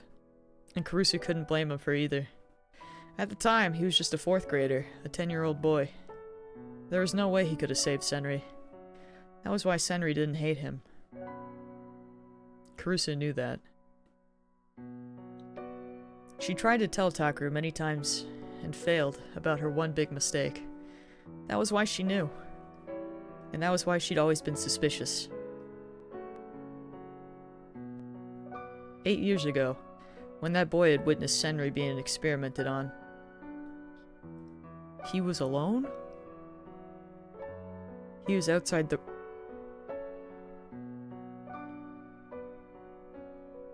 And Kurusu couldn't blame him for either. At the time, he was just a 4th grader, a 10-year-old boy. There was no way he could have saved Senri. That was why Senri didn't hate him. Kurusu knew that. She tried to tell Takeru many times, and failed, about her one big mistake. That was why she knew. And that was why she'd always been suspicious. 8 years ago, when that boy had witnessed Senri being experimented on, he was alone? He was outside the...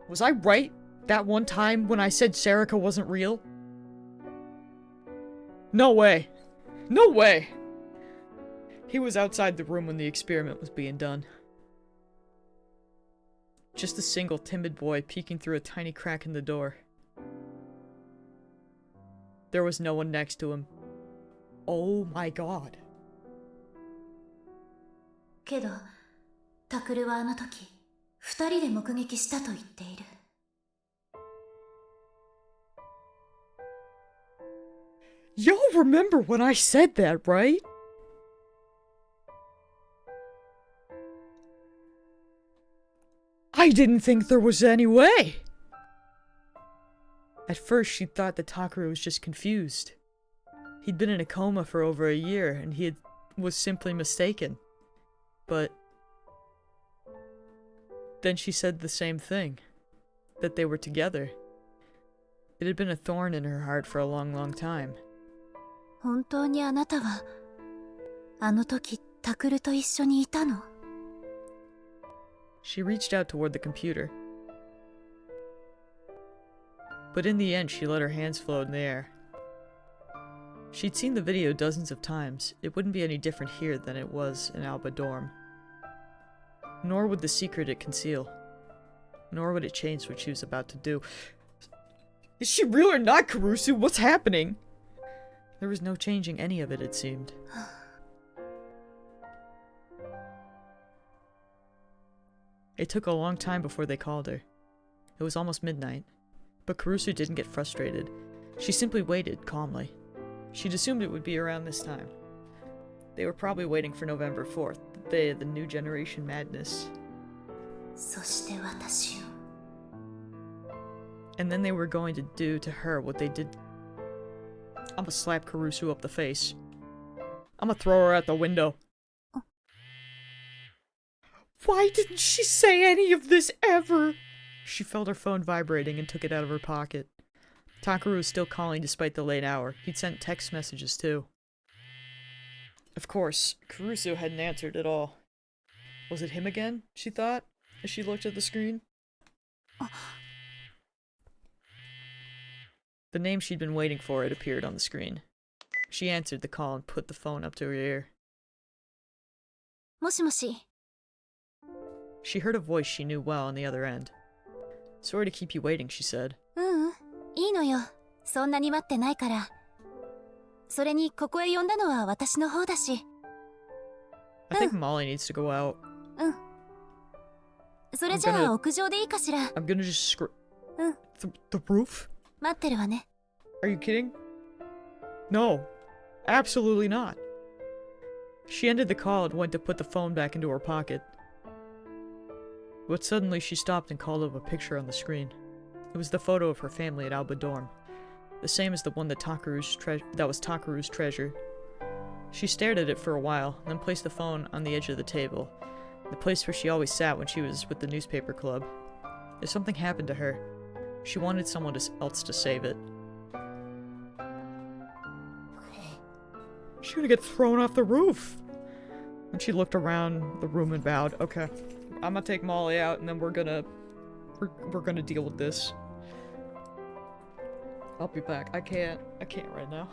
Was I right that one time when I said Serika wasn't real? No way. No way! He was outside the room when the experiment was being done. Just a single timid boy peeking through a tiny crack in the door. There was no one next to him. Oh my god. けどタクルはあの時2人で目撃したと言っている Y'all remember when I said that, right? I didn't think there was any way! At first, she thought that Takeru was just confused. He'd been in a coma for over a year, and was simply mistaken. But... then she said the same thing. That they were together. It had been a thorn in her heart for a long, long time. 本当にあなたはあの時タクルと一緒にいたの She reached out toward the computer. But in the end, she let her hands float in the air. She'd seen the video dozens of times. It wouldn't be any different here than it was in Alba Dorm. Nor would the secret it conceal. Nor would it change what she was about to do. Is she real or not, Kurusu? What's happening? There was no changing any of it, it seemed. It took a long time before they called her. It was almost midnight. But Kurusu didn't get frustrated. She simply waited, calmly. She'd assumed it would be around this time. They were probably waiting for November 4th, the day of the New Generation Madness. そして私を And then they were going to do to her what they did. I'ma slap Kurusu up the face. I'ma throw her out the window. Why didn't she say any of this ever? She felt her phone vibrating and took it out of her pocket. Takeru was still calling despite the late hour. He'd sent text messages too. Of course, Kurusu hadn't answered at all. Was it him again, she thought, as she looked at the screen? The name she'd been waiting for had appeared on the screen. She answered the call and put the phone up to her ear. もしもし。 She heard a voice she knew well on the other end. Sorry to keep you waiting, she said. いいのよ。そんなに待ってないから。それにここへ呼んだのは私の方だし。I think Molly needs to go out. それじゃあ屋上でいいかしら。I'm gonna just the roof? 待ってるわね。 Are you kidding? No. Absolutely not. She ended the call and went to put the phone back into her pocket. But suddenly she stopped and called up a picture on the screen. It was the photo of her family at Alba Dorm, the same as the one that was Takaru's treasure. She stared at it for a while, then placed the phone on the edge of the table, the place where she always sat when she was with the newspaper club. If something happened to her, she wanted someone else to save it. She's gonna get thrown off the roof! And she looked around the room and bowed. Okay, I'm gonna take Molly out and then we're gonna deal with this. I'll be back. I can't right now.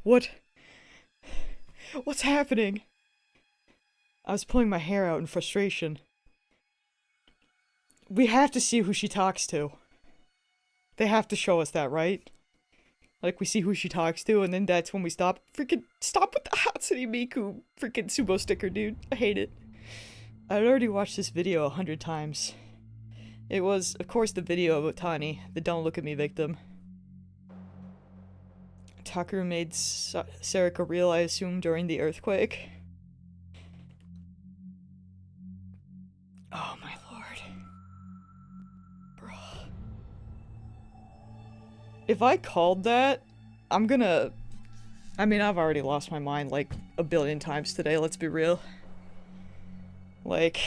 What? What's happening? I was pulling my hair out in frustration. We have to see who she talks to. They have to show us that, right? Like, we see who she talks to, and then that's when we stop. Freaking stop with the Hatsune Miku freaking Sumo sticker, dude. I hate it. I'd already watched this video 100 times. It was, of course, the video of Otani, the Don't Look at Me victim. Takuru made Serika real, I assume, during the earthquake. Oh my lord. Bro. If I called that, I'm gonna... I mean, I've already lost my mind like a billion times today, let's be real. Like...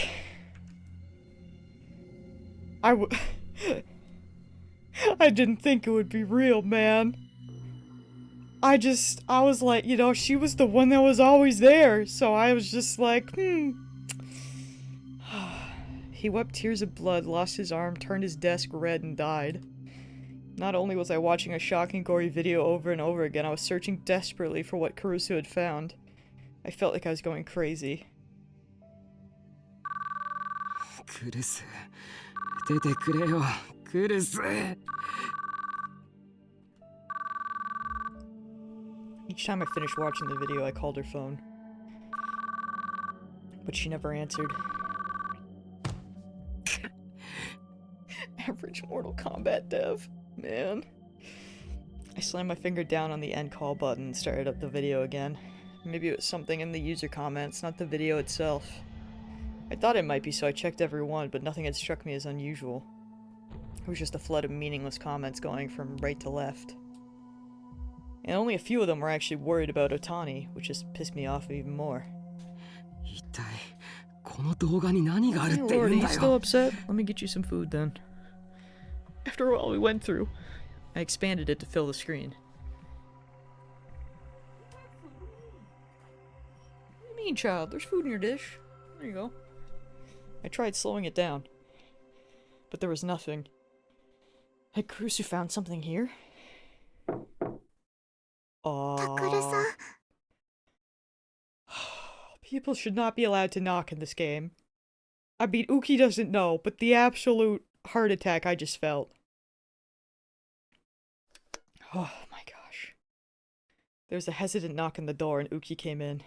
I didn't think it would be real, man. I was like, you know, she was the one that was always there, so I was just like, He wept tears of blood, lost his arm, turned his desk red, and died. Not only was I watching a shocking, gory video over and over again, I was searching desperately for what Kurusu had found. I felt like I was going crazy. クルス、出てくれよ、クルス。 Each time I finished watching the video, I called her phone. But she never answered. Average Mortal Kombat dev. Man. I slammed my finger down on the end call button and started up the video again. Maybe it was something in the user comments, not the video itself. I thought it might be, so I checked every one, but nothing had struck me as unusual. It was just a flood of meaningless comments going from right to left. And only a few of them were actually worried about Otani, which just pissed me off even more. Hey Lord, are you still upset? Let me get you some food then. After all we went through, I expanded it to fill the screen. What do you mean, child? There's food in your dish. There you go. I tried slowing it down, but there was nothing. Had Kurusu found something here? Takuru-san. People should not be allowed to knock in this game. I mean, Uki doesn't know, but the absolute heart attack I just felt. Oh my gosh. There was a hesitant knock on the door and Uki came in.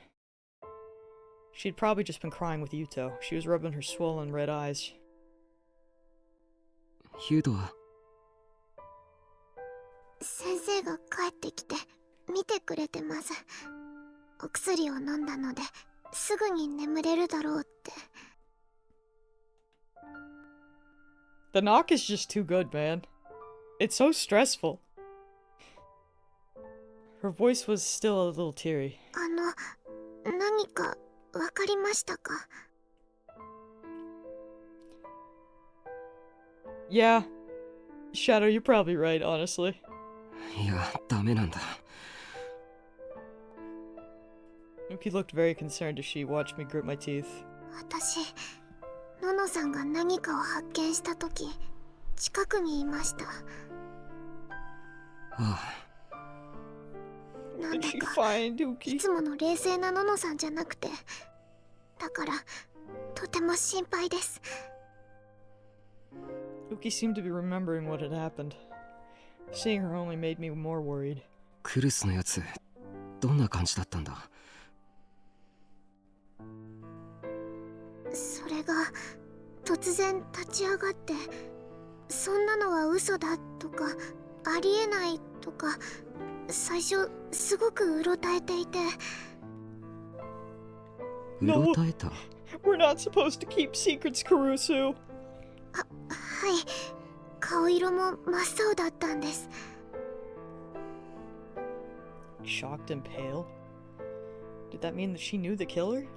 She'd probably just been crying with Yuto. She was rubbing her swollen red eyes. Yuto. 先生が帰ってきて見てくれてます。お薬を飲んだのですぐに眠れるだろうって。The knock is just too good, man. It's so stressful. Her voice was still a little teary. 何かわかりましたか? Yeah. Shadow, you're probably right, honestly. いや、ダメなんだ。Uki looked very concerned as she watched me grit my teeth. 私、ののさんが何かを発見したとき、近くにいました。ああ。なんだか、いつもの冷静なののさんじゃなくて、だから、とても心配です。Uki seemed to be remembering what had happened. Seeing her only made me more worried. クルスのやつ、どんな感じだったんだ？それが突然立ち上がってそんなのは嘘だとかありえないとか最初すごくうろたえていて。うろたえた？ We're not supposed to keep secrets, Kurusu. はい、顔色も真っ青だったんです。Shocked and pale? Did that mean that she knew the killer?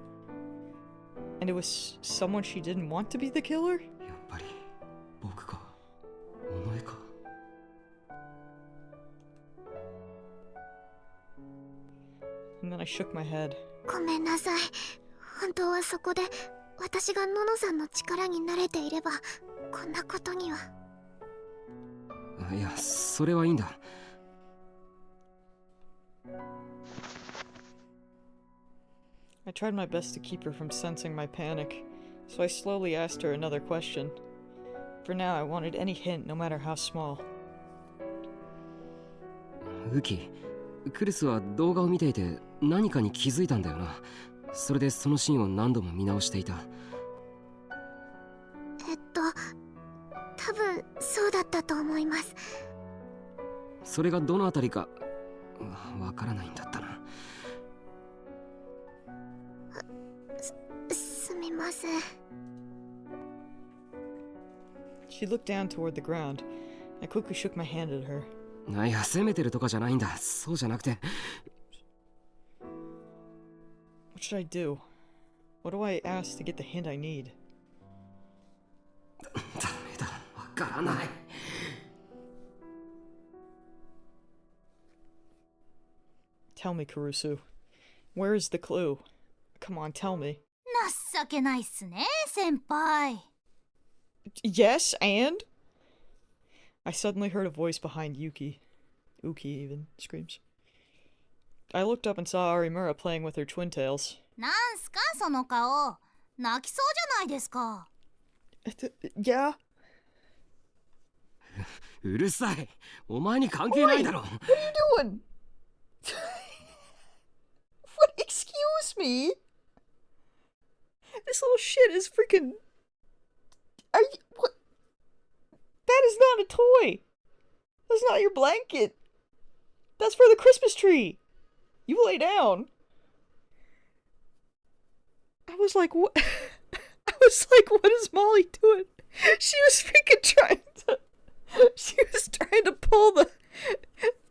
And it was someone she didn't want to be the killer? やっぱり僕か、お前か。And then I shook my head. ごめんなさい。本当はそこで私がののさんの力に慣れていればこんなことには。いや、それはいいんだ。I tried my best to keep her from sensing my panic, so I slowly asked her another question. For now, I wanted any hint, no matter how small. ウキ、クリスは動画を見ていて何かに気づいたんだよな。それでそのシーンを何度も見直していた。多分そうだったと思います。それがどのあたりかわからないんだったな。すみません。She looked down toward the ground. I quickly shook my hand at her. いや、責めてるとかじゃないんだ。そうじゃなくて。What should I do? What do I ask to get the hint I need? ダメだ、わからない。Tell me, Kurusu. Where is the clue? Come on, tell me. 情けないっすね、先輩。Yes, and? I suddenly heard a voice behind Yuki. Uki even screams. I looked up and saw Arimura playing with her twin tails. なんすかその顔。泣きそうじゃないですか。Yeah? うるさい。お前に関係ないだろ。What are you doing? What? Excuse me? This little shit is freaking... Are you... What? That is not a toy. That's not your blanket. That's for the Christmas tree. You lay down. I was like, what? I was like, what is Molly doing? She was freaking trying to... She was trying to pull the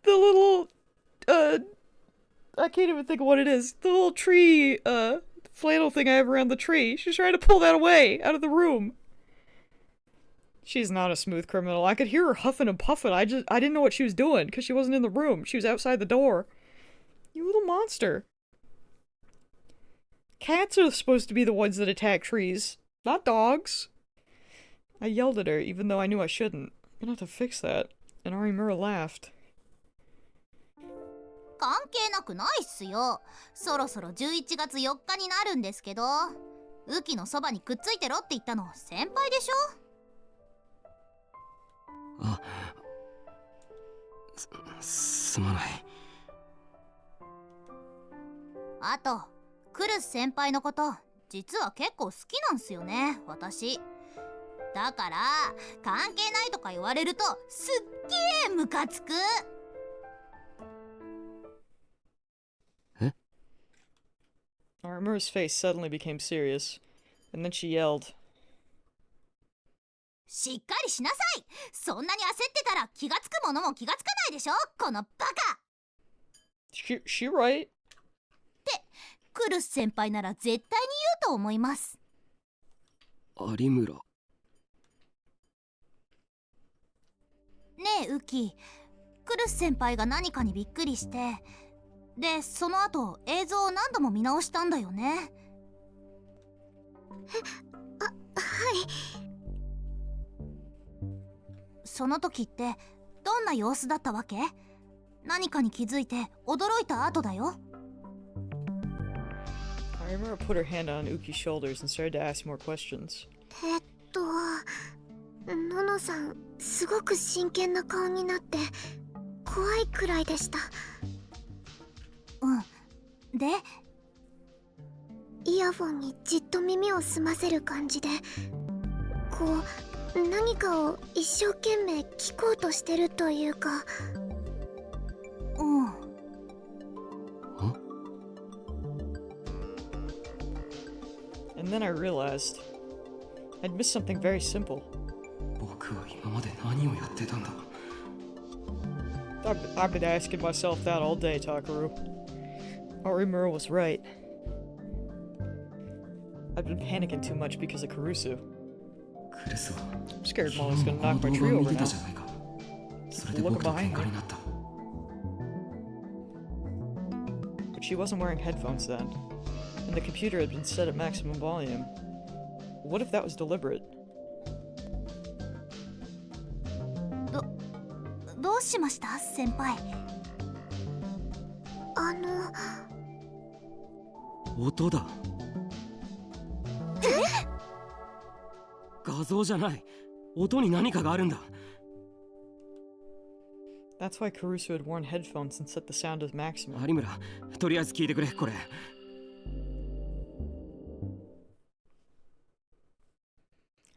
little, I can't even think of what it is. The little tree, flannel thing I have around the tree. She's trying to pull that away out of the room. She's not a smooth criminal. I could hear her huffing and puffing. I didn't know what she was doing because she wasn't in the room. She was outside the door. You little monster. Cats are supposed to be the ones that attack trees, not dogs. I yelled at her, even though I knew I shouldn't. I'm gonna have to fix that. And Arimura laughed. 関係なくないっすよ。そろそろ11月4日になるんですけど、ウキのそばにくっついてろって言ったの先輩でしょ。あ、すまない。あと、クルス先輩のこと実は結構好きなんすよね、私。だから関係ないとか言われるとすっげームカつく。え？ Arimura's face suddenly became serious, and then she yelled. しっかりしなさい。そんなに焦ってたら気がつくものも気がつかないでしょ、このバカ。She right? ってクルス先輩なら絶対に言うと思います。有村。ねえウキ、クルス先輩が何かにびっくりして、でその後映像を何度も見直したんだよね。はい。その時ってどんな様子だったわけ？何かに気づいて驚いた後だよ。Arimura put her hand on Uki's shoulders and started to ask more questions. ののさん、すごく真剣な顔になって怖いくらいでした。うん。で？イヤフォンにじっと耳を澄ませる感じで、こう何かを一生懸命聞こうとしてるというか。うん。And then I realized I'd missed something very simple. 僕は今まで何をやってたんだ。I've been asking myself that all day, Takaru. Arimura was right. I've been panicking too much because of Kurusu. クルスは I'm scared Molly's gonna knock my tree over now. それで僕と喧嘩になった。 But she wasn't wearing headphones then, and the computer had been set at maximum volume. What if that was deliberate? どうしました先輩？音だ。画像じゃない。音に何かがあるんだ。That's why Caruso had worn headphones and set the sound as maximum. 有村、とりあえず聞いてくれ、これ。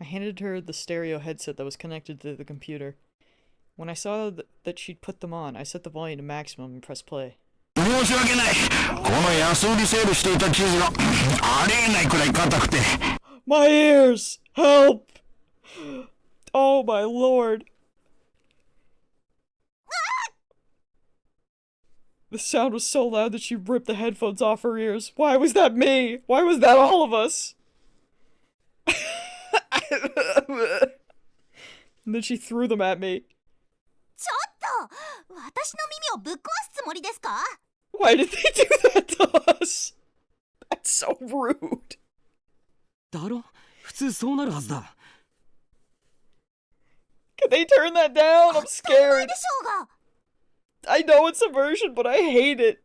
I handed her the stereo headset that was connected to the computer. When I saw that she'd put them on, I set the volume to maximum and pressed play. 申し訳ない。この安売りセールしていた生地がありえないくらい硬くて。My ears! Help! Oh my lord. The sound was so loud that she ripped the headphones off her ears. Why was that me? Why was that all of us? And then she threw them at me. ちょっと私の耳をぶっ壊すつもりですか？ Why did they do that to us? That's so rude. だろ？普通そうなるはずだ。Can they turn that down? I'm 当たり前 scared. でしょうが。 I know it's a version, but I hate it.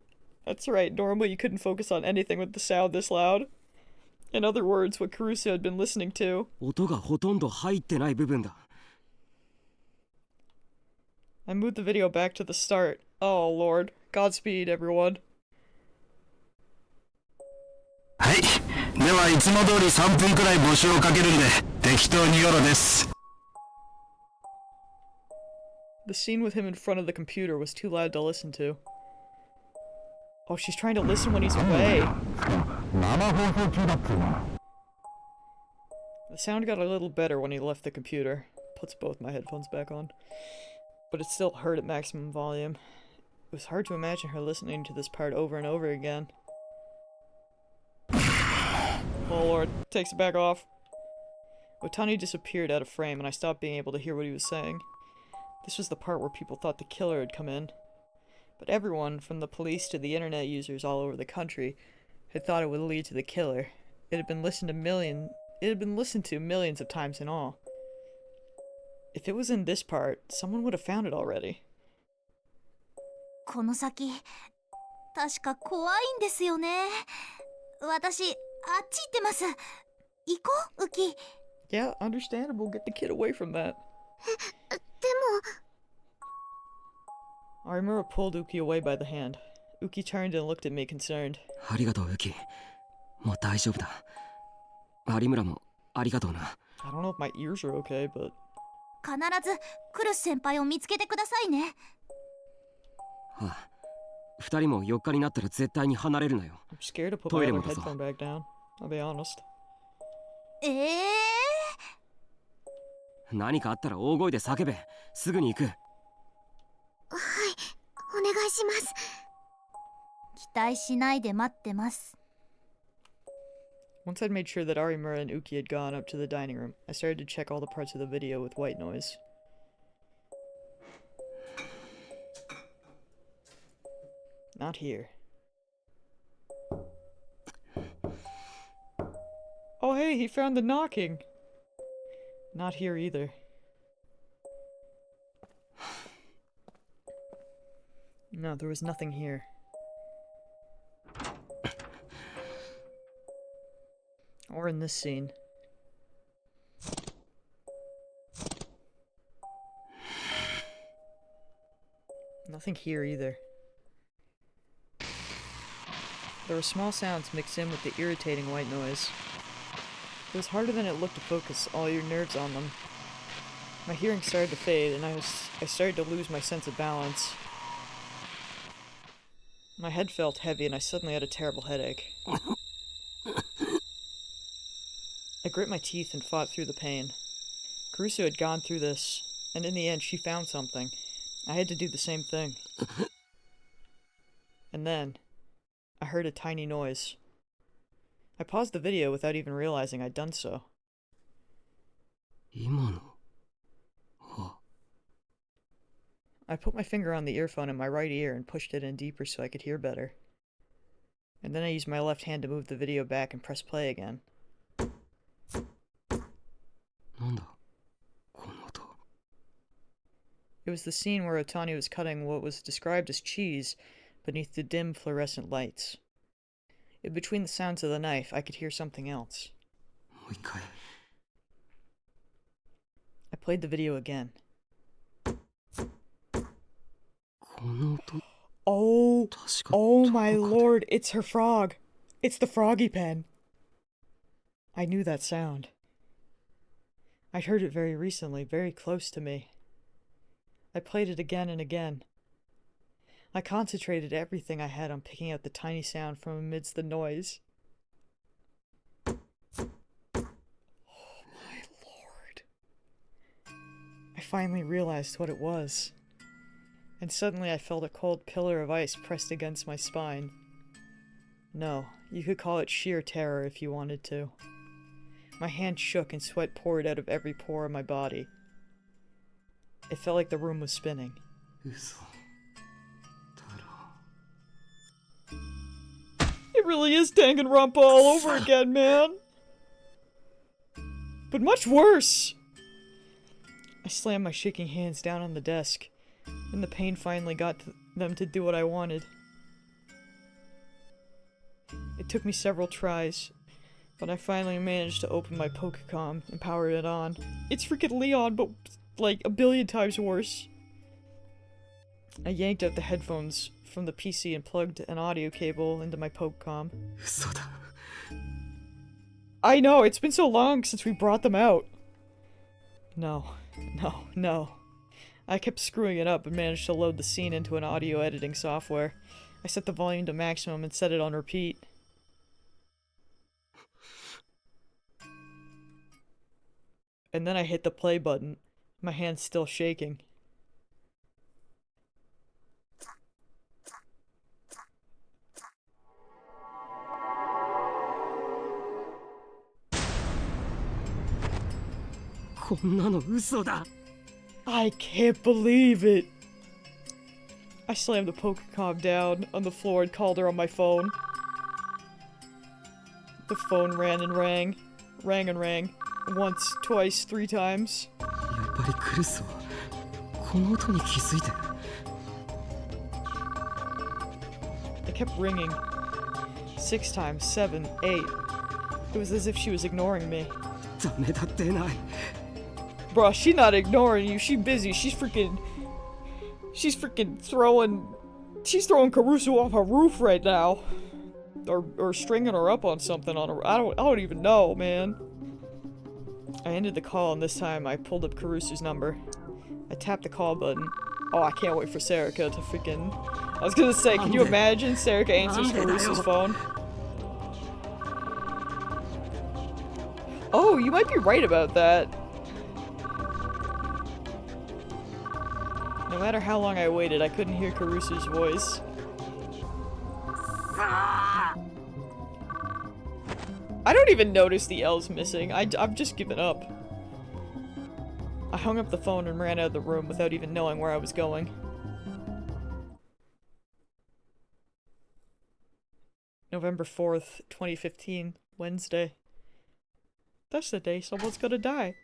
That's right, normally you couldn't focus on anything with the sound this loud. In other words, what Caruso had been listening to. 音がほとんど入ってない部分だ。I moved the video back to the start. Oh lord. Godspeed, everyone. はい。ではいつも通り3分くらい募集をかけるんで、適当によろです。The scene with him in front of the computer was too loud to listen to. Oh, she's trying to listen when he's away. The sound got a little better when he left the computer. Puts both my headphones back on. But it still heard at maximum volume. It was hard to imagine her listening to this part over and over again. Oh lord, takes it back off. Otani disappeared out of frame and I stopped being able to hear what he was saying. This was the part where people thought the killer had come in. But everyone, from the police to the internet users all over the country, had thought it would lead to the killer. It had been listened to millions of times in all. If it was in this part, someone would have found it already. この先確か怖いんですよね。私あっち行ってます。行こう、ウキ。 Yeah, understandable. Get the kid away from that. でも Arimura pulled Uki away by the hand. Uki turned and looked at me concerned. ありがとう、ウキ。もう大丈夫だ。有村もありがとうな。I don't know if my ears are okay, but... 必ずクルス先輩を見つけてくださいね。ああ、二人も4日になったら絶対に離れるなよ。I'm scared to put my other headphone back down. I'll be honest. 何かあったら大声で叫べ。すぐに行く。はい、お願いします。期待しないで待ってます。 Once I'd made sure that Arimura and Uki had gone up to the dining room, I started to check all the parts of the video with white noise. Not here. Oh hey, he found the knocking! Not here either. No, there was nothing here. Or in this scene. Nothing here either. There were small sounds mixed in with the irritating white noise. It was harder than it looked to focus all your nerves on them. My hearing started to fade, and I started to lose my sense of balance. My head felt heavy, and I suddenly had a terrible headache. I grit my teeth and fought through the pain. Caruso had gone through this, and in the end she found something. I had to do the same thing. And then, I heard a tiny noise. I paused the video without even realizing I'd done so. 今の。I put my finger on the earphone in my right ear and pushed it in deeper so I could hear better. And then I used my left hand to move the video back and press play again. なんだこの音。 It was the scene where Otani was cutting what was described as cheese, beneath the dim fluorescent lights. In between the sounds of the knife, I could hear something else. I played the video again. Oh my lord, it's her frog. It's the froggy pen. I knew that sound. I'd heard it very recently, very close to me. I played it again and again. I concentrated everything I had on picking out the tiny sound from amidst the noise. Oh my lord. I finally realized what it was. And suddenly I felt a cold pillar of ice pressed against my spine. No, you could call it sheer terror if you wanted to. My hand shook and sweat poured out of every pore of my body. It felt like the room was spinning. It really is Danganronpa all over again, man! But much worse! I slammed my shaking hands down on the desk, and the pain finally got them to do what I wanted. It took me several tries, but I finally managed to open my Pokecom and power it on. It's freaking Leon, but like a billion times worse. I yanked out the headphones from the PC and plugged an audio cable into my Pokecom. I know, it's been so long since we brought them out. No. I kept screwing it up and managed to load the scene into an audio editing software. I set the volume to maximum and set it on repeat. And then I hit the play button, my hand's still shaking. I can't believe it! I slammed the Pokecom down on the floor and called her on my phone. The phone rang and rang. Rang and rang. Once, twice, 3 times. It kept ringing. 6 times, 7, 8. It was as if she was ignoring me. Bruh, she not ignoring you, she busy, she's freaking throwing Karusu off her roof right now. Or stringing her up on something on her, I don't even know, man. I ended the call and this time I pulled up Karusu's number. I tapped the call button. Oh, I can't wait for Serika to freaking... I was gonna say, can you imagine Serika answers Karusu's phone? Oh, you might be right about that. No matter how long I waited, I couldn't hear Karusu's voice. I don't even notice the L's missing. I've just given up. I hung up the phone and ran out of the room without even knowing where I was going. November 4th, 2015, Wednesday. That's the day someone's gonna die.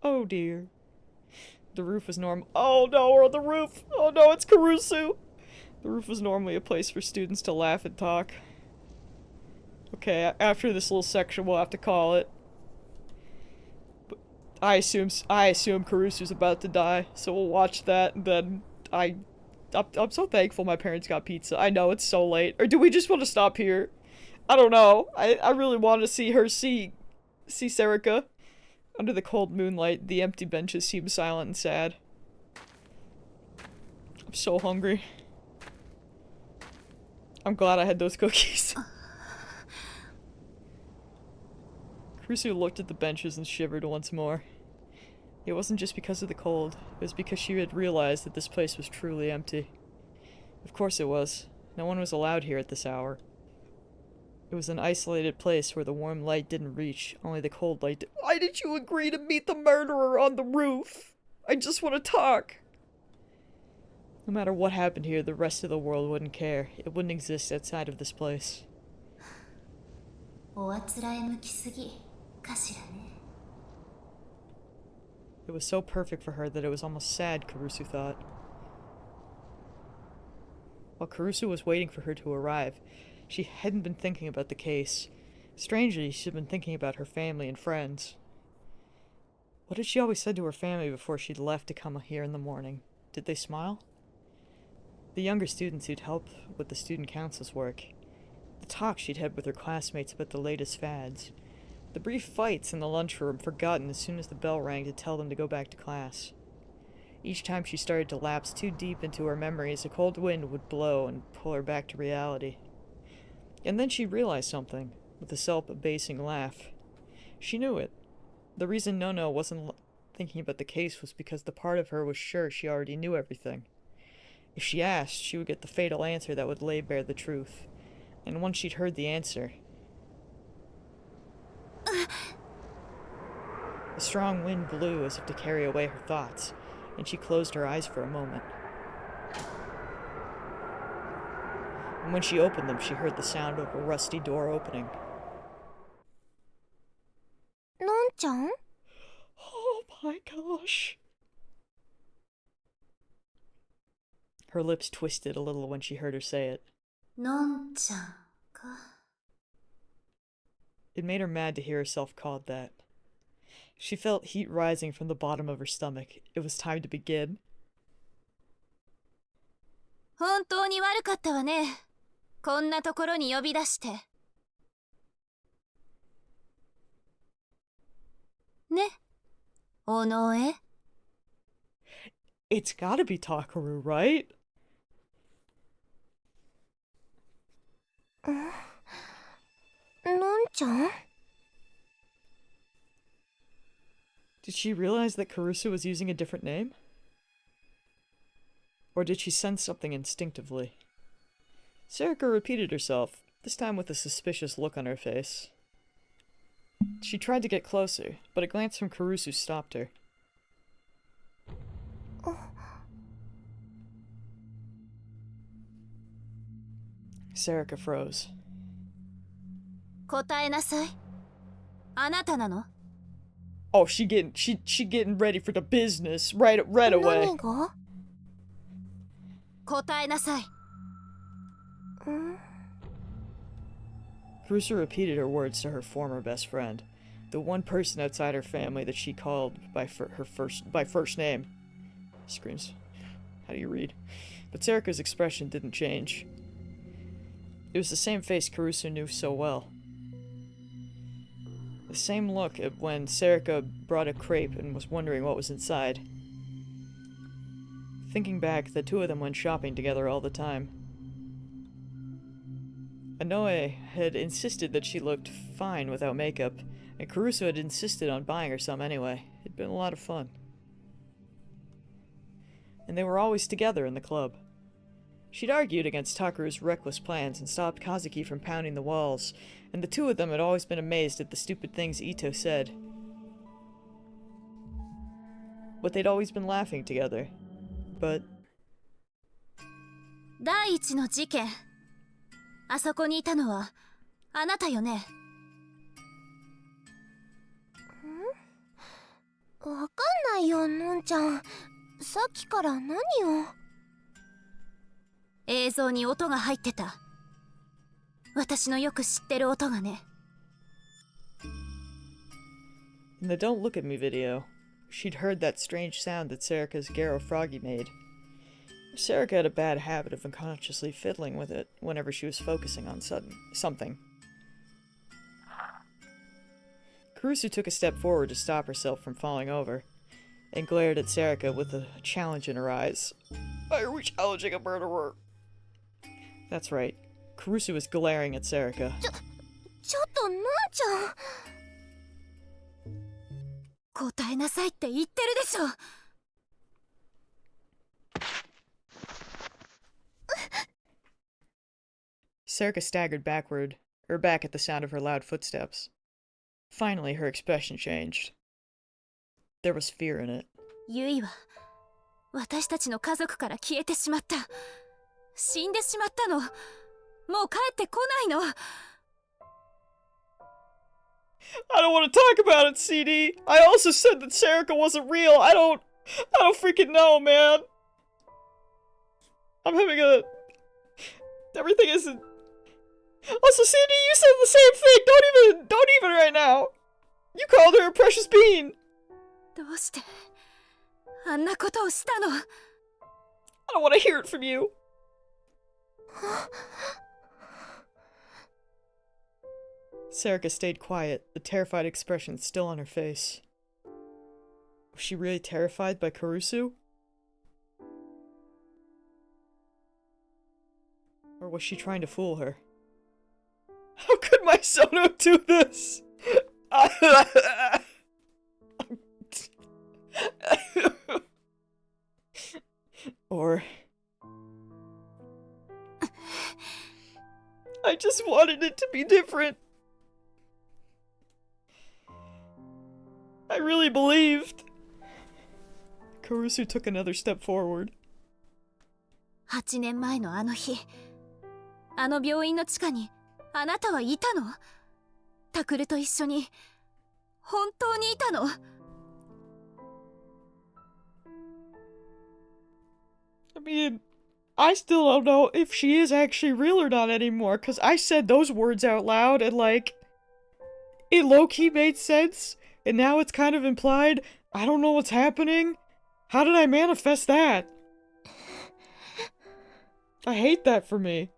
Oh dear. The roof was oh no, we're on the roof! Oh no, it's Karusu! The roof was normally a place for students to laugh and talk. Okay, after this little section we'll have to call it. But I assume Karusu's about to die, so we'll watch that, and then I'm so thankful my parents got pizza. I know, it's so late. Or do we just want to stop here? I don't know. I really want to see Serika. Under the cold moonlight, the empty benches seem silent and sad. I'm so hungry. I'm glad I had those cookies. Karusu looked at the benches and shivered once more. It wasn't just because of the cold, it was because she had realized that this place was truly empty. Of course it was. No one was allowed here at this hour. It was an isolated place where the warm light didn't reach, only the cold light did. Why did you agree to meet the murderer on the roof? I just want to talk. No matter what happened here, the rest of the world wouldn't care. It wouldn't exist outside of this place. It was so perfect for her that it was almost sad, Karusu thought. While Caruso was waiting for her to arrive, she hadn't been thinking about the case. Strangely, she'd been thinking about her family and friends. What had she always said to her family before she'd left to come here in the morning? Did they smile? The younger students who'd helped with the student council's work. The talk she'd had with her classmates about the latest fads. The brief fights in the lunchroom forgotten as soon as the bell rang to tell them to go back to class. Each time she started to lapse too deep into her memories, a cold wind would blow and pull her back to reality. And then she realized something, with a self-abasing laugh. She knew it. The reason Nono wasn't thinking about the case was because the part of her was sure she already knew everything. If she asked, she would get the fatal answer that would lay bare the truth. And once she'd heard the answer... A strong wind blew as if to carry away her thoughts, and she closed her eyes for a moment. And when she opened them, she heard the sound of a rusty door opening. Non-chan? Oh my gosh. Her lips twisted a little when she heard her say it. Non-chan ka. It made her mad to hear herself called that. She felt heat rising from the bottom of her stomach. It was time to begin. 本当に悪かったわね。こんなところに呼び出して。ね、尾上。It's gotta be Takaru, right? のんちゃん? Did she realize that Caruso was using a different name? Or did she sense something instinctively? Sarika repeated herself, this time with a suspicious look on her face. She tried to get closer, but a glance from Caruso stopped her. Sarika froze. 答えなさい。あなたなの? Oh, she getting ready for the business right away. 何が? 答えなさい。Caruso repeated her words to her former best friend, the one person outside her family that she called by first name. Screams. How do you read? But Sarika's expression didn't change. It was the same face Caruso knew so well. The same look at when Sarika brought a crepe and was wondering what was inside. Thinking back, the two of them went shopping together all the time. Inoue had insisted that she looked fine without makeup, and Caruso had insisted on buying her some anyway. It'd been a lot of fun. And they were always together in the club. She'd argued against Takaru's reckless plans and stopped Kazuki from pounding the walls, and the two of them had always been amazed at the stupid things Ito said. But they'd always been laughing together. But... 第一の事件。あそこにいたのはあなたよね。わかんないよ、のんちゃん。さっきから何を。映像に音が入ってた。私のよく知ってる音がね。In the Don't Look at Me video, she'd heard that strange sound that Sarika's Garo Froggy made. Sarika had a bad habit of unconsciously fiddling with it whenever she was focusing on something. Caruso took a step forward to stop herself from falling over, and glared at Sarika with a challenge in her eyes. Why are we challenging a murderer? That's right. Caruso was glaring at Sarika. ちょっとのんちゃん。答えなさいって言ってるでしょ。Sarika staggered back at the sound of her loud footsteps. Finally, her expression changed. There was fear in it. ユイは私たちの家族から消えてしまった。死んでしまったの。もう帰ってこないの。I don't want to talk about it, CD. I also said that Sarika wasn't real. I don't freaking know, man. I'm having Everything isn't... Also, Sandy, you said the same thing! Don't even right now! You called her a precious bean! どうしてあんなことをしたの I don't want to hear it from you! Serica stayed quiet, the terrified expression still on her face. Was she really terrified by Kurusu? Or was she trying to fool her? How could my Sono do this? Or... I just wanted it to be different. I really believed. Kurusu took another step forward. 8年前のあの日、あの病院の地下にあなたはいたの？タクルと一緒に本当にいたの？ I mean, I still don't know if she is actually real or not anymore, because I said those words out loud and, like, it low-key made sense, and now it's kind of implied. I don't know what's happening. How did I manifest that? I hate that for me.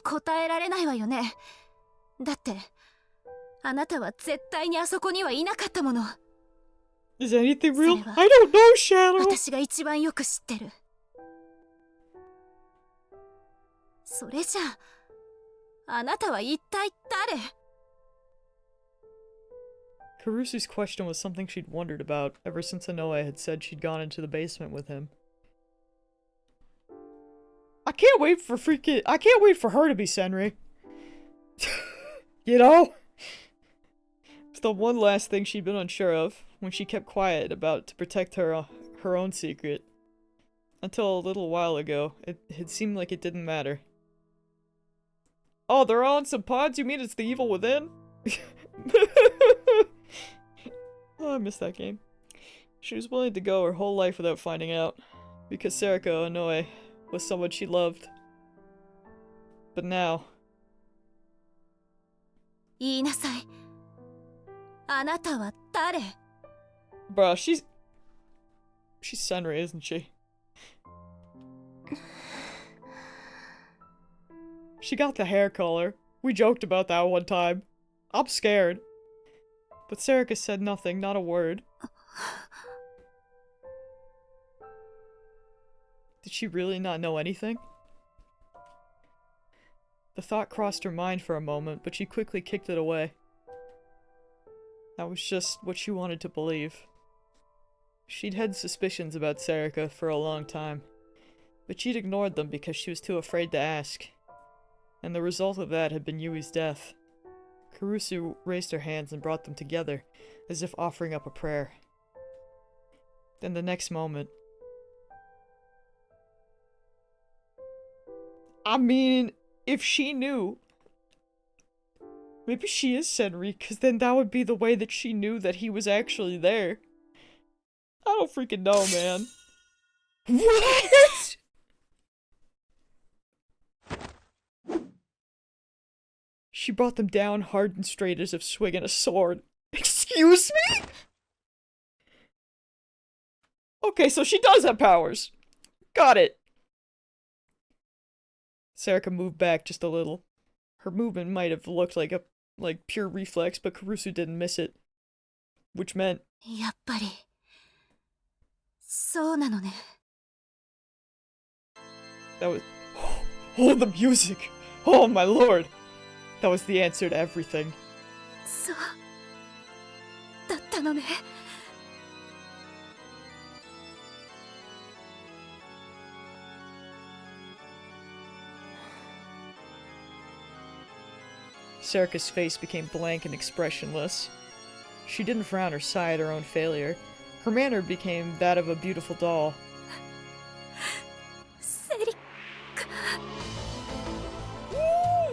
答えられないわよね。だって、あなたは絶対にあそこにはいなかったもの。Is anything real? I don't know, Shadow! 私が一番よく知ってる。それじゃあ、あなたは一体誰？ Kurusu's question was something she'd wondered about ever since Inoue had said she'd gone into the basement with him. I can't wait for her to be Senri. You know? It's the one last thing she'd been unsure of when she kept quiet about to protect her own secret. Until a little while ago, it seemed like it didn't matter. Oh, they're all in some pods? You mean it's the evil within? Oh, I missed that game. She was willing to go her whole life without finding out, because Serica Inoue was someone she loved. But now... 言いなさい。あなたは誰？ Bruh, she's Senri, isn't she? She got the hair color. We joked about that one time. I'm scared. But Serica said nothing, not a word. Did she really not know anything? The thought crossed her mind for a moment, but she quickly kicked it away. That was just what she wanted to believe. She'd had suspicions about Serica for a long time, but she'd ignored them because she was too afraid to ask. And the result of that had been Yui's death. Kurusu raised her hands and brought them together, as if offering up a prayer. Then the next moment... I mean, if she knew... Maybe she is Senri, because then that would be the way that she knew that he was actually there. I don't freaking know, man. What?! She brought them down hard and straight as if swinging a sword. Excuse me?! Okay, so she does have powers. Got it. Serica moved back just a little. Her movement might have looked like pure reflex, but Kurusu didn't miss it. Which meant... やっぱり、そうなのね。 That was... Oh, the music! Oh, my lord! That was the answer to everything. そう、だったのね。 Serica's face became blank and expressionless. She didn't frown or sigh at her own failure. Her manner became that of a beautiful doll.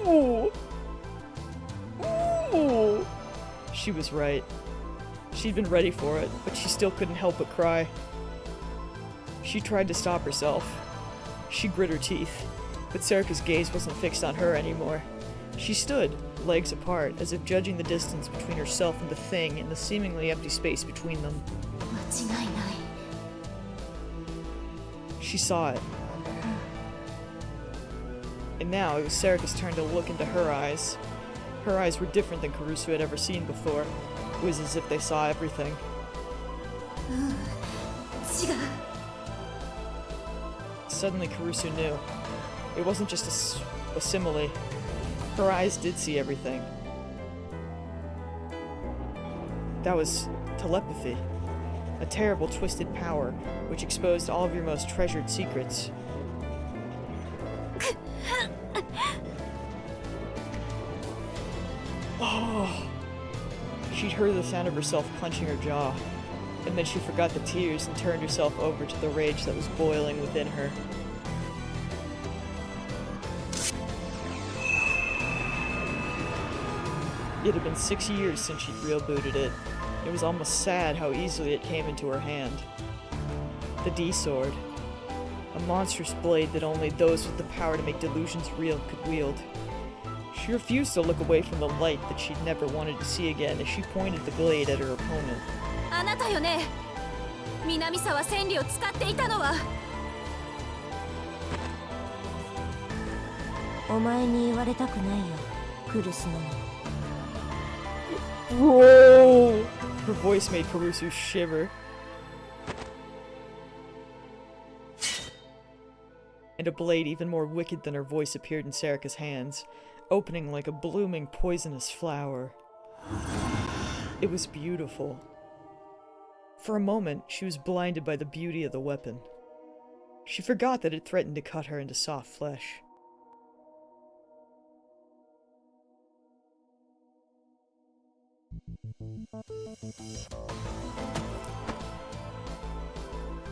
Ooh! Ooh! She was right. She'd been ready for it, but she still couldn't help but cry. She tried to stop herself. She grit her teeth. But Serika's gaze wasn't fixed on her anymore. She stood, legs apart, as if judging the distance between herself and the thing and the seemingly empty space between them. 間違いない。 She saw it. And now it was Serika's turn to look into her eyes. Her eyes were different than Kurusu had ever seen before. It was as if they saw everything. 違う。 Suddenly Kurusu knew. It wasn't just a simile. Her eyes did see everything. That was telepathy. A terrible twisted power which exposed all of your most treasured secrets. Oh. She'd heard the sound of herself clenching her jaw, and then she forgot the tears and turned herself over to the rage that was boiling within her. It had been 6 years since she'd real-booted it. It was almost sad how easily it came into her hand. The D-Sword. A monstrous blade that only those with the power to make delusions real could wield. She refused to look away from the light that she'd never wanted to see again as she pointed the blade at her opponent. あなたよね。南沢千里を使っていたのは。お前に言われたくないよ、苦しのに。 Whoa! Her voice made Kurusu shiver. And a blade even more wicked than her voice appeared in Serika's hands, opening like a blooming poisonous flower. It was beautiful. For a moment, she was blinded by the beauty of the weapon. She forgot that it threatened to cut her into soft flesh.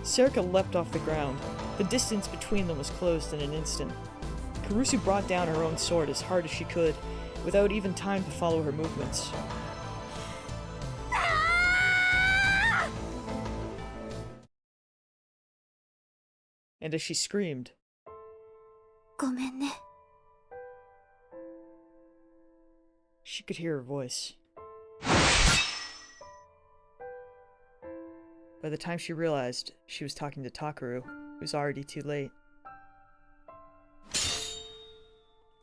Serika leapt off the ground. The distance between them was closed in an instant. Kurusu brought down her own sword as hard as she could, without even time to follow her movements. And as she screamed, ごめんね。 she could hear her voice. By the time she realized she was talking to Takeru, it was already too late.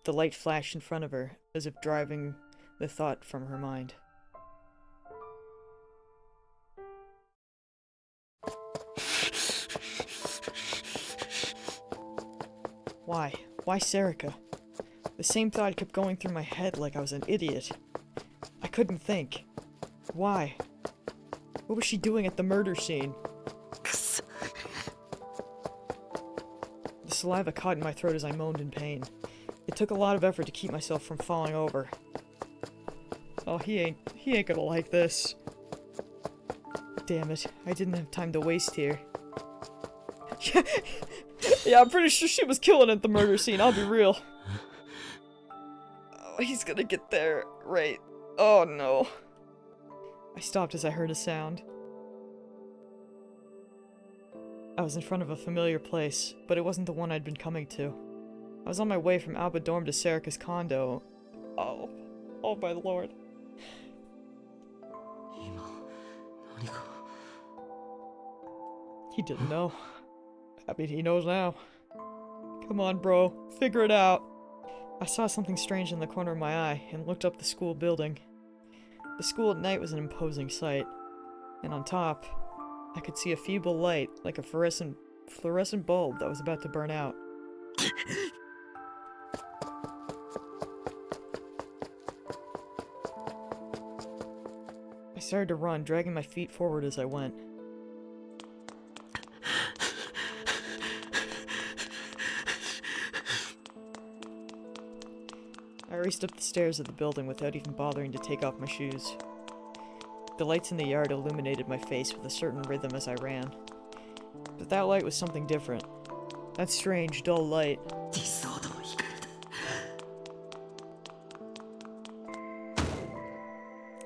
The light flashed in front of her, as if driving the thought from her mind. Why? Why Serika? The same thought kept going through my head like I was an idiot. I couldn't think. Why? What was she doing at the murder scene? The saliva caught in my throat as I moaned in pain. It took a lot of effort to keep myself from falling over. Oh, he ain't gonna like this. Damn it, I didn't have time to waste here. Yeah, I'm pretty sure she was killing at the murder scene, I'll be real. Oh, he's gonna get there, right. Oh no. I stopped as I heard a sound. I was in front of a familiar place, but it wasn't the one I'd been coming to. I was on my way from Alba Dorm to Serika's condo. Oh my lord. He didn't know. I mean, he knows now. Come on, bro. Figure it out. I saw something strange in the corner of my eye and looked up the school building. The school at night was an imposing sight, and on top, I could see a feeble light like a fluorescent bulb that was about to burn out. I started to run, dragging my feet forward as I went. I raced up the stairs of the building without even bothering to take off my shoes. The lights in the yard illuminated my face with a certain rhythm as I ran. But that light was something different. That strange, dull light.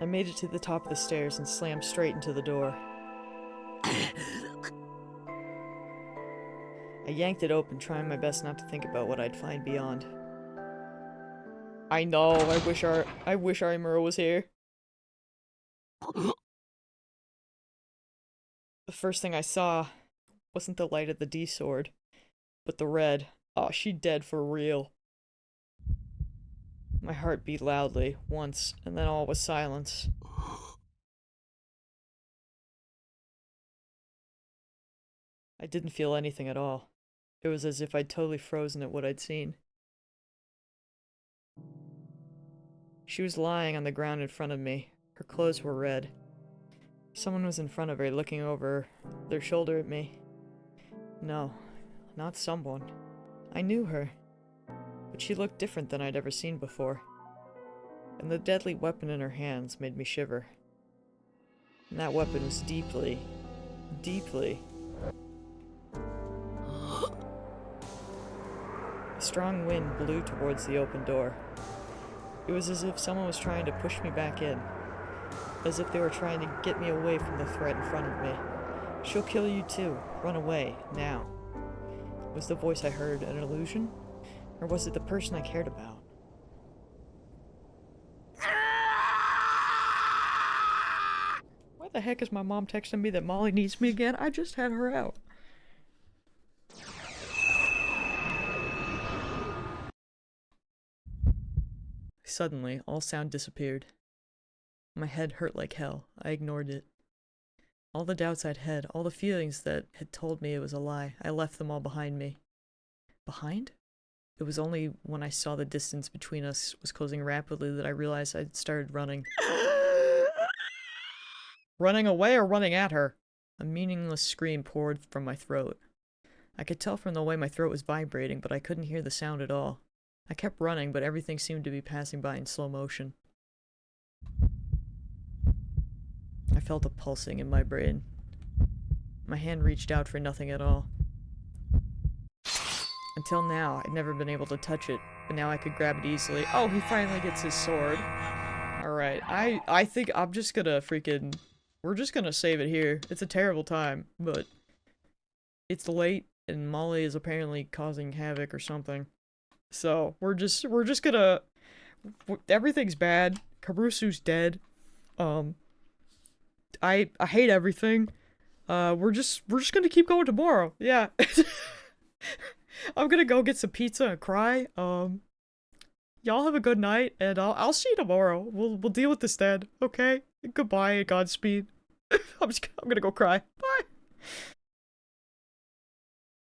I made it to the top of the stairs and slammed straight into the door. I yanked it open, trying my best not to think about what I'd find beyond. I know, I wish Arimura was here. The first thing I saw wasn't the light of the D-sword, but the red. Oh, she dead for real. My heart beat loudly, once, and then all was silence. I didn't feel anything at all. It was as if I'd totally frozen at what I'd seen. She was lying on the ground in front of me. Her clothes were red. Someone was in front of her, looking over their shoulder at me. No, not someone. I knew her, but she looked different than I'd ever seen before. And the deadly weapon in her hands made me shiver. And that weapon was deeply, deeply... A strong wind blew towards the open door. It was as if someone was trying to push me back in. As if they were trying to get me away from the threat in front of me. She'll kill you too. Run away, now. Was the voice I heard an illusion? Or was it the person I cared about? Why the heck is my mom texting me that Molly needs me again? I just had her out. Suddenly, all sound disappeared. My head hurt like hell. I ignored it. All the doubts I'd had, all the feelings that had told me it was a lie, I left them all behind me. Behind? It was only when I saw the distance between us was closing rapidly that I realized I'd started running. Running away or running at her? A meaningless scream poured from my throat. I could tell from the way my throat was vibrating, but I couldn't hear the sound at all. I kept running, but everything seemed to be passing by in slow motion. I felt a pulsing in my brain. My hand reached out for nothing at all. Until now, I'd never been able to touch it, but now I could grab it easily. Oh, he finally gets his sword. Alright, I think I'm just gonna freaking... We're just gonna save it here. It's a terrible time, but... It's late, and Molly is apparently causing havoc or something. So, we're just gonna... Everything's bad. Karusu's dead. I hate everything. We're just gonna keep going tomorrow. Yeah. I'm gonna go get some pizza and cry. Y'all have a good night, and I'll see you tomorrow. We'll deal with this then, okay? Goodbye and Godspeed. I'm gonna go cry. Bye.